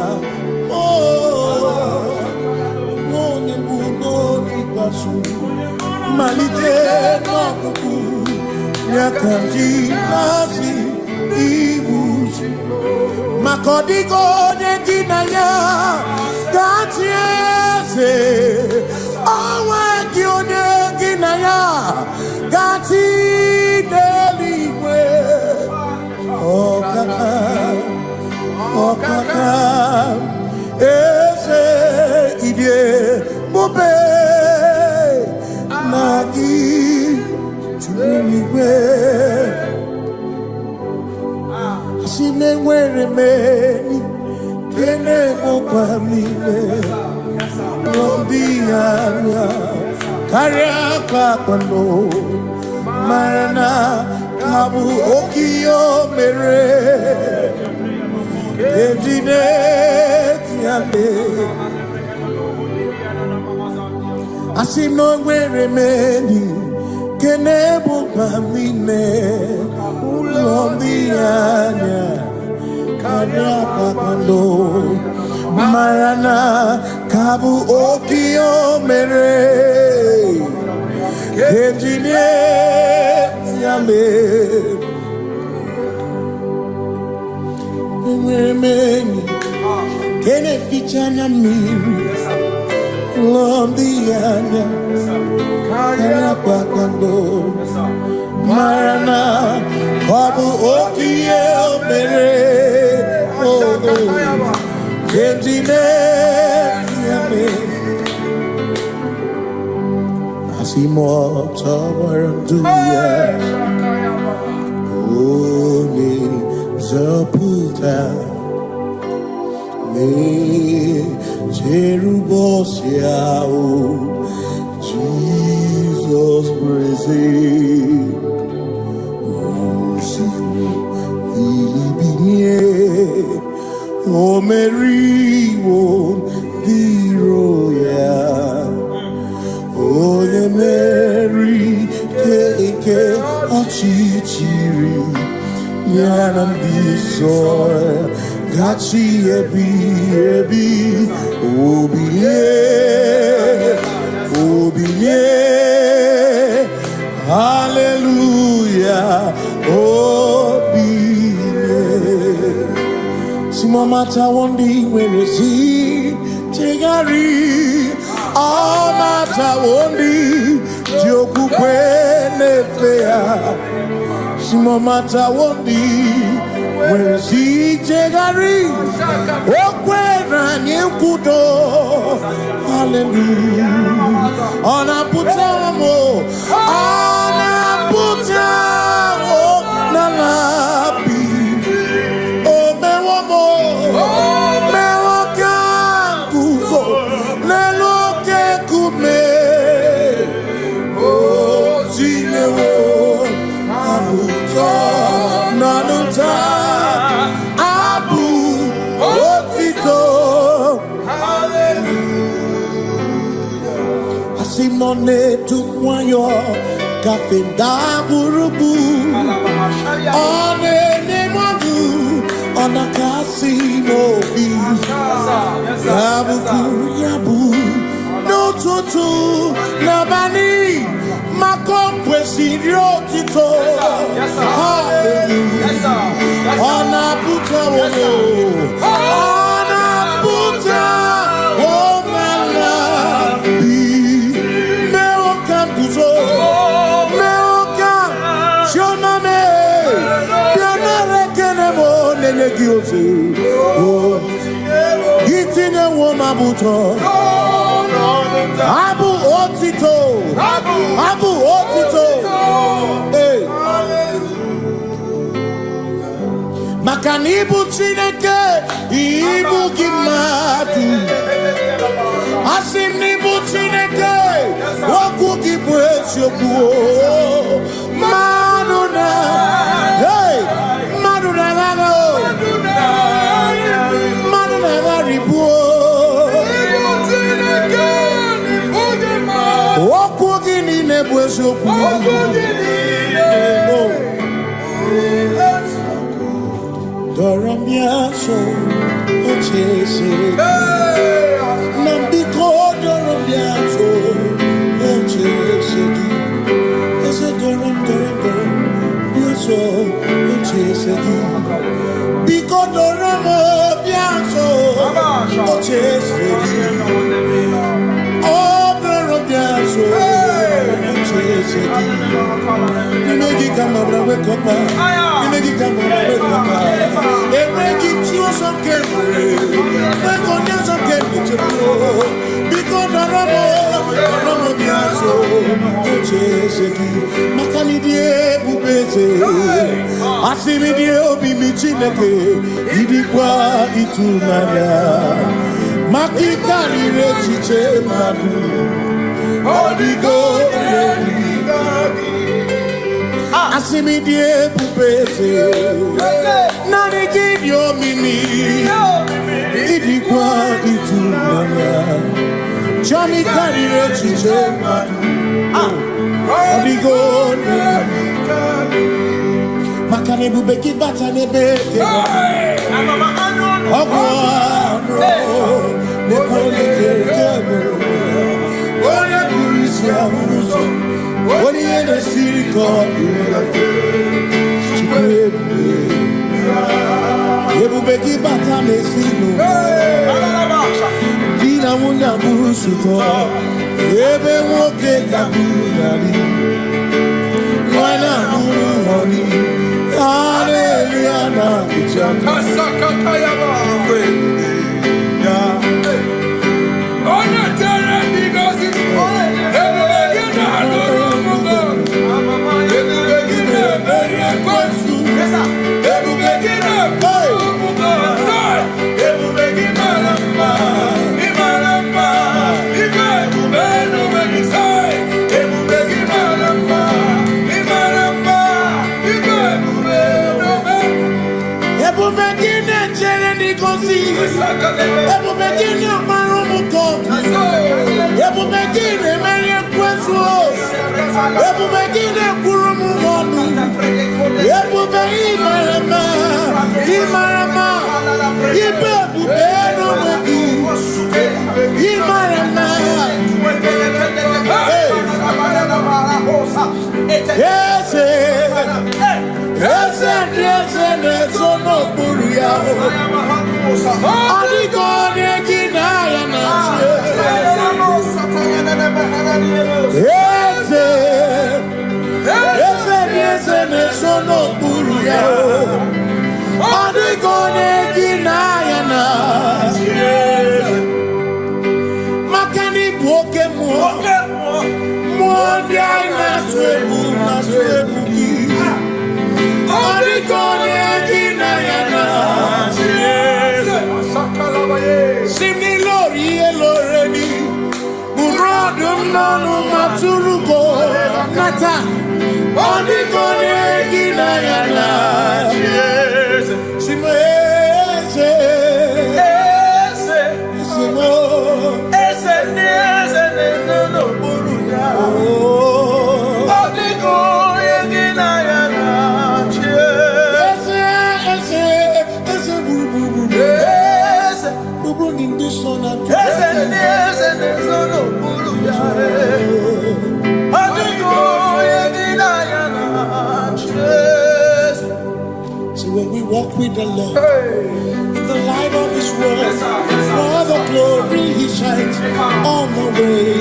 Malite no kuku nyakati nasi ibuzi makodigo nyekina ya gati eze awe kionye kina ya gati deli Okaka ese idie bobe nagi chuniwe asine nwere meni kene mopamile Lombianya karia kwano marana kabu okio mere Ejine tiale Asino nwere meni Kenebu pamine Lombianya Karia papando Marana Kabu okio mere Ejine tiale Many kene fichana miri Lombianya Kaya pakando Marana Kabu okie mere Kentine Yame Asimo Tawaranduya Oni Zaputa Me Jerubosiao Jesus praise Usiku Ilibinye O Mary won Diroya O ye Mary Keke Achichiri Yanam bisoy gachi ebi obiye hallelujah obiye simomata wondi weresi tegari amata wondi joku kwenefea simomata wondi weresi tegari okwera nyekudo hallelujah ona putamo nalabi o mewomo mewokanguzo leloke kume o zinewo abuto nanuta abu otito hallelujah asimone tukwayo kafenda burubu one nemodu ona kasino bi yabu no tutu nabani makomkwesi riotito hallelujah ona puta wono ona puta womala bi meo kambuzo meo shoname pianare kenemo nenegiozi itine womabuto abu otito hey makanibu chineke ibu gimadu asinibu chineke woku gibu esioku maduna hey maduna gago maduna garibu woku gini nebu esioku Doramiaso ochese Nambiko doramiaso ochese Ese doram biaso ochese Biko doramiaso ochese Oh doramiaso ochese Nimegi kama brawe kopa Nimegi kama brawe kopa Emegi chua With the Lord, in the light of His word, for the glory He shines on the way.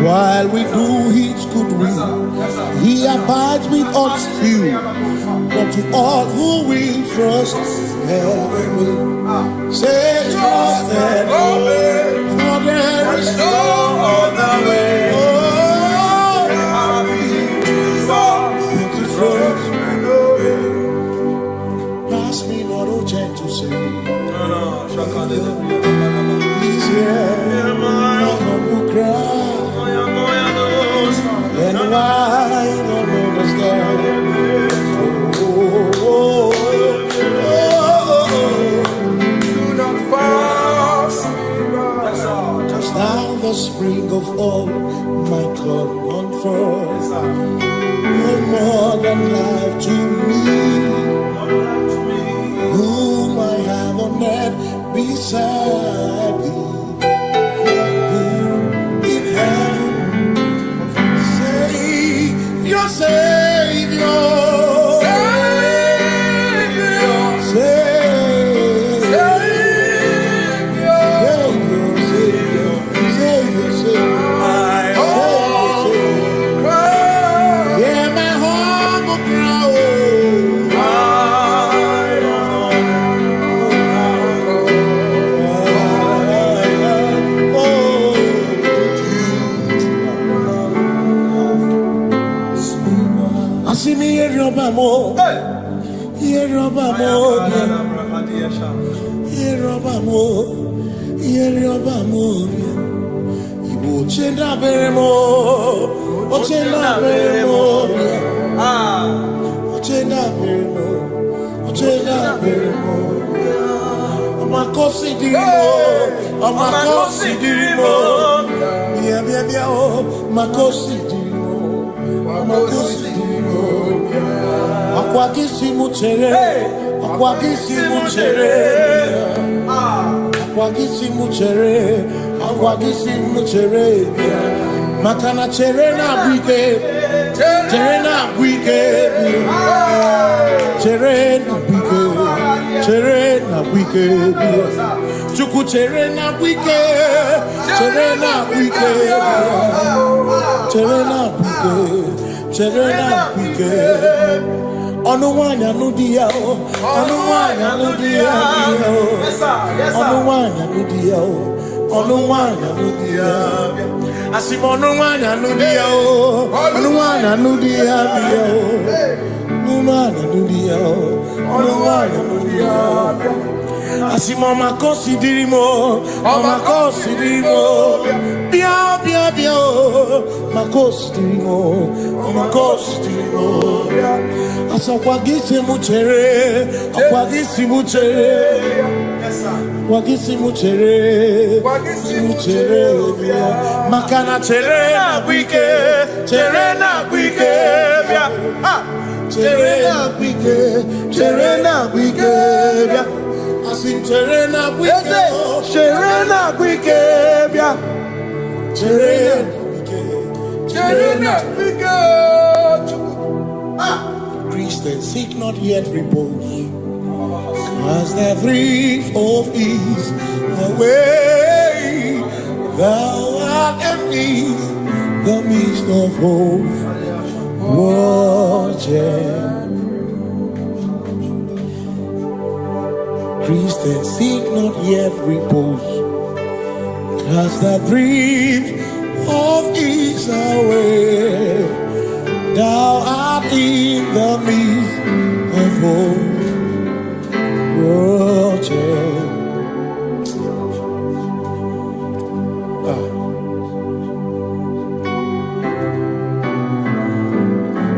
While we do His good will, He abides with us still. But to all who will trust and will say trust and obey, for there is no other way. Oh, to trust. To say, He's here, no more cry, and why don't understand? Do not pass just now the spring of all my come on forth. No more than life to me. Whom I have on earth beside thee, whom in heaven, Savior, Savior, Savior, Savior, Savior, my humble cry, yeah, my humble cry. Yerioba Mobia, Ibo Chenda Beremo, Ochenda Beremo, Ochenda Beremo, Ochenda Beremo, Amakosi Dirimo, Amakosi Dirimo, Bia, Makosi Dirimo, Amakosi Dirimo, Akwagisi Muchere, Akwagisi Muchere. Akwagisi muchere, makana chere na bwike, chere na bwike, chuku chere na bwike, Onuwanya nudia, Onuwanya nudia, Onuwanya nudia, Onuwanya nudia. Asim Onuwanya nudia, Onuwanya nudia, Onuwanya nudia, Onuwanya nudia. Asim Makosi dirimo, Makosi dirimo, bia, Makosi dirimo, Makosi dirimo. Akwagisi muchere, akwagisi muchere, makana chere na bwike, bia, chere na bwike, bia, asim chere na bwike, bia, chere na bwike. Christians seek not yet repose, cause the brief of ease away. Thou art amidst the midst of hope, watching. Christians seek not yet repose, cause the brief of ease away. Thou art in the midst of hope, watching.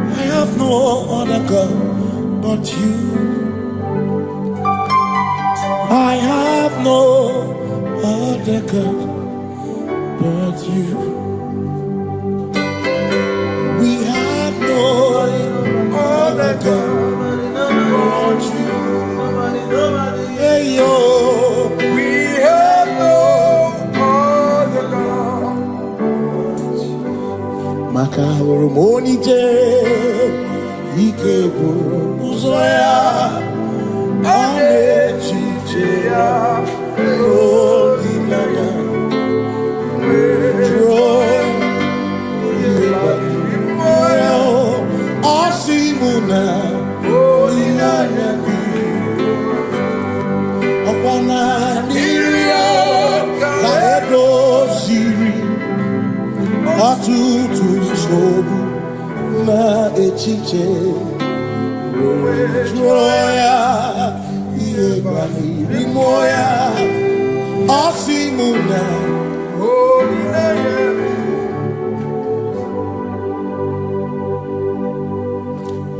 I have no other God but you. I have no other God but you. Other God but you. Hey yo, we have no other God. Makahuru monite, ikeburu uzoya, ane chicheya, olinaya, joy, Osimuna, Olinaya, Okwana Niria, Kaedo Siri, Atutu Shobu, Na Echiche, Joya, Iebani, Rimoya, Osimuna, Olinaya.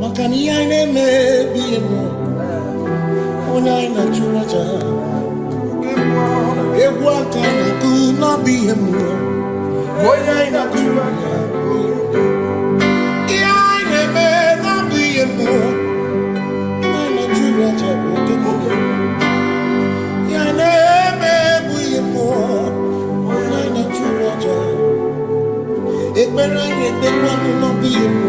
Makani aine me biemo, ona ina churaja. Ewa kana tu na biemo, ona ina churaja. Aine me na biemo, ona ina churaja. Aine me biemo, ona ina churaja. Ekbera ine te kwanu na biemo.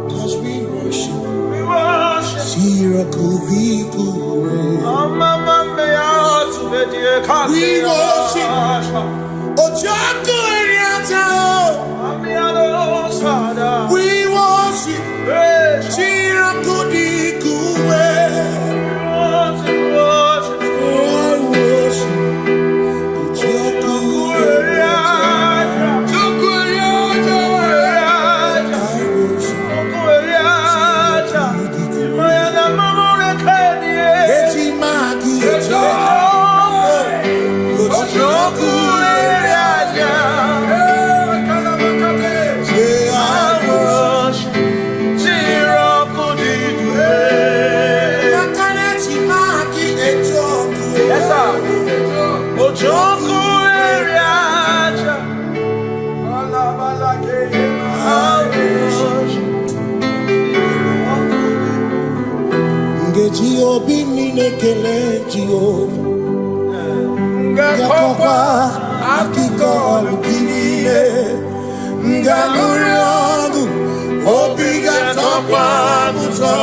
Cause we worship. Shirakuviku. We worship. Ojaku Eriata. We worship. Shirakudiku. Obi ninekele Jehovah Ngakokwa akiko olukile Ngaluriogu Obi gatokwa muto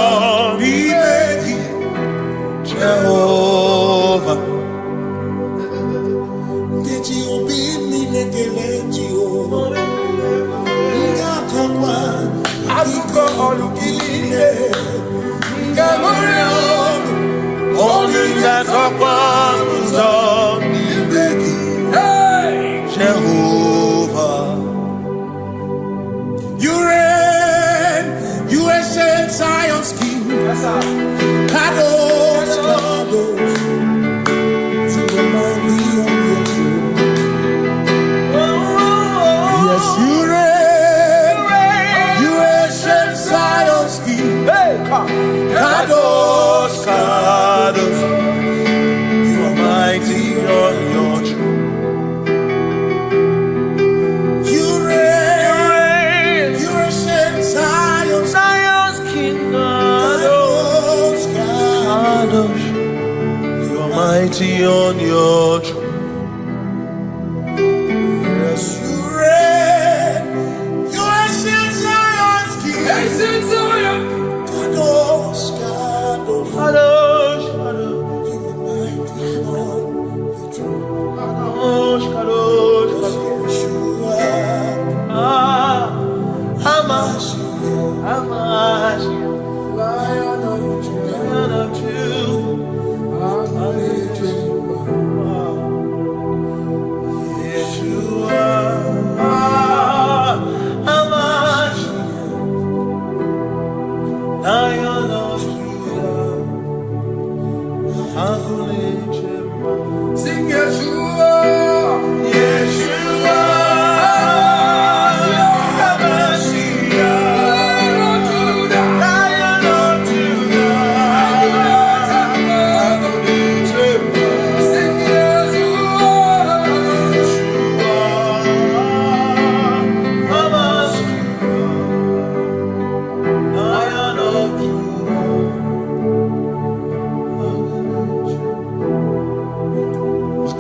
Nimegi Jehovah Ngeji obi ninekele Jehovah Ngakokwa akiko olukile Ngaluriogu Only that's up on hey, Jehovah. You reign, you ancient Zion's king. Kadosh, Kadosh, to the mighty on your throne. Yes, you reign, you ancient Zion's king. Kadosh, Kadosh. Mighty on your throne. You reign, you reign, Zion's kingdom. Kadosh, Kadosh. You are mighty on your throne. Yes, you reign, you reign, Zion's kingdom. Kadosh, Kadosh, Kadosh, Kadosh. Sing Yeshua, Yeshua.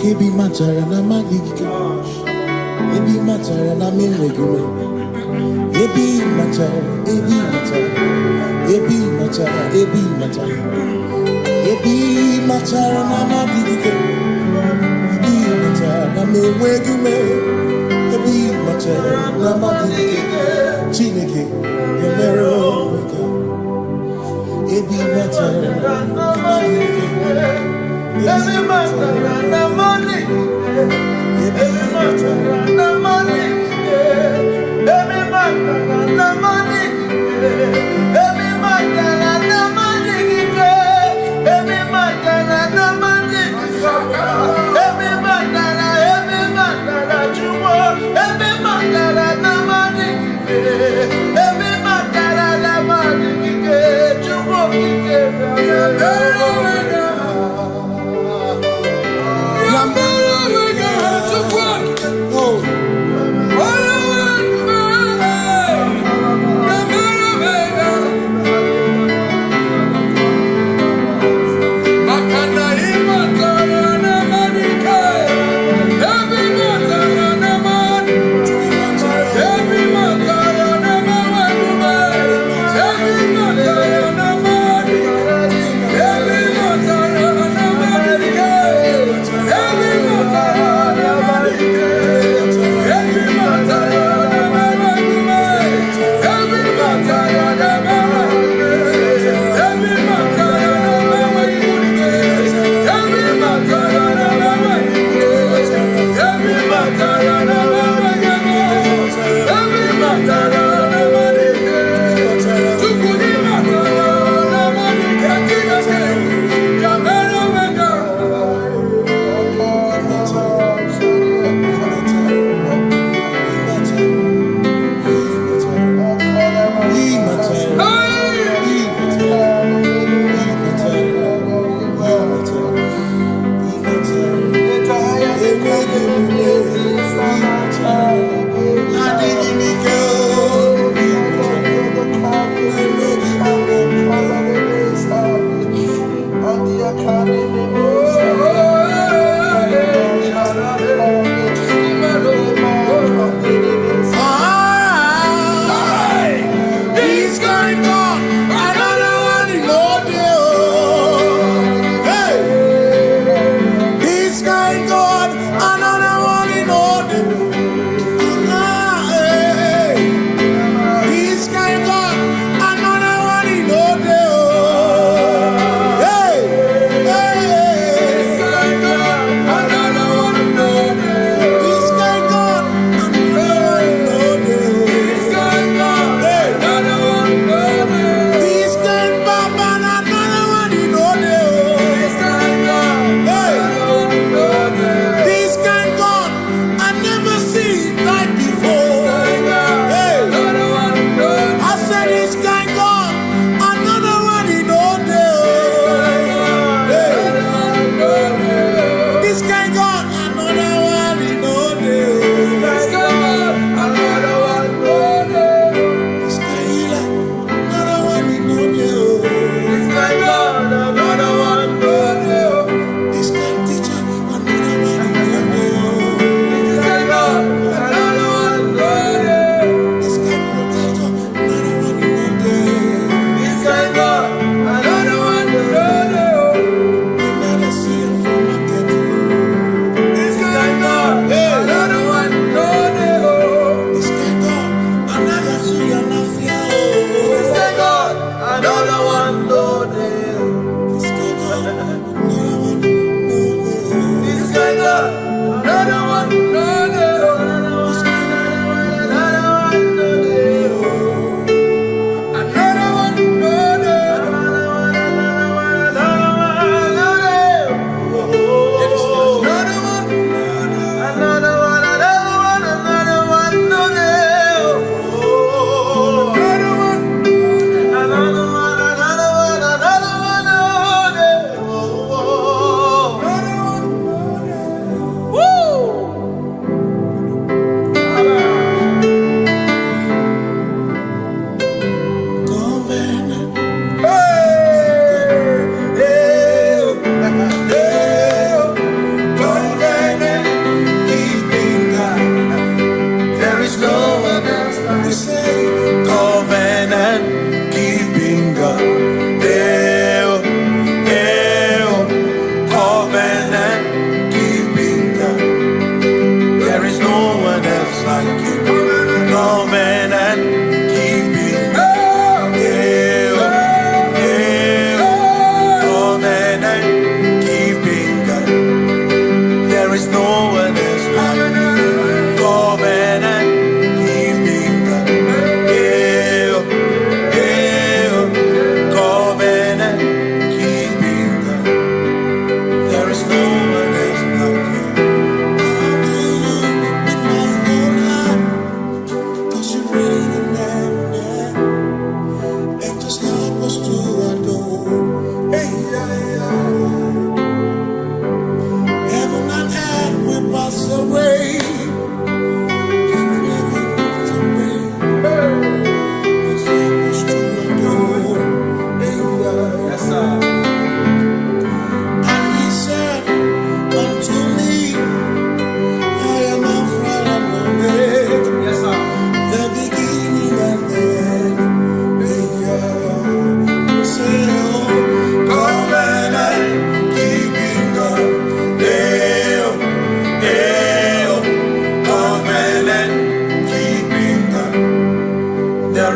Ebi matara na magigike, ebi matara na menwegume, ebi matara, ebi matara, ebi matara, ebi matara, ebi matara na magigike, ebi matara na menwegume, ebi matara na magigike, Chineke emero weka, ebi matara na magigike. Every matter na money, every matter na money, every matter na money, every matter na money, every matter na money, every matter na jumo, every matter na money, every matter na money, jumo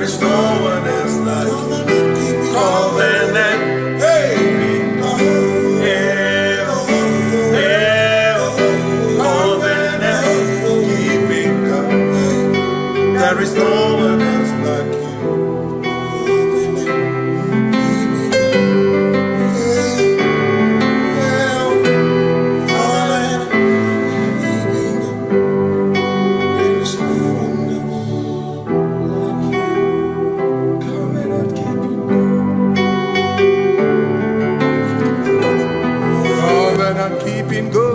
is no one else like you. Covenant. Hey. There is no one else like you. Covenant keeping go.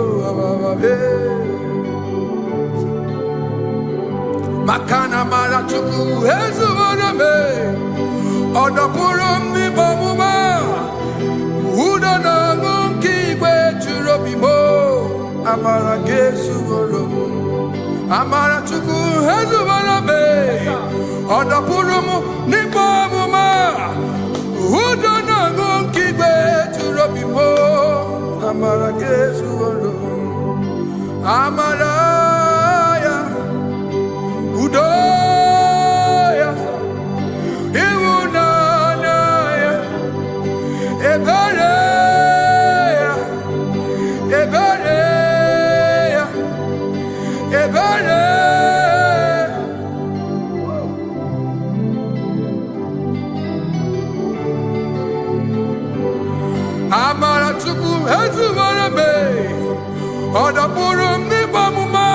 Makana mara chuku hezu waname Odapurum ni bomuma Uda na ngunki kwe churobimo Amara gesu worum Amara chuku hezu waname Odapurum ni bomuma Uda na ngunki kwe churobimo Amara gesu worum Amara Udoya, Iwunanaya, Ebereya, Ebereya, Ebereya. Amara chuku hezu warame, Odapurum ni bamuma.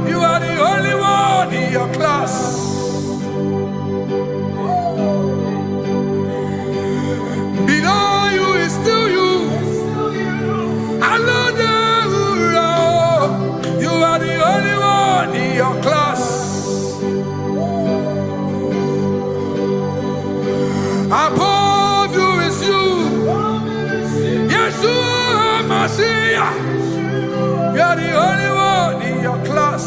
You are the only one in your class. Below you is still you. You are the only one in your class. Above you is you. Yeshua Mashiach. You are the only one in your class.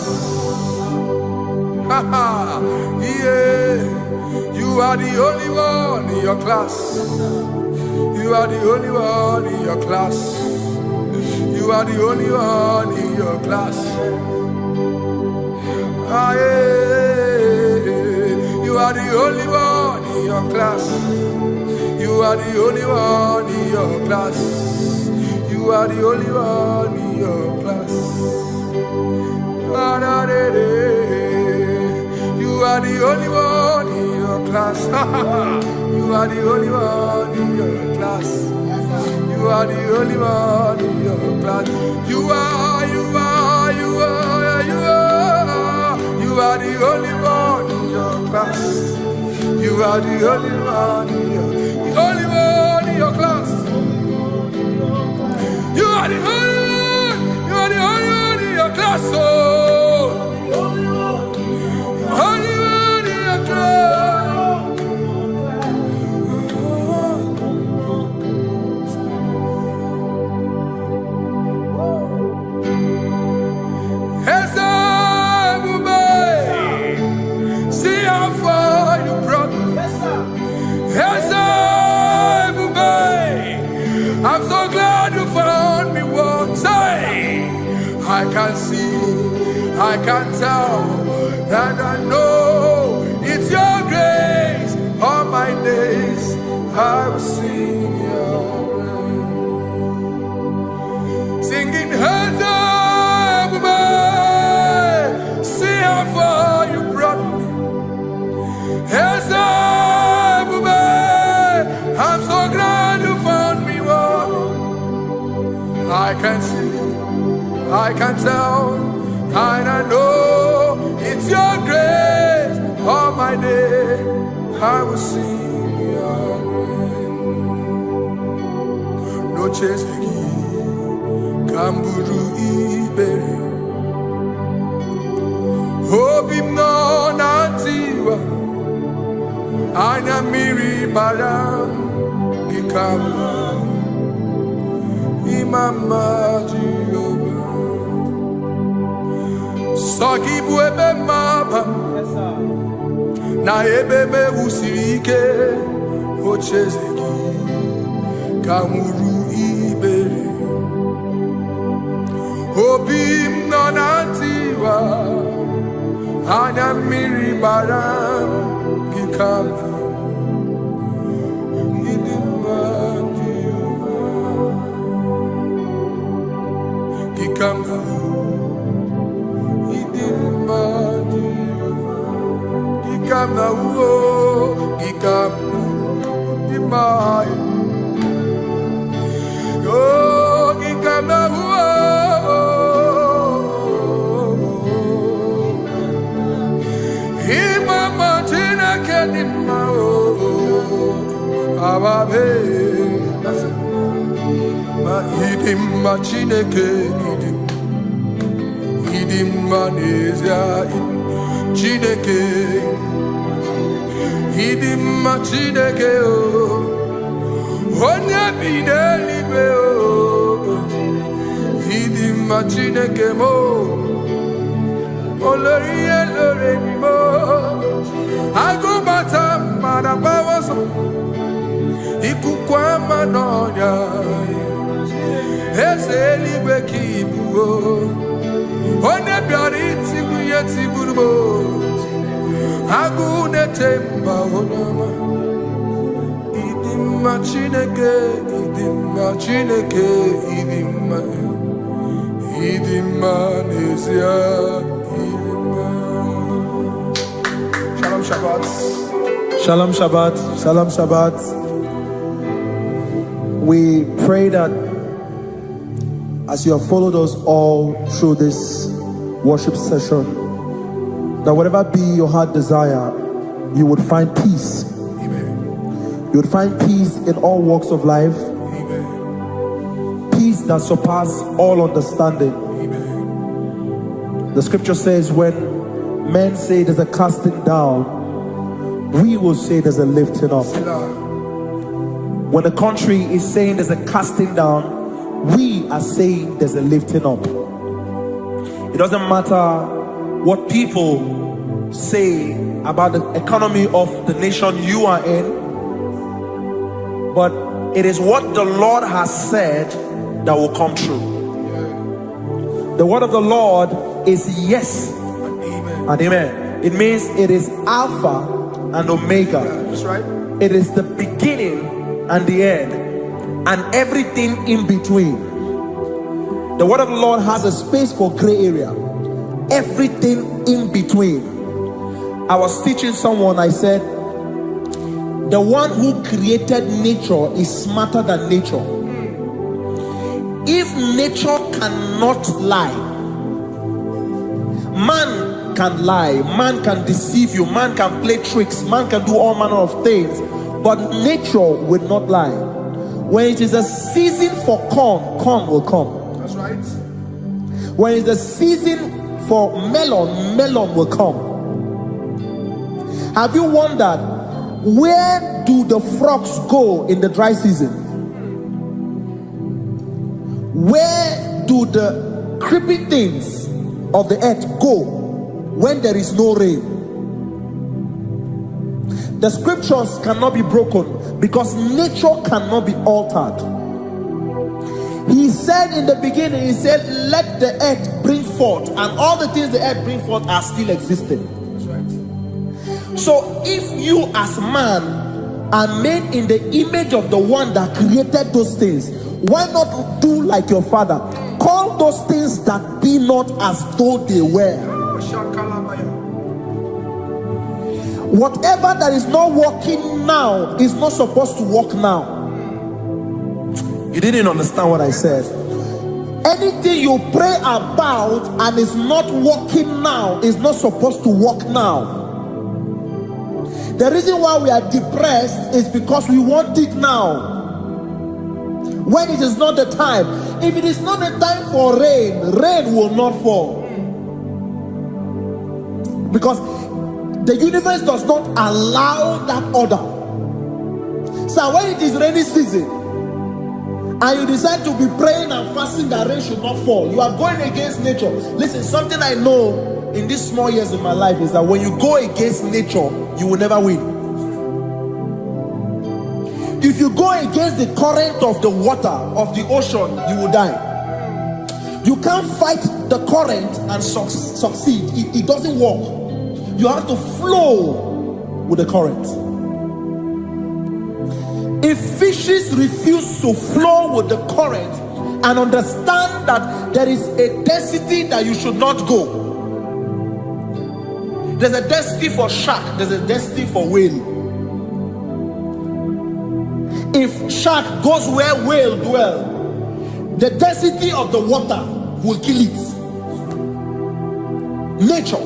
Yeah. You are the only one in your class. You are the only one in your class. You are the only one in your class. Ah, yeah. You are the only one in your class. You are the only one in your class. You are the only one in your class. You are the only one. class. You are the only one in your class. You are the only one in your class. You are the only one in your class. You are the only one in your class. You are the only one in your class. Oh, only one in your class. See how far you brought me. I'm so glad you found me once. I can see, I can tell, and I know it's your grace. All my days I will sing your grace. Singing hands up, see how far you brought me. Hands up, I'm so glad you found me one. I can see, I can tell, and I know it's your grace. All my day I will sing your grace. No chase again, Kamburu Ibere. Hope him no nantiwa, Anya Miri Baram, Gikama, Imama Jehovah. Saki buebe maba, na ebebe usirike, ochezeki, Kamuru Ibere. Obim nonantiwa, Anya Miri Baram, Gikama. Gikama, Gikama, oh, Gikama, Imama Tina Kedima, Ababe, Idim Machineke, Idim Manezia, Chineke, Idim Machineke, Onya Bidelibe, Idim Machineke mo, Olorie Lorenimo, Agubata Manabawaso, Ikukwama Nonya. Ezelibe kibuo, one biariti kuyeti burbo, agune temba onama. Idima chineke, idima nezia, idima. Shalom Shabbat. Shalom Shabbat. Shalom Shabbat. We pray that as you have followed us all through this worship session, that whatever be your heart desire, you would find peace. Amen. You would find peace in all walks of life. Amen. Peace that surpasses all understanding. Amen. The scripture says, when men say there's a casting down, we will say there's a lifting up. When the country is saying there's a casting down, we are saying there's a lifting up. It doesn't matter what people say about the economy of the nation you are in, but it is what the Lord has said that will come true. The word of the Lord is yes and amen. It means it is Alpha and Omega. That's right. It is the beginning and the end, and everything in between. The word of the Lord has a space for gray area. Everything in between. I was teaching someone, I said, the one who created nature is smarter than nature. If nature cannot lie, man can lie, man can deceive you, man can play tricks, man can do all manner of things, but nature will not lie. When it is a season for corn, corn will come. That's right. When it's a season for melon, melon will come. Have you wondered, where do the frogs go in the dry season? Where do the creepy things of the earth go when there is no rain? The scriptures cannot be broken because nature cannot be altered. He said in the beginning, he said, let the earth bring forth, and all the things the earth bring forth are still existing. That's right. So if you as man are made in the image of the one that created those things, why not do like your father? Call those things that be not as though they were. Whatever that is not working now is not supposed to work now. You didn't understand what I said. Anything you pray about and is not working now is not supposed to work now. The reason why we are depressed is because we want it now, when it is not the time. If it is not the time for rain, rain will not fall, because the universe does not allow that order. So when it is rainy season and you decide to be praying and fasting that rain should not fall, you are going against nature. Listen, something I know in these small years of my life is that when you go against nature, you will never win. If you go against the current of the water of the ocean, you will die. You can't fight the current and succeed. It doesn't work. You have to flow with the current. If fishes refuse to flow with the current and understand that there is a density that you should not go, there's a density for shark, there's a density for whale. If shark goes where whale dwell, the density of the water will kill it. Nature.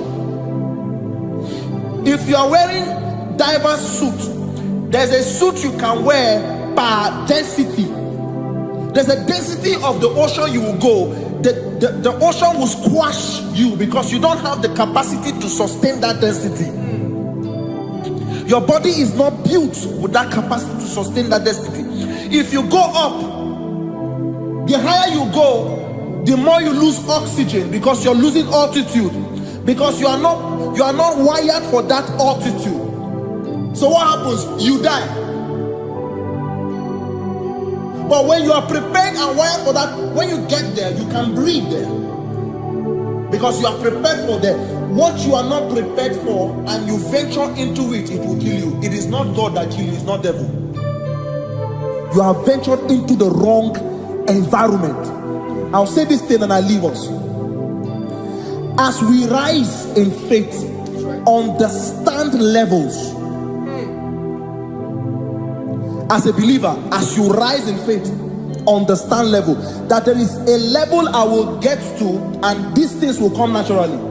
If you are wearing diver's suit, there's a suit you can wear per density. There's a density of the ocean you will go. The ocean will squash you because you don't have the capacity to sustain that density. Your body is not built with that capacity to sustain that density. If you go up, the higher you go, the more you lose oxygen because you're losing altitude, because you are not wired for that altitude. So what happens? You die. But when you are prepared and wired for that, when you get there, you can breathe there, because you are prepared for that. What you are not prepared for and you venture into it, it will kill you. It is not God that kills you, it's not devil. You have ventured into the wrong environment. I'll say this thing and I leave us. As we rise in faith, understand levels. As a believer, as you rise in faith, understand level. That there is a level I will get to and these things will come naturally.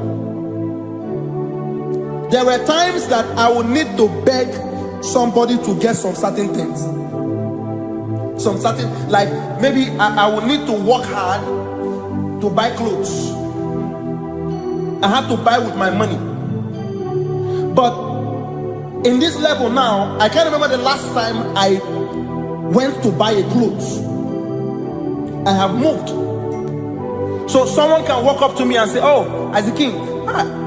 There were times that I would need to beg somebody to get some certain things. Like maybe I would need to work hard to buy clothes. I have to buy with my money. But in this level now, I can't remember the last time I went to buy a clothes. I have moved. So someone can walk up to me and say, oh, as a king,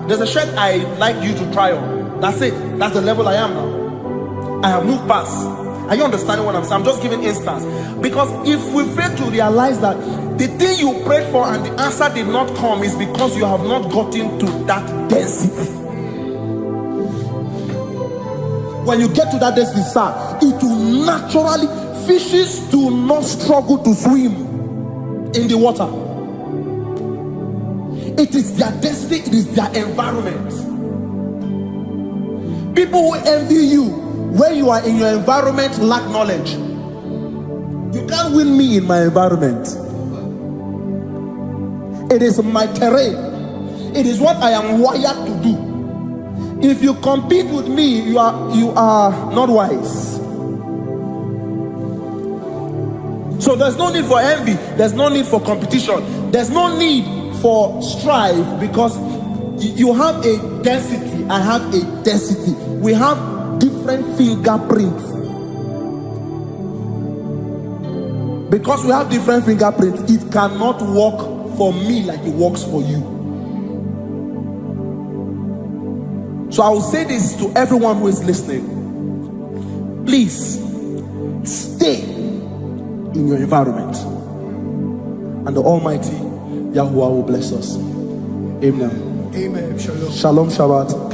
there's a shirt I like you to try on. That's it. That's the level I am now. I have moved past. Are you understanding what I'm saying? I'm just giving instance. Because if we fail to realize that the thing you prayed for and the answer did not come is because you have not gotten to that density. When you get to that density, sir, it will naturally, fishes do not struggle to swim in the water. It is their density, it is their environment. People who envy you When you are in your environment, lack knowledge. You can't win me in my environment. It is my terrain. It is what I am wired to do. If you compete with me, you are not wise. So there's no need for envy. There's no need for competition. There's no need for strife, because you have a density. I have a density. We have different fingerprints. Because we have different fingerprints, it cannot work for me like it works for you. So I will say this to everyone who is listening. Please stay in your environment, and the Almighty Yahuwah will bless us. Amen. Amen. Shalom. Shalom Shabbat.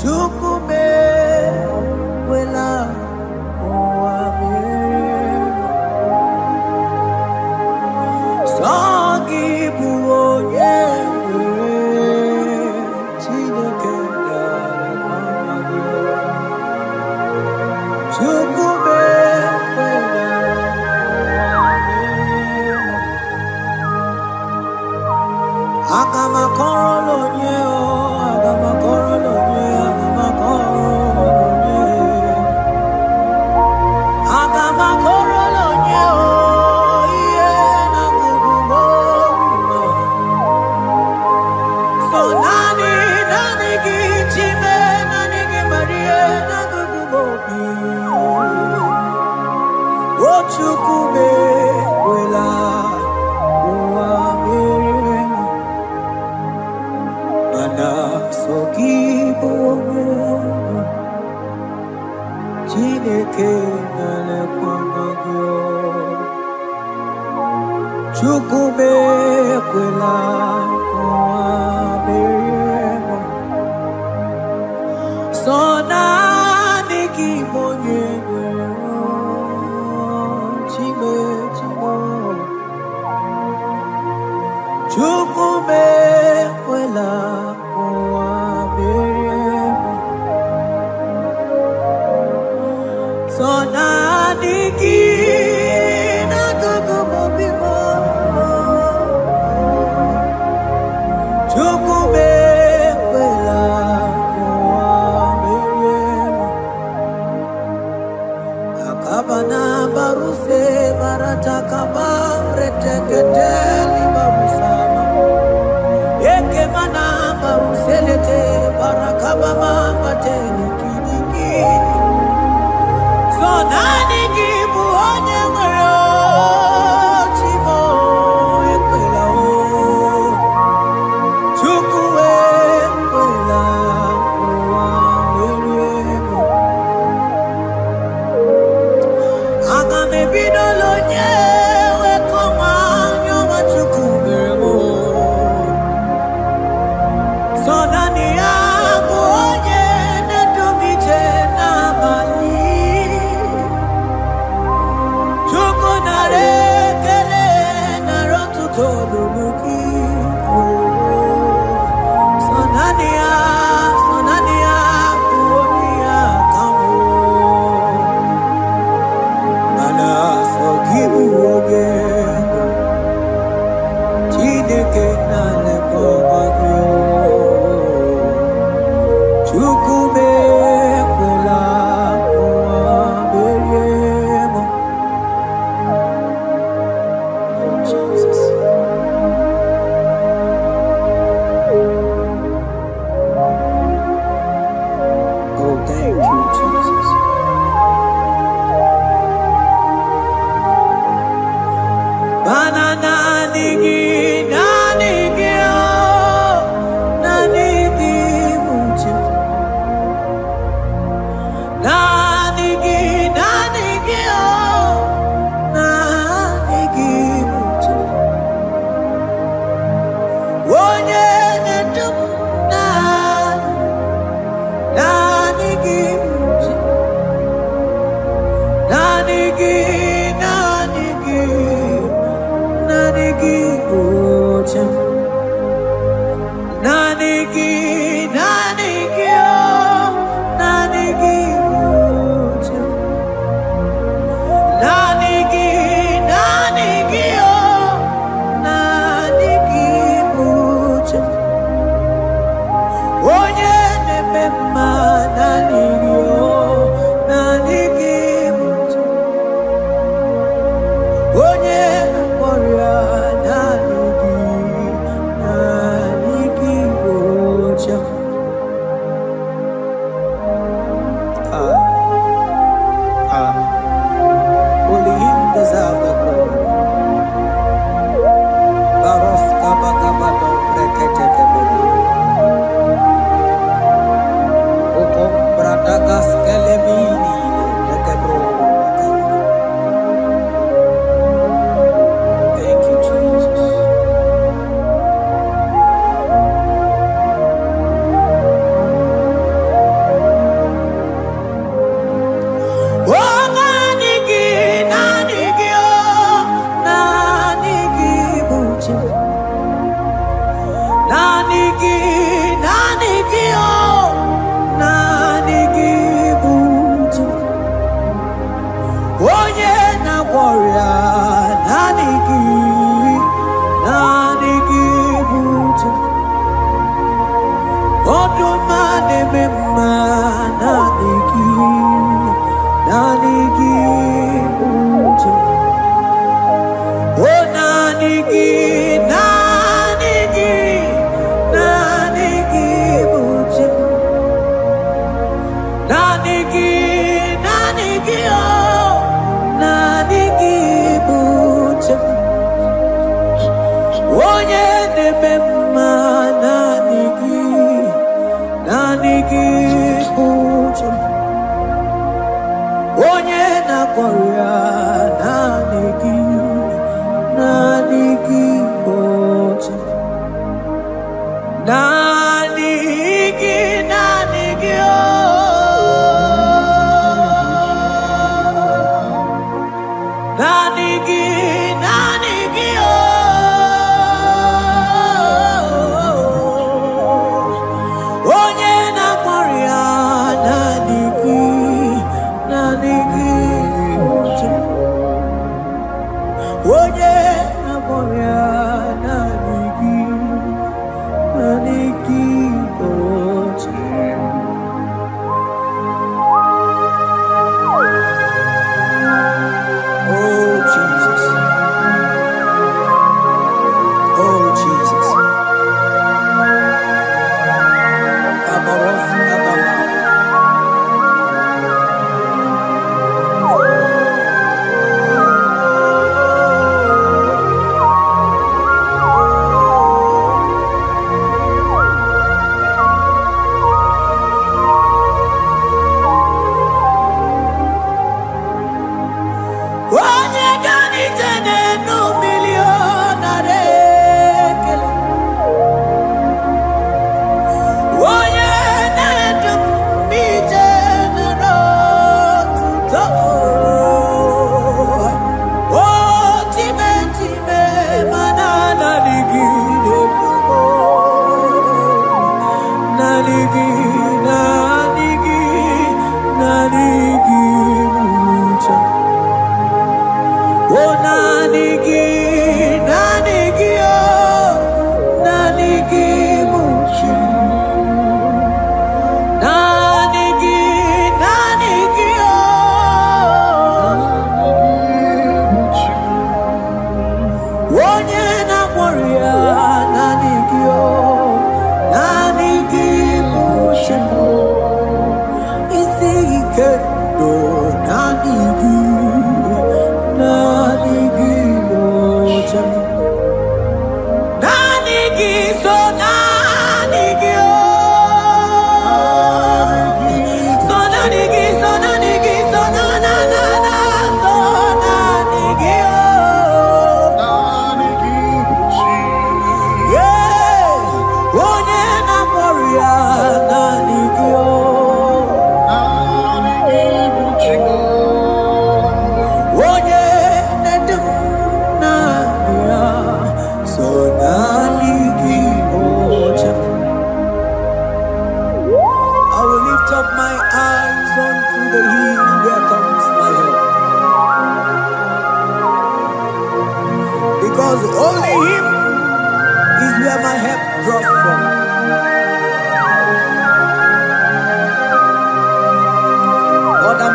Chuku Nanigi, nanigi, nanigi bocem. Nanigi, nanigi oh, nanigi bocem. Nanigi, nanigi oh, nanigi bocem. Onye nemema nanigi oh, nanigi bocem. Onye memoria nanigi, nanigi bocem. Only him deserve the glory. Baros kabakabado brekete kebeli. Okom bradagas kelemini lekebro. Thank you, Jesus. Oh, nanigi, nanigi, oh, nanigi, bucim. Nanigi, nanigi, oh, nanigi, bucim. Onye na warrior, nanigi, nanigi, bucim. Oduma de mema, nanigi, nanigi, bucim. Oh, nanigi, nanigi, nanigi, bucim. Nanigi, nanigi, oh, nanigi, bucim. Onye nemema, nanigi, nanigi, bucim. Onye na-akpọrọ nanigi, nanigi bocem. Nanigi, nanigi oh, nanigi, nanigi oh. Onye na-akpọrọ nanigi, nanigi bocem.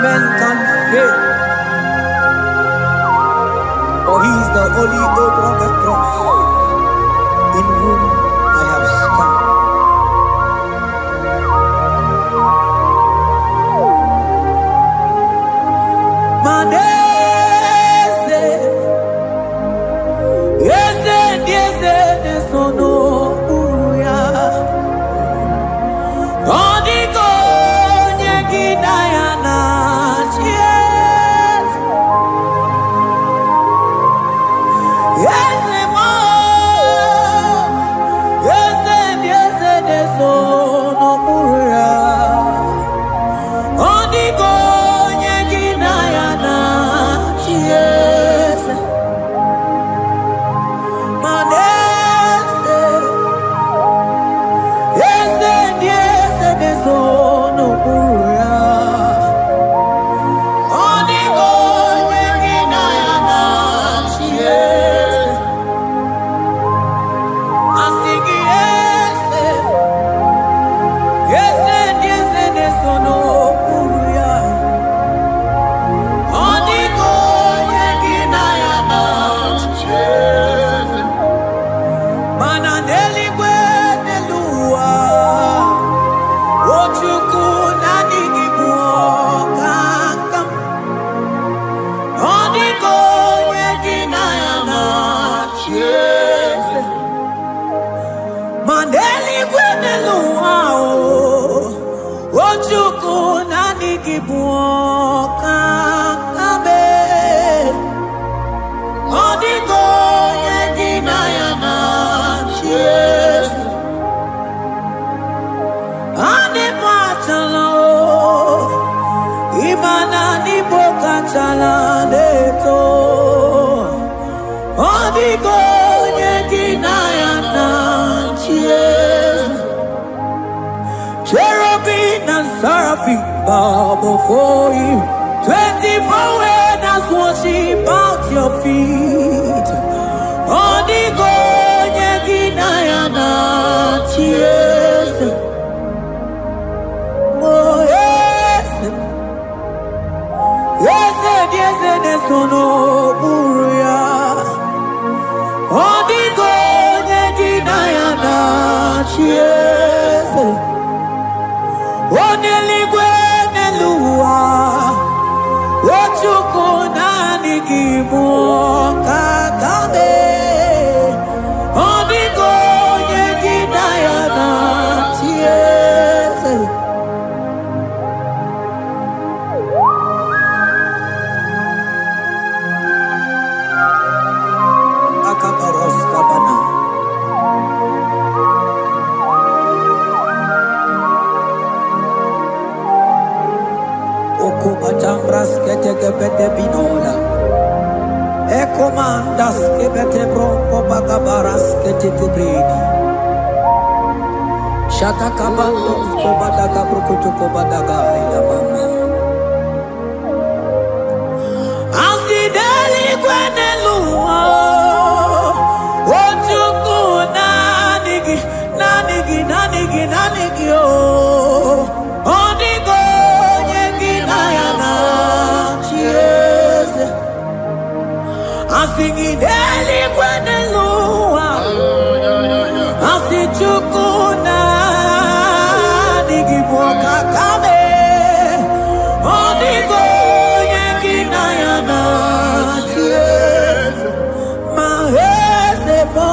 men can fail, for he is the only hope on the cross, in whom I have stand. Manese, yese, nesono uya. Odiko nyegidayana chies. Yese mo, yese nesono uya. Odiko nyegidayana chies. Manese, yese nesono uya. Odiko nyegidayana chies. Asigi yese nesono uya. Odiko nyegidayana chies. Mananeli kwenelua, ochuku nanigibuokakam. Odiko nyegidayana chies. Maneli kwenelua, ochuku nanigibuokakabe. Odiko nyegidayana chies. Ane pachala imana ni boka chala neto. Odiko nyegidayana chies. Cherubim and seraphim bow before you. 24 elders worship at your feet. Odiko nyegidayana chies. Oh yes, nesono uya. Odiko nyegidayana chies. Oneligwe nelua, ochuku nanigibuokakabe. Odiko nyegidayana chies. Akaparos kabana. Okubachambras ketekebete binola. Ekomandas kebete bronco bagabaras ketekebrini. Shatakabandos kobadaga brokotokobadaga ilamama. Asideli kwenelua, ochuku nanigi oh. Odiko nyegidayana chies. Asigideli kwenelua, asichuku nanigibuokakabe. Odiko nyegidayana chies. Mahese mo,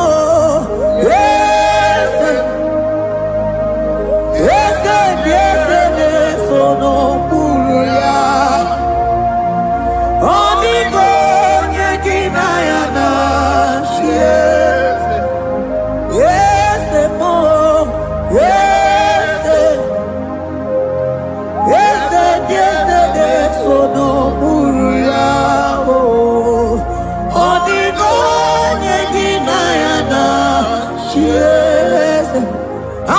yese nesono uya. Odiko nyegidayana chies. Yese mo, yese nesono uya. Odiko nyegidayana chies.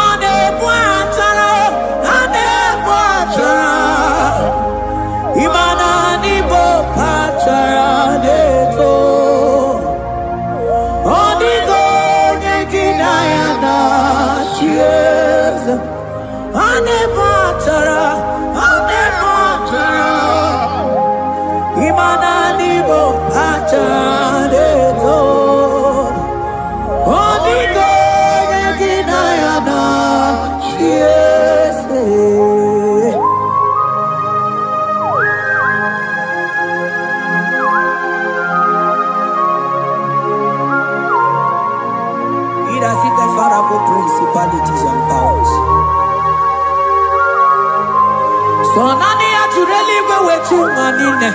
Ane bwachara, imana ni bokachara neto. Odiko nyegidayana chies. Ane bwachara, mananibo achadeto. Odigo yeginayana chiese. It has hit the Pharaoh principalities and powers. So nani atureli wetu manine.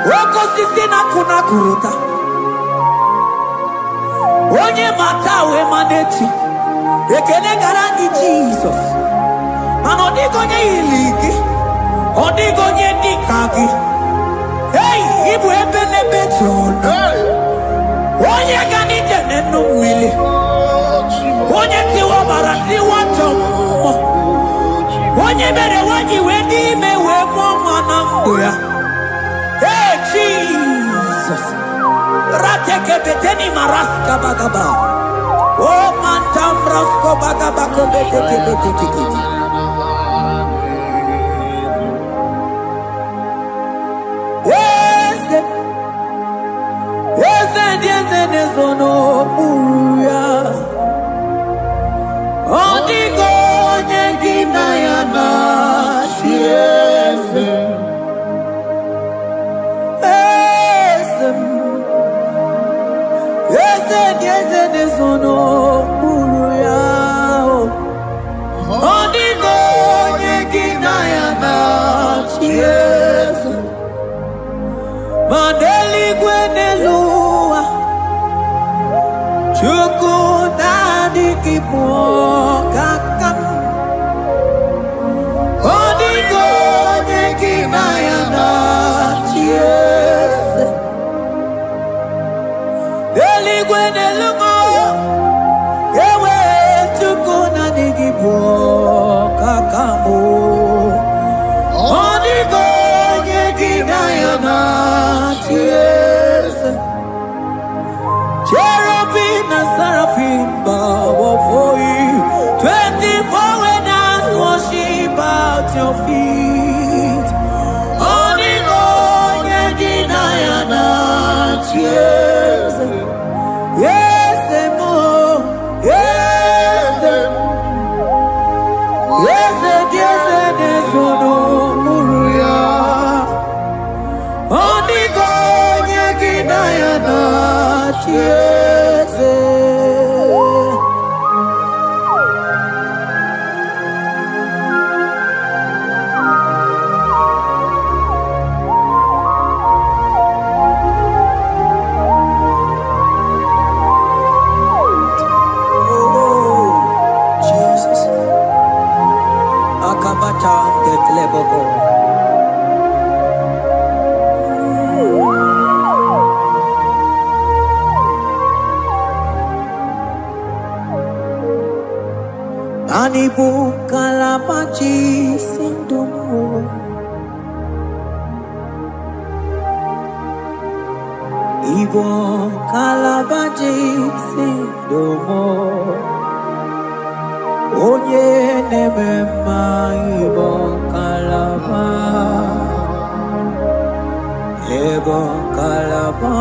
Woko sisi na kuna kuruta. Onye matawe maneti. Ekene garangi Jesus. Man odigo nye iligi. Odigo nye dikagi. Hey, ibu ebele betrona. Onye ganite nenu mili. Onye tiwa barati watomo. Onye bere waji wedi mewe mwana mbuya. Hey Jesus. Rateke beteni maraska bagaba. Oh mantam rasko bagaba kobeteke beteke. Nezono buya Odigo nyengina yana chiese Ese nezono buya Odigo nyengina yana chiese Mandeli gwenelua Chuku nadi kipo kakam Odigo nyekina yana chiese Deli gwene lungo Ewe chuku nadi kipo kakamu Odigo nyekina yana chiese Cherubim and seraphim bow before you. 24 elders worship at your feet. Odigo nyegina yana chiese. Yes, mo. Yes, yes, yes, nesono muruya. Odigo nyegina yana chiese. Anibu kalabachi sindumo Ibo kalabachi sindumo Onye nemema Ibo kalaba Ibo kalaba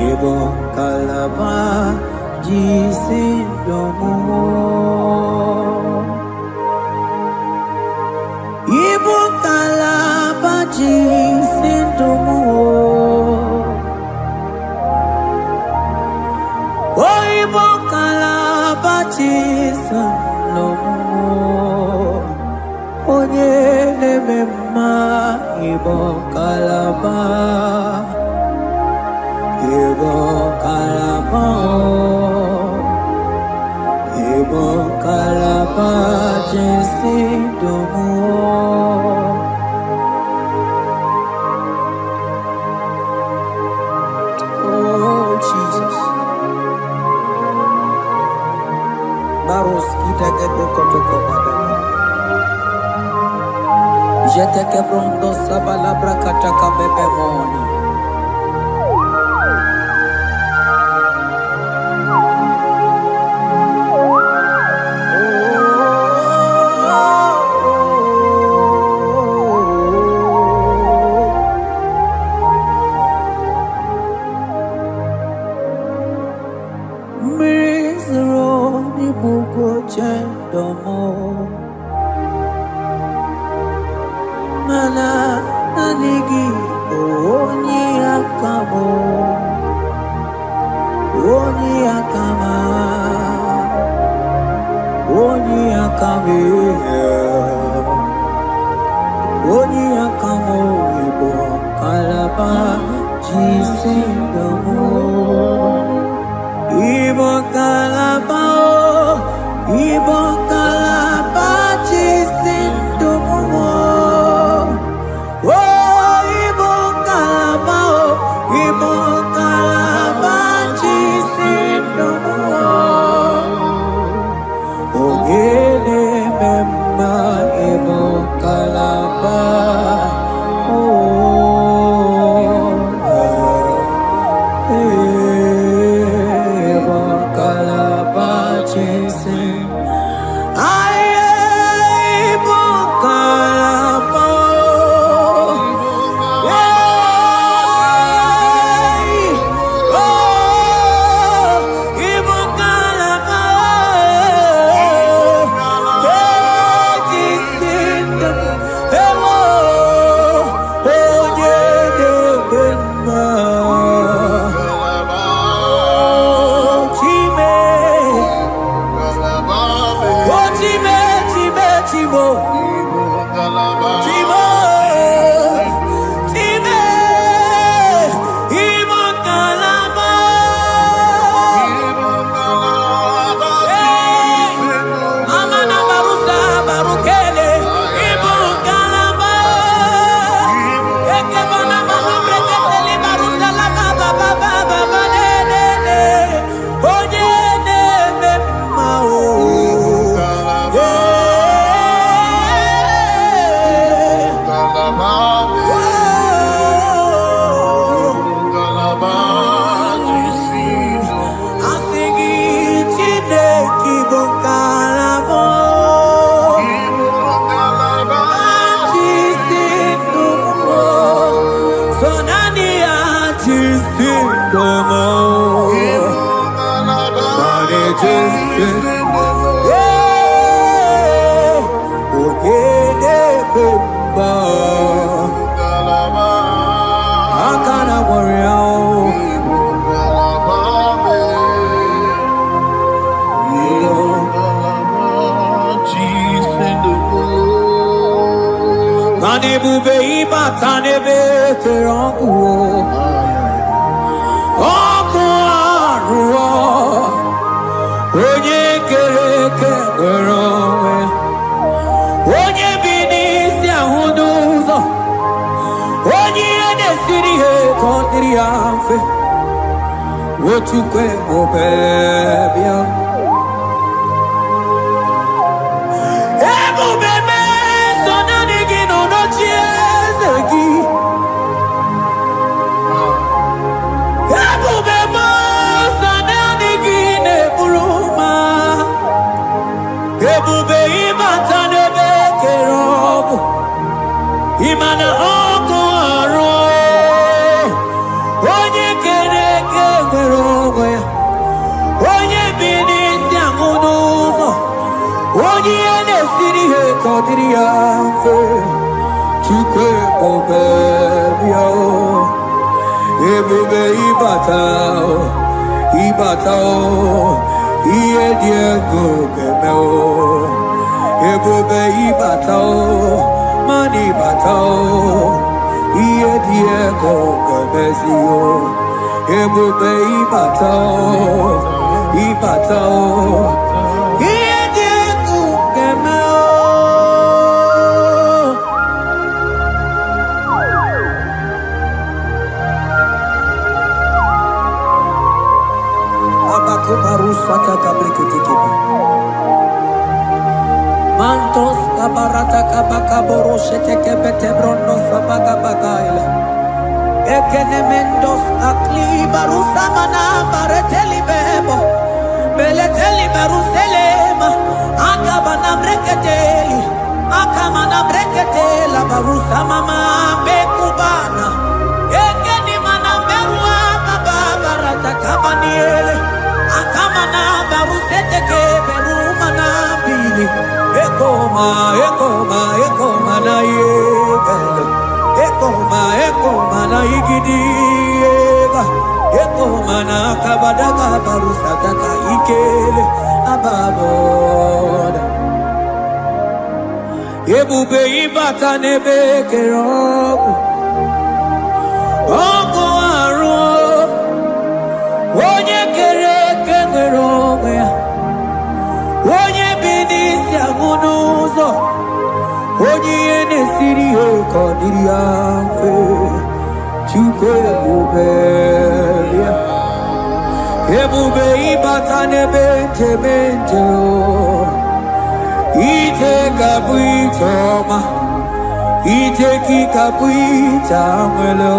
Ibo kalaba Jisindomo Ibo kalaba jisindomo Oh Ibo kalaba jisindomo Onye nemema Ibo kalaba Ibo kalaba Ibo kalaba jisindomo Oh Jesus Baros kita kebrokotoko badana Jete kebrondo sabalabra kataka bebemoni Ogede bemba. Akana warrior. Bube iba tanebe terangu Oku aruo Onye kereke weronwe Onye binisi ahuduzo Onye edesiri he kondiri amfe Wotukwe mobebia Imana oko aro Onye kereke werogwe Onye binisi amunuzo Onye enesiri he kodiri amfe Chukwe obebia Ebube ibatao Iye diego gemeo Ebube ibatao Mani batao, iye diego gabezio, ebube ibatao, iye diego gemeo. Abako barusa kakabrikitiki. Mantos kabarata kabakaboro sheteke betebrondo sabagabagaile. Ekenemendos akli barusa mana bareteli bebo. Beleteli baruselema. Akabana breketeli. Akamana breketela barusa mama bekubana. Ekeni mana berua babarata kabaniele. Akamana baruseteke berumana bili. Ekoma na yegele. Ekoma na igidiega. Ekoma na kabadaga barusataka ikele ababoda. Ebube ibata nebe kerobu. Oko aro. Onye kereke nwerobe. Onye binisi amunuzo Onye enesiri he kodiri amfe Chukwe ebube ibata nebe mente Ite gabu itoma Ite kikabu itamwelo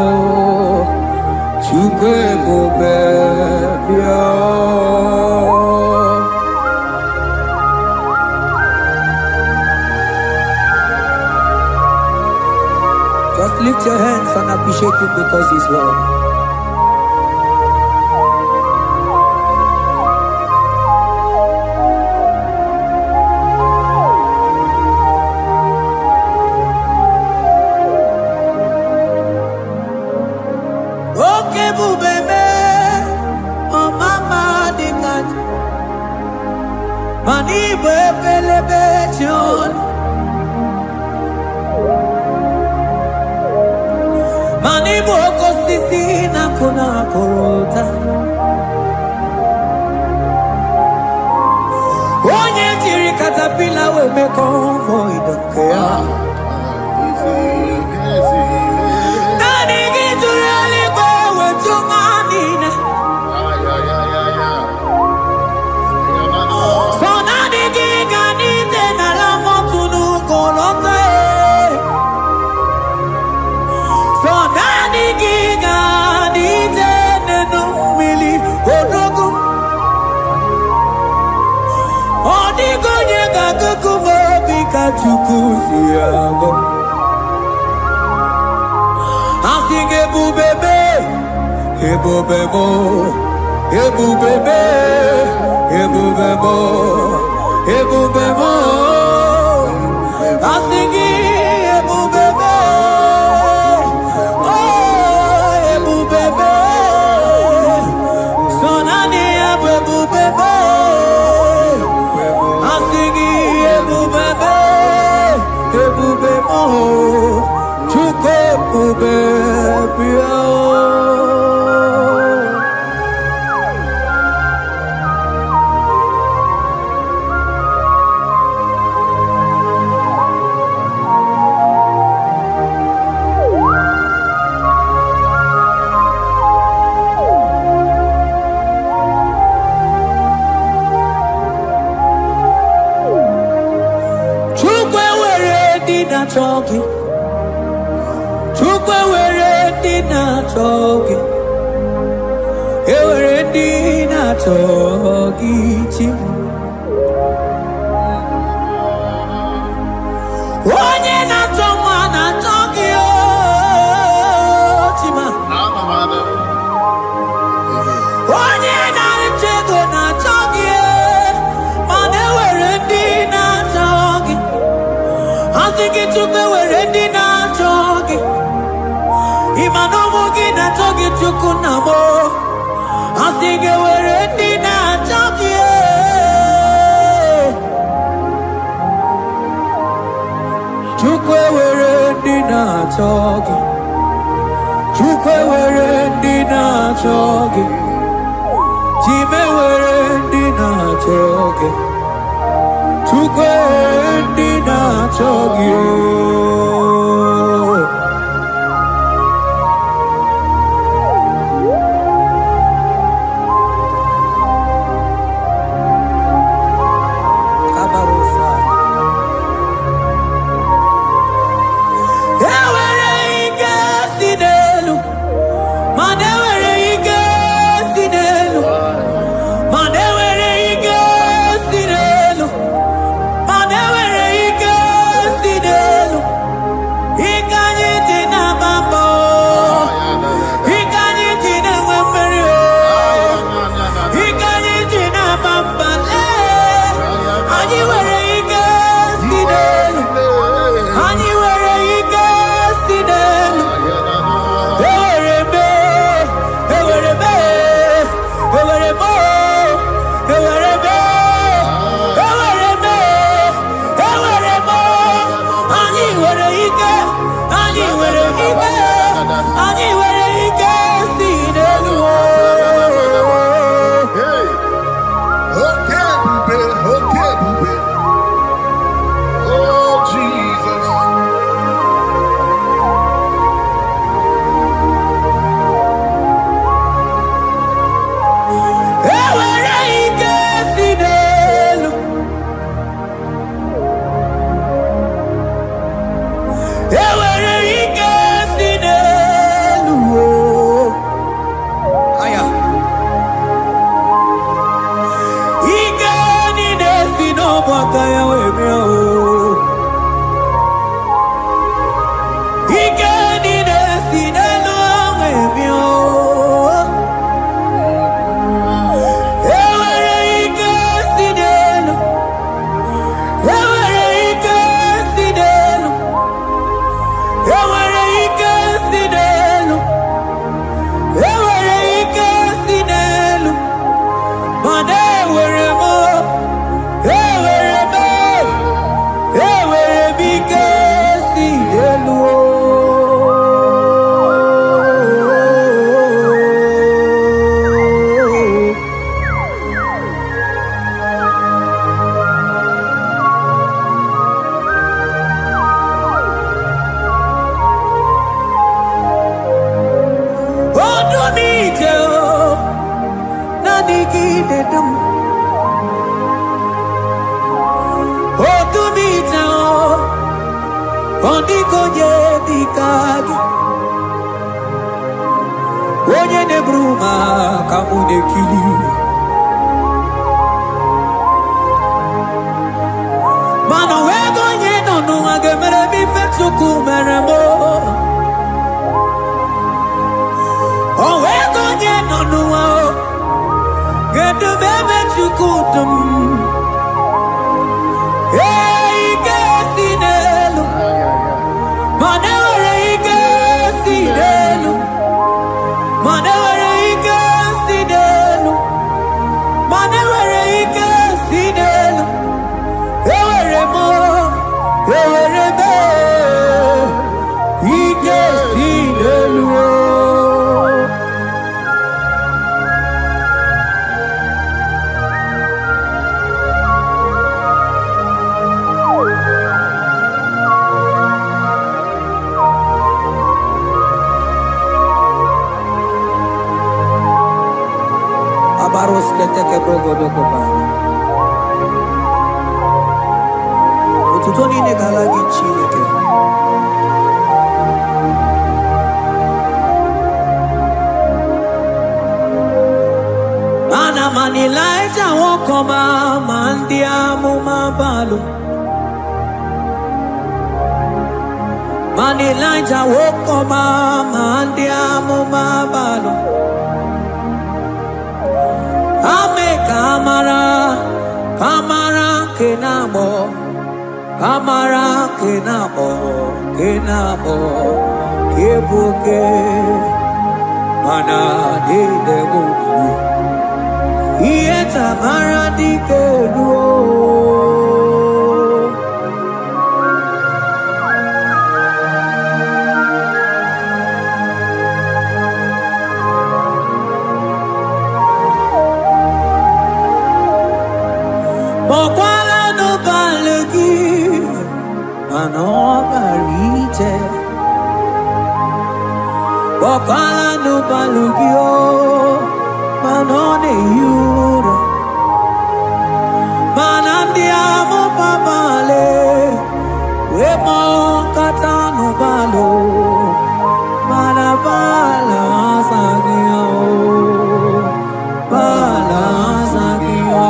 Chukwe bubebia Just lift your hands and appreciate him because he's worthy. Okay, bubeme, oh mama dikat, mani bebelebe John. Mani boko sisi na kuna korota Onye jiri katapila we me convoy don't care Nani gijuri aligwe we tunganine So nani giganite na la motunu kolota So nani giganite neno mili odogu Odigo nyega kukumo bika chukuzi yango Asing ebubebe, ebubebo ebubebe, ebubebo, ebubebo. Asingi ebubebe, oh ebubebe. Sonani ebubebe, asingi ebubebe, ebubebo. Chuko ebubebe. Talking, Chukwe were dina talking, were dina talking. Onye na toma na talking, Chima. Onye na chego na talking, mane were dina talking. Asiki chukwe were dina talking. Imano mugi na talking chukunamo. Asiki were dina talking. Chukwe were dina talking. Chukwe were dina talking. Chime were dina talking. Chukwe dina talking. Onye ne bruma kamu ne kili. Mano wego nye no agemere mi fetuku meremo. O wego nye no chukudum. Ike sinelu. Manewere ike sinelu. Manewere ike sinelu. Manewere ike sinelu. Ewere mo. Ewere be. Ike sinelu. Abaros leteke brogodoko bana. Otuto niile gala gị Chineke. Ana mani Elijah wokoma mandi amụma balu. Mani Elijah wokoma mandi amụma balu. Ame kamara, kamara kenabo, kamara kenabo, kenabo, kebuke, mana de debu, iye tamara di keduo. Bokwala no balegi, mano barite. Bokwala no balegi o, mano ne yura. Manandi amo babale, wemo kata no balo, manabala sagio, bala sagio.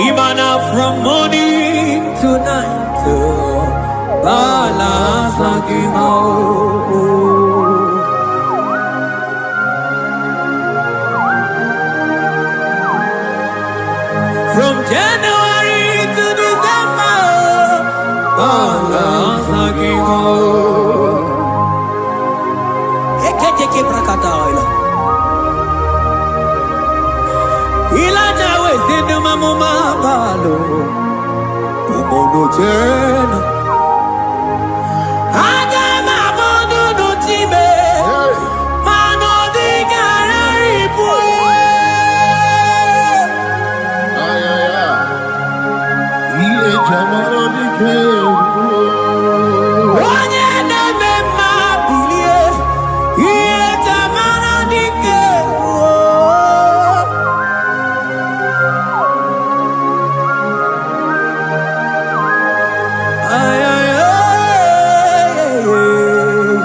Imana from morning to night, Balasagimo. From January to December, Balasagimo. Eketeke brakataila. Ilaja wezinu mamuma balo. Umono tena. Aga mamono no time. Mano di gararipu. Iye jamano di kebu. Onye neme mabilie. Iye jamano di kebu. Ay, ay, ay, ay, ay.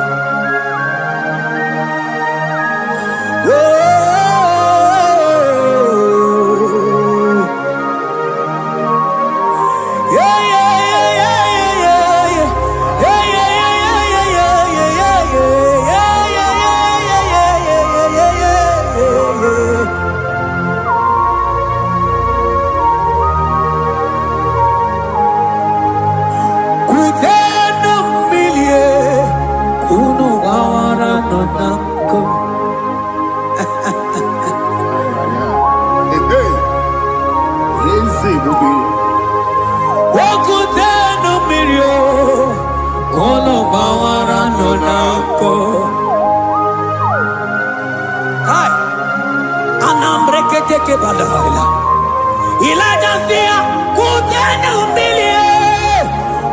Ilaja sia kutenu milie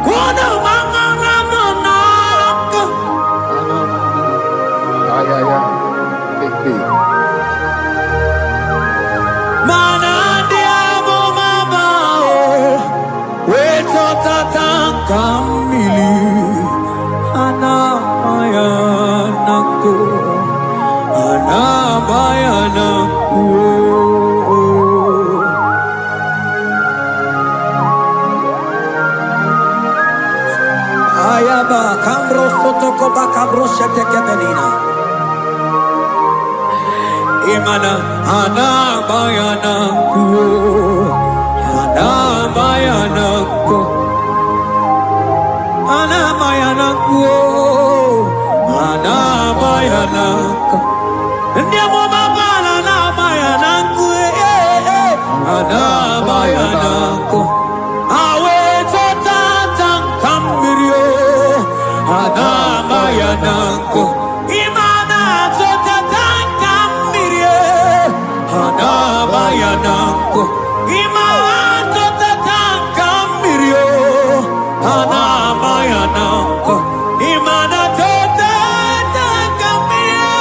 kuno manganga monako. Mana diamo mabao weto tatanka mili ana maya nako ana maya nako. Imana ana bayana ku ana bayana ku ana bayana ku ana bayana ku ndiamo mabala na bayana ku ana bayana ku awe tata kambirio ana bayana ku imana tata kambirio ana bayana ku imana tata kambirio ana bayana ku imana tata kambirio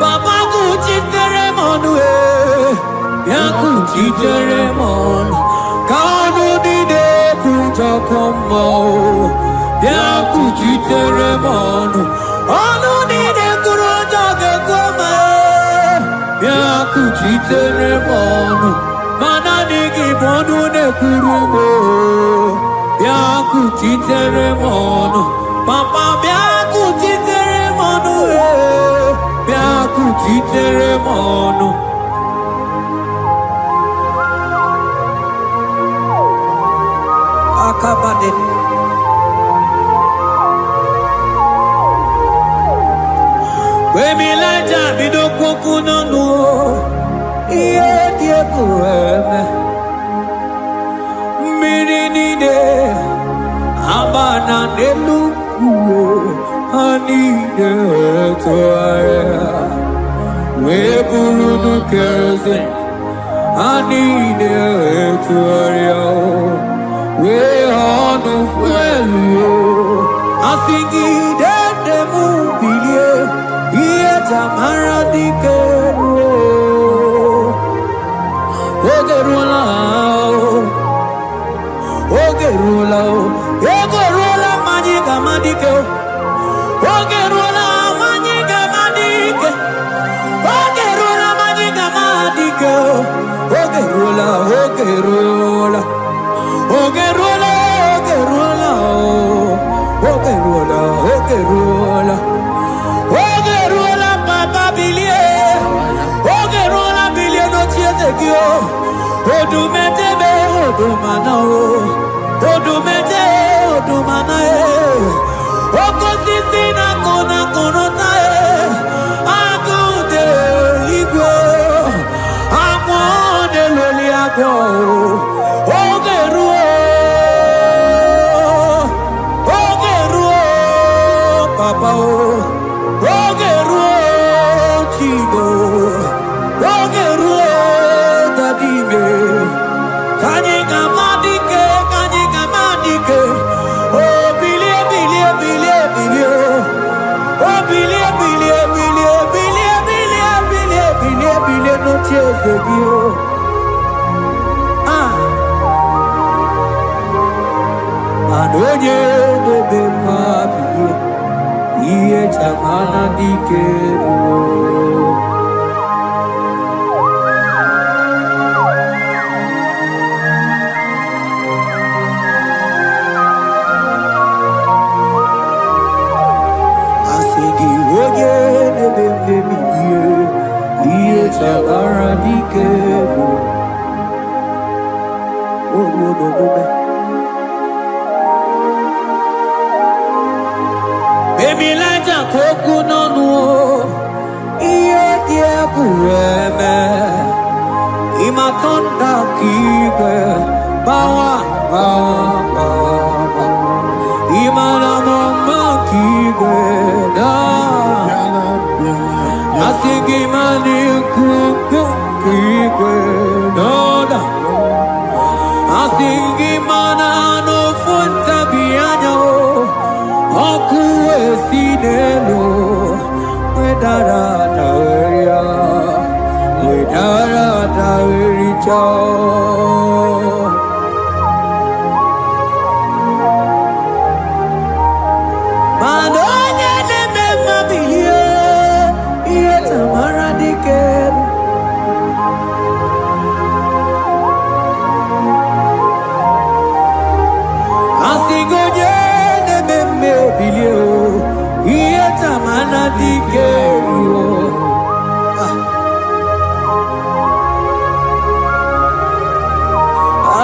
Papa Gucci Teremonu Yakuchi Teremonu Kanu Dide Kuja Komo Yakuchi Teremonu Anu Dide Kuroja Gekoma Yakuchi Teremonu Mananiki Bonu Ne Kurumo Yakuchi Teremonu Papa Yakuchi Teremonu Yakuchi Teremonu Akabade Wemilaja Bidoko no Iye Dieko Mirinide Abana Neluku Anide Toaya Weburu Kerze Anide Toaya We are no fuelu. I think the movie, here Tamara Dikero. Ogerula, Ogerula, Ogerula, Magica Madike. Ogerula, Magica Madike. Ogerula, Magica Madike. Ogerula, Ogerula. Ogerula, Ogerula, Ogerula, Ogerula, Ogerula, Papa Bilie, Ogerula, Bilie, no Chiezekio, Odumetebe, Odumanao, Odumete, Odumanae, Okosisina, Kona, Konotae, Akude, Ligo, Amone, Loliago, Papa, Ogeru, Chigo, Ogeru, Dadime, Kanyika Madike, oh, Billy, oh, Billy, no chase you. Adoye, Bebe, Mabili. Iye chamana dikero Asegi woge nebe iye Baby like a coconut no iye die kureme imatonda kike bawa imana mama kike da asigi mani kuku kike da asigi mana no funta bianya Oku esinelo, wedara taweria, wedara tawericha. Madonya neme mabilie, iye tamara dikeru. Asigonye neme bilio, iye tamana dikeru.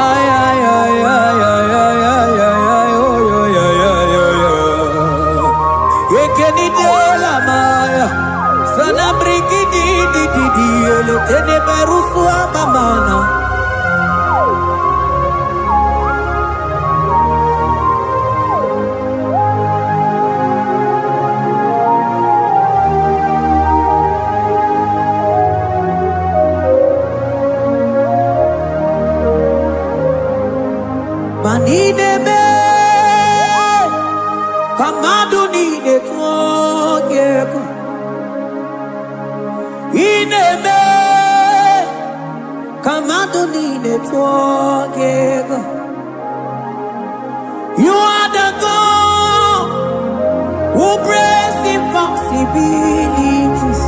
Ay ay ay ay ay ay ay ay oh yo yo. Ekeni de la maya, sana briki di ele tene barusu amamana. Manidebe, kamadu nide twogeko. Inebe, kamadu nide twogeko. You are the God who breaks impossibilities.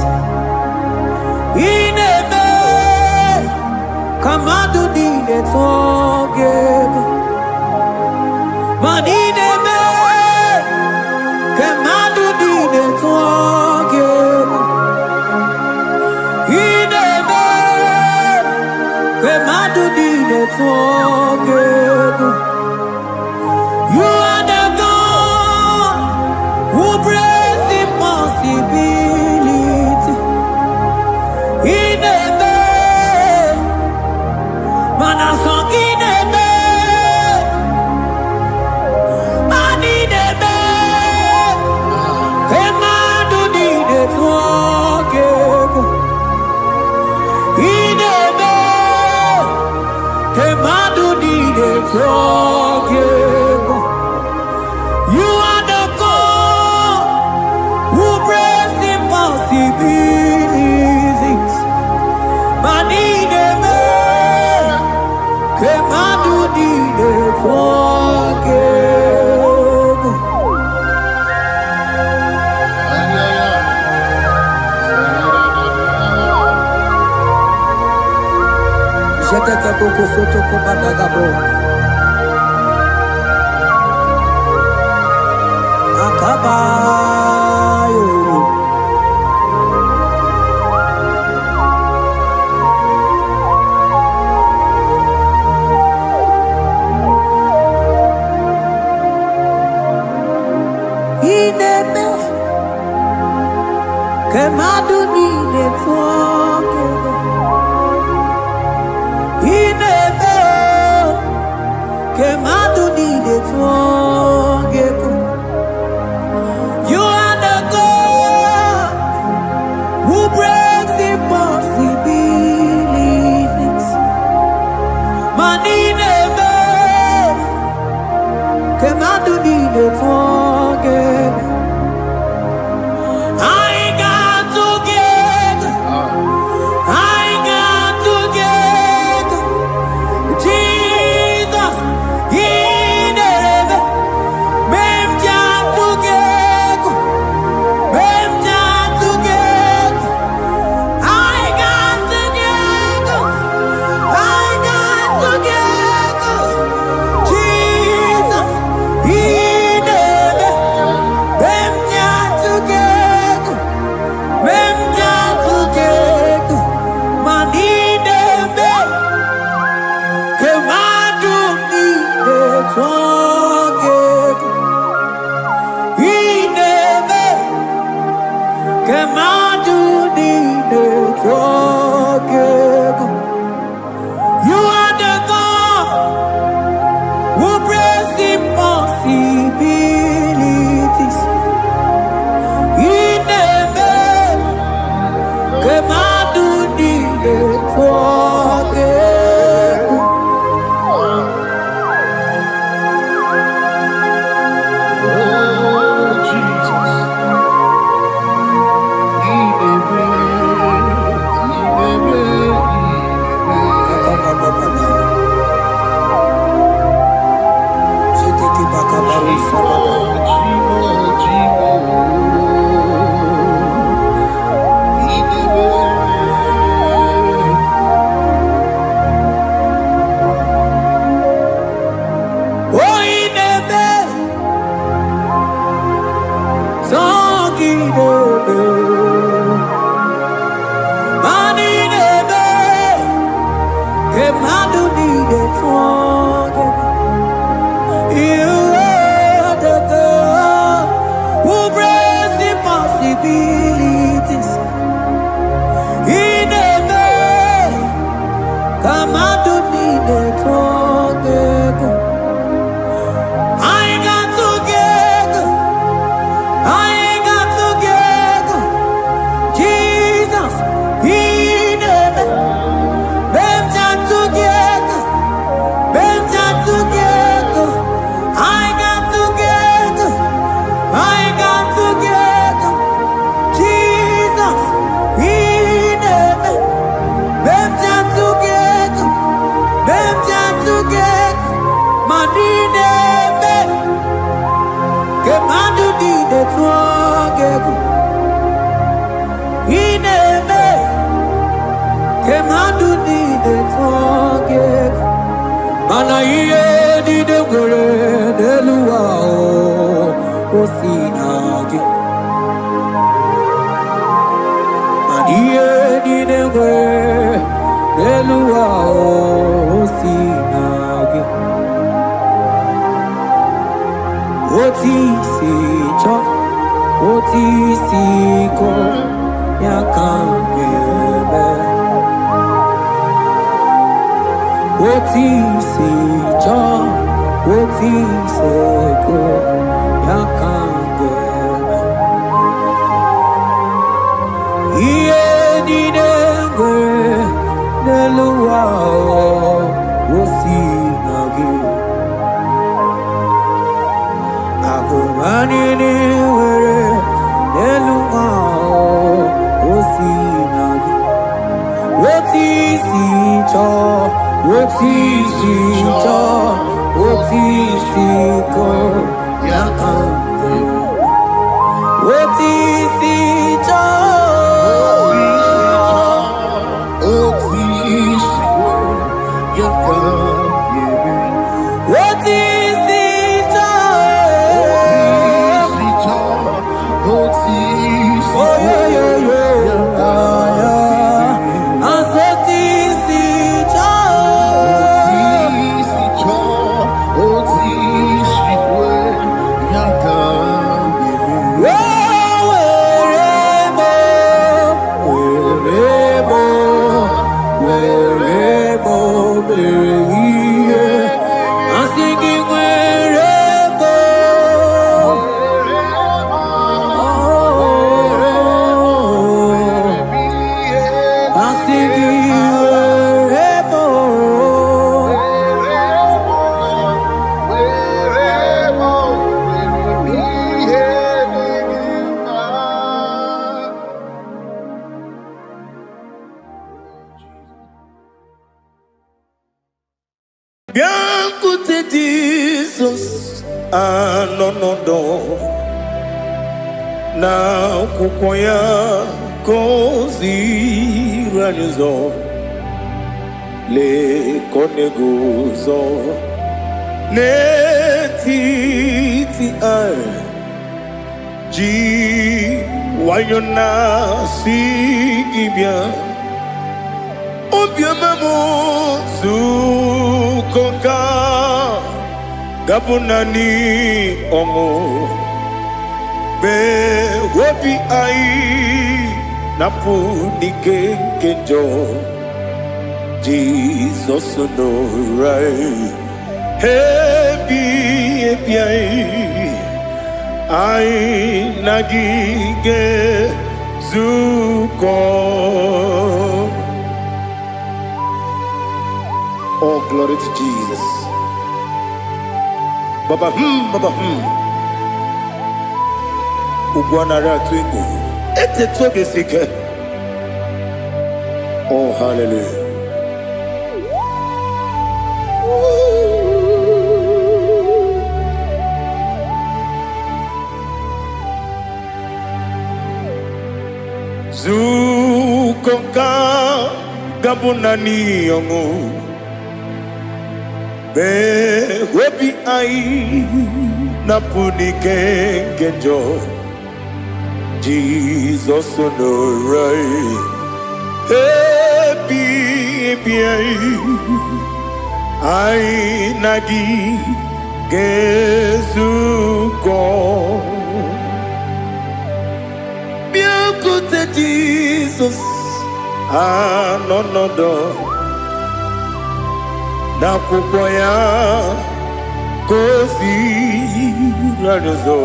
Inebe, kamadu nide twogeko. Manidebe, kemadu dide twogeko. Idebe, kemadu dide twogeko. You are the God who breaks impossibility. Idebe, manasong idebe. You are the God who breaks impossibilities. Manidebe, kemadu dide twogeko. Jetete boko soto komadagabo. Akabayo. Inebe, kemadu nide twogeko. Inebe, kemadu nide twogeko. You are the God who breaks impossibilities. Manidebe, kemadu nide twogeko. I got together. You are the God who brings impossibilities. In a way, come out to me the talk. I got together. I got together. Jesus, in a way, together. Together. I got together. I got together. Jesus, in a way. Together, together, Madine, Kemadu di de together, Ineme, Kemadu di de together, Manaye di de gore de luao, Osinagi, Manaye di de gore. Elua osinage oti si ko yakambebe oti si ko yakambebe iye di dengwe Nelua osinage Agumani ni were Nelua osinage Woti si ko yakambe Woti si What is it? Oh, yeah. And what is it? I'm singing wherever. I'm singing wherever. Bianco te Jesus, no. Na kukwaya kozi ranizo le koneguzo ne titi ai ji wayona si ibia obiamamo zukoka gabunani omo be wobi ai napu nikenjo Jesus no right happy ai nagige zuko. Oh, glory to Jesus. Baba Ugwanara twingu. Ete toge sike. Oh, hallelujah. Zukonka gabunani yongu. Be wobi ai napuni kenjo Jesus no right happy anyị na gị ga-ezukọ. Bịakwute Jizọs anọ n'ọdọ n'akwụkwọ ya ka o ziri anyị ụzọ.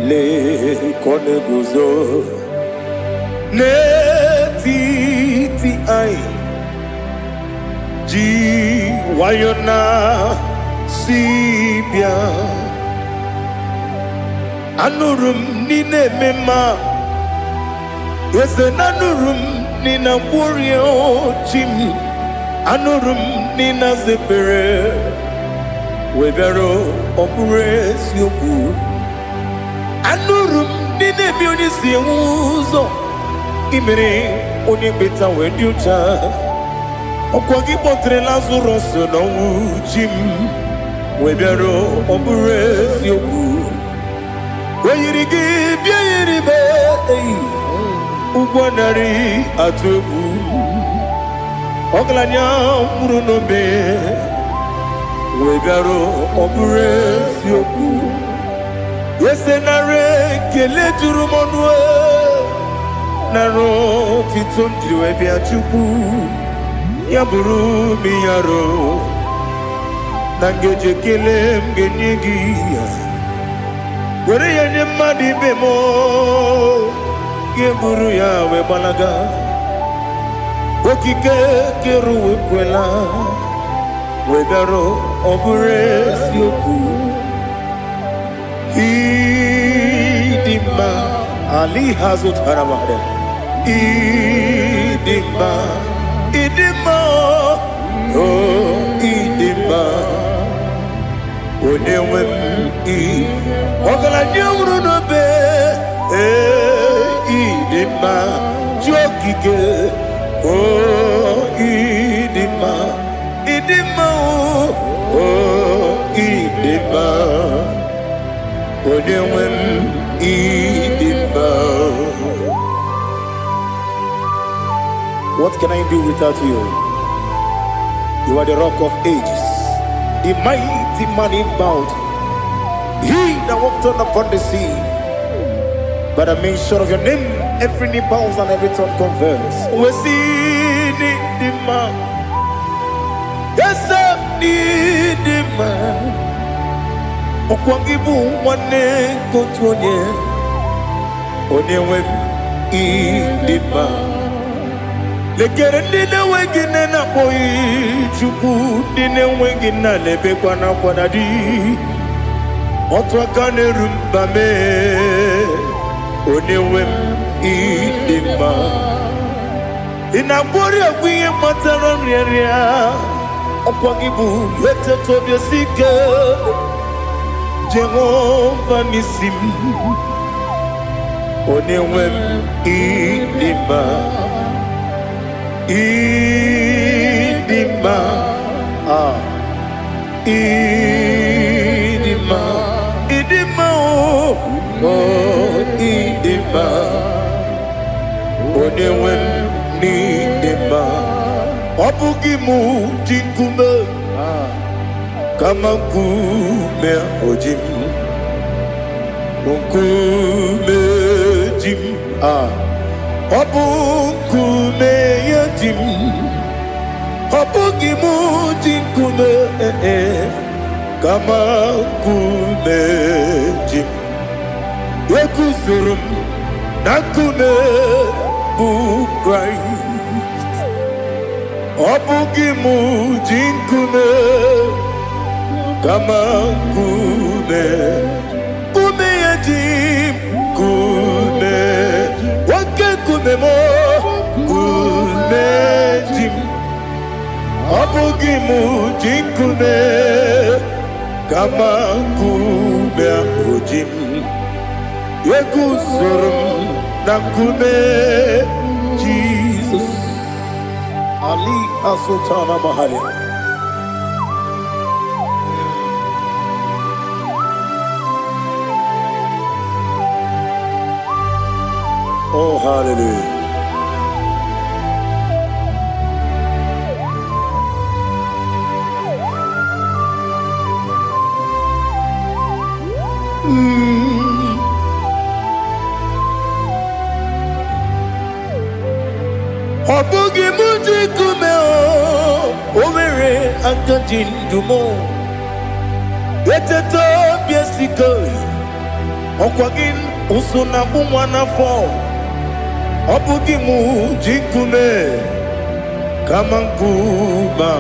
Lee ka ọ na-eguzo n'etiti anyị, ji nwayọ na si bịa. Anụrụ m n'ime eme mma, eze na anụrụ m n'ina gwọrịa ochi m. Anụrụ m n'ina zebere wee bịara ọ bụrụ eziokwu. Anụrụ m n'ina ebi onye si enwe ụzọ, imere onye mkpeta wee dị ụcha. Ọkwa gị kpọtere Lazarọs n'ọnwụ, chi m wee bịara ọ bụrụ eziokwu. O yiri gị bịa yiri be ụgwọ narị atụ egwu. Ọgaranya nwụrụ n'obe wee bịara ọ bụrụ eziokwu. Ese nara ekele juru m ọnụ, nara otito m jiri wee bịa Chukwu. Ya bụrụ m ihe arụ na ngeji ekele m ga-enye gị, were ya nye mmadụ ibe m, ga-eburu ya wee gbalaga. Okike kere uwe kwela wee bịara ọ bụrụ eziokwu. Ịdị mma, Ali ha zụtara mmadụ. Ịdị mma, ịdị mma, oh ịdị mma, onye nwe m. Ọgaranya nwụrụ n'obe, ịdị mma, ji okike, oh ịdị mma, ịdị mma, oh ịdị mma, onye nwe m, ịdị mma. What can I do without you? You are the rock of ages, the mighty man in battle, he that walked on upon the sea. By the mention of your name, every knee bows and every tongue confess. We see the man. Yes, I need the man. Okwangibu wane kotonye, onyewe the man. Lekere ndine wengine na boy Chukwu, ndine wengine lebe kwa na kwanadi. Otu aka na-erumba me, onyewe m ịdị mma. Ị na-agwọrị ọgwụ ihe matara nrịarịa, ọkwa gị bụ etetu obi esi ike. Jehova n'isi m, onyewe m ịdị mma. Ịdị mma, ịdị mma, ịdị mma, oh ịdị mma, onyewe m n'ịdị mma. Ọ bụghị mụ ji nkume kama nkume oji m, nkume ji m, ọ bụ nkume ya ji m. Ọ bụghị mụ ji nkume kama nkume ji m. Eguzoro m na nkume bụ Kraịst. Ọ bụghị mụ ji nkume kama nkume, nkume ya ji m, nkume nwoke nkume m, nkume ji m. Ọ bụghị mụ ji nkume kama nkume ahụ ji m. Eguzoro m na nkume Jizọs. Ali asụtara mahali. Oh, hallelujah. Obugi muji kumeo Owere akajin dumo Eteto biesiko Okwagin usuna bumwana fo Obugi muji kume Kamankuma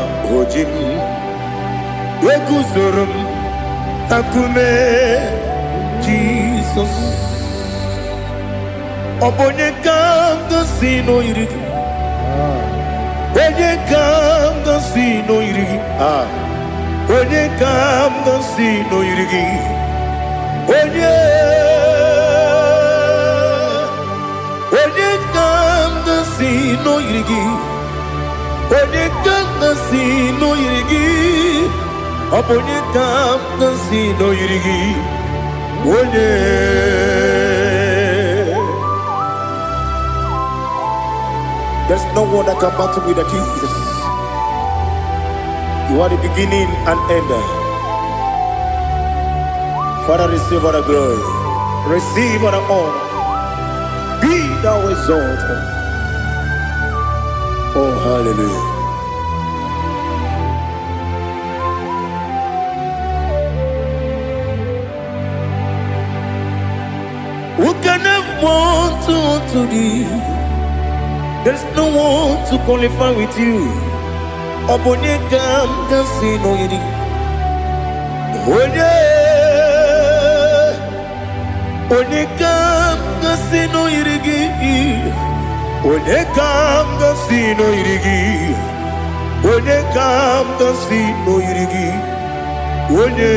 ojim Weguzorum akume Jesus Obonye kanga sino irigi Onye kanga sino irigi Onye kanga sino irigi Onye kanga sino irigi Onye kanga sino irigi Obonye kanga sino irigi Onye There's no one that can battle with Jesus. You are the beginning and end. Father, receive all the glory. Receive all the honor. Be thou exalted. Oh, hallelujah. Who can have one to thee? There's no one to qualify with you. Obonye kam kasino yiri. Onye kam kasino yirigi. Onye kam kasino yirigi. Onye kam kasino yirigi. Onye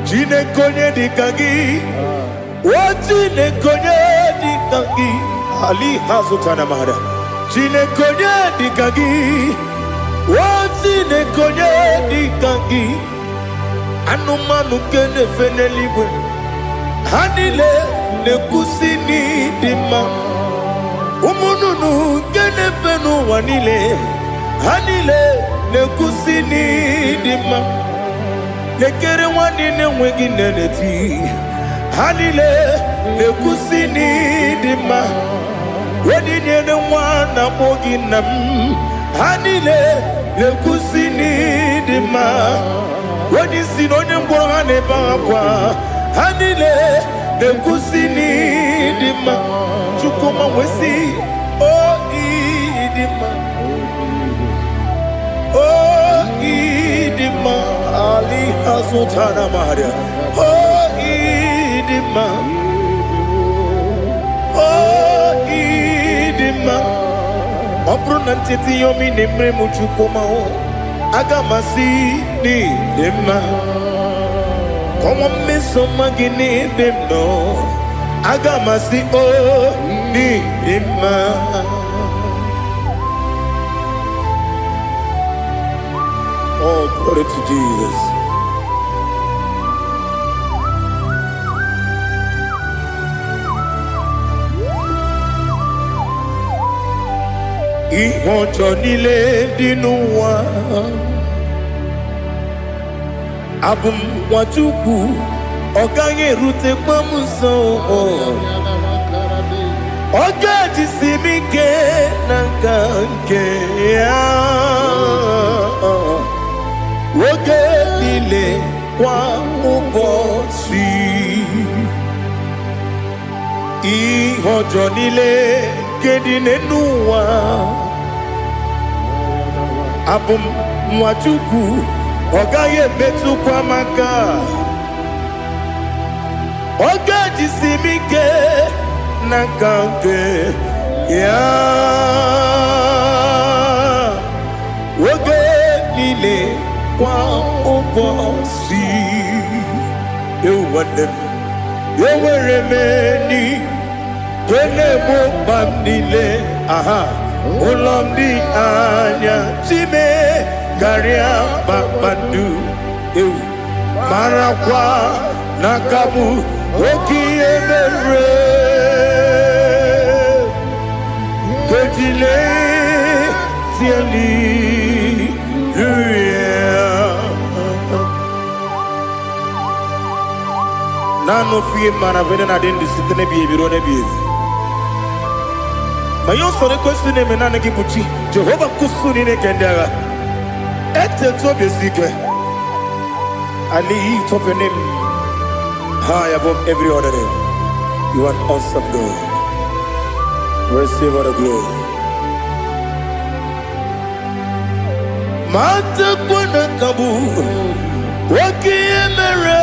chine konye dikagi. Chine konye dikagi. Ali hazutana mahada. Chine konye dikagi. Chine konye dikagi. Anumanu kene fenelibwe. Hanile ne kusini dima. Umununu kene fenu wanile. Hanile ne kusini dima. Lekere wanine wegi neneti. Hanile ne kusini dima. Wedi nyene wana mogi nam. Hanile ne kusini dima. Wedi sinonye mbwangane bangwa. Hanile ne kusini dima. Chukuma wesi oh idima. Oh idima. Ali hazutana maharia. Oh idima. Oh idima. Opro nantiti yomi nemre muchukuma o. Agamasi ni dima. Como me soma gini demno. Agamasi o ni dima. Oh, glory to Jesus. Ìwọ̀njọ́ nílé nínú wa. Abumwachukwu ọ gaghị erute kpamuso. Ọ ga-ejisi m ike na nka nke ya. Oge niile kwa ụbọchị. Ihe ọjọọ niile nke dị n'ụwa. Abumwachukwu ọ gaghị emetụkwa m aka. Ọ ga-ejisi m ike na nka nke ya. Oge niile kwa ụbọchị. Ewere m enyi ga-egbo mkpa m niile. Ụlọ m dị anya chime karịa kpakpando. Marakwa n'aka m oke ihe mere. Kejile tieli Nano fie mana vene na dendi sitene bi ebiro ne bi. Mayo sore kwesune menana gibuchi. Jehovah kusuni ne kendaga. Ete tobe zike. I lift up your name high above every other name. You are awesome God. Receive all the glory. Mata kuna kabu wakiemere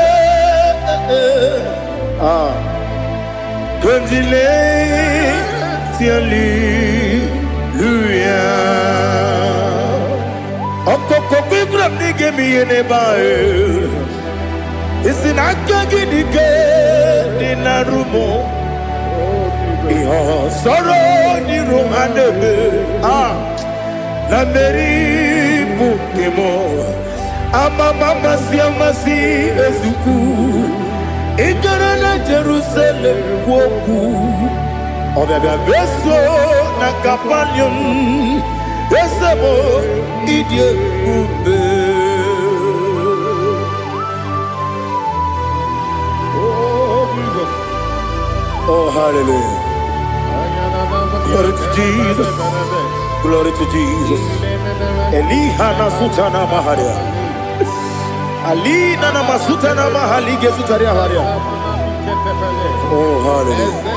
Kondile Hallelujah. Okoko bigram nige mi enebae. Isinaka nige dinarumo. Iho soro ni romanebe. La meri bukemo. Ama mama siamasi ezuku. Ikarana Jerusalem woku. Obebe beso na kapanion. Esemo idie ube. Oh Jesus. Oh hallelujah. Glory to Jesus. Glory to Jesus. Elihana sutana maharia. Alina na masutana mahali gesutaria haria. Oh hallelujah.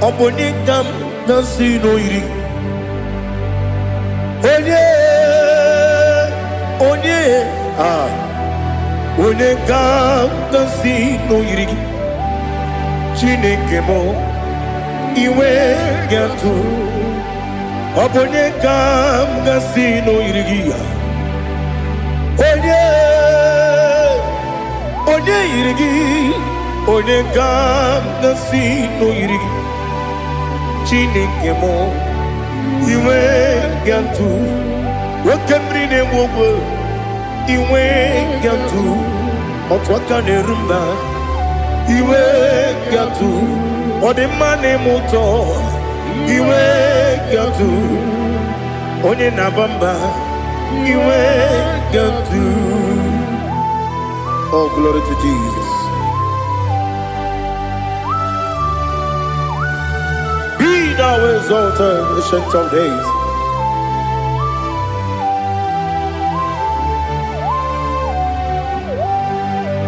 Obonikam nasino iri. Onye Onekam nasino iri. Chineke mo iwe gatu. Obonekam nasino iri. Onye iri. Onekam nasino iri. Chineke mo iwe gatu. Wakemri ne wogo iwe gatu. Otwaka ne rumba iwe gatu. Odemane moto iwe gatu. Onye nabamba iwe gatu. Oh glory to Jesus. Be thou exalted, ancient of days.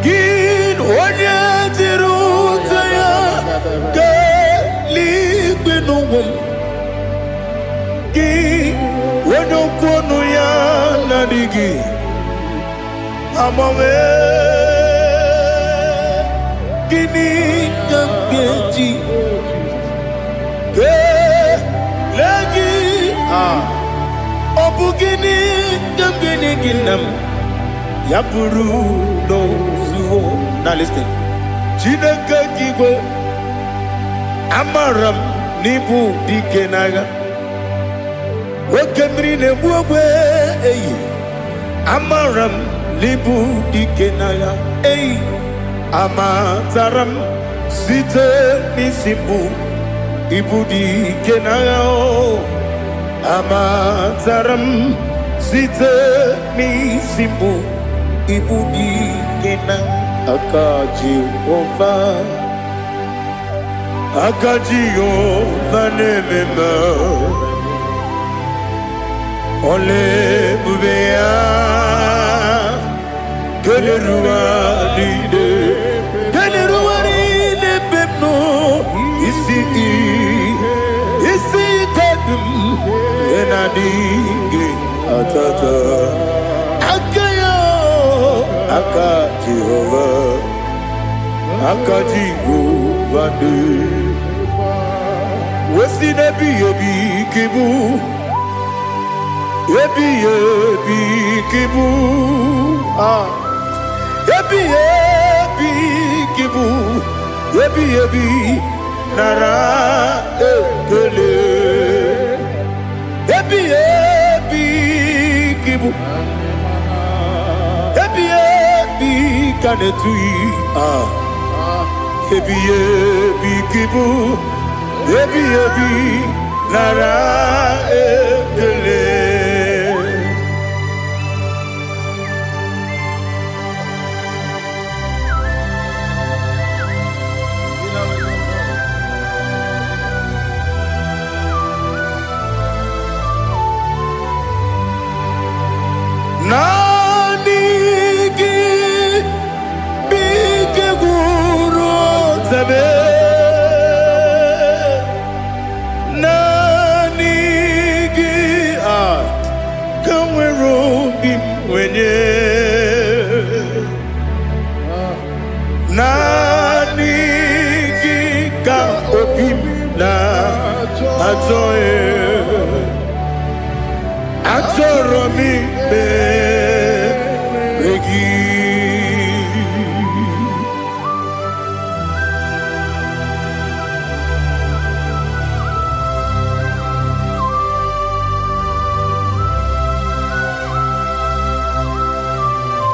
Gin onye tirutaya ke ligbinugum. Gin onye kwonu ya nadigi amame. Gini kamgeji ke lagi obugini kamgini ginam yapuru no zuo. Now listen. Chineke kigwe amaram nibu dikenaga. Wakemri ne buogwe eyi amaram nibu dikenaga. Eyi amataram site nisimbu ibu dikenaga. Amataram site nisimbu ibu dikenaga. Akajihova nemema ole bubea keleruaride pepno isi kadum enadinge atata Akajihova de Wesi nebi ebi kibu Ebi kibu Ebi kibu Ebi nara ekele Ebi kibu Ebi kanetui Ebi kibu Ebi nara ekele Atoromi Beregi.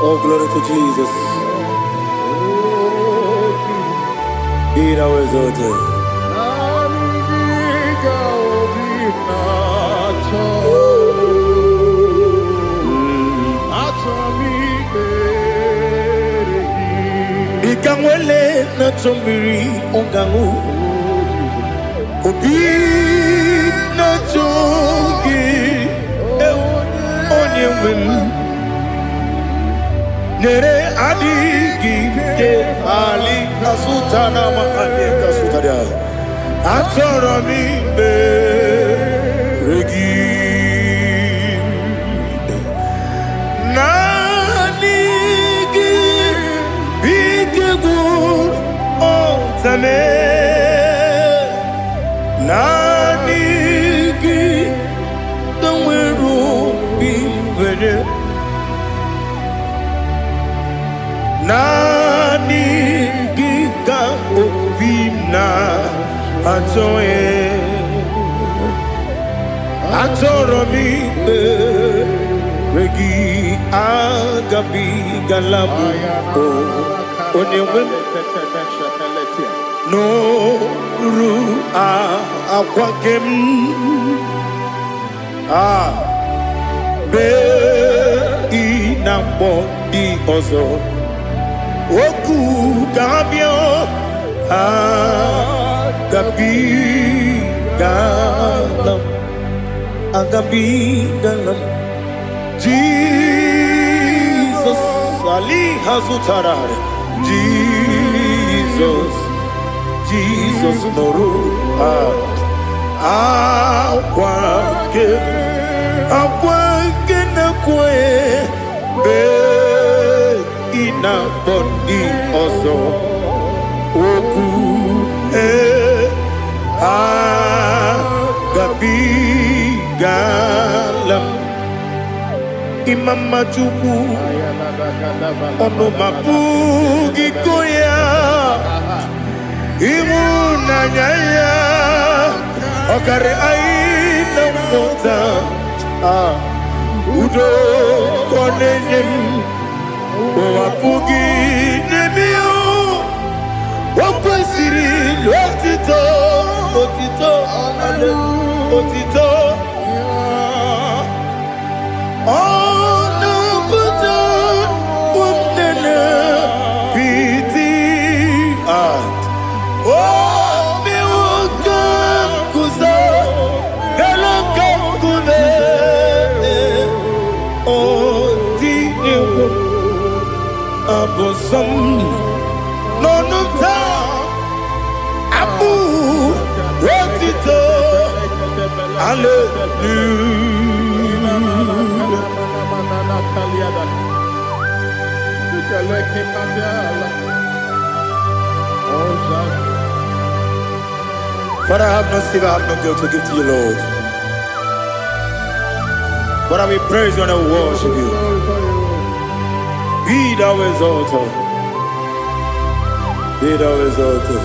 Oh, glory to Jesus. Be thou exalted. Ikangwele na chombiri ongangu Obi na chogi onye wim Nere adigi ke ali kasutana mahali kasutaria Atoromi beregi Nanigi bitegur otame Nanigi kamweru bivere Nani giga ovina atoe Atoromi regi agabi galabu onyewe no ru akwakem be inambo di ozo Oku gabio agabi galam Jesus Ali Hazutarad Jesus Noru akwake na kwe na body ozo oku gabi galam imama chuku ono mapugi koya imuna nyaya okare aina mota udo konenem Wapugi nemio Wakwesiri Otito ale Otito Ono puto Umnene Piti mi wakam kuza Galakam kude Abosam Nonuta Abu Wotito Hallelujah Father, I have no silver, I have no gold to give to you, Lord. But I will praise you and I will worship you. Be thou exalted. Be thou exalted.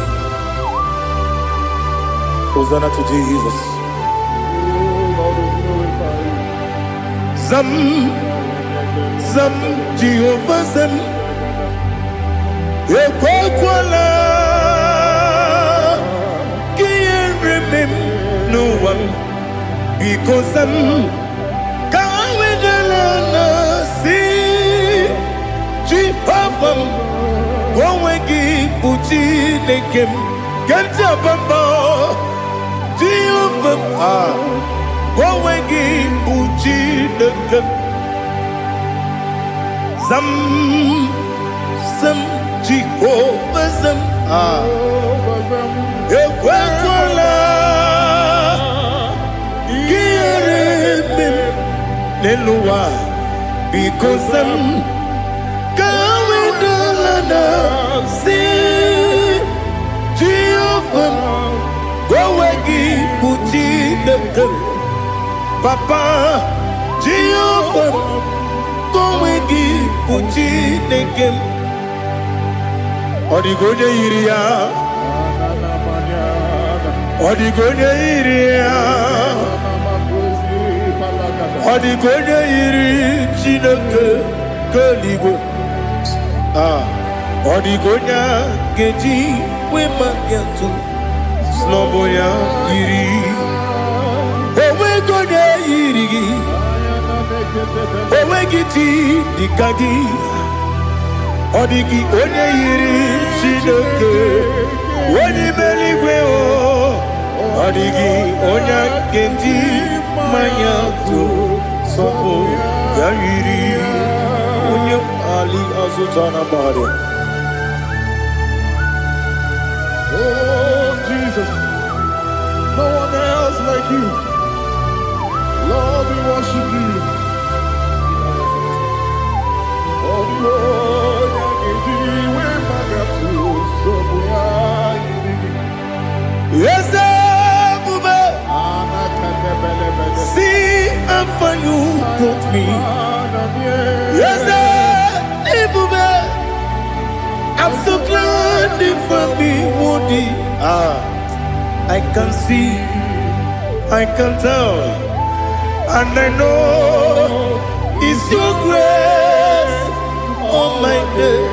Hosanna to Jesus. Zam Jehovah Zam Ekwakwala Can't remember no one because Zam Kawedalana see Jehovah Gowegi Puchi Nekem Ganja Bamba Jehovah Gowegi Puchi Nekem Zam Jehovah Zam Ekwakwala Kieremim Nelua because Zam Kawedalana see Jehovah Gowegi Puchi Papa, Jehovah, come give Uchi Nekem. Odigonya Iria, Odigonya Iria, Odigonya Iri, Chineke, Kaligo. Odigonya Geji, Wemakiatu, Sloboya Iri. Owegonya Iri, Owegiti, Dikagi. Odigi onye yiri Chineke onye meligwe o Odigi onye kenji manya tu sopo ya yiri onye ali azutana bade. Oh Jesus, no one else like you. Lord, we worship you. Oh Lord, yes, see how far you brought me. Yes, I'm so glad you found me, Woody. I can see, I can tell, and I know it's your grace. Oh my God,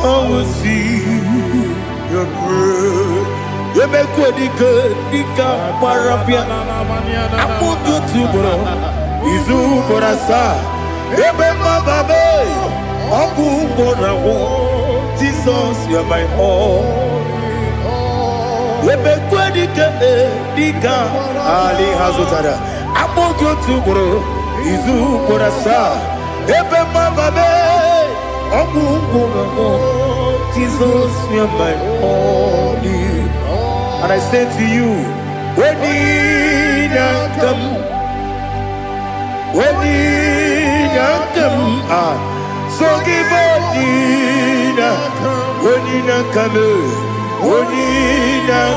I will see your grace. You make what you could, Dika Parapia. I want you to bro. Izu Borasa. Ebema Babe. Ogu Borawo. Jesus, you're my all. You make what you could, Dika Ali Hazutara. I want you to bro. Izu Borasa. Ebema Babe. Ogu Borawo. Jesus, you're my all. And I say to you, when you come, so give when you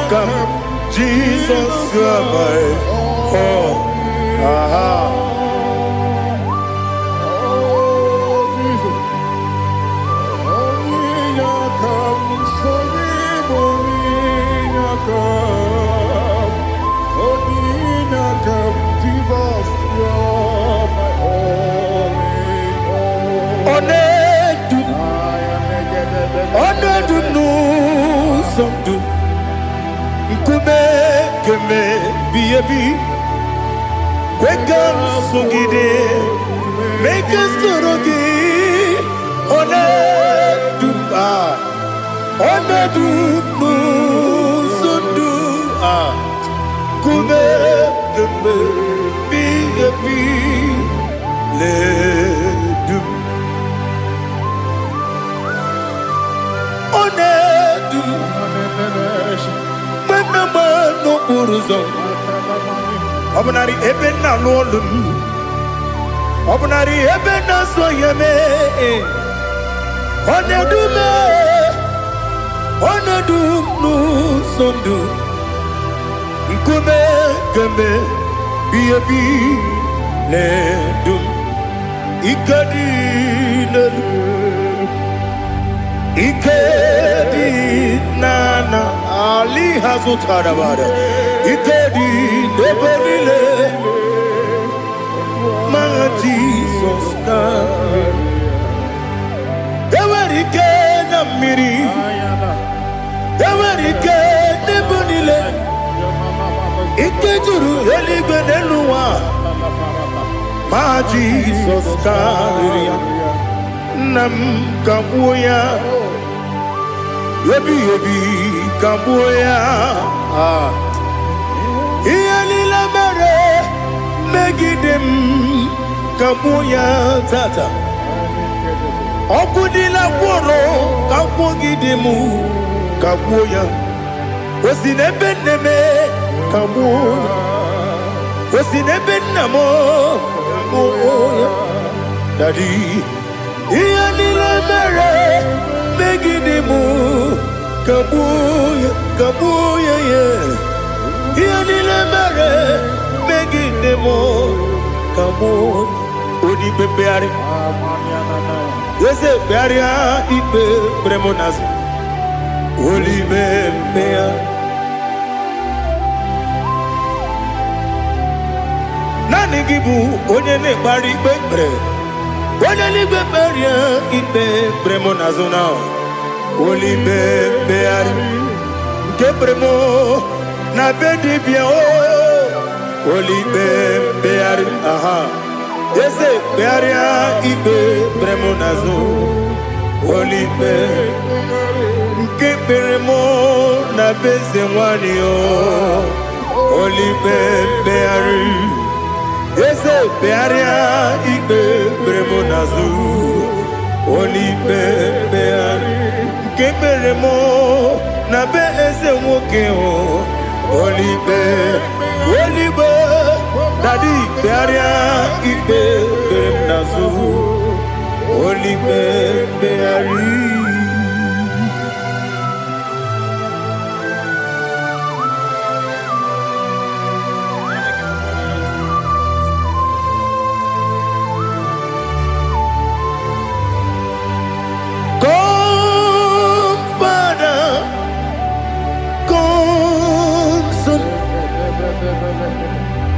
come, Jesus, you are my all. Onedu no somdu keme biebi kwekam sugide make sorogi onedu no sundu keme biebi le no buruzo obnari ebena lolum obnari ebena soyeme onedu no sondu nkume keme biebi le dum ikadi le ikedi nana ali hazutara bada ikedi nebelile ma Jesus na ewerike na miri ewerike nebelile ikejuru eligwe neluwa ma Jesus na nam kabuya yebi kabuya iyalila mere megidem kabuya tata okudila kworo kabugidemu kabuya osinebeneme kabuya osinebenamo kabuya daddy iyalila mere megidemu kabuya yeah iyalila mere megidemu demo kamo odi bebeari yese bearia ipe bremonas oli bebea nani gibu onye ne bari bebre onye ni beberia ipe bremonas na oli bebeari kebremo na bedi bien oli bebeari aha yese bearia ibe bremonazo oli be kebremo na beze wani o oli bebeari yese bearia ibe bremonazo oli bebeari kebremo na beze woke o Olibe, Daddy, Bearia, Ibe, Beremnazu, Olibe, Beari.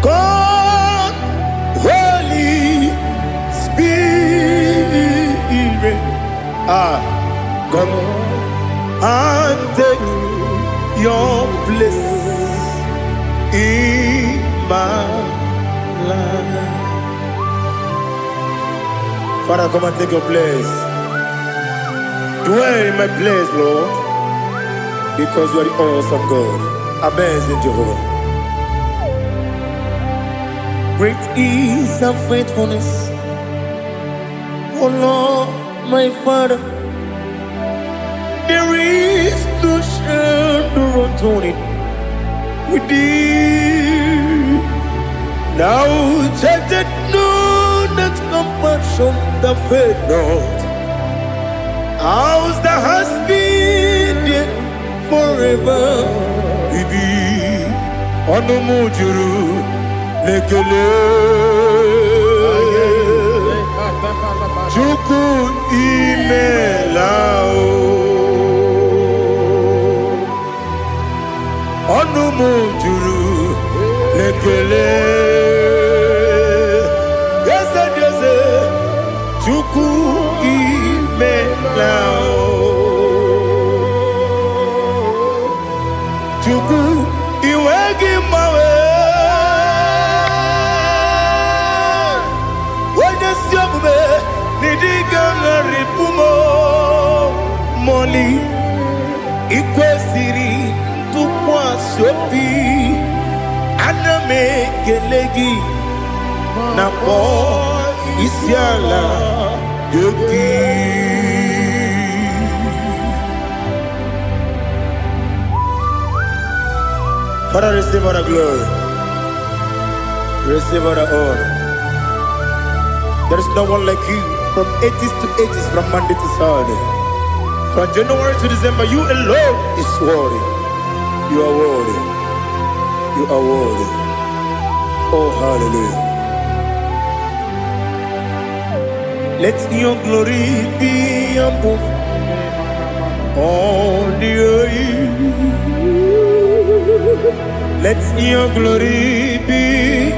God, Holy Spirit, come and take your place in my life. Father, come and take your place. Dwell in my place, Lord, because you are the awesome God. Amazing Jehovah. Great is thy faithfulness, O Lord, my Father. There is no shadow unto it with thee. Now judged know that compassion that faith not. Ours that has been there forever with thee. Onumujuru. Lekele Chuku imelao Onumujuru Lekele Yese Chuku imelao Chuku iwegi mawe Nidigamaripumo Moli Ikwesiri Tukwa Sopi Aname Kelegi Napo Isiala Yogi. Father, receive all the glory, receive all the honor. There is no one like you. From ages to ages, from Monday to Saturday, from January to December, you alone is worthy. You are worthy. You are worthy. Oh, hallelujah. Let your glory be above all the earth. Let your glory be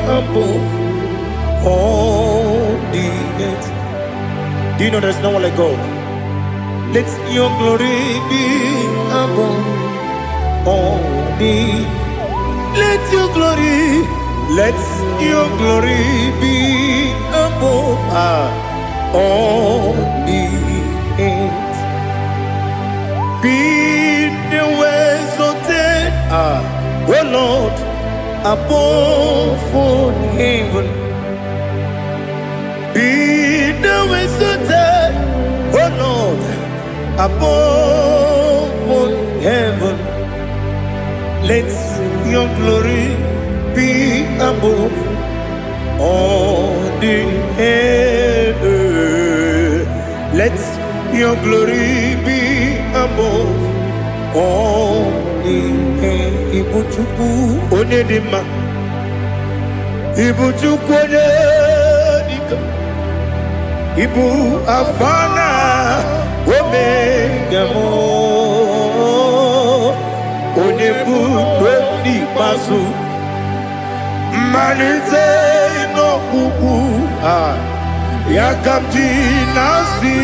above all the earth. Do you know there's no one like God? Let your glory be above all the. Let your glory be above all the earth. Be the exalted, oh Lord, above all heaven. Be the exalted, oh Lord, above all heaven. Let your glory be above all the earth. Let your glory be above all the earth. Ibuchuku onedima Ibu chukwenye dika, Ibu afana omega mo, Onebu dwendi masu, Manite no kuku Yakamji nasi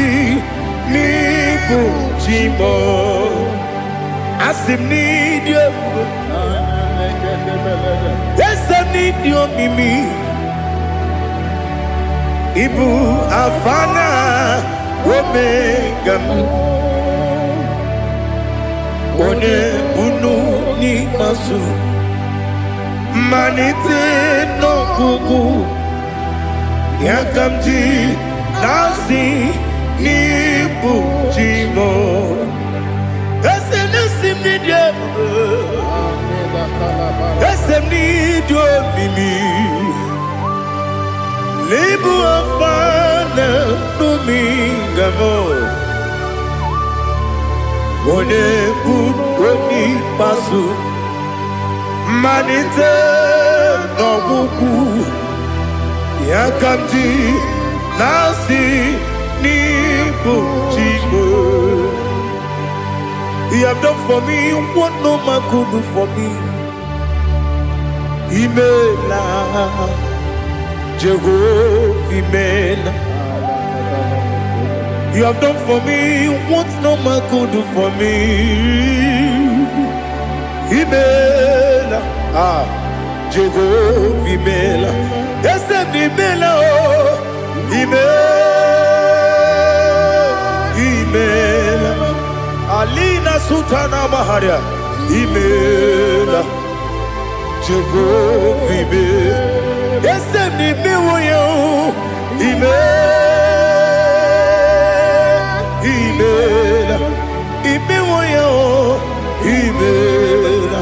Nibu chimo Asim need you Yes, I need you, Mimi. Ibu afana omega One bunu ni masu Manite no kuku Yakamji nasi Nibu chimo Esenesim ni diabo Esem ni dio mimi Libu afana dominga mo Wone budoni pasu Manite no buku Yakamji nasi nibu chimo You have done for me what no man could do for me. Imela, Jehovah, Imela. You have done for me what no man could do for me. Imela, Jehovah, Imela. Yes, Imela, Imela. Alina Sutana Maharia, Imela, Jehovah, Imela. Yes, Imela, Imela, Imela,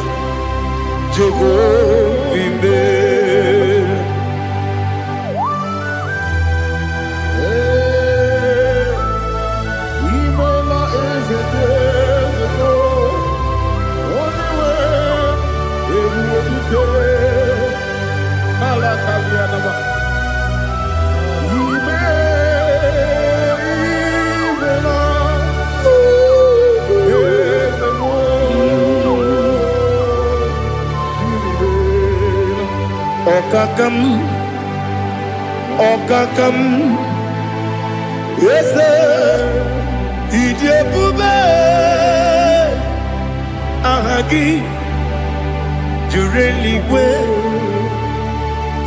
Jehovah, Imela. Okakam, yes, Idiabube, Ahagi, Jureliwe,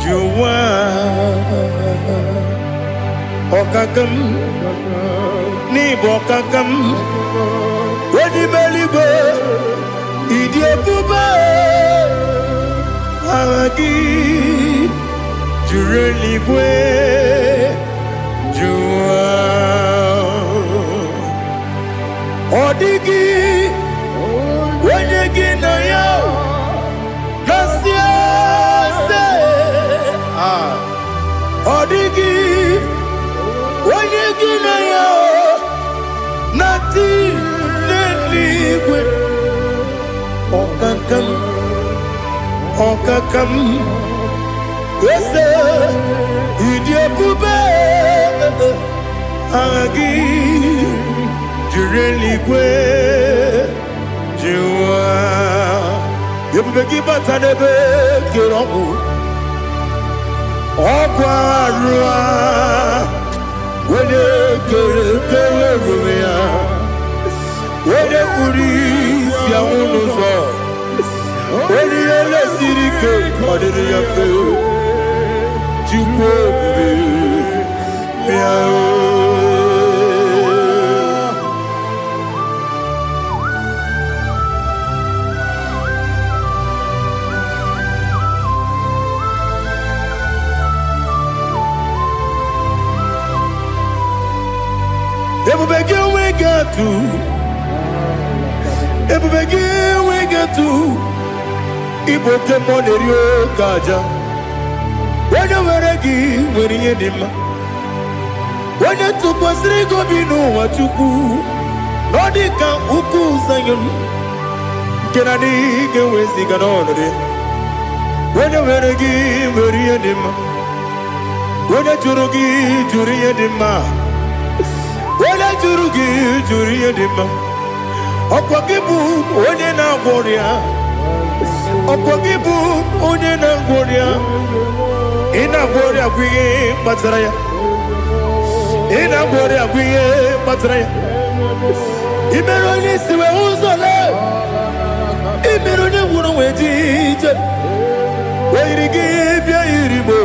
Juwa, Okakam, Nibokakam, Wadibeliwe, Idiabube, Ahagi. Jureligwe Jua Odigi Wenyegi na yo Nasia se Odigi Wenyegi na yo Nati Neligwe Okakam Okakam Yes, Idiabube, Agi, Jureligwe, Jua, Yabubeki Batanebe, Kiromu, Obarua, Wede Rumia, Wede Uris, Yamunuzo, Wede Yele Sirike, Madere Yafe. Igbo kemonerio kaja Wanya weregi weriye dima Wanya tukwasiri gobinu wachuku Nodika uku zayon Kenani gewezi ganonore When you were a give, very anima. When you to give, jury anima. When I to give, jury anima. Opagibu, Onena Warrior. Opagibu, Onena Warrior. In a warrior, we Matraya. In a warrior, we Matraya. Imeroni, we also live. Imeroni, wouldn't wait. Where you give your Iribo?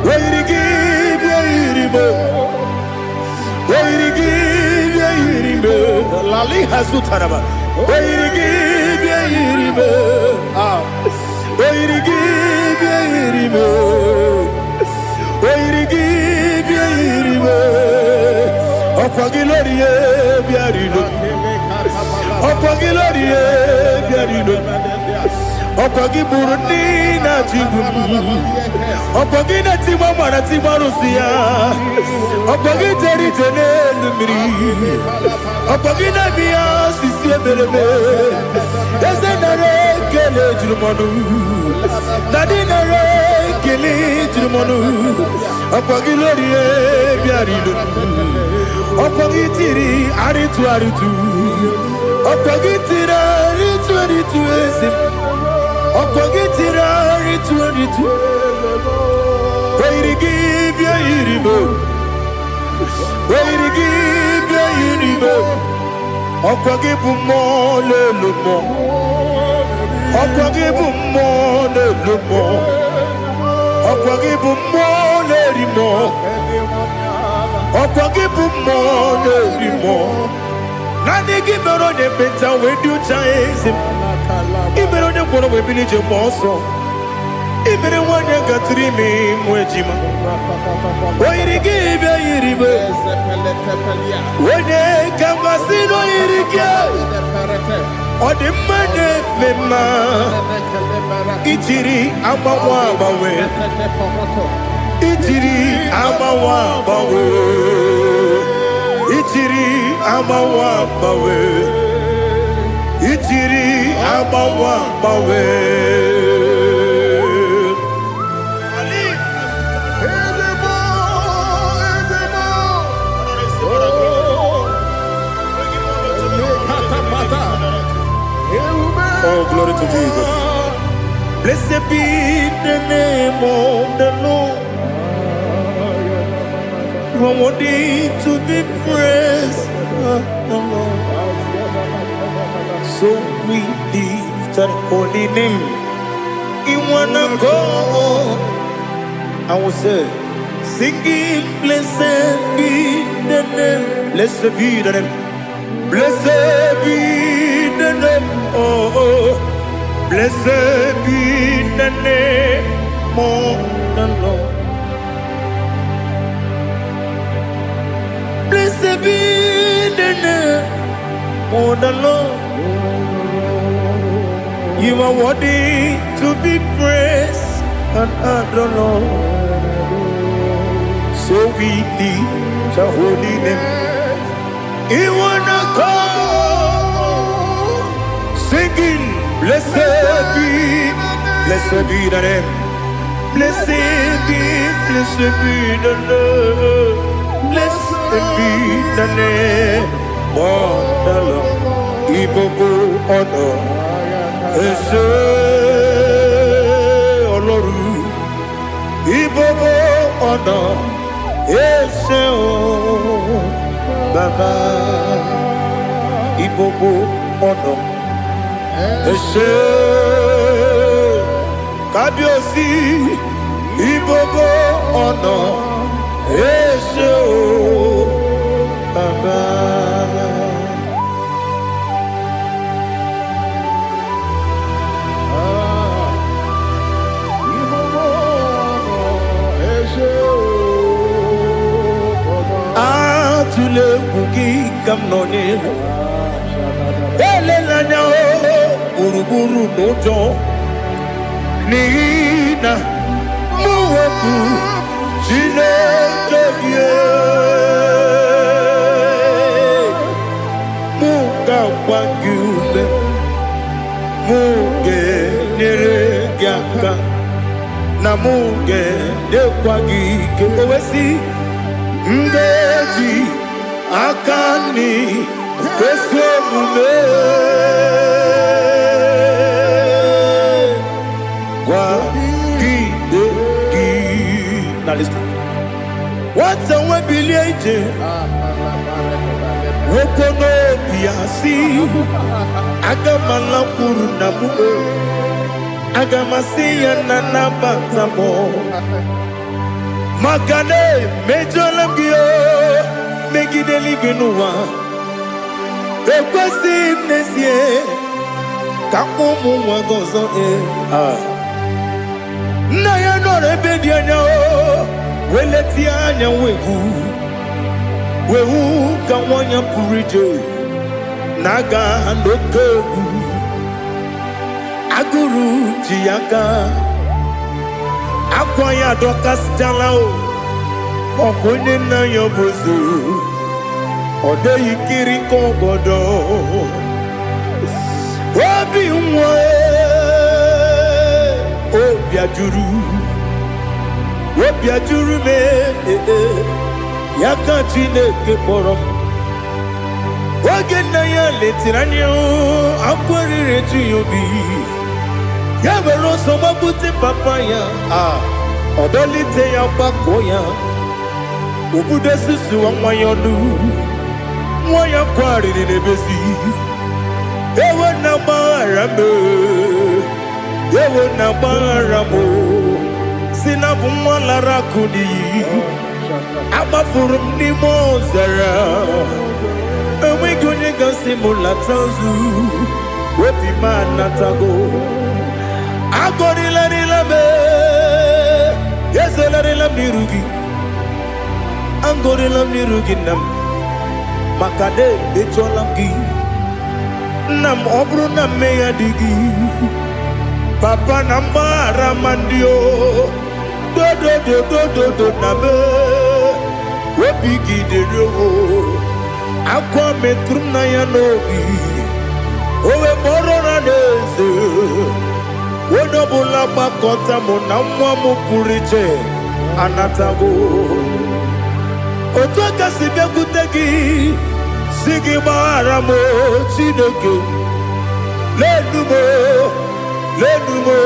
Where you give your Iribo? Where you give your Iribo? Lali Hasutaraba. Where you give your Iribo? Where you give your Iribo? Where you give your Iribo? Opagilorie Biarino. Opagilorie Biarino. Opagi Burundi na Jibu, Opagi na Timama na Timarusia, Opagi Terry Tenelumri, Opagi na Mia Sisia Belebe, Yazenare Kele Jumanu, Nadinare Kele Jumanu, Opagi Lorie Biarido, Opagi Tiri Aritu Aritu, Opagi Tira Aritu Aritu Esim. Opagitira ritu Where you give your iribo Where you give your iribo Opagibu mo le lumo Opagibu mo le lumo Opagibu mo le rimo Opagibu mo le rimo Nani gibero ne benta we do chaise Ibero ne kono we bili je moso Ibere wane gatri mi mwejima Oirigi ibe iribe Wene kambasino irige Ode mane mema Ichiri amawa bawe Ichiri amawa bawe Ichiri amawa bawe Ichiri amawa bawe Oh, glory to Jesus. Blessed be the name of the Lord. You are worthy to be praised, Lord. So we lift that holy name. You wanna go? I will say, singing, blessed be the name. Blessed be the name. Blessed be the name. Oh, blessed be the name of the Lord. Blessed be the name of the Lord. You are worthy to be praised and adored, Lord. So we lift the holy name. You wanna call, singing, blessed be the name. Blessed be the Lord. Blessed be the name of the Lord. Igbo honor. Ese Oloru. Igbo honor. Ese o Baba. Igbo honor. Ese Kabiosi. Igbo honor. Ese o Baba. Atule kuki kamnoni. Ele lanya o uruburu nojo. Nina muwaku Chineke ye. Muka wangule. muge neregiaka na muge dekwagi ke owesi ngeji akani kwesomume kwa gidegi. Now listen. What's a webiliate? Wokono biasi agamala kurunamu agamasiya nanabatamo makane mejolamgio megideli genuwa ekwesi nesie kakomu wagozo na ya nore bedianya weleti anya wehu kawanya purije naga ndokogu aguru jiyaga akwaya dokas jalao okonye na yobozu ode yikiri kogodo obi nwa obi ajuru me yaka Chineke kpọrọ m oge nna ya letiri anya akwarịrị etu ya obi ya were ọsọ gbapute papa ya ọdọlite ya gbakọ ya obodo susu nwa ya ọnụ nwa ya kwarịrị n'ebezi ewe na gbaghara m ewe na gbaghara m si na bụ nwa lara akụ n'iyi agbafuru m n'ime ọzara enweghị onye gasị m lata ozu obi m anatago agọrịlarịla m ezelarịla m n'iru gị agọrịla m n'iru gị nna m maka na emechọla m gị nna m ọ bụrụ na mmehie dị gị papa na mgbaghara ma ndị o dodododododo na me obi gị dere owo akwa metụrụ na ya n'obi owe kpọrọ na n'eze onye ọbụla gbakọta mụ na nwa m pụrụ iche anatago otu aka si bịakwute gị si gị gbaghara m Chineke lenumo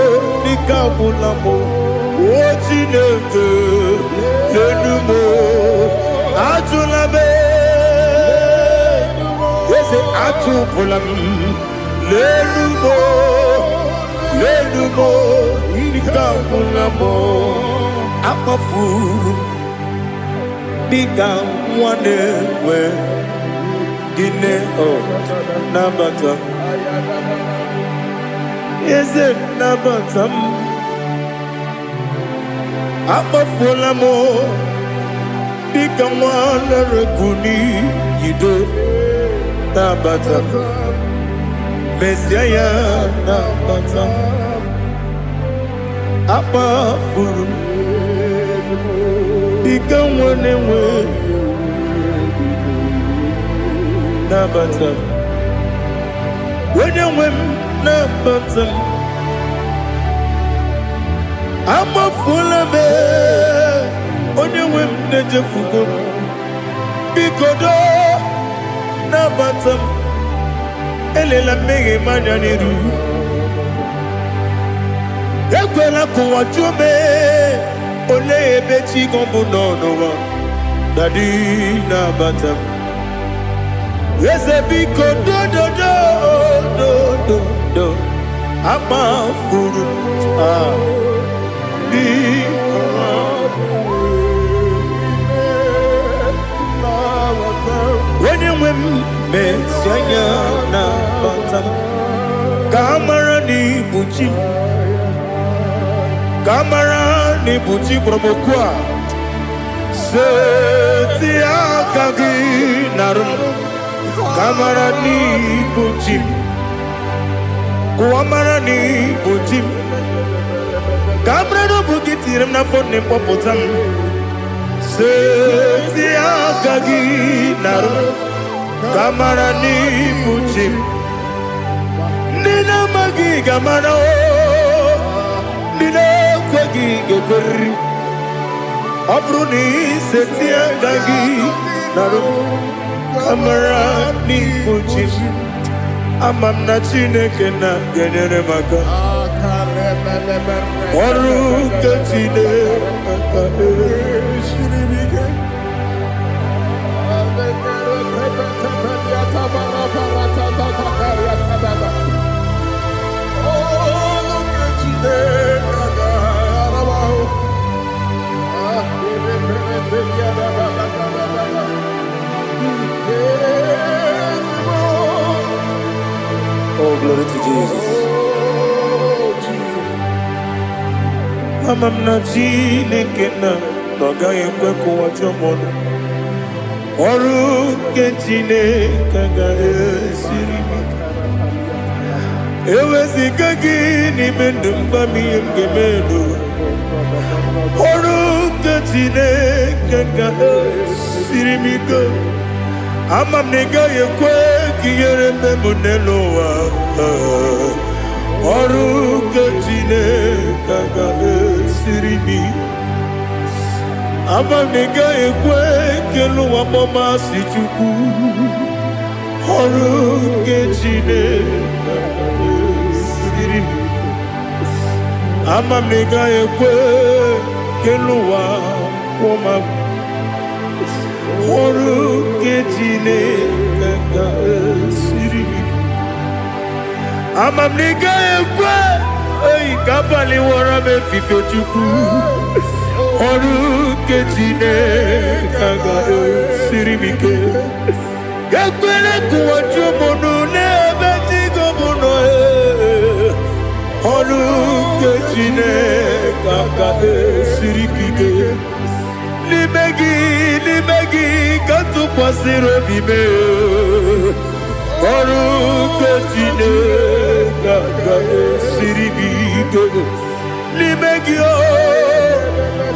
dịka agwụla m o Chineke lenumo ajụla m eze atụpụla m lenumo dịka agwụla m akpafuru dịka nwa na-enwe gịnị nabata eze nabata m akpafuola m dịka nwa na-erekuni yido nabata mesia ya nabata akpafuru dịka nwa na-enwe nabata onye nwe m nabata m amafuola m onye nwe m na-ejefugo m biko do nabata m elela mmehie m anya n'iru ekwela ka ụwa jụọ m olee ebe chi gọ bụ nọ n'ụwa dadi nabata m eze biko do akpafuru onye nwe m mesi anya na bata ka amara n'ibu chi ka amara n'ibu chi kpọrọmokwu a seti aka gị narụ ka amara n'ibu chi kuamara n'ibu chi ka amara n'obu gị tiri m n'afọ na mkpọpụta m seti aka gị narụ ka amara n'ibu chi Nina magiga mana Nina kwagiga kuri Abruni setia gagi Naru kamara ni kuchi Amam na chineke na genyere maka Oru kachine Oh, glory to Jesus. Amam na chineke na noga ekwe kuwa chomono Oru ke chineke ga esiri Ewezika gị n'ime ndụ mgbami ngemelu Ọrụ nke Chineke ga-esiri m ike Ama m na ị gaghị ekwe ka ihere mee m n'elu ụwa Ọrụ nke Chineke ga-esiri m ike Ama m na ị gaghị ekwe ka elu ụwa gbamasị Chukwu Ọrụ nke Chineke Ama m na ị gaghị ekwe ka elu ụwa kwụma Ọrụ nke Chineke ga-esiri m Ama m na ị gaghị ekwe ka abalị wara m efife Chukwu Ọrụ nke Chineke ga-esiri m ike Ekwere ka ụwa jụọ m n'ebe Chigo m nọ Ọrụ nke Chineke ga-esiri gị ike N'ime gị ka tụkwasịrị obi m Ọrụ nke Chineke ga-esiri gị ike N'ime gị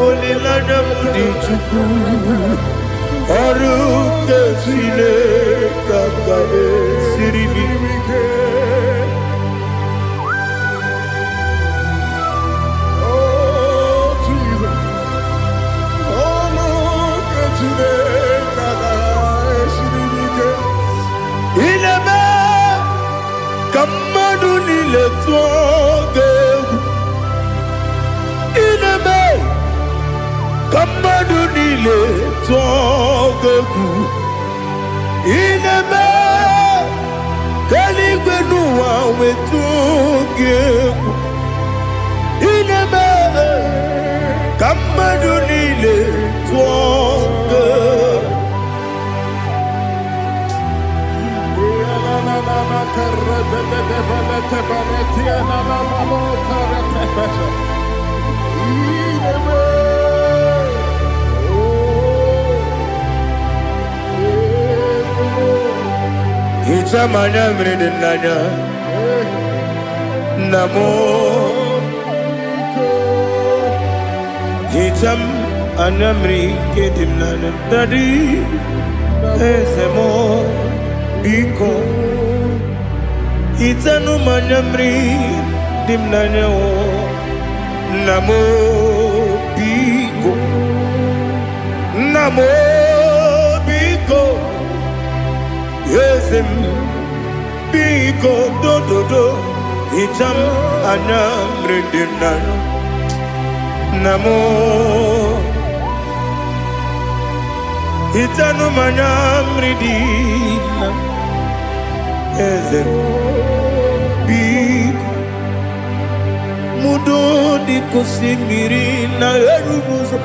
olileanya m dị Chukwu Ọrụ nke Chineke ga-esiri gị ike Ineme kamadu nile tuoge Ineme kamadu nile tuoge Ineme kaligwe nuwa wetuge Ineme kamadu nile tuoge Itamanya mridinanya Namo Itam anamri kedimnana Dadi Ezemo Biko Itanu manyamri dimnanya o Namo Biko Namo Biko Yesem Biko do do do Itam anamri dimnanya Namo Itanu manyamri dimnanya Yesem Biko Mudo di kusimiri na erumuzo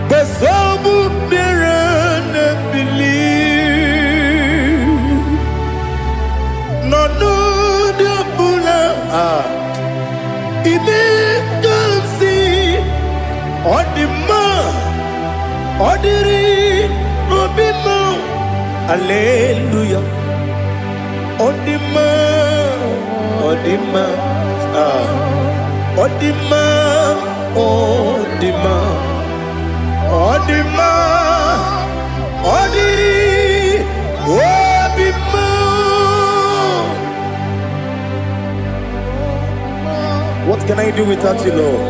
Besobu mirane believe No de bula Ime kamsi Odima Odiri Obima Alleluia Odima Odima Odima Odima Odima Odiri Obima can I do without you, Lord?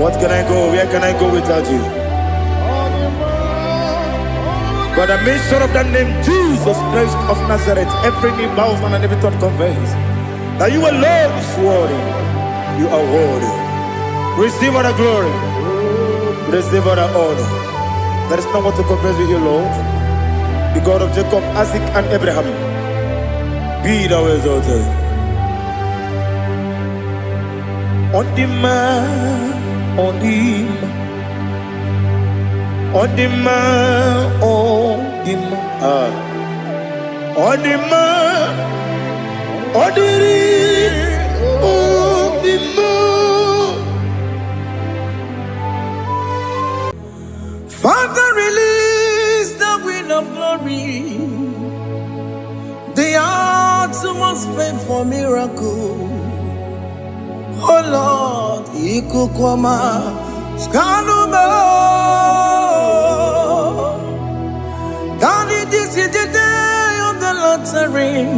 What can I go? Where can I go without you? But the mention of that name, Jesus Christ of Nazareth, every knee bows down and every tongue confesses that you alone is worthy. You are worthy. Receive all the glory. Receive all the honor. There is no one to confess with you, Lord. The God of Jacob, Isaac, and Abraham. Be thou exalted. On the man, on the man. On the man, on the man, on the man, on the man. Father, release the wind of glory. The hearts must pay for miracle. Oh Lord, Ikukwama, Skanuma. Daddy, this is the day of the Lord's ring.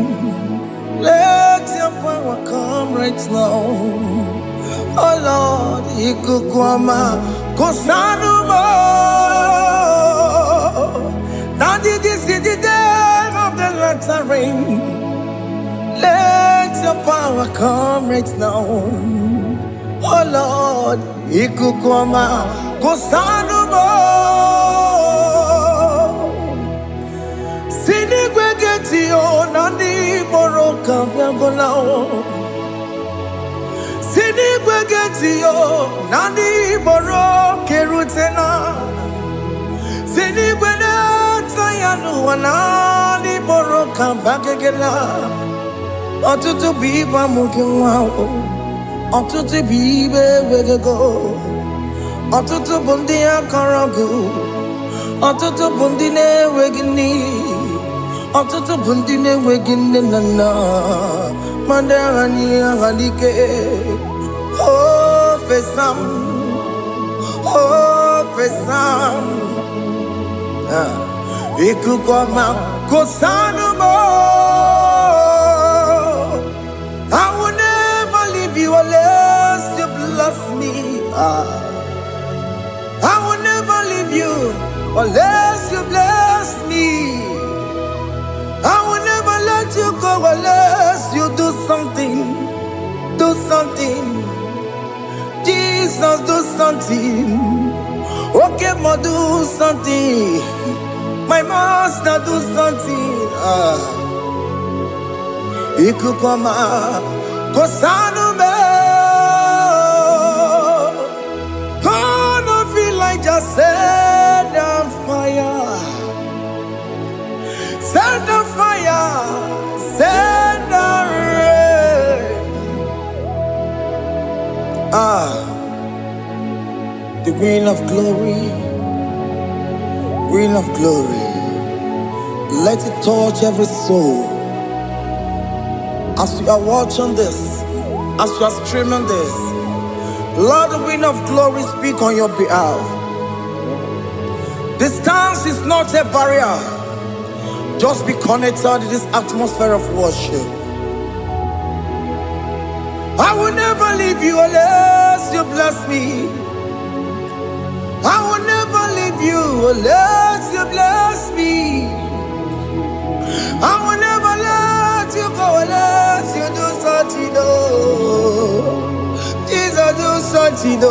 Let your power come right now. Oh Lord, Ikukwama, Kosanuma. Daddy, this is the day of the Lord's ring. Let your power come right now. Oh Lord, Ikukwama, Kosanuma. Sinigwegetio nani boroka vyangolao. Sinigwegetio nani boroke rutena. Sinigweneta yanu wanani boroka bagegela. Otutu biba mukiwao. Otutu bibe wegego. Otutu bundi akaragu. Otutu bundi ne wegini. Otutu bundi ne wegini nana. Mandani halike. Oh fesam. Oh fesam. Ikukwama kosanuma. I will never leave you unless you bless me. I will never leave you unless you bless me. I will never let you go unless you do something. Do something. Jesus, do something. Okay, ma, do something. My master, do something. Ikukwama, Kosanume. Gonna feel like just set on fire. Set on fire. Set on rain. The wind of glory. Wind of glory. Let it touch every soul. As you are watching this, as you are streaming this, Lord, the wind of glory speak on your behalf. Distance is not a barrier. Just be connected to this atmosphere of worship. I will never leave you unless you bless me. I will never leave you unless you bless me. I will never let you go unless you do something. Jesus, do something.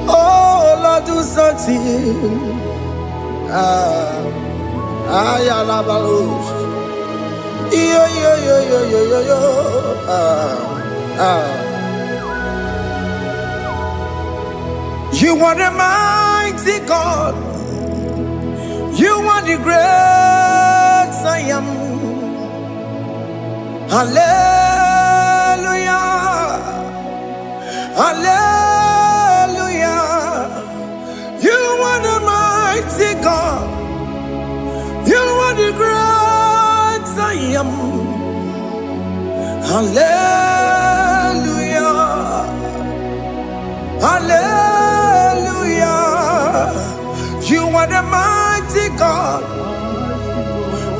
Oh Lord, do something. Ayalabalush. Yo. You are the mighty God. You are the great I am. Hallelujah. Hallelujah. You are the mighty God. You are the great I am. Hallelujah. Hallelujah. You are the mighty God.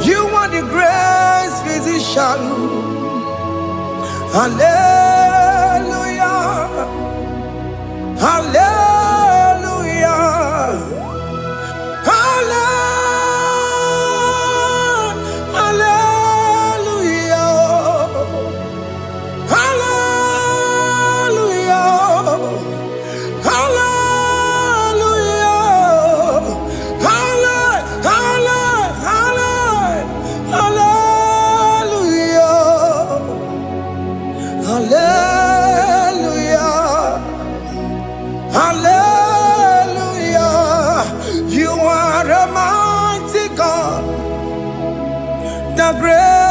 You are the great physician. Hallelujah. Hallelujah. Hallelujah. Hallelujah. Hallelujah.